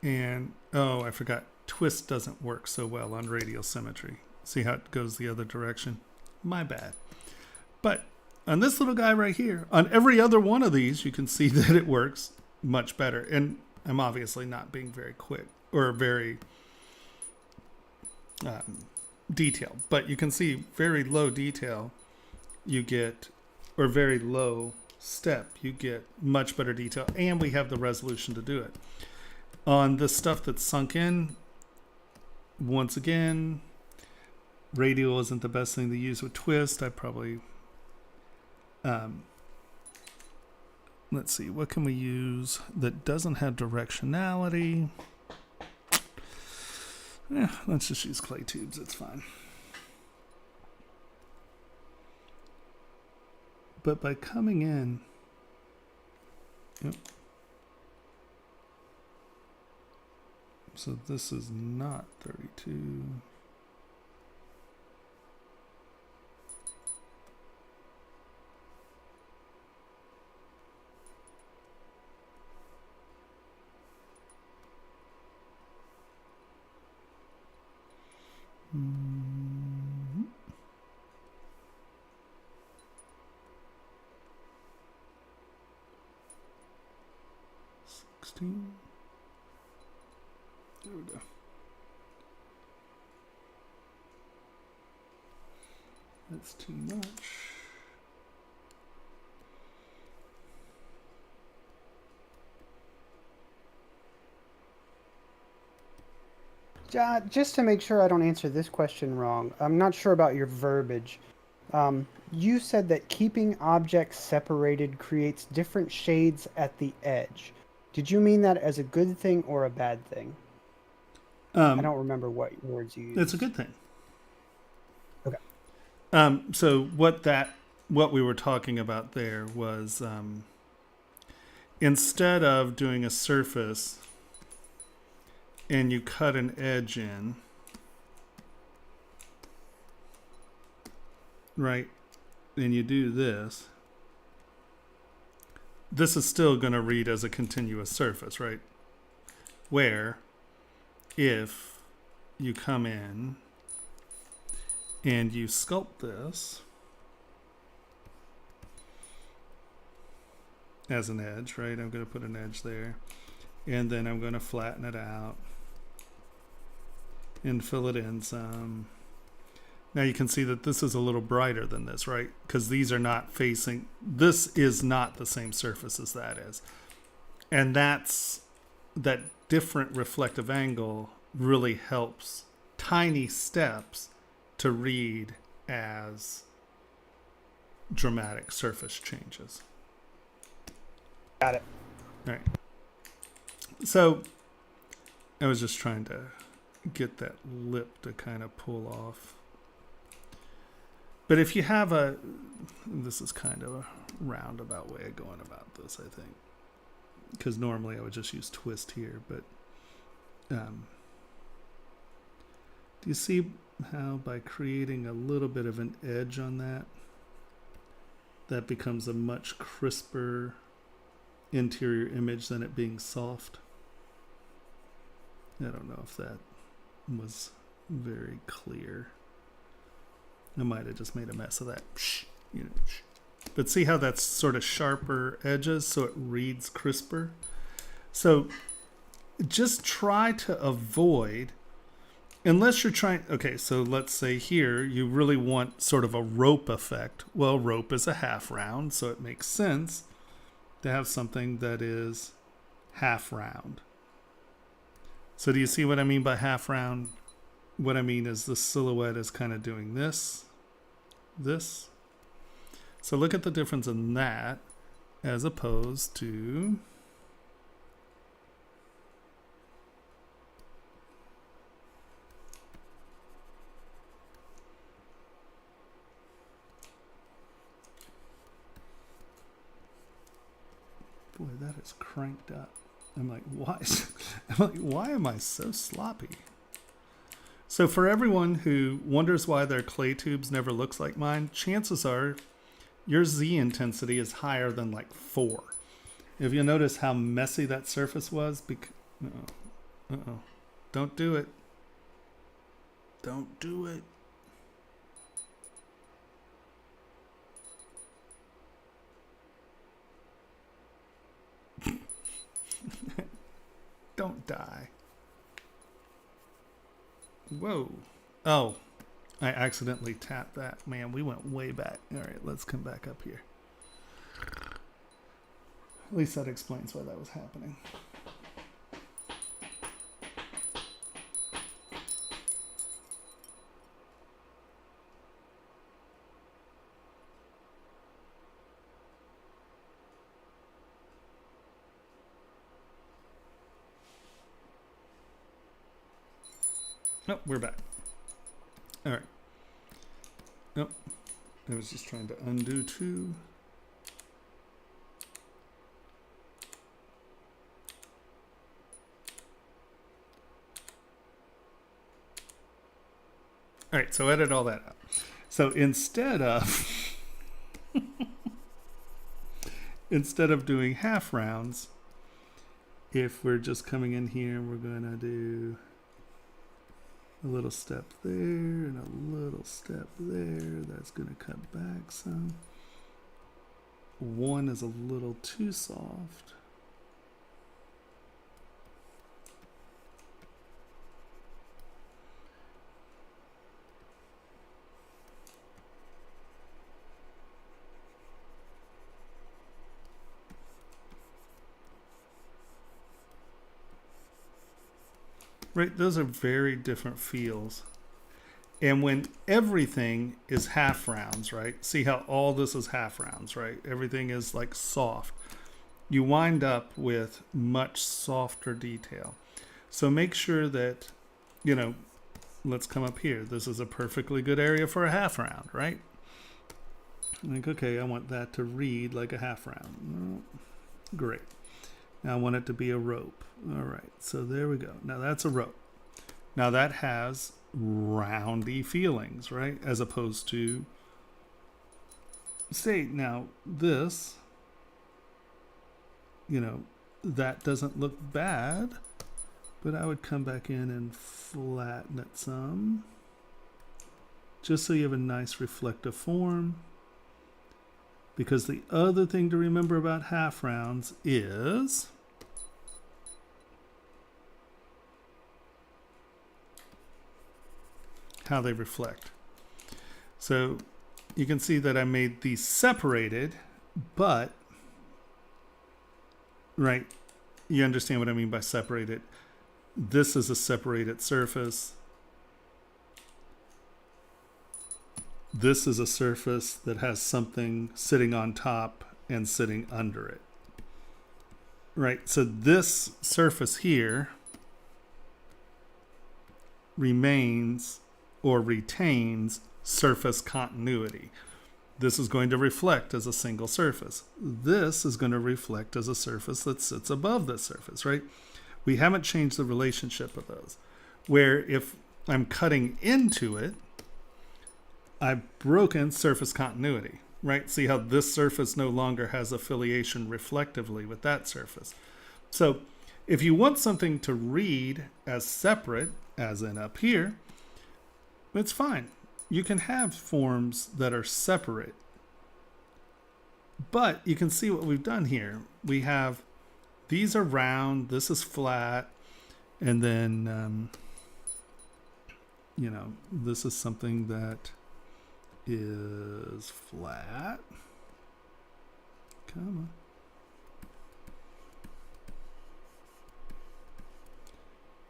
And, oh, I forgot, twist doesn't work so well on radial symmetry. See how it goes the other direction? My bad. But on this little guy right here, on every other one of these, you can see that it works much better. And I'm obviously not being very quick or very detailed, but you can see very low detail you get, or very low step, you get much better detail, and we have the resolution to do it. On the stuff that's sunk in, once again, radial isn't the best thing to use with twist. I probably, let's see, what can we use that doesn't have directionality? Yeah, let's just use clay tubes, it's fine. But by coming in, yep. So this is not 32. Mm-hmm. 16. There we go. That's too much. Just to make sure I don't answer this question wrong, I'm not sure about your verbiage. You said that keeping objects separated creates different shades at the edge. Did you mean that as a good thing or a bad thing? I don't remember what words you used. It's a good thing. Okay. So what we were talking about there was instead of doing a surface and you cut an edge in, right, and you do this, this is still going to read as a continuous surface, right? Where if you come in and you sculpt this as an edge, right? I'm going to put an edge there, and then I'm going to flatten it out and fill it in some. Now you can see that this is a little brighter than this, right? Because these are not facing, this is not the same surface as that is. And that different reflective angle really helps tiny steps to read as dramatic surface changes. Got it. All right. So I was just trying to get that lip to kind of pull off. But if you have this is kind of a roundabout way of going about this, I think. Because normally I would just use twist here, but do you see how by creating a little bit of an edge on that becomes a much crisper interior image than it being soft? I don't know if that was very clear. I might have just made a mess of that. But see how that's sort of sharper edges, so it reads crisper? So just try to avoid, unless you're trying, okay, so let's say here you really want sort of a rope effect. Well, rope is a half round, so it makes sense to have something that is half round. So do you see what I mean by half round? What I mean is the silhouette is kind of doing this. So look at the difference in that as opposed to boy, that is cranked up. I'm like, why am I so sloppy? So for everyone who wonders why their clay tubes never looks like mine, chances are your Z intensity is higher than like 4. If you notice how messy that surface was, don't do it. Don't do it. Whoa. Oh, I accidentally tapped that. Man, we went way back. All right, let's come back up here. At least that explains why that was happening. Oh, we're back. All right. Nope. I was just trying to undo two. All right, so edit all that out. So instead of doing half rounds, if we're just coming in here, we're gonna do a little step there and a little step there. That's going to cut back some. One is a little too soft. Right, those are very different feels. And when everything is half rounds, right? See how all this is half rounds, right? Everything is like soft. You wind up with much softer detail. So make sure that, you know, let's come up here. This is a perfectly good area for a half round, right? Like, okay, I want that to read like a half round. Great. Now I want it to be a rope. All right, so there we go. Now that's a rope. Now that has roundy feelings, right? As opposed to, say, now this, you know, that doesn't look bad, but I would come back in and flatten it some, just so you have a nice reflective form. Because the other thing to remember about half rounds is how they reflect. So you can see that I made these separated, but, right, you understand what I mean by separated. This is a separated surface. This is a surface that has something sitting on top and sitting under it. Right, so this surface here remains or retains surface continuity. This is going to reflect as a single surface. This is going to reflect as a surface that sits above this surface, right? We haven't changed the relationship of those. Where if I'm cutting into it, I've broken surface continuity, right? See how this surface no longer has affiliation reflectively with that surface. So if you want something to read as separate, as in up here, it's fine. You can have forms that are separate. But you can see what we've done here. We have, these are round, this is flat, and then, you know, this is something that is flat. Come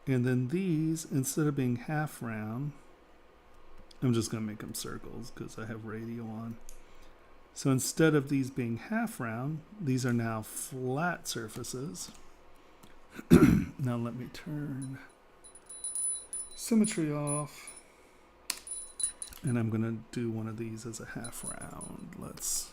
on. And then these, instead of being half round, I'm just going to make them circles because I have radial on. So instead of these being half round, these are now flat surfaces. Now let me turn symmetry off. And I'm going to do one of these as a half round. Let's...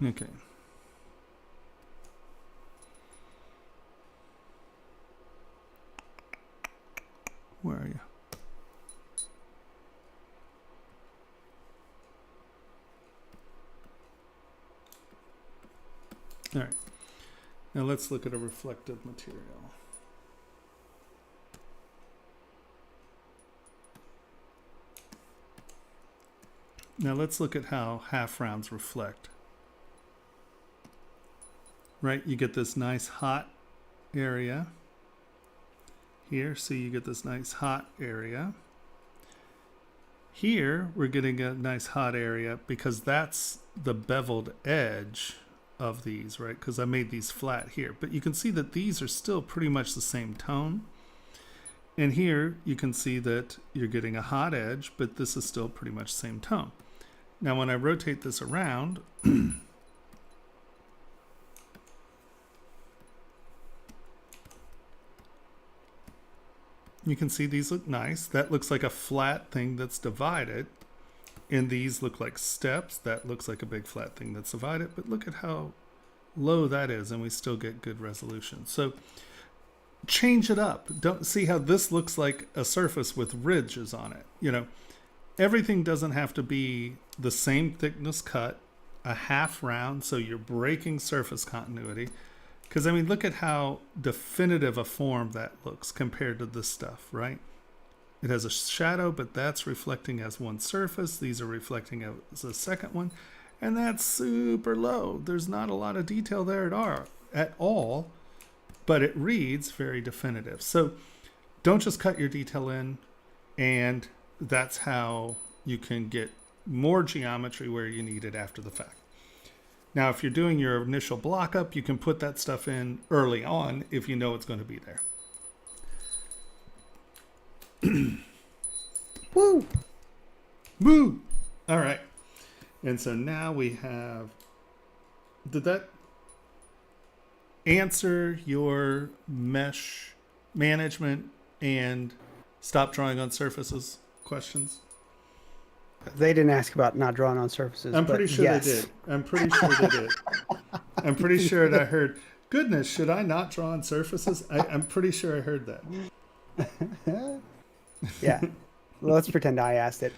Okay. Where are you? All right. Now let's look at a reflective material. Now let's look at how half rounds reflect. Right, you get this nice hot area here. See, you get this nice hot area. Here, we're getting a nice hot area because that's the beveled edge of these, right? Because I made these flat here. But you can see that these are still pretty much the same tone. And here, you can see that you're getting a hot edge, but this is still pretty much the same tone. Now, when I rotate this around, you can see these look nice. That looks like a flat thing that's divided. And these look like steps. That looks like a big flat thing that's divided. But look at how low that is, and we still get good resolution. So change it up. Don't see how this looks like a surface with ridges on it. You know, everything doesn't have to be the same thickness cut, a half round, so you're breaking surface continuity. Because, I mean, look at how definitive a form that looks compared to this stuff, right? It has a shadow, but that's reflecting as one surface. These are reflecting as a second one. And that's super low. There's not a lot of detail there at all, but it reads very definitive. So don't just cut your detail in, and that's how you can get more geometry where you need it after the fact. Now, if you're doing your initial block up, you can put that stuff in early on if you know it's going to be there. Woo! Woo! All right. And so now we have, did that answer your mesh management and stop drawing on surfaces questions? They didn't ask about not drawing on surfaces. I'm pretty sure yes. they did. I'm pretty sure they did. I'm pretty sure that I heard, goodness, should I not draw on surfaces? I'm pretty sure I heard that. Yeah. Well, let's pretend I asked it.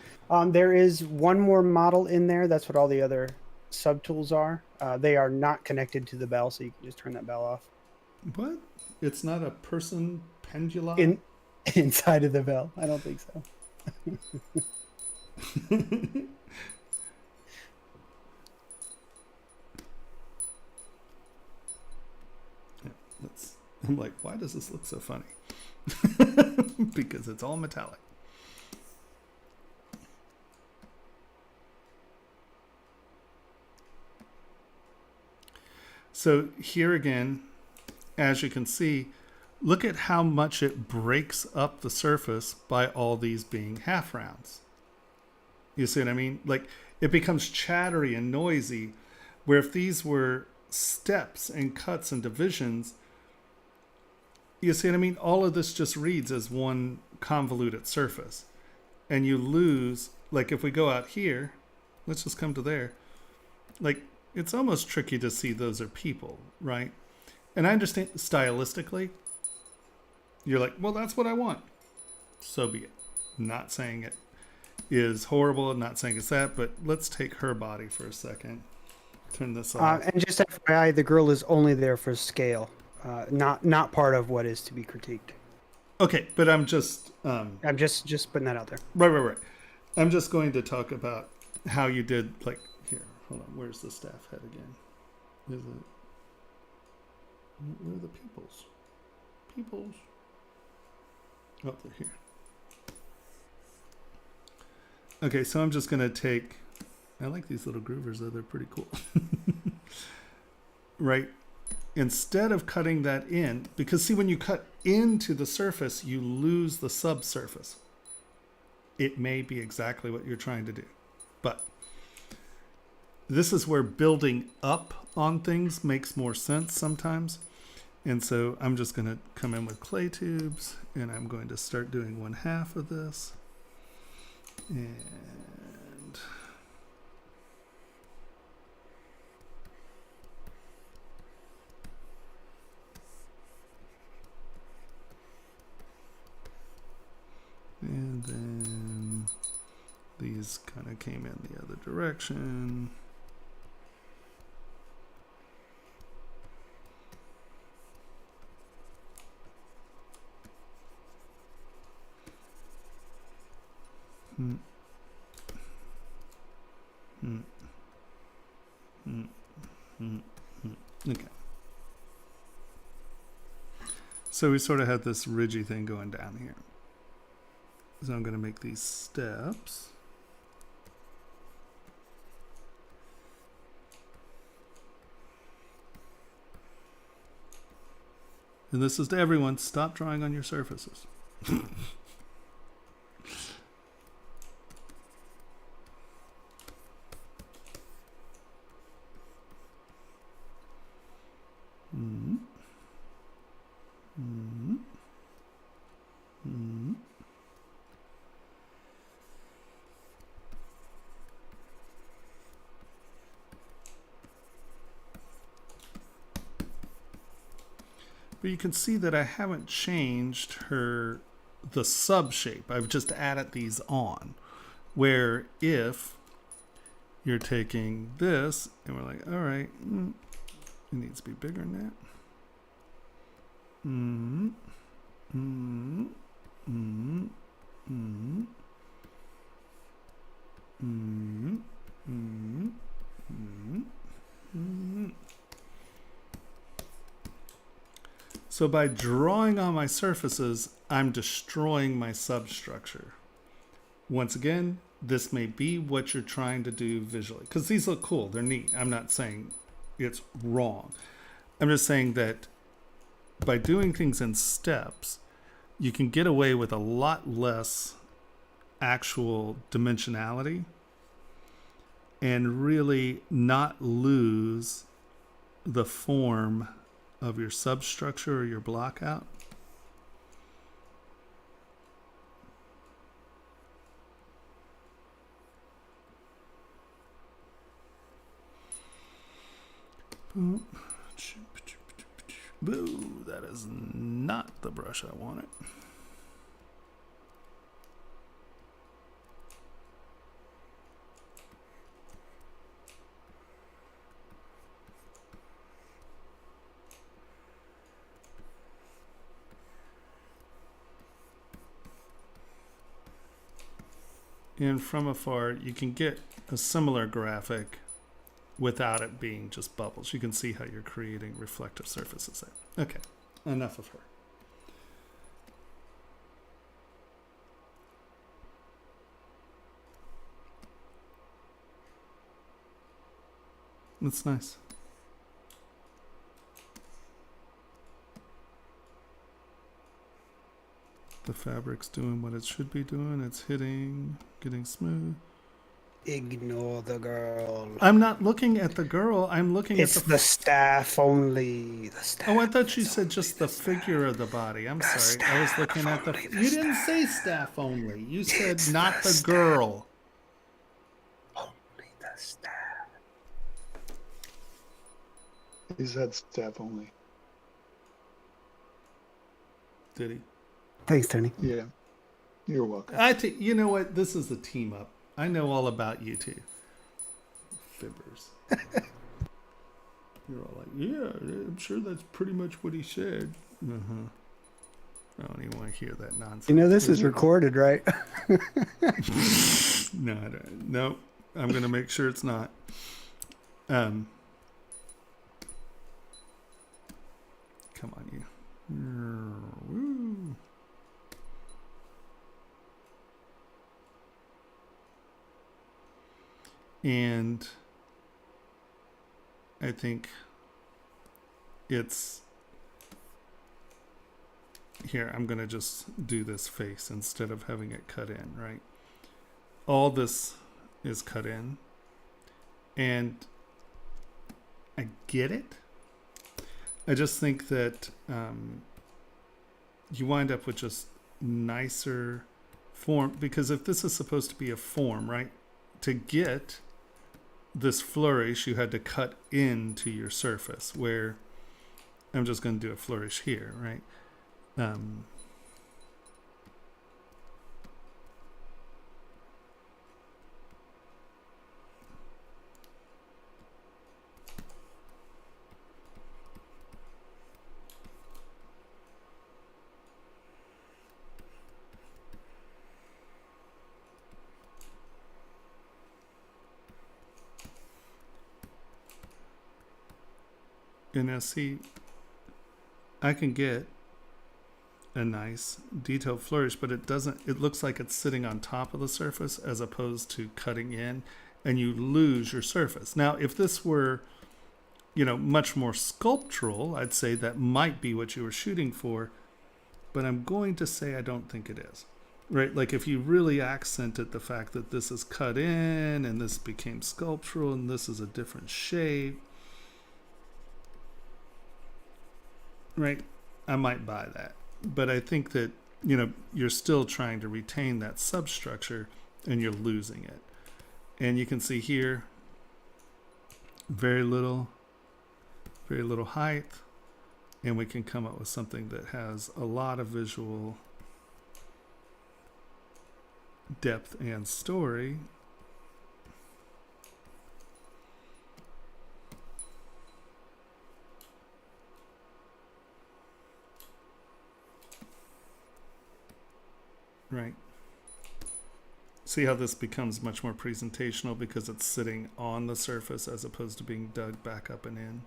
There is one more model in there. That's what all the other subtools are. They are not connected to the bell, so you can just turn that bell off. What? It's not a person pendulum? Inside of the bell? I don't think so. I'm like, why does this look so funny? Because it's all metallic. So here again, as you can see, look at how much it breaks up the surface by all these being half rounds. You see what I mean? Like, it becomes chattery and noisy, where if these were steps and cuts and divisions, you see what I mean? All of this just reads as one convoluted surface. And you lose, like if we go out here, let's just come to there. Like, it's almost tricky to see those are people, right? And I understand stylistically, you're like, well, that's what I want. So be it. Not saying it is horrible, not saying it's that, but let's take her body for a second. Turn this off. And just FYI, the girl is only there for scale. Not part of what is to be critiqued. Okay, but I'm just putting that out there. right. I'm just going to talk about how you did, like, here, hold on, where's the staff head again? Is it, where are the peoples? Oh, they're here. Okay, so I'm just gonna take, I like these little groovers though, they're pretty cool. Right? Instead of cutting that in, because see, when you cut into the surface, you lose the subsurface. It may be exactly what you're trying to do, but this is where building up on things makes more sense sometimes. And so I'm just going to come in with clay tubes, and I'm going to start doing 1/2 of this. And then these kind of came in the other direction. Okay. So we sort of had this ridgy thing going down here. So I'm going to make these steps. And this is to everyone, stop drawing on your surfaces. But you can see that I haven't changed the sub shape. I've just added these on. Where if you're taking this and we're like, all right, it needs to be bigger than that. So by drawing on my surfaces, I'm destroying my substructure. Once again, this may be what you're trying to do visually. Because these look cool, they're neat. I'm not saying it's wrong. I'm just saying that by doing things in steps, you can get away with a lot less actual dimensionality and really not lose the form of your substructure or your block out. Boo, that is not the brush I wanted. And from afar, you can get a similar graphic without it being just bubbles. You can see how you're creating reflective surfaces there. Okay, enough of her. That's nice. The fabric's doing what it should be doing. It's hitting, getting smooth. Ignore the girl. I'm not looking at the girl. I'm looking It's at the staff only. The staff. Oh, I thought you said just the figure of the body. I'm sorry. I was looking at the. You didn't say staff only. You said not the girl. Only the staff. He said staff only. Did he? Thanks, Tony. Yeah. You're welcome. You know what? This is a team up. I know all about you two. Fibbers. You're all like, yeah, I'm sure that's pretty much what he said. I don't even want to hear that nonsense. You know, this is recorded, right? No, I don't. No, I'm going to make sure it's not. Come on, you. Woo. And I think it's here. I'm going to just do this face instead of having it cut in, right? All this is cut in. And I get it. I just think that you wind up with just nicer form. Because if this is supposed to be a form, right? To get this flourish, you had to cut into your surface, where I'm just going to do a flourish here, right? And now see, I can get a nice detailed flourish, but it looks like it's sitting on top of the surface as opposed to cutting in, and you lose your surface. Now, if this were, much more sculptural, I'd say that might be what you were shooting for, but I'm going to say I don't think it is. Right? Like if you really accented the fact that this is cut in and this became sculptural and this is a different shape, right? I might buy that. But I think that, you're still trying to retain that substructure and you're losing it. And you can see here, very little height, and we can come up with something that has a lot of visual depth and story. Right. See how this becomes much more presentational because it's sitting on the surface as opposed to being dug back up and in.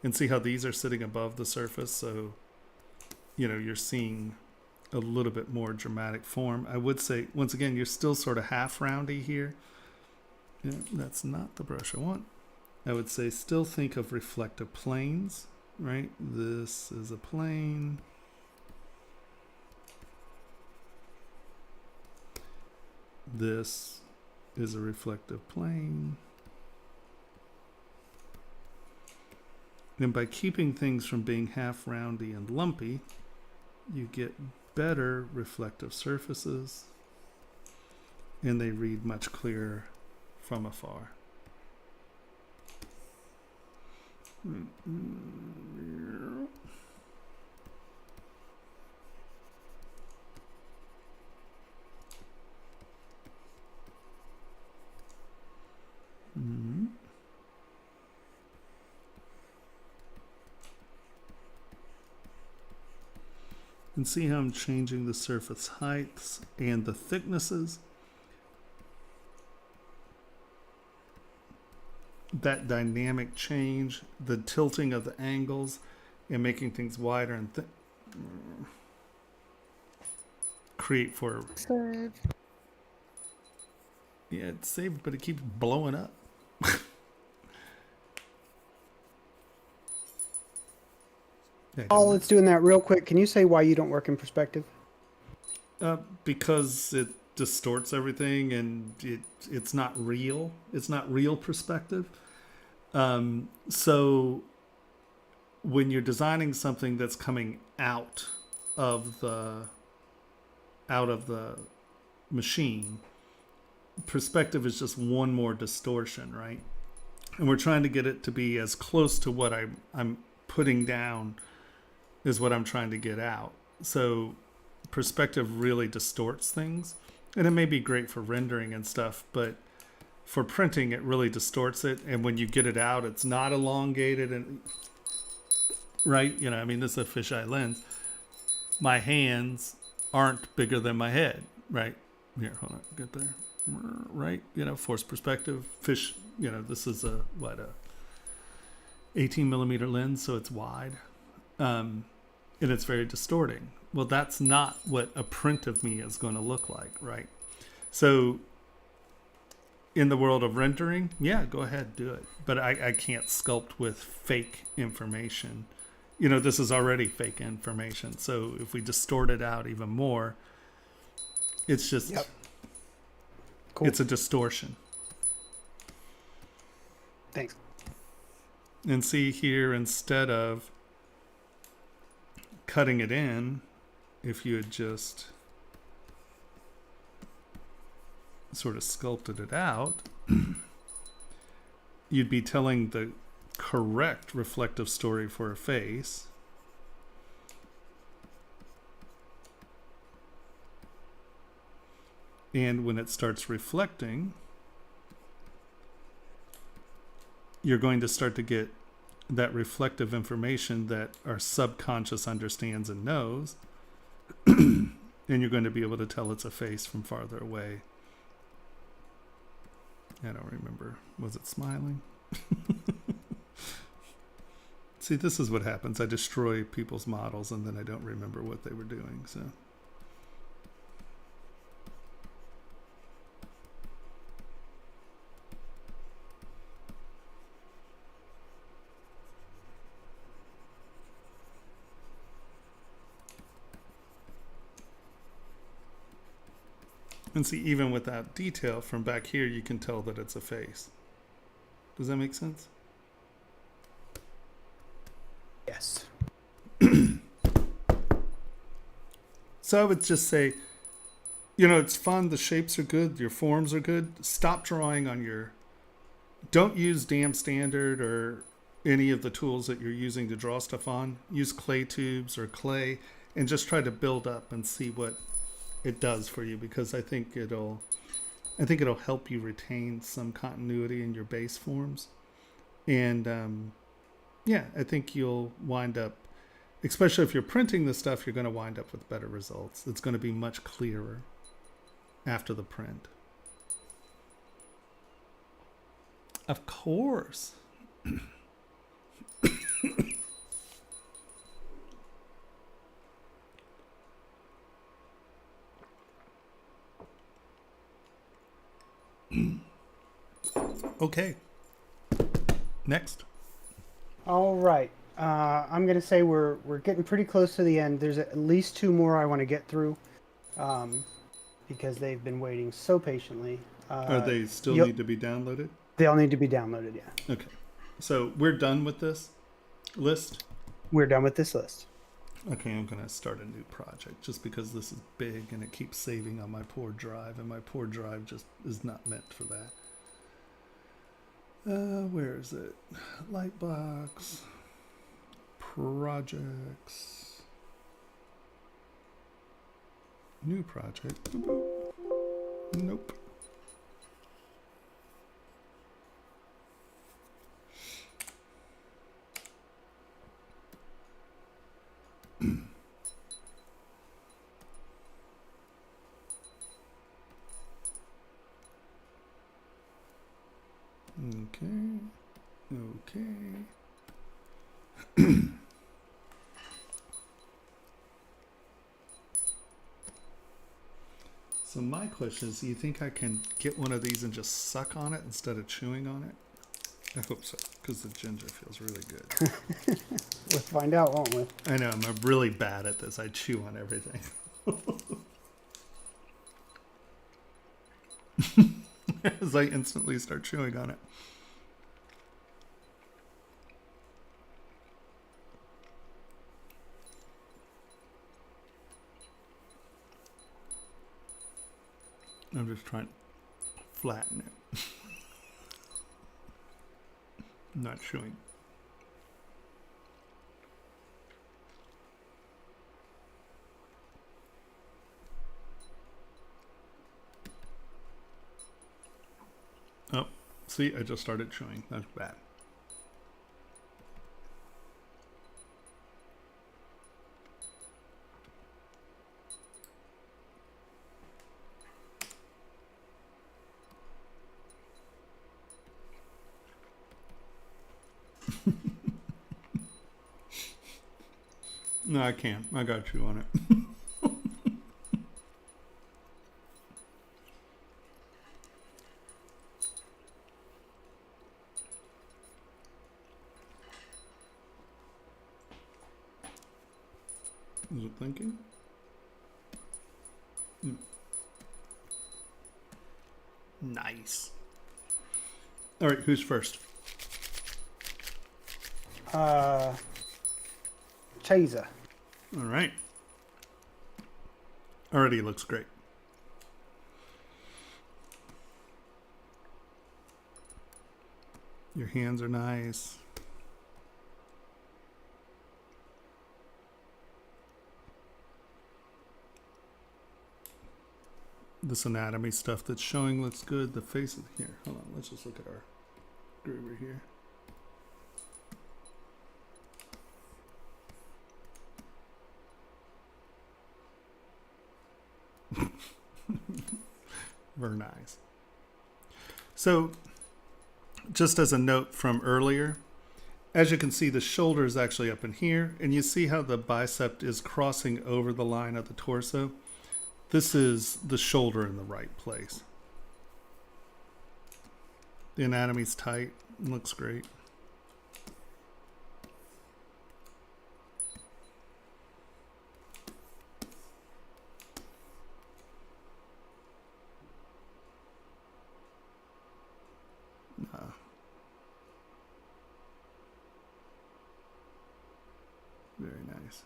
And see how these are sitting above the surface, so you're seeing a little bit more dramatic form. I would say, once again, you're still sort of half roundy here. Yeah, that's not the brush I want. I would say still think of reflective planes, right? This is a plane. This is a reflective plane. And by keeping things from being half roundy and lumpy, you get better reflective surfaces, and they read much clearer from afar. And see how I'm changing the surface heights and the thicknesses. That dynamic change, the tilting of the angles and making things wider and create for... Save. Yeah, it's saved, but it keeps blowing up. While it's doing that real quick, can you say why you don't work in perspective? Because it distorts everything and it's not real. It's not real perspective. So when you're designing something that's coming out of the machine, perspective is just one more distortion, right? And we're trying to get it to be as close to what I'm putting down is what I'm trying to get out. So perspective really distorts things, and it may be great for rendering and stuff, but for printing it really distorts it, and when you get it out it's not elongated and right, this is a fisheye lens. My hands aren't bigger than my head, right? Here, hold on, get there. Right, forced perspective, fish, this is a 18 millimeter lens, so it's wide. And it's very distorting. Well, that's not what a print of me is going to look like, right? So in the world of rendering, yeah, go ahead, do it. But I can't sculpt with fake information. This is already fake information. So if we distort it out even more, it's just, Yep. Cool. It's a distortion. Thanks. And see here, instead of cutting it in, if you had just sort of sculpted it out, you'd be telling the correct reflective story for a face. And when it starts reflecting, you're going to start to get that reflective information that our subconscious understands and knows. And you're going to be able to tell it's a face from farther away. I don't remember. Was it smiling? See, this is what happens. I destroy people's models and then I don't remember what they were doing. So. And see, even without detail from back here, you can tell that it's a face. Does that make sense? Yes. So I would just say, you know, it's fun. The shapes are good. Your forms are good. Stop drawing on your... Don't use Dam Standard or any of the tools that you're using to draw stuff on. Use clay tubes or clay and just try to build up and see what it does for you, because I think it'll help you retain some continuity in your base forms. And yeah, I think you'll wind up, especially if you're printing the stuff, you're going to wind up with better results. It's going to be much clearer after the print. Of course. Okay. Next. All right. I'm gonna say we're getting pretty close to the end. There's at least 2 more I want to get through, because they've been waiting so patiently. Are they still yep. need to be downloaded? They all need to be downloaded. Yeah. Okay. So we're done with this list. We're done with this list. Okay, I'm gonna start a new project just because this is big and it keeps saving on my poor drive, and my poor drive just is not meant for that. Where is it? Lightbox, projects, new project. Nope. Okay. So my question is, do you think I can get one of these and just suck on it instead of chewing on it? I hope so, because the ginger feels really good. We'll find out, won't we? I know, I'm really bad at this. I chew on everything. As I instantly start chewing on it. I'm just trying to flatten it. I'm not chewing. Oh, see, I just started chewing. That's bad. No, I can't. I got you on it. Is it thinking? Nice. All right, who's first? Chaser. All right. Already looks great. Your hands are nice. This anatomy stuff that's showing looks good. The face of here. Hold on, let's just look at our groover here. Very nice. So, just as a note from earlier, as you can see, the shoulder is actually up in here, and you see how the bicep is crossing over the line of the torso. This is the shoulder in the right place. The anatomy's tight, looks great. Very nice.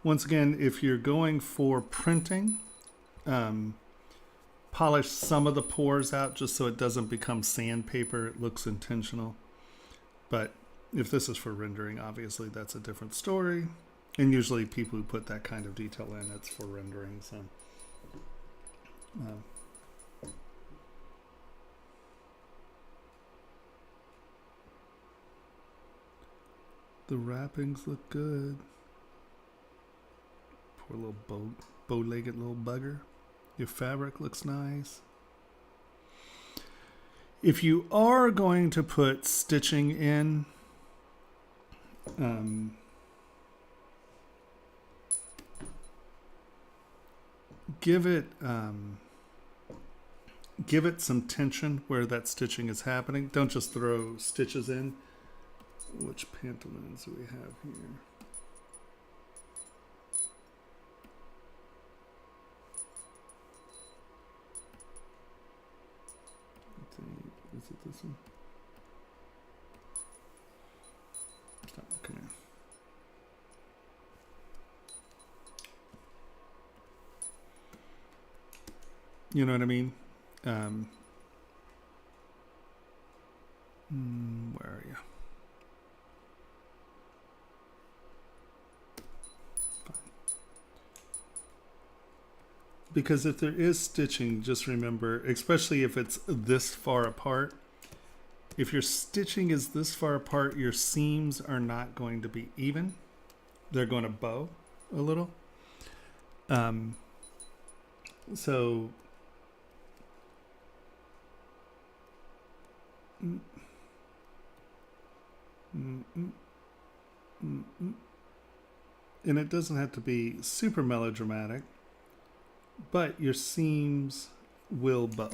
Once again, if you're going for printing, polish some of the pores out just so it doesn't become sandpaper. It looks intentional. But if this is for rendering, obviously that's a different story. And usually people who put that kind of detail in, it's for rendering. So the wrappings look good. Poor little bow-legged little bugger. Your fabric looks nice. If you are going to put stitching in, give it some tension where that stitching is happening. Don't just throw stitches in. Which pantaloons do we have here? Is it this one? Okay. You know what I mean? Where are you? Because if there is stitching, just remember, especially if it's this far apart, if your stitching is this far apart, your seams are not going to be even. They're going to bow a little. So and it doesn't have to be super melodramatic, but your seams will bow.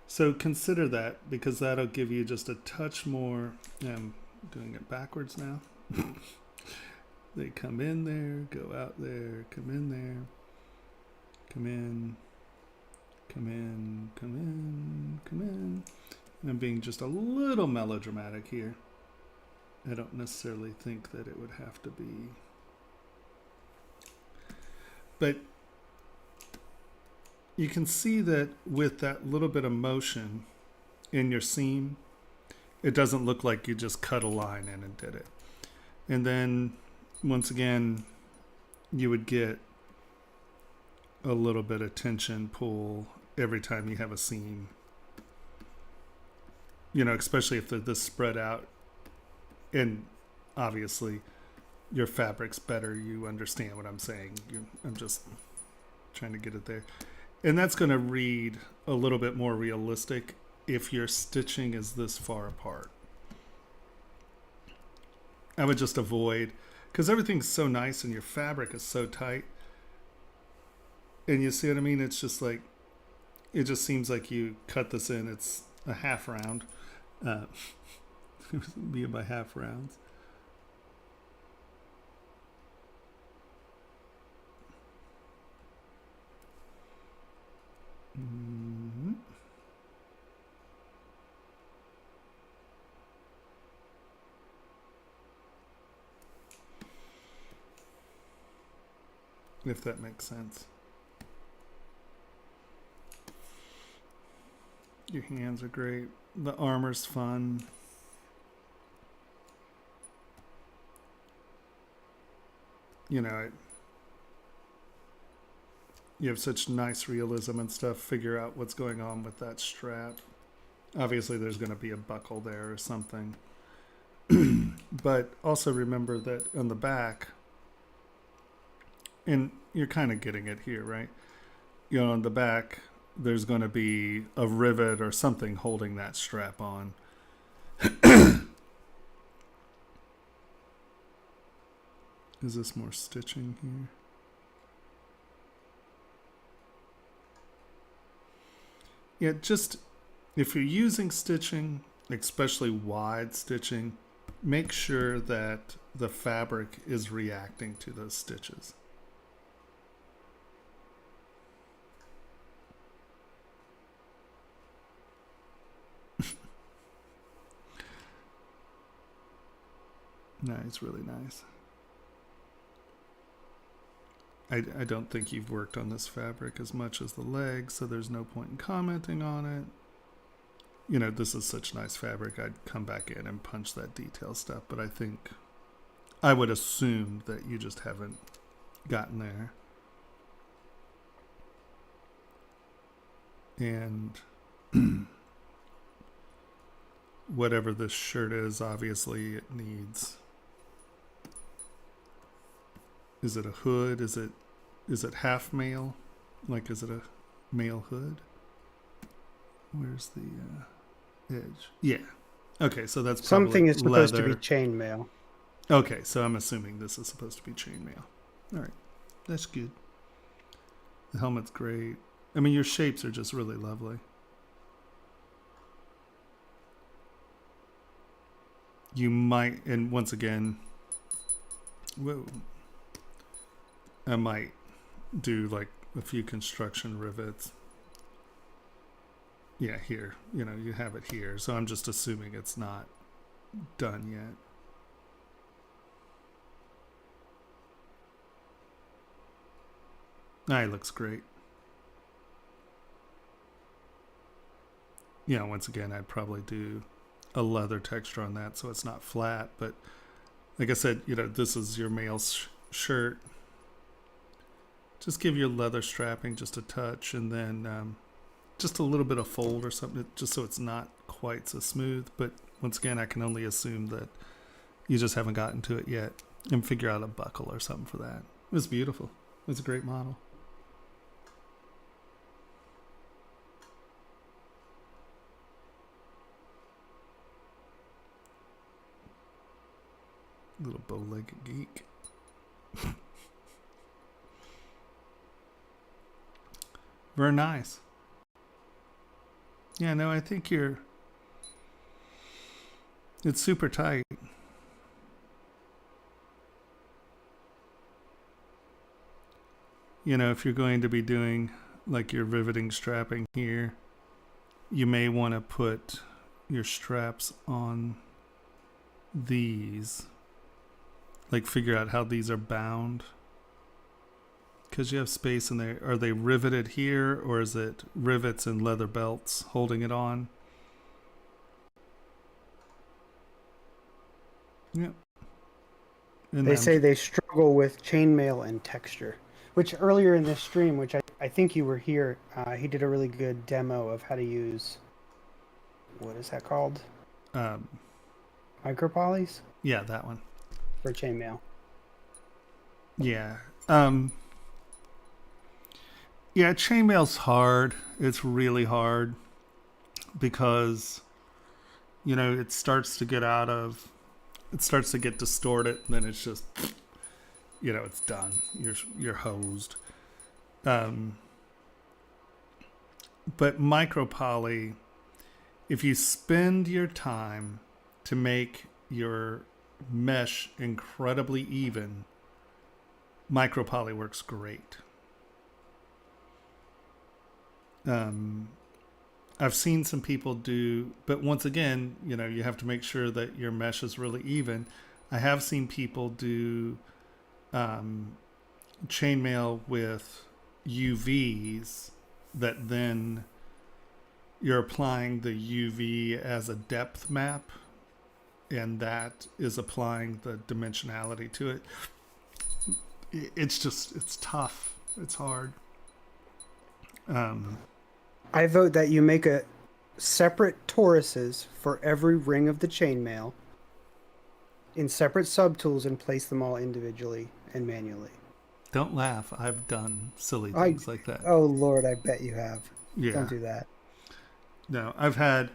So consider that, because that'll give you just a touch more. I'm doing it backwards now. They come in there, go out there, come in there, come in, come in, come in, come in. And I'm being just a little melodramatic here. I don't necessarily think that it would have to be. But you can see that with that little bit of motion in your seam, it doesn't look like you just cut a line in and did it. And then once again, you would get a little bit of tension pull every time you have a seam. You know, especially if they're this spread out. And obviously your fabric's better. You understand what I'm saying. I'm just trying to get it there. And that's going to read a little bit more realistic if your stitching is this far apart. I would just avoid, because everything's so nice and your fabric is so tight. And you see what I mean? It's just like, it just seems like you cut this in. It's a half round. Be by half rounds. Mm-hmm. If that makes sense. Your hands are great. The armor's fun. You know, you have such nice realism and stuff. Figure out what's going on with that strap. Obviously, there's going to be a buckle there or something. But also remember that on the back, and you're kind of getting it here, right? You know, on the back, there's going to be a rivet or something holding that strap on. Is this more stitching here? Yeah, just if you're using stitching, especially wide stitching, make sure that the fabric is reacting to those stitches. Nice, really nice. I don't think you've worked on this fabric as much as the legs, so there's no point in commenting on it. You know, this is such nice fabric, I'd come back in and punch that detail stuff, but I would assume that you just haven't gotten there. And whatever this shirt is, obviously it needs... Is it a hood? Is it half male? Like, is it a male hood? Where's the edge? Yeah. Okay, so that's probably Something is supposed to leather. be chainmail. Okay, so I'm assuming this is supposed to be chainmail. All right, that's good. The helmet's great. I mean, your shapes are just really lovely. You might, and once again, whoa. I might do like a few construction rivets. Yeah, here. You know, you have it here. So I'm just assuming it's not done yet. It looks great. Yeah, once again, I'd probably do a leather texture on that so it's not flat. But like I said, you know, this is your male shirt. Just give your leather strapping just a touch, and then just a little bit of fold or something, just so it's not quite so smooth. But once again, I can only assume that you just haven't gotten to it yet, and figure out a buckle or something for that. It was beautiful. It was a great model. Little bow-legged geek. Very nice. Yeah, no, I think it's super tight. You know, if you're going to be doing like your riveting strapping here, you may want to put your straps on these. Like, figure out how these are bound. Because you have space in there. Are they riveted here, or is it rivets and leather belts holding it on? Yep. And They say they struggle with chainmail and texture, which earlier in this stream, which I think you were here, he did a really good demo of how to use, what is that called? Micropolys? Yeah, that one. For chainmail. Yeah. Yeah, chainmail's hard. It's really hard because, you know, it starts to get distorted, and then it's just, you know, it's done. You're hosed. But micropoly, if you spend your time to make your mesh incredibly even, micropoly works great. I've seen some people do, but once again, you know, you have to make sure that your mesh is really even. I have seen people do chainmail with UVs that then you're applying the UV as a depth map, and that is applying the dimensionality to it. It's tough. It's hard. I vote that you make a separate toruses for every ring of the chainmail in separate subtools and place them all individually and manually. Don't laugh. I've done silly things like that. Oh, Lord, I bet you have. Yeah. Don't do that. No, I've had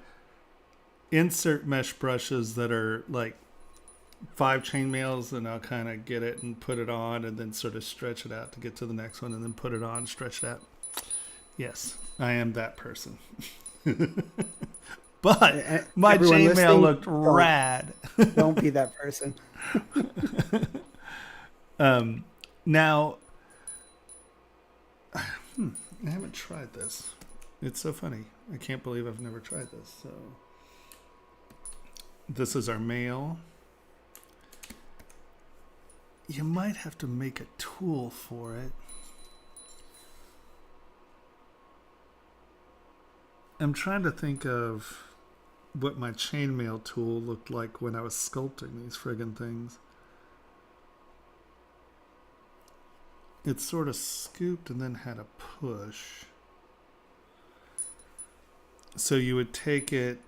insert mesh brushes that are like 5 chainmails, and I'll kind of get it and put it on, and then sort of stretch it out to get to the next one, and then put it on, stretch it out. Yes, I am that person. But my Everyone chainmail listening, looked rad. Don't be that person. Now, I haven't tried this. It's so funny. I can't believe I've never tried this. So, this is our mail. You might have to make a tool for it. I'm trying to think of what my chainmail tool looked like when I was sculpting these friggin' things. It sort of scooped and then had a push. So you would take it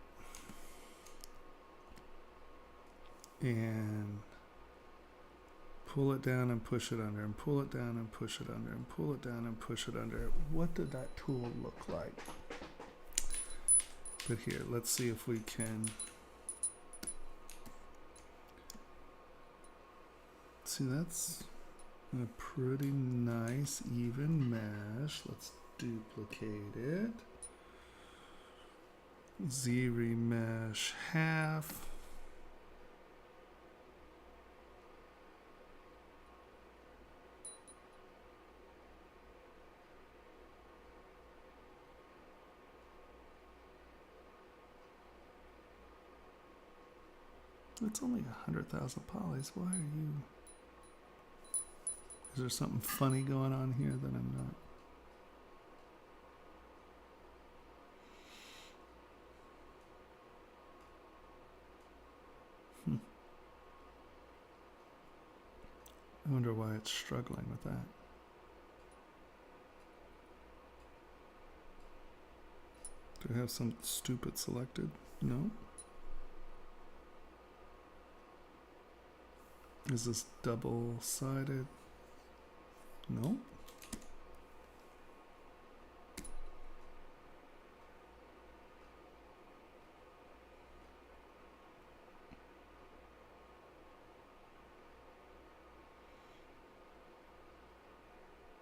and pull it down and push it under, and pull it down and push it under, and pull it down and push it under. What did that tool look like? But here, let's see if we can see. That's a pretty nice even mesh. Let's duplicate it. Z remesh half. It's only 100,000 polys. Why are you? Is there something funny going on here that I'm not? I wonder why it's struggling with that. Do I have some stupid selected? No. Is this double-sided? No.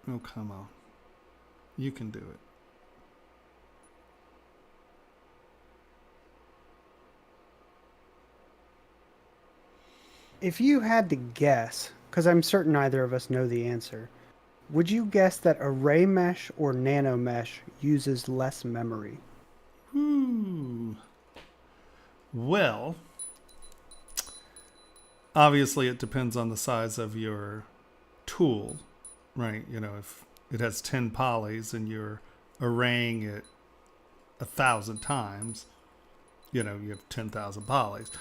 Oh, come on. You can do it. If you had to guess, because I'm certain neither of us know the answer, would you guess that array mesh or nano mesh uses less memory? Well, obviously it depends on the size of your tool, right? You know, if it has 10 polys and you're arraying it 1,000 times, you know, you have 10,000 polys.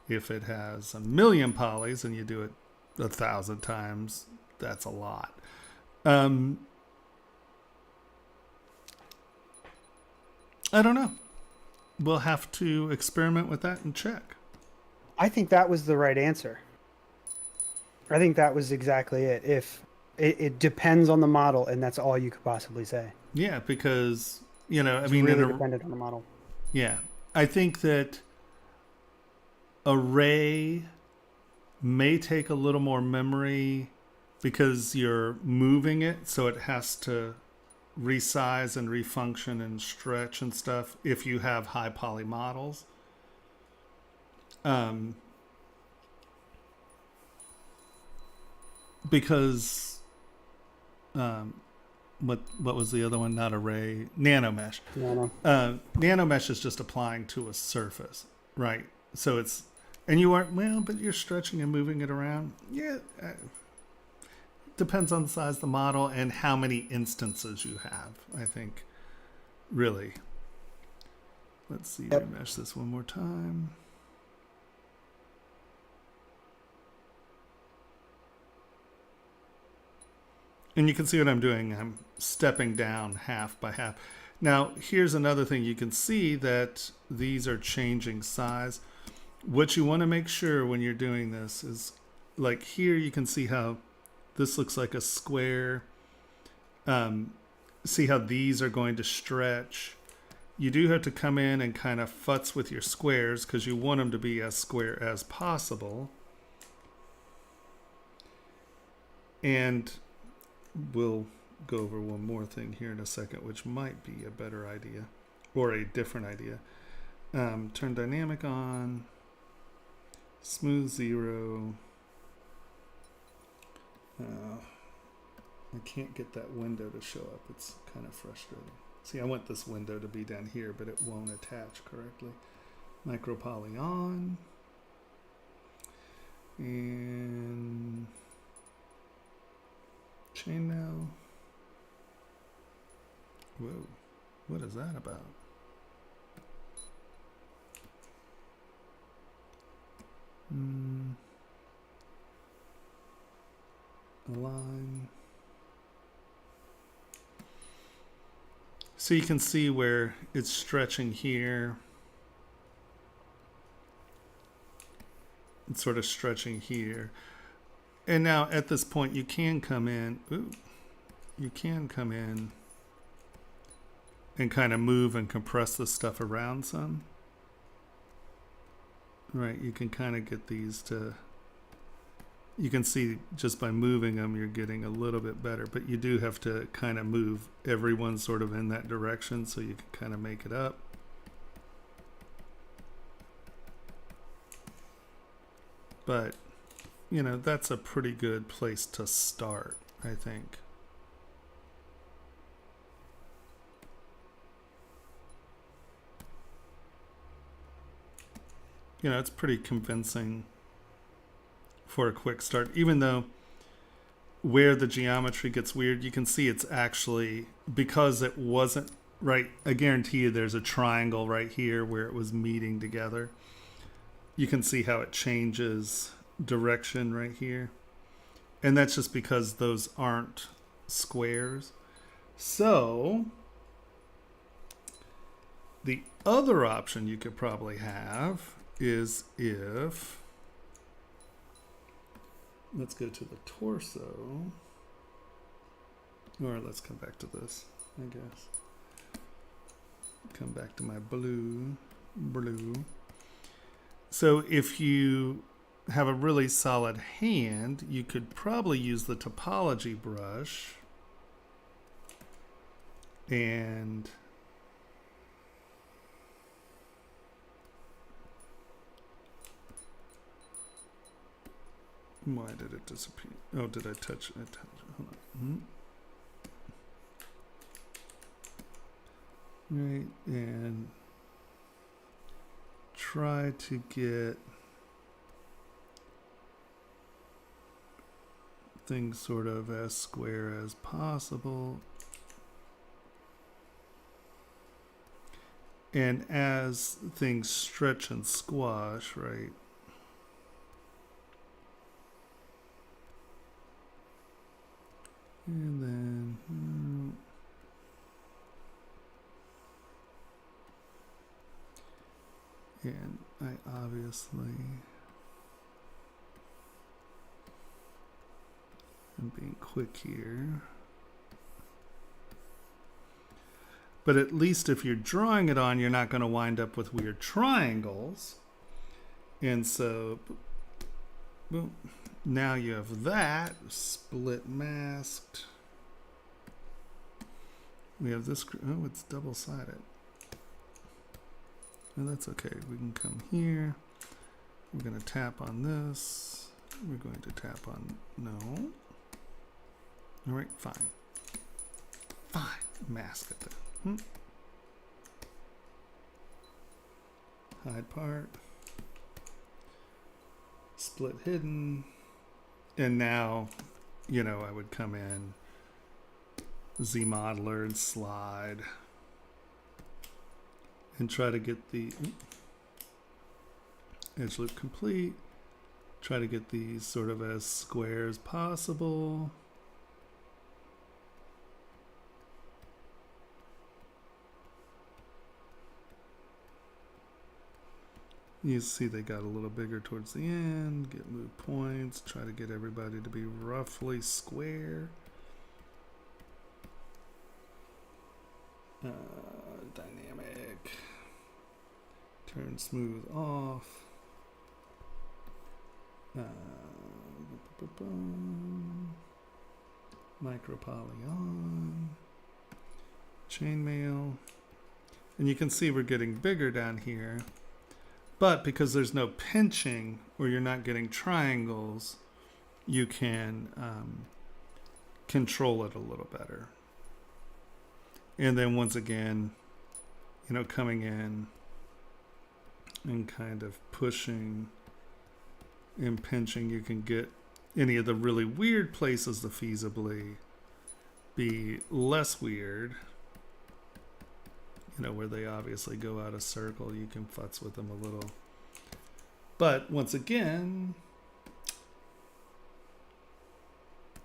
If it has 1,000,000 polys and you do it 1,000 times, that's a lot. I don't know. We'll have to experiment with that and check. I think that was the right answer. I think that was exactly it. If it depends on the model, and that's all you could possibly say. Yeah, because, you know, It's I mean, really dependent on the model. yeah, I think that array may take a little more memory because you're moving it, so it has to resize and refunction and stretch and stuff if you have high poly models. Because what was the other one? Not array, nano mesh. Nano mesh is just applying to a surface, right? So it's, and you aren't, well, but you're stretching and moving it around. Yeah, depends on the size of the model and how many instances you have, I think, really. Let's see, remesh this one more time. And you can see what I'm doing. I'm stepping down half by half. Now, here's another thing. You can see that these are changing size. What you want to make sure when you're doing this is, like here, you can see how this looks like a square. See how these are going to stretch. You do have to come in and kind of futz with your squares because you want them to be as square as possible. And we'll go over one more thing here in a second, which might be a better idea or a different idea. Turn dynamic on, smooth 0. I can't get that window to show up. It's kind of frustrating. See, I want this window to be down here, but it won't attach correctly. Micro poly on. And chainmail. Whoa, what is that about? Align. So you can see where it's stretching here. It's sort of stretching here. And now at this point you can come in. You can come in and kind of move and compress this stuff around some. Right, you can kind of get these to, you can see just by moving them you're getting a little bit better, but you do have to kind of move everyone sort of in that direction so you can kind of make it up. But, you know, that's a pretty good place to start, I think. You know, it's pretty convincing for a quick start, even though where the geometry gets weird, you can see it's actually, because it wasn't right, I guarantee you there's a triangle right here where it was meeting together. You can see how it changes direction right here. And that's just because those aren't squares. So the other option you could probably have is if, let's go to the torso, or let's come back to this, I guess. Come back to my blue. So if you have a really solid hand, you could probably use the topology brush and why did it disappear? Oh, did I touch it? Hold on. Right, and try to get things sort of as square as possible. And as things stretch and squash, right? And then and I obviously am being quick here. But at least if you're drawing it on, you're not going to wind up with weird triangles. And so boom. Now you have that split masked. We have this. Oh, it's double-sided. Oh, that's okay. We can come here. We're going to tap on this. We're going to tap on no. All right, fine. Fine. Mask it then. Hide part. Split hidden. And now, you know, I would come in, Z modeler and slide and try to get the edge loop complete. Try to get these sort of as square as possible. You see they got a little bigger towards the end. Get move points. Try to get everybody to be roughly square. Dynamic. Turn smooth off. Micropoly on. Chainmail. And you can see we're getting bigger down here. But because there's no pinching, or you're not getting triangles, you can control it a little better. And then once again, you know, coming in and kind of pushing and pinching, you can get any of the really weird places to feasibly be less weird. You know, where they obviously go out of circle, you can futz with them a little. But once again,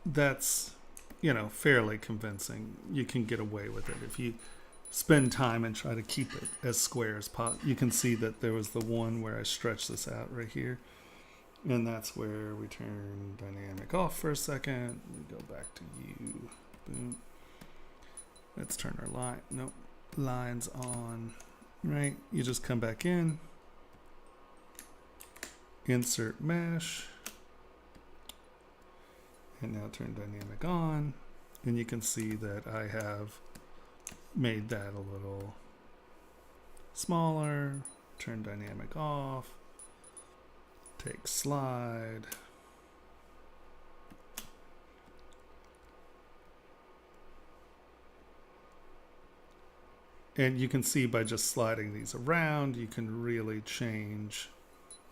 that's, you know, fairly convincing. You can get away with it if you spend time and try to keep it as square as possible. You can see that there was the one where I stretched this out right here. And that's where we turn dynamic off for a second. We go back to you. Boom. Let's turn our line. Nope. Lines on. Right. You just come back in. Insert mesh. And now turn dynamic on. And you can see that I have made that a little smaller. Turn dynamic off. Take slide. And you can see by just sliding these around, you can really change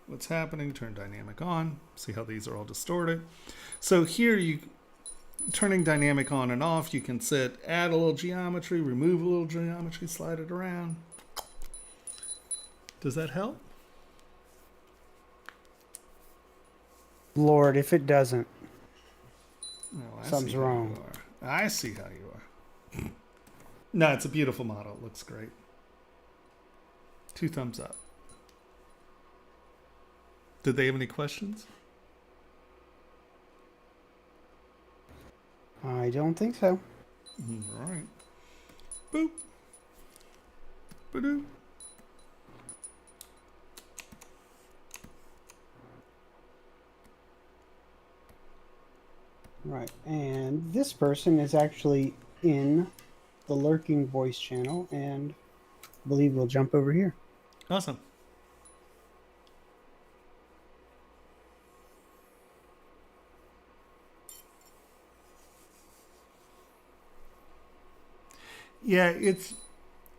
what's happening. Turn dynamic on. See how these are all distorted. So here, you turning dynamic on and off, you can set, add a little geometry, remove a little geometry, slide it around. Does that help? Lord, if it doesn't, Oh, I something's see how wrong. you are. I see how you are. No, it's a beautiful model. It looks great. 2 thumbs up. Did they have any questions? I don't think so. All right. Boop. Ba-doop. Right, and this person is actually in the lurking voice channel, and I believe we'll jump over here. Awesome. Yeah,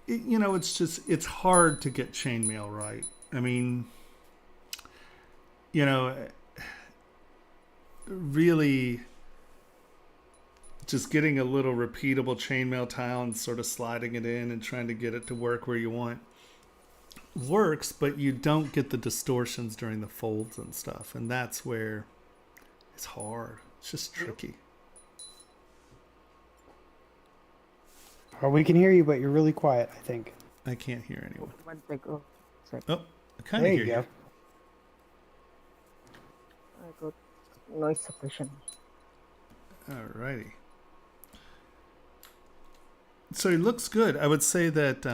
you know, it's just, it's hard to get chainmail right. I mean, you know, really just getting a little repeatable chainmail tile and sort of sliding it in and trying to get it to work where you want works, but you don't get the distortions during the folds and stuff. And that's where it's hard. It's just tricky. Oh, we can hear you, but you're really quiet, I think. I can't hear anyone. One sec. Oh, sorry. Oh, I kind There of you hear go. you. I got noise suppression. Alrighty. So he looks good. I would say that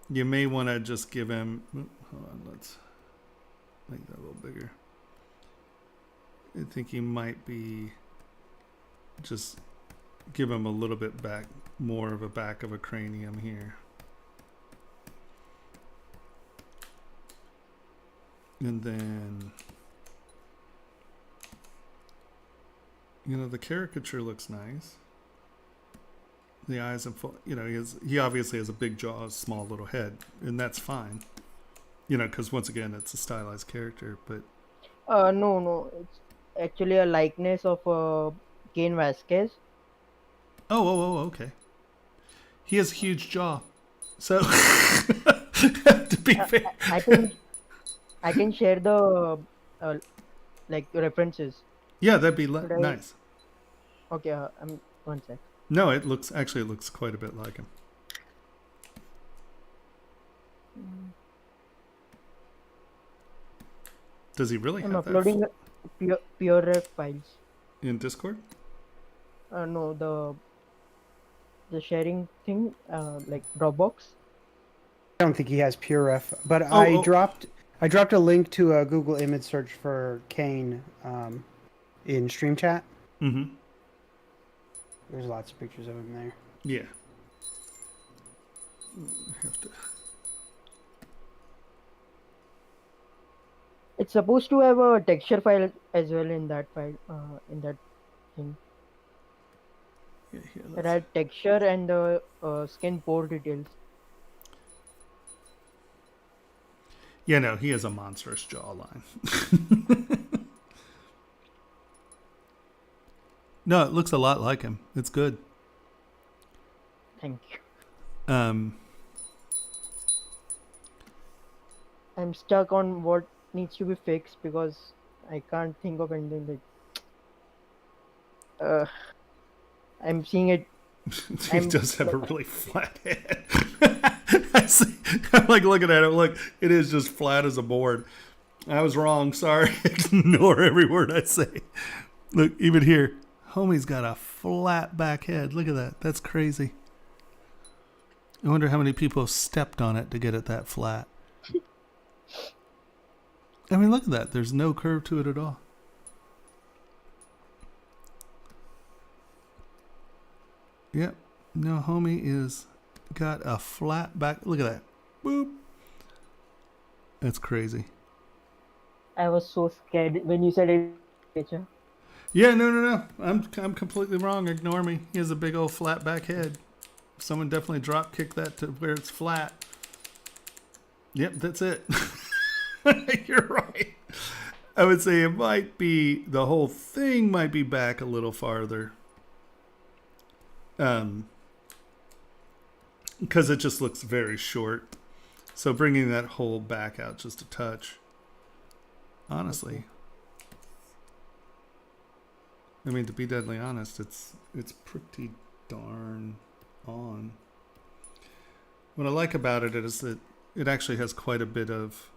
you may want to just give him. Hold on, let's make that a little bigger. I think he might be. Just give him a little bit back, more of a back of a cranium here. And then, you know, the caricature looks nice. The eyes and full, you know, he obviously has a big jaw, a small little head, and that's fine. You know, because once again, it's a stylized character. But No, it's actually a likeness of Cain Vasquez. oh, okay. He has a huge jaw, so to be fair, I can share the like references. yeah, that'd be Should I- nice. Okay, one sec. No, it looks quite a bit like him. Does he really I'm have uploading that pure ref files. in Discord? No, the sharing thing, like Dropbox. I don't think he has PureRef, but Oh, I oh. dropped a link to a Google image search for Kane in Stream Chat. Mm-hmm. There's lots of pictures of him there. Yeah. I have to. It's supposed to have a texture file as well in that file, in that thing. Yeah, here, It let's, had texture and the skin pore details. yeah, no, he has a monstrous jawline. No, it looks a lot like him. It's good. Thank you. Um, I'm stuck on what needs to be fixed because I can't think of anything like. I'm seeing it. he does have a really flat head. I see, I'm like looking at it. Look, it is just flat as a board. I was wrong. Sorry. Ignore every word I say. Look, even here, homie's got a flat back head. Look at that. That's crazy. I wonder how many people have stepped on it to get it that flat. I mean, look at that. There's no curve to it at all. Yep. No, homie is got a flat back. Look at that. Boop. That's crazy. I was so scared when you said it. Picture. Yeah, no. I'm completely wrong. Ignore me. He has a big old flat back head. Someone definitely drop kick that to where it's flat. Yep, that's it. You're right. I would say it might be, the whole thing might be back a little farther. Because it just looks very short. So bringing that whole back out just a touch. Honestly. I mean, to be deadly honest, it's pretty darn on. What I like about it is that it actually has quite a bit of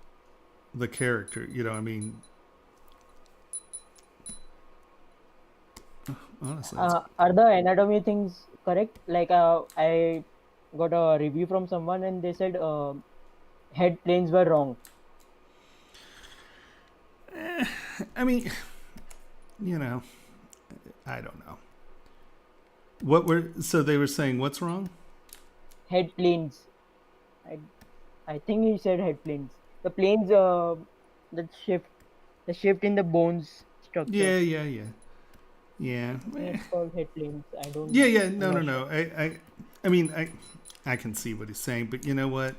the character, you know, I mean, honestly. Are the anatomy things correct? Like I got a review from someone and they said head planes were wrong. I mean, you know, I don't know. What were, so they were saying what's wrong? Head planes. I think he said head planes. The planes that shift in the bones structure. Yeah. It's called head planes. I don't. Yeah. I'm No. not sure. I mean, I can see what he's saying, but you know what?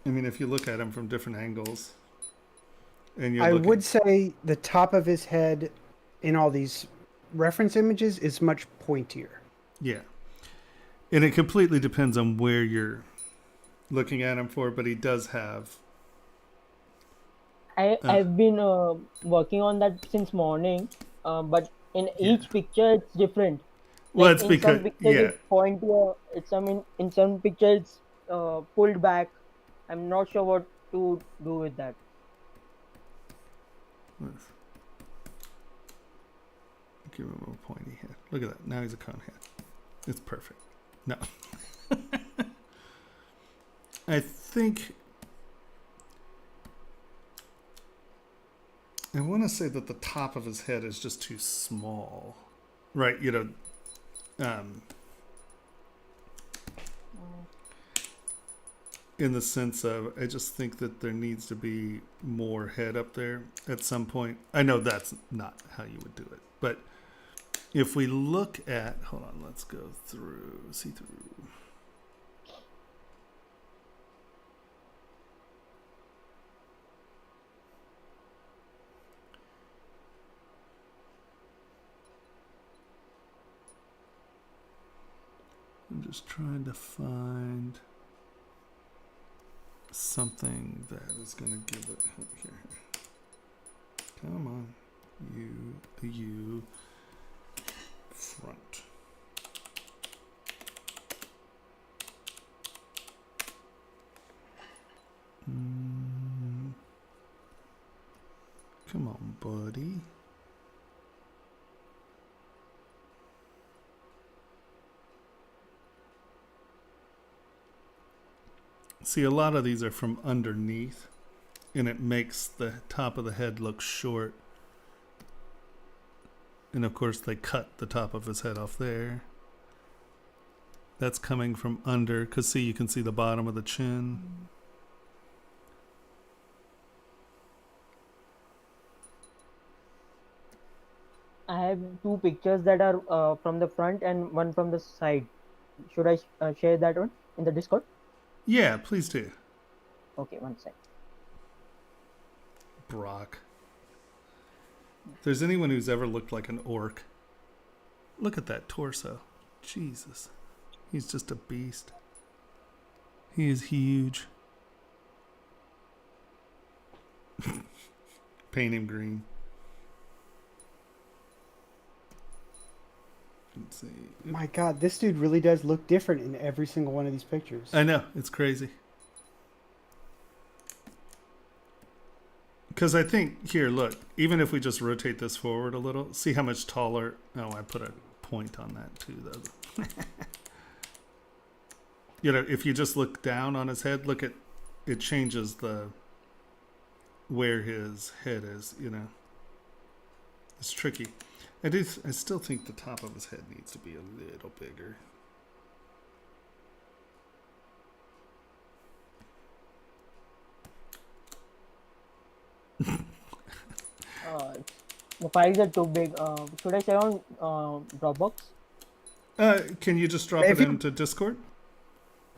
I mean, if you look at him from different angles, and you're I looking, would say the top of his head in all these reference images is much pointier. yeah, and it completely depends on where you're looking at him for, but he does have. I've been working on that since morning, but in each picture it's different. Well, Like it's in because some pictures it's pointier. It's in some pictures it's pulled back. I'm not sure what to do with that. Give him a pointy head. Look at that. Now he's a cone head. It's perfect. No. I think I want to say that the top of his head is just too small. Right, you know, in the sense of, I just think that there needs to be more head up there at some point. I know that's not how you would do it, but if we look at, hold on, let's go through, see through. I'm just trying to find something that is going to give it here. Come on, you front. Come on, buddy. See, a lot of these are from underneath, and it makes the top of the head look short. And of course, they cut the top of his head off there. That's coming from under, because see, you can see the bottom of the chin. I have two pictures that are from the front and one from the side. Should I share that one in the Discord? Yeah, please do. Okay, one sec. Brock. If there's anyone who's ever looked like an orc, look at that torso. Jesus. He's just a beast. He is huge. Paint him green. Let's see. My God, this dude really does look different in every single one of these pictures. I know, it's crazy. Because I think, here, look, even if we just rotate this forward a little, see how much taller. Oh, I put a point on that too, though. You know, if you just look down on his head, look at, it changes the, where his head is, you know. It's tricky. I still think the top of his head needs to be a little bigger. The files are too big. Should I share on Dropbox? Can you just drop If it you- into Discord?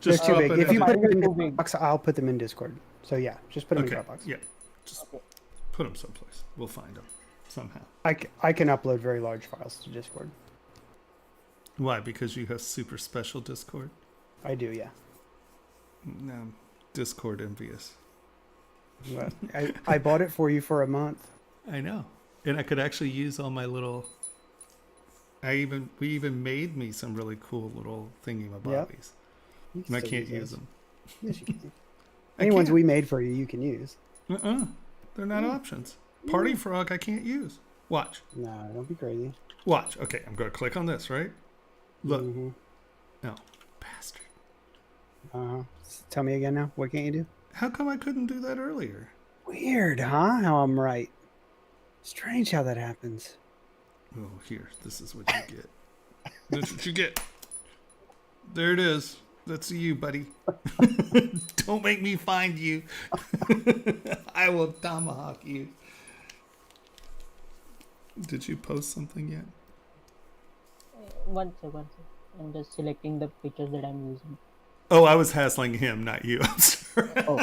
They're Just too drop big. it If you in. put them in Too big. Dropbox, I'll put them in Discord. So yeah, just put them Okay, in Dropbox. yeah. Just Okay. put them someplace. We'll find them somehow. I can upload very large files to Discord. Why? Because you have super special Discord? I do, yeah. No, Discord envious. But I bought it for you for a month. I know. And I could actually use all my little. We even made me some really cool little thingy-mabobbies. You And I still can't use them. Yes, you can. I Any ones can't. we made for you, you can use. They're not options. Party Frog I can't use. Watch. No, don't be crazy. Watch. Okay, I'm going to click on this, right? Look. Mhm. No. Bastard. Tell me again now. What can't you do? How come I couldn't do that earlier? Weird, huh? How I'm right. Strange how that happens. Oh, here. This is what you get. That's what you get. There it is. That's you, buddy. Don't make me find you. I will tomahawk you. Did you post something yet? One sec. I'm just selecting the pictures that I'm using. Oh, I was hassling him, not you. I'm sorry. Oh,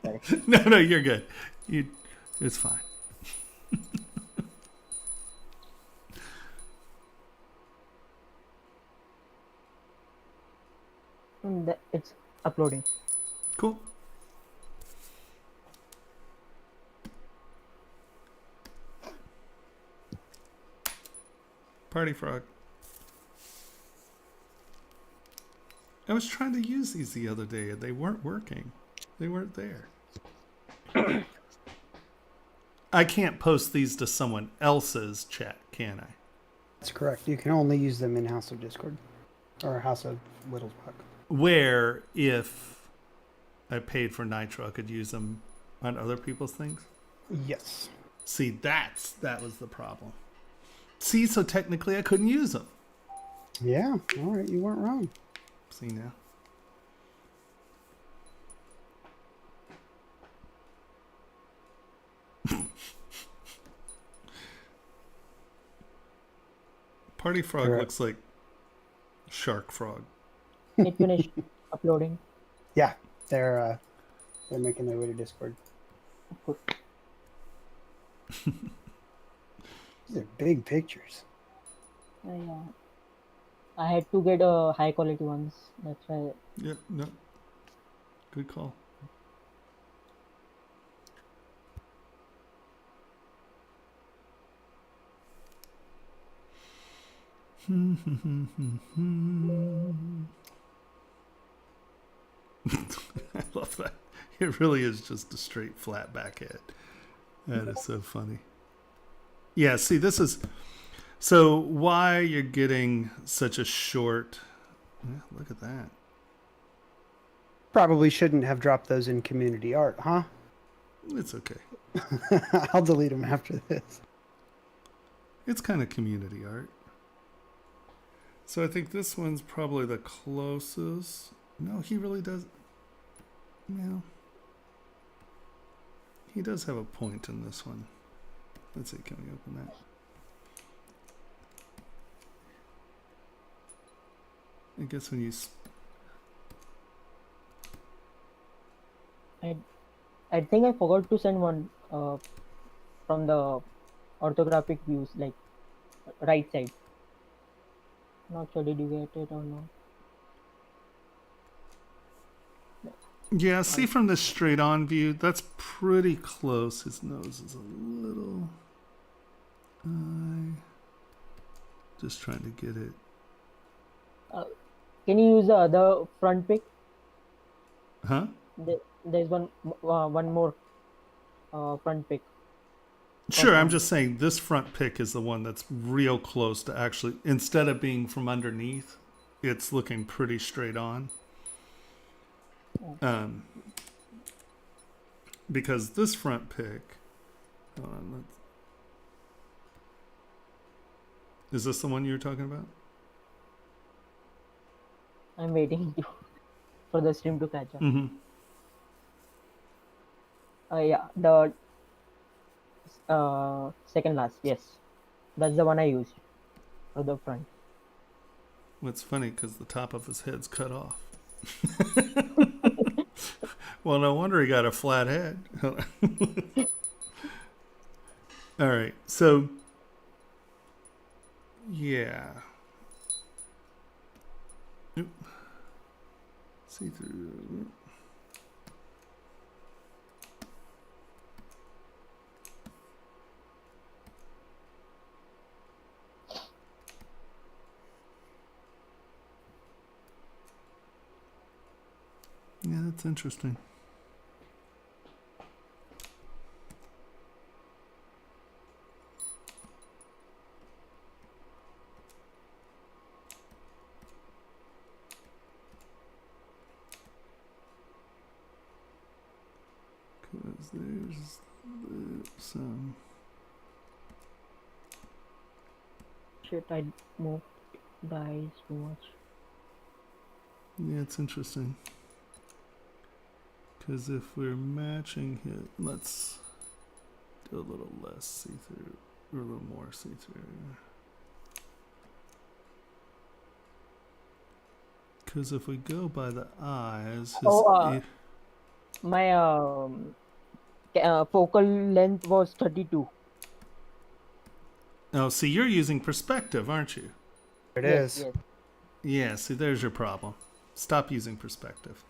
sorry. No, you're good. It's fine. It's uploading. Cool. Party Frog. I was trying to use these the other day and they weren't working. They weren't there. I can't post these to someone else's chat, can I? That's correct. You can only use them in House of Discord. Or House of Wittelsbach. Where if I paid for Nitro, I could use them on other people's things? Yes. See, that was the problem. See, so technically I couldn't use them. Yeah. All right. You weren't wrong. See now? Party Frog Correct. looks like Shark Frog. It finished uploading. Yeah. They're making their way to Discord. Good. These are big pictures. Yeah. I had to get high quality ones. That's why. Yep, no. Good call. I love that. It really is just a straight flat back head. That is so funny. Yeah, see, this is so why you're getting such a short. Yeah, look at that. Probably shouldn't have dropped those in community art, huh? It's okay. I'll delete them after this. It's kind of community art. So I think this one's probably the closest. No, he really does. Well, he does have a point in this one. Let's see, can we open that? I guess when you... I think I forgot to send one from the orthographic views, like right side. Not sure did you get it or not. Yeah, see from the straight on view, that's pretty close. His nose is a little... just trying to get it. Can you use the other front pick? Huh? There's one more front pick. Sure, I'm just saying this front pick is the one that's real close to actually, instead of being from underneath, it's looking pretty straight on. Because this front pick, hold on, is this the one you were talking about? I'm waiting for the stream to catch up. Mm-hmm. Yeah, the second last, yes, that's the one I used for the front. What's funny because the top of his head's cut off. Well, no wonder he got a flat head. All right, so yeah. Oop. See through. Yeah, that's interesting. Because there's some... Shit, I moved the eyes too much. Yeah, it's interesting. Because if we're matching it, let's do a little less see-through, or a little more see-through. Because if we go by the eyes, my focal length was 32. Oh, see, you're using perspective, aren't you? It is. Yes. Yeah, see, there's your problem. Stop using perspective.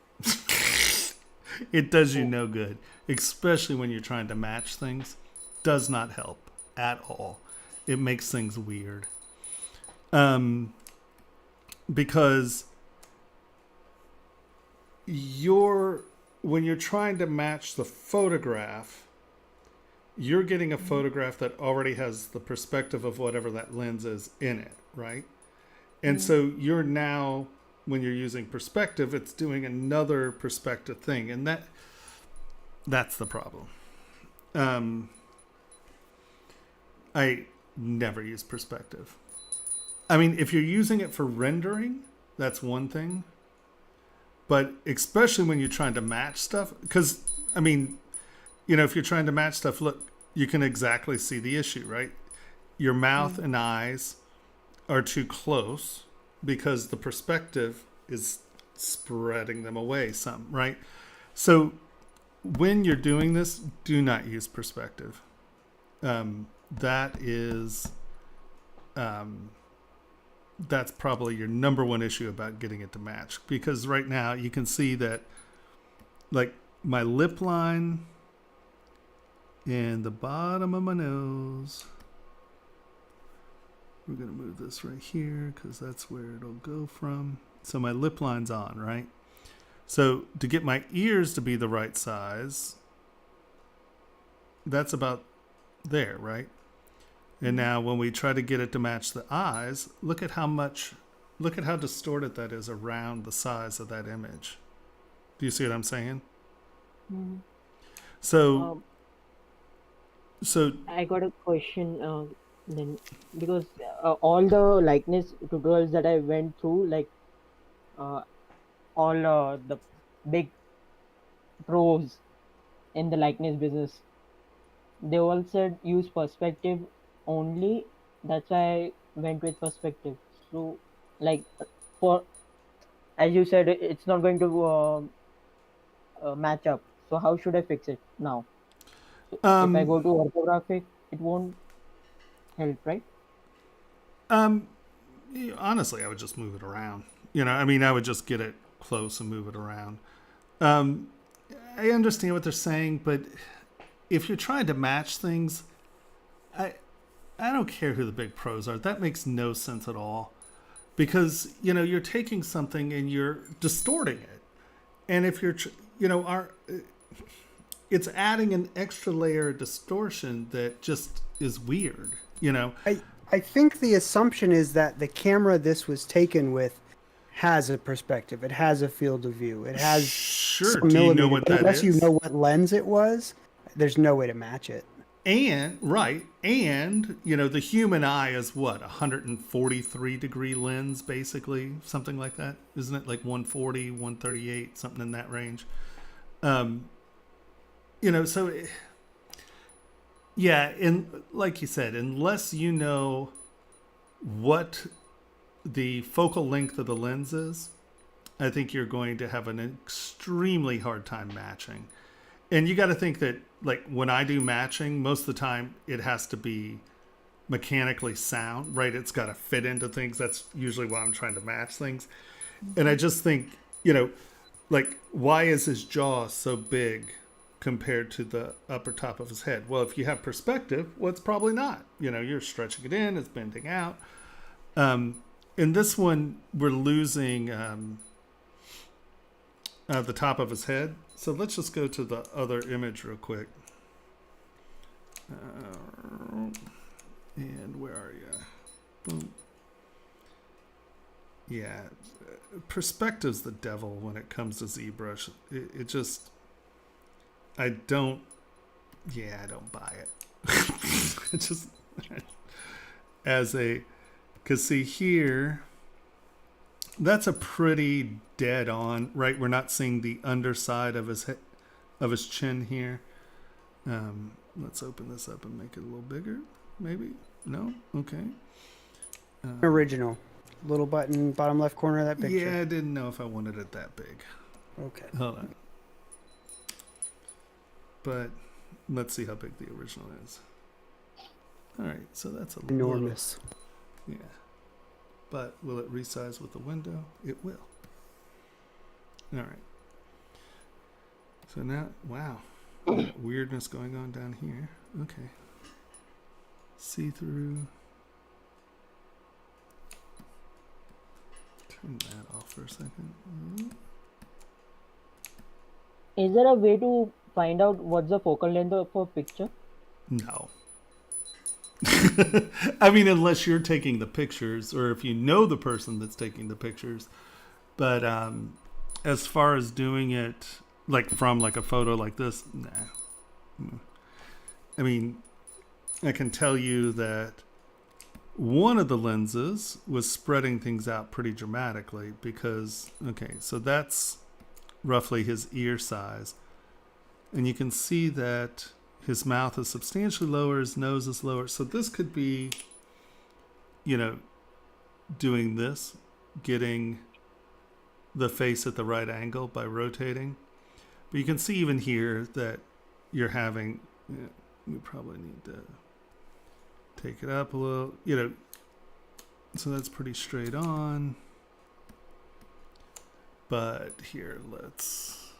It does you no good, especially when you're trying to match things. Does not help at all. It makes things weird. Because when you're trying to match the photograph, you're getting a photograph that already has the perspective of whatever that lens is in it, right? And so you're now, when you're using perspective, it's doing another perspective thing, and that's the problem. I never use perspective. I mean, if you're using it for rendering, that's one thing. But especially when you're trying to match stuff, because, I mean, you know, if you're trying to match stuff, look, you can exactly see the issue, right? Your mouth and eyes are too close because the perspective is spreading them away some, right? So when you're doing this, do not use perspective. That's probably your number one issue about getting it to match, because right now you can see that, like, my lip line and the bottom of my nose, we're going to move this right here because that's where it'll go from. So my lip line's on, right? So to get my ears to be the right size, that's about there, right? And now when we try to get it to match the eyes, look at how distorted that is around the size of that image. Do you see what I'm saying? So I got a question. Then because all the likeness tutorials that I went through, like uh, all the big pros in the likeness business, they all said use perspective only. That's why I went with perspective. So, like for as you said, it's not going to match up. So how should I fix it now? So if I Um, go to orthographic, it won't help, right? Honestly, I would just move it around. I mean, I would just get it close and move it around. Um, I understand what they're saying, but if you're trying to match things, I I don't care who the big pros are. That makes no sense at all, because you're taking something and you're distorting it, and if you're it's adding an extra layer of distortion that just is weird. I think the assumption is that the camera this was taken with has a perspective. It has a field of view. It has Sure. some Do you know millimeters. what that Unless you is? know what lens it was, there's no way to match it. And right, and the human eye is what, 143-degree lens, basically, something like that, isn't it? Like 140, 138, something in that range. So yeah, and like you said, unless you know what the focal length of the lens is, I think you're going to have an extremely hard time matching. And you got to think that, like, when I do matching, most of the time it has to be mechanically sound, right? It's got to fit into things. That's usually why I'm trying to match things. And I just think, like, why is his jaw so big compared to the upper top of his head? Well, if you have perspective, well, it's probably not. You're stretching it in, it's bending out. In this one, we're losing the top of his head. So let's just go to the other image real quick. And where are you? Boom. Yeah, perspective's the devil when it comes to ZBrush. It just, I don't buy it. It just, because see here, that's a pretty dead on, right? We're not seeing the underside of his head, of his chin here. Let's open this up and make it a little bigger, maybe. No? Okay. Original. Little button, bottom left corner of that picture. Yeah, I didn't know if I wanted it that big. Okay. Hold on. But let's see how big the original is. All right, so that's a Enormous. Little, yeah. But will it resize with the window? It will. All right. So now, wow. Weirdness going on down here. Okay. See through. Turn that off for a second. Is there a way to find out what's the focal length of a picture? No. I mean, unless you're taking the pictures, or if you know the person that's taking the pictures. But as far as doing it, like from like a photo like this, nah. I mean, I can tell you that one of the lenses was spreading things out pretty dramatically because, okay, so that's roughly his ear size. And you can see that his mouth is substantially lower, his nose is lower. So this could be, doing this, getting the face at the right angle by rotating. But you can see even here that you're having, we probably need to take it up a little, so that's pretty straight on. But here, let's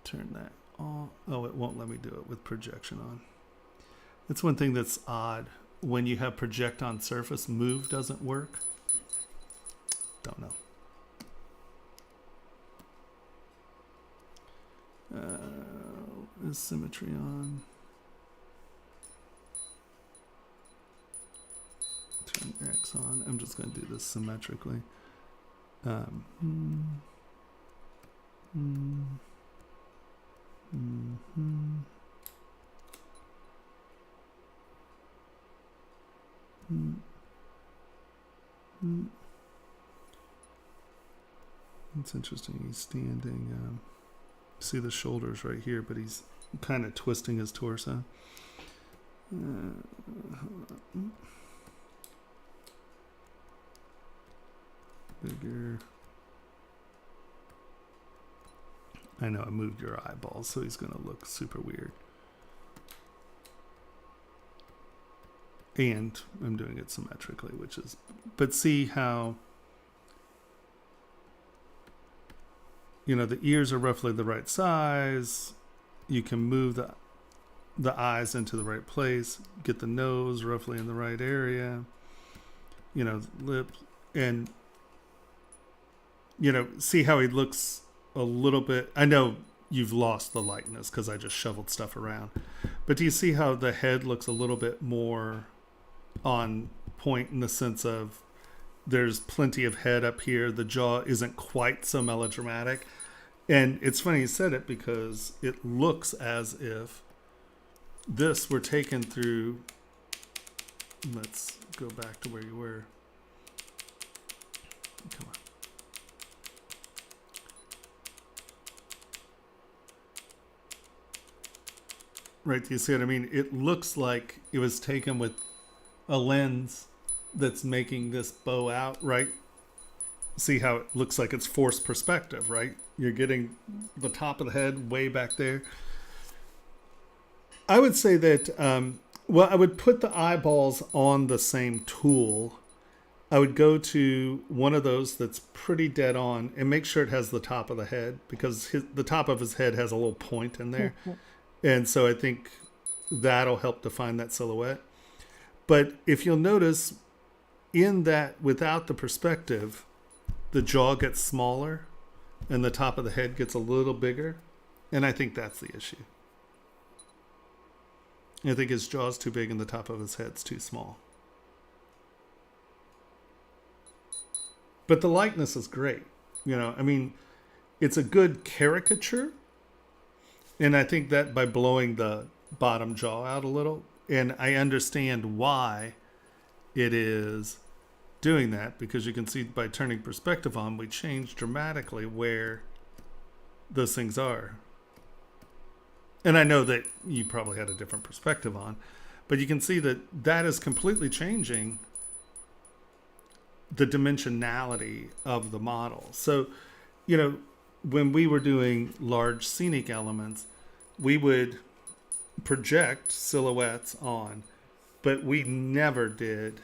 turn that on. Oh, it won't let me do it with projection on. That's one thing that's odd. When you have project on surface, move doesn't work. Don't know. Is symmetry on? Turn X on. I'm just going to do this symmetrically. It's interesting. He's standing. See the shoulders right here, but he's kind of twisting his torso. Bigger. I know I moved your eyeballs, so he's going to look super weird. And I'm doing it symmetrically, which is... But see how... You know, the ears are roughly the right size. You can move the eyes into the right place. Get the nose roughly in the right area. You know, lip. And, you know, see how he looks a little bit... I know you've lost the likeness because I just shoveled stuff around. But do you see how the head looks a little bit more on point in the sense of there's plenty of head up here. The jaw isn't quite so melodramatic. And it's funny you said it because it looks as if this were taken through... Let's go back to where you were. Come on. Right, do you see what I mean? It looks like it was taken with a lens that's making this bow out, right? See how it looks like it's forced perspective, right? You're getting the top of the head way back there. I would say that, well, I would put the eyeballs on the same tool. I would go to one of those that's pretty dead on and make sure it has the top of the head because the top of his head has a little point in there. And so I think that'll help define that silhouette. But if you'll notice, in that, without the perspective, the jaw gets smaller and the top of the head gets a little bigger. And I think that's the issue. I think his jaw's too big and the top of his head's too small. But the likeness is great. You know, I mean, it's a good caricature. And I think that by blowing the bottom jaw out a little, and I understand why it is doing that, because you can see by turning perspective on, we change dramatically where those things are. And I know that you probably had a different perspective on, but you can see that that is completely changing the dimensionality of the model. So, you know, when we were doing large scenic elements, we would project silhouettes on, but we never did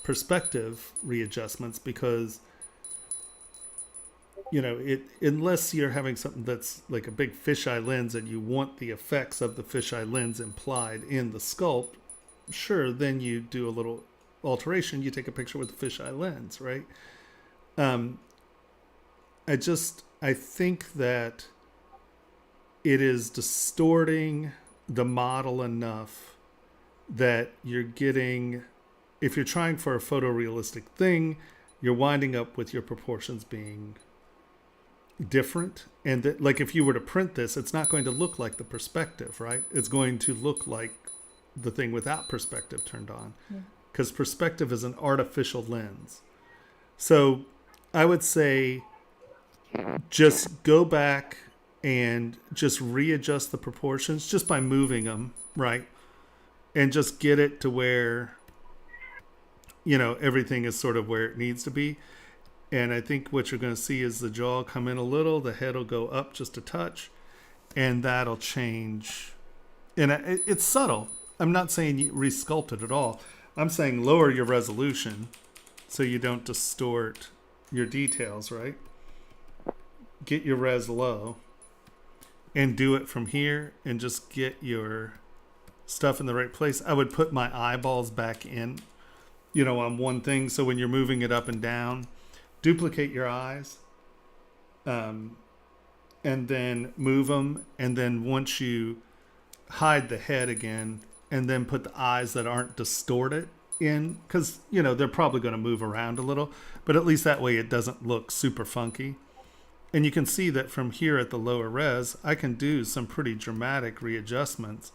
perspective readjustments because, you know, unless you're having something that's like a big fisheye lens and you want the effects of the fisheye lens implied in the sculpt, sure, then you do a little alteration. You take a picture with the fisheye lens, right? I think that it is distorting the model enough that you're getting, if you're trying for a photorealistic thing, you're winding up with your proportions being different. And that, like, if you were to print this, it's not going to look like the perspective, right? It's going to look like the thing without perspective turned on, because perspective is an artificial lens. So I would say just go back and just readjust the proportions just by moving them, right? And just get it to where, you know, everything is sort of where it needs to be. And I think what you're going to see is the jaw come in a little, the head will go up just a touch, and that'll change. And it's subtle. I'm not saying you resculpt it at all. I'm saying lower your resolution so you don't distort your details, right? Get your res low and do it from here and just get your stuff in the right place. I would put my eyeballs back in, you know, on one thing. So when you're moving it up and down, duplicate your eyes, and then move them. And then once you hide the head again, and then put the eyes that aren't distorted in, because, you know, they're probably going to move around a little, but at least that way it doesn't look super funky. And you can see that from here at the lower res, I can do some pretty dramatic readjustments.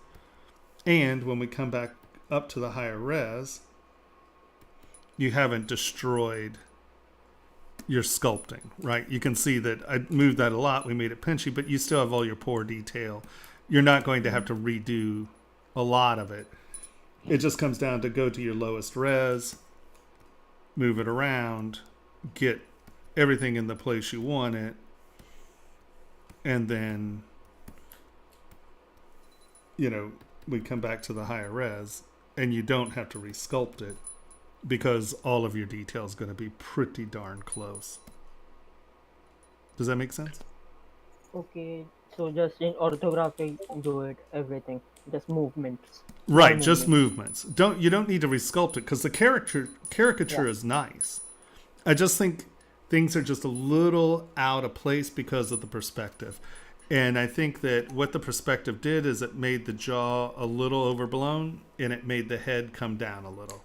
And when we come back up to the higher res, you haven't destroyed your sculpting, right? You can see that I moved that a lot. We made it pinchy, but you still have all your poor detail. You're not going to have to redo a lot of it. It just comes down to go to your lowest res, move it around, get everything in the place you want it, and then, you know, we come back to the higher res, and you don't have to resculpt it because all of your detail is going to be pretty darn close. Does that make sense? Okay, so just in orthography, do it everything, just movements. Right, just movements. You don't need to resculpt it because the caricature is nice. I just think things are just a little out of place because of the perspective. And I think that what the perspective did is it made the jaw a little overblown and it made the head come down a little.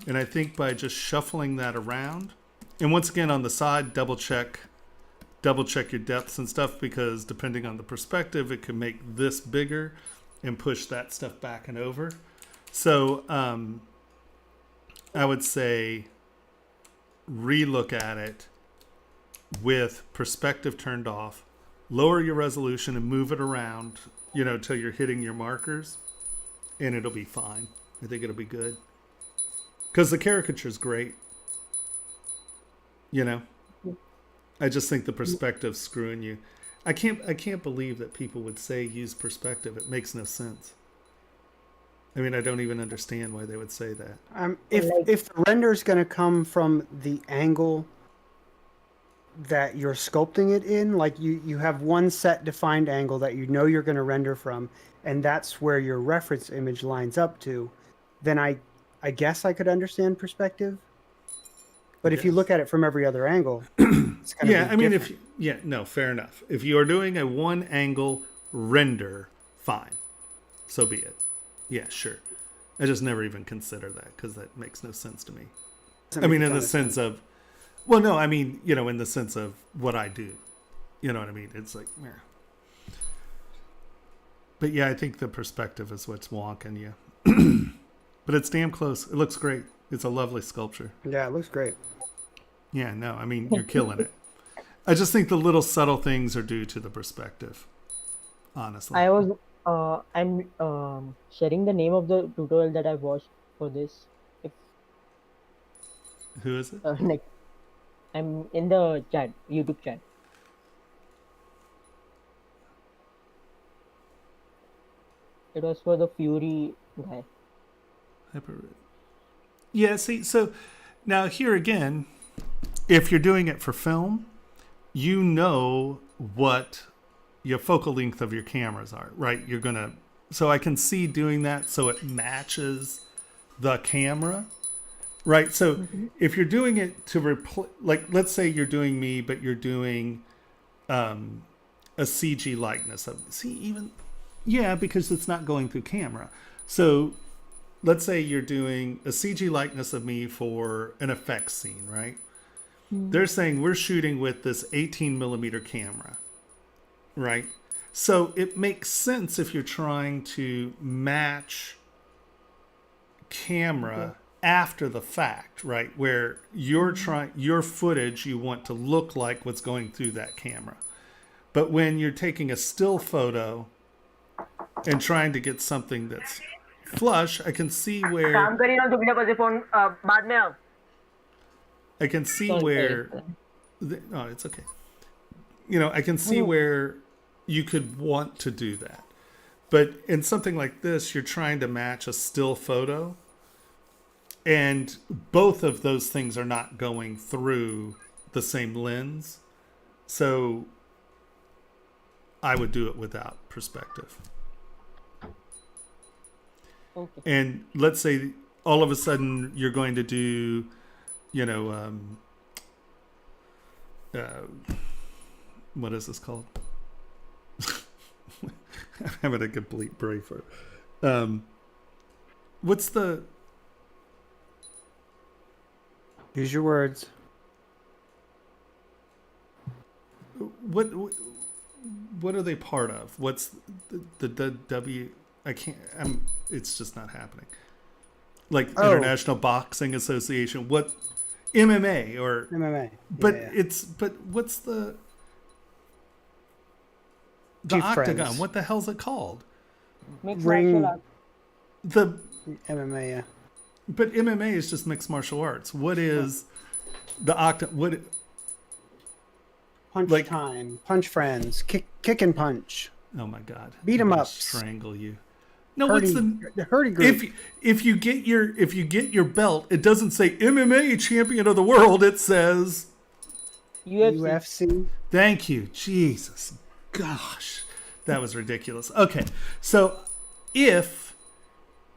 And I think by just shuffling that around, and once again on the side, double check your depths and stuff, because depending on the perspective, it can make this bigger and push that stuff back and over. So I would say relook at it with perspective turned off, lower your resolution and move it around, you know, till you're hitting your markers, and it'll be fine. I think it'll be good. Because the caricature's great. You know? I just think the perspective's screwing you. I can't believe that people would say use perspective. It makes no sense. I mean, I don't even understand why they would say that. If the render is going to come from the angle that you're sculpting it in, like you have one set defined angle that you know you're going to render from, and that's where your reference image lines up to, then I guess I could understand perspective. But if you look at it from every other angle, it's going to be different. No, fair enough. If you are doing a one angle render, fine. So be it. Yeah, sure. I just never even consider that because that makes no sense to me. I mean, in the sense of, well, no, I mean, you know, in the sense of what I do. You know what I mean? It's like, meh. But yeah, I think the perspective is what's wonking you. But it's damn close. It looks great. It's a lovely sculpture. Yeah, it looks great. Yeah, no, I mean, you're killing it. I just think the little subtle things are due to the perspective, honestly. I'm sharing the name of the tutorial that I watched for this. If Who is it? like, I'm in the chat, YouTube chat. It was for the Fury guy. Yeah, see, so now here again, if you're doing it for film, you know what your focal length of your cameras are, right? You're going to, so I can see doing that so it matches the camera, right? So if you're doing it to like, let's say you're doing me, but you're doing a CG likeness of, yeah, because it's not going through camera. So let's say you're doing a CG likeness of me for an effects scene, right? They're saying we're shooting with this 18 millimeter camera, right? So it makes sense if you're trying to match camera after the fact, right? Where you're trying, your footage, you want to look like what's going through that camera. But when you're taking a still photo and trying to get something that's flush, I can see where I can see where no, it's okay. You know, I can see where you could want to do that. But in something like this, you're trying to match a still photo, and both of those things are not going through the same lens. So I would do it without perspective. Okay. And let's say all of a sudden you're going to do, you know, what is this called? I'm having a complete brain for it. What's the... Use your words. What are they part of? What's the W? I can't. It's just not happening. like Oh. International Boxing Association. What MMA or MMA. but Yeah. but what's the Two octagon? friends. What the hell's it called? Mixed Ring- martial arts. The MMA. Yeah. but MMA is just mixed martial arts. What is the what? Punch Like- time. Punch friends. Kick and punch. Oh my God! Beat I'm 'em gonna up. Strangle you. No, what's The the Hurdy group. if you get your belt, it doesn't say MMA champion of the world. It says UFC. UFC. thank you, Jesus. Gosh, that was ridiculous. Okay, so if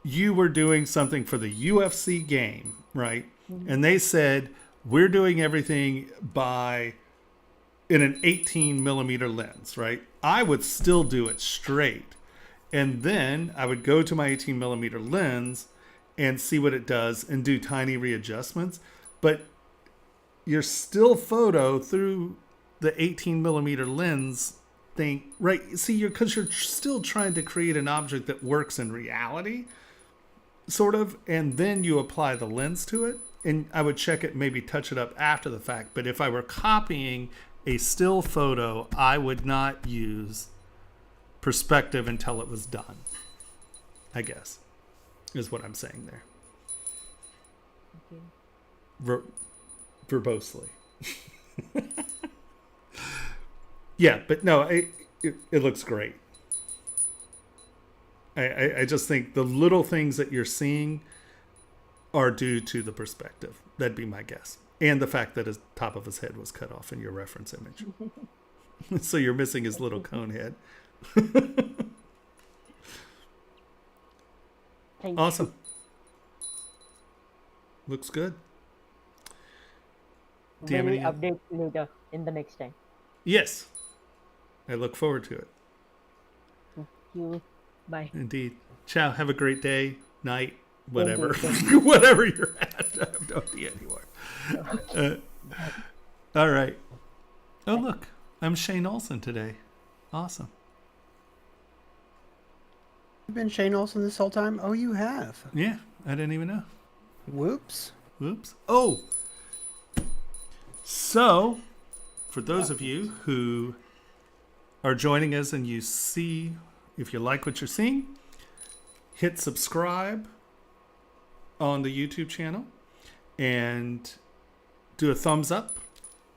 you were doing something for the UFC game, right, and they said we're doing everything in an 18 millimeter lens, right, I would still do it straight. And then I would go to my 18 millimeter lens and see what it does and do tiny readjustments. But your still photo through the 18 millimeter lens thing, right? See, because you're still trying to create an object that works in reality, sort of. And then you apply the lens to it. And I would check it, maybe touch it up after the fact. But if I were copying a still photo, I would not use perspective until it was done, I guess, is what I'm saying there. Okay. Verbosely. Yeah, but no, it looks great. I just think the little things that you're seeing are due to the perspective. That'd be my guess. And the fact that his top of his head was cut off in your reference image. So you're missing his little cone head. Thank Awesome. Looks good. you. Do you have We'll any- update later in the next time. Yes. I look forward to it. Thank you. Bye. Indeed. Ciao. Have a great day, night, Thank whatever. you. Whatever you're at. I have no idea anymore. All right. Oh, look. I'm Shane Olson today. Awesome. You've been Shane Olson this whole time? Oh, you have. Yeah. I didn't even know. Whoops. Whoops. Oh. So, for those of you who are joining us and you see, if you like what you're seeing, hit subscribe on the YouTube channel and do a thumbs up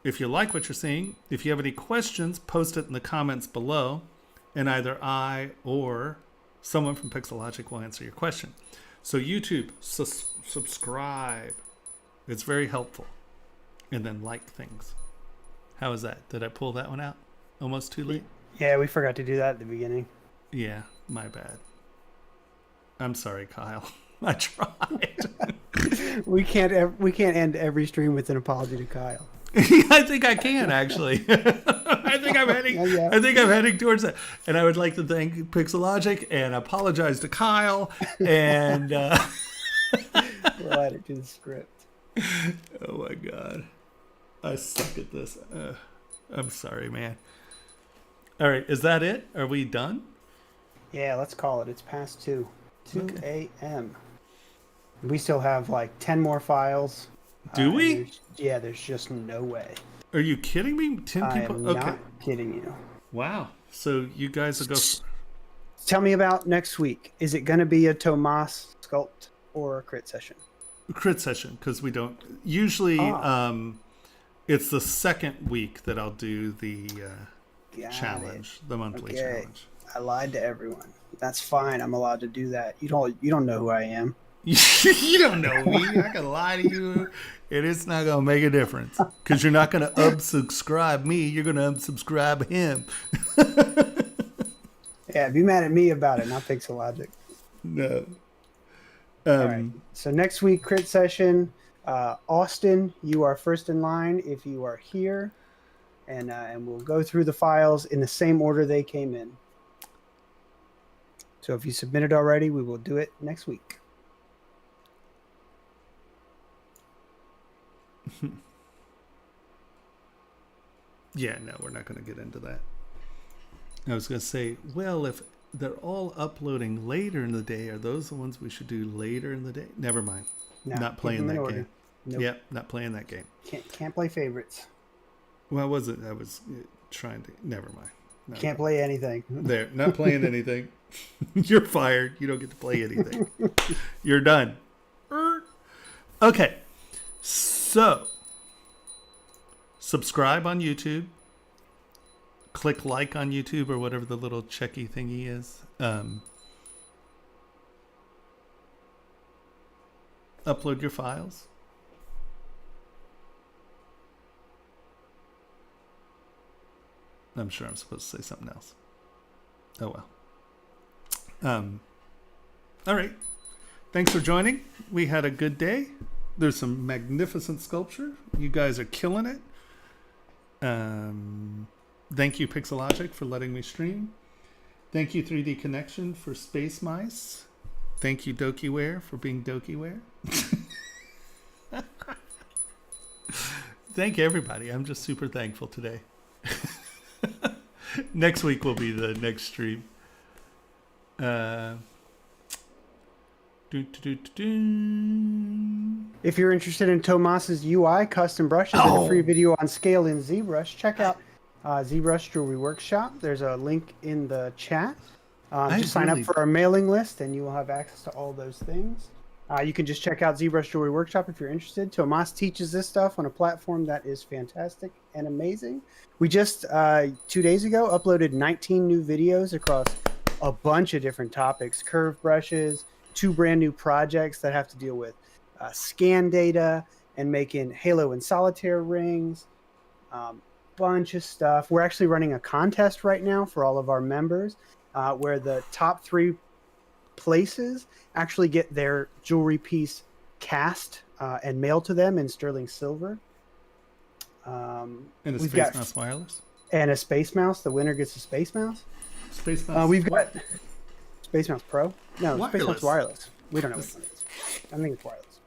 if you like what you're seeing. If you have any questions, post it in the comments below, and either I or someone from Pixologic will answer your question. So YouTube, subscribe. It's very helpful. And then like things. How is that? Did I pull that one out? Almost too late? Yeah, we forgot to do that at the beginning. Yeah, my bad. I'm sorry, Kyle. I tried. We can't end every stream with an apology to Kyle. I think I can actually. I think I'm heading. Yeah. I think I'm heading towards that. And I would like to thank Pixologic and apologize to Kyle. And We'll add it to the script. oh my god, I suck at this. I'm sorry, man. All right, is that it? Are we done? Yeah, let's call it. It's past 2 Okay. a.m. We still have like 10 more files. Do we? There's just no way. Are you kidding me? 10 I people. am Okay. not kidding you. Wow. So you guys will go. Tell me about next week. Is it going to be a Tomas sculpt or a crit session? Crit session, because we don't usually. It's the second week that I'll do the Got challenge, the monthly Okay. challenge. I lied to everyone. That's fine. I'm allowed to do that. You don't know who I am. You don't know me. I can lie to you, and it's not gonna make a difference because you're not gonna unsubscribe me. You're gonna unsubscribe him. Yeah, be mad at me about it, not Pixologic. No. All right. So next week, crit session. Austin, you are first in line if you are here, and we'll go through the files in the same order they came in. So if you submitted already, we will do it next week. Yeah, no, we're not going to get into that. I was going to say, well, if they're all uploading later in the day. Are those the ones we should do later in the day? Never mind. No, Not keep playing them in that order. game. Nope. Yep, not playing that game. Can't play favorites. Well, was it? I was trying to. Never mind. Not Can't play anything. there. Not playing anything. You're fired. You don't get to play anything. You're done. Okay. So, subscribe on YouTube. Click like on YouTube or whatever the little checky thingy is. Upload your files. I'm sure I'm supposed to say something else. Oh well. All right. Thanks for joining. We had a good day. There's some magnificent sculpture. You guys are killing it. Thank you, Pixologic, for letting me stream. Thank you, 3D Connection, for Space Mice. Thank you, DokiWare, for being DokiWare. Thank everybody. I'm just super thankful today. Next week will be the next stream. If you're interested in Tomas's UI custom brushes and a free video on scale in ZBrush, check out ZBrush Jewelry Workshop. There's a link in the chat. Just sign up for our mailing list and you will have access to all those things. You can just check out ZBrush Jewelry Workshop if you're interested. Tomas teaches this stuff on a platform that is fantastic and amazing. We just, 2 days ago, uploaded 19 new videos across a bunch of different topics. Curved brushes, 2 brand new projects that have to deal with scan data and making Halo and Solitaire rings. Bunch of stuff. We're actually running a contest right now for all of our members where the top 3 places actually get their jewelry piece cast and mailed to them in sterling silver. And a Space Mouse Wireless? And a Space Mouse. The winner gets a Space Mouse. Space Mouse. We've got Space Mouse Pro. No, wireless. Space Mouse Wireless. We don't know which one it is. I think it's wireless.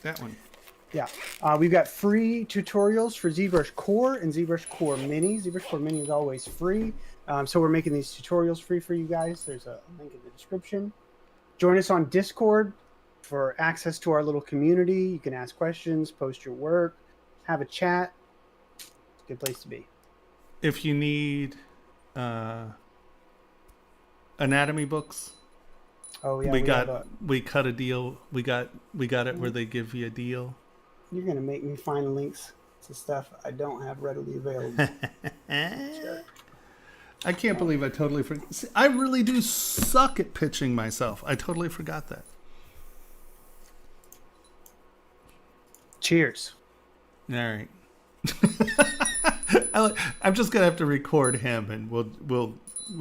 That one. Yeah. We've got free tutorials for ZBrush Core and ZBrush Core Mini. ZBrush Core Mini is always free. So we're making these tutorials free for you guys. There's a link in the description. Join us on Discord for access to our little community. You can ask questions, post your work, have a chat. It's a good place to be. If you need anatomy books, we cut a deal. We got it where they give you a deal. You're gonna make me find links to stuff I don't have readily available. Sure. I can't believe I totally forgot. See, I really do suck at pitching myself. I totally forgot that. Cheers. All right. I'm just gonna have to record him, and we'll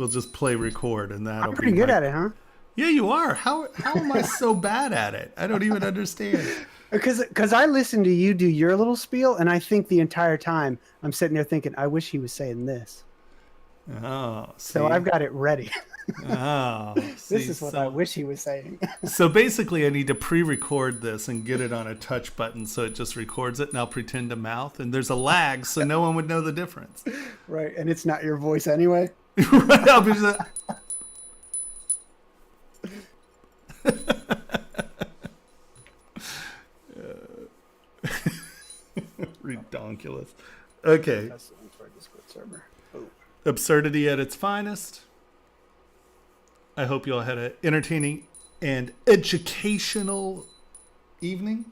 just play record, and that'll. I'm pretty good at it, huh? Yeah, you are. How am I so bad at it? I don't even understand. Because I listen to you do your little spiel, and I think the entire time I'm sitting there thinking, I wish he was saying this. Oh, see? So I've got it ready. Oh, This is what I wish he was saying. So basically, I need to pre-record this and get it on a touch button, so it just records it, and I'll pretend to mouth, and there's a lag, so no one would know the difference. Right, and it's not your voice anyway. Right, I'll be just. Redonkulous. Okay. That's the link for our Discord server. Oh. Absurdity at its finest. I hope you all had an entertaining and educational evening.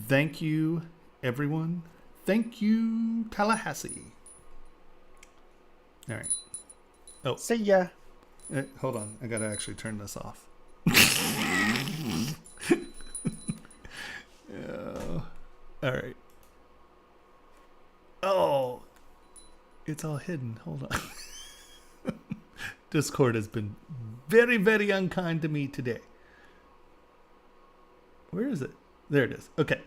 Thank you, everyone. Thank you, Tallahassee. All right. Oh. See ya. Hold on. I got to actually turn this off. All right. Oh, it's all hidden. Hold on. Discord has been very, very unkind to me today. Where is it? There it is. Okay.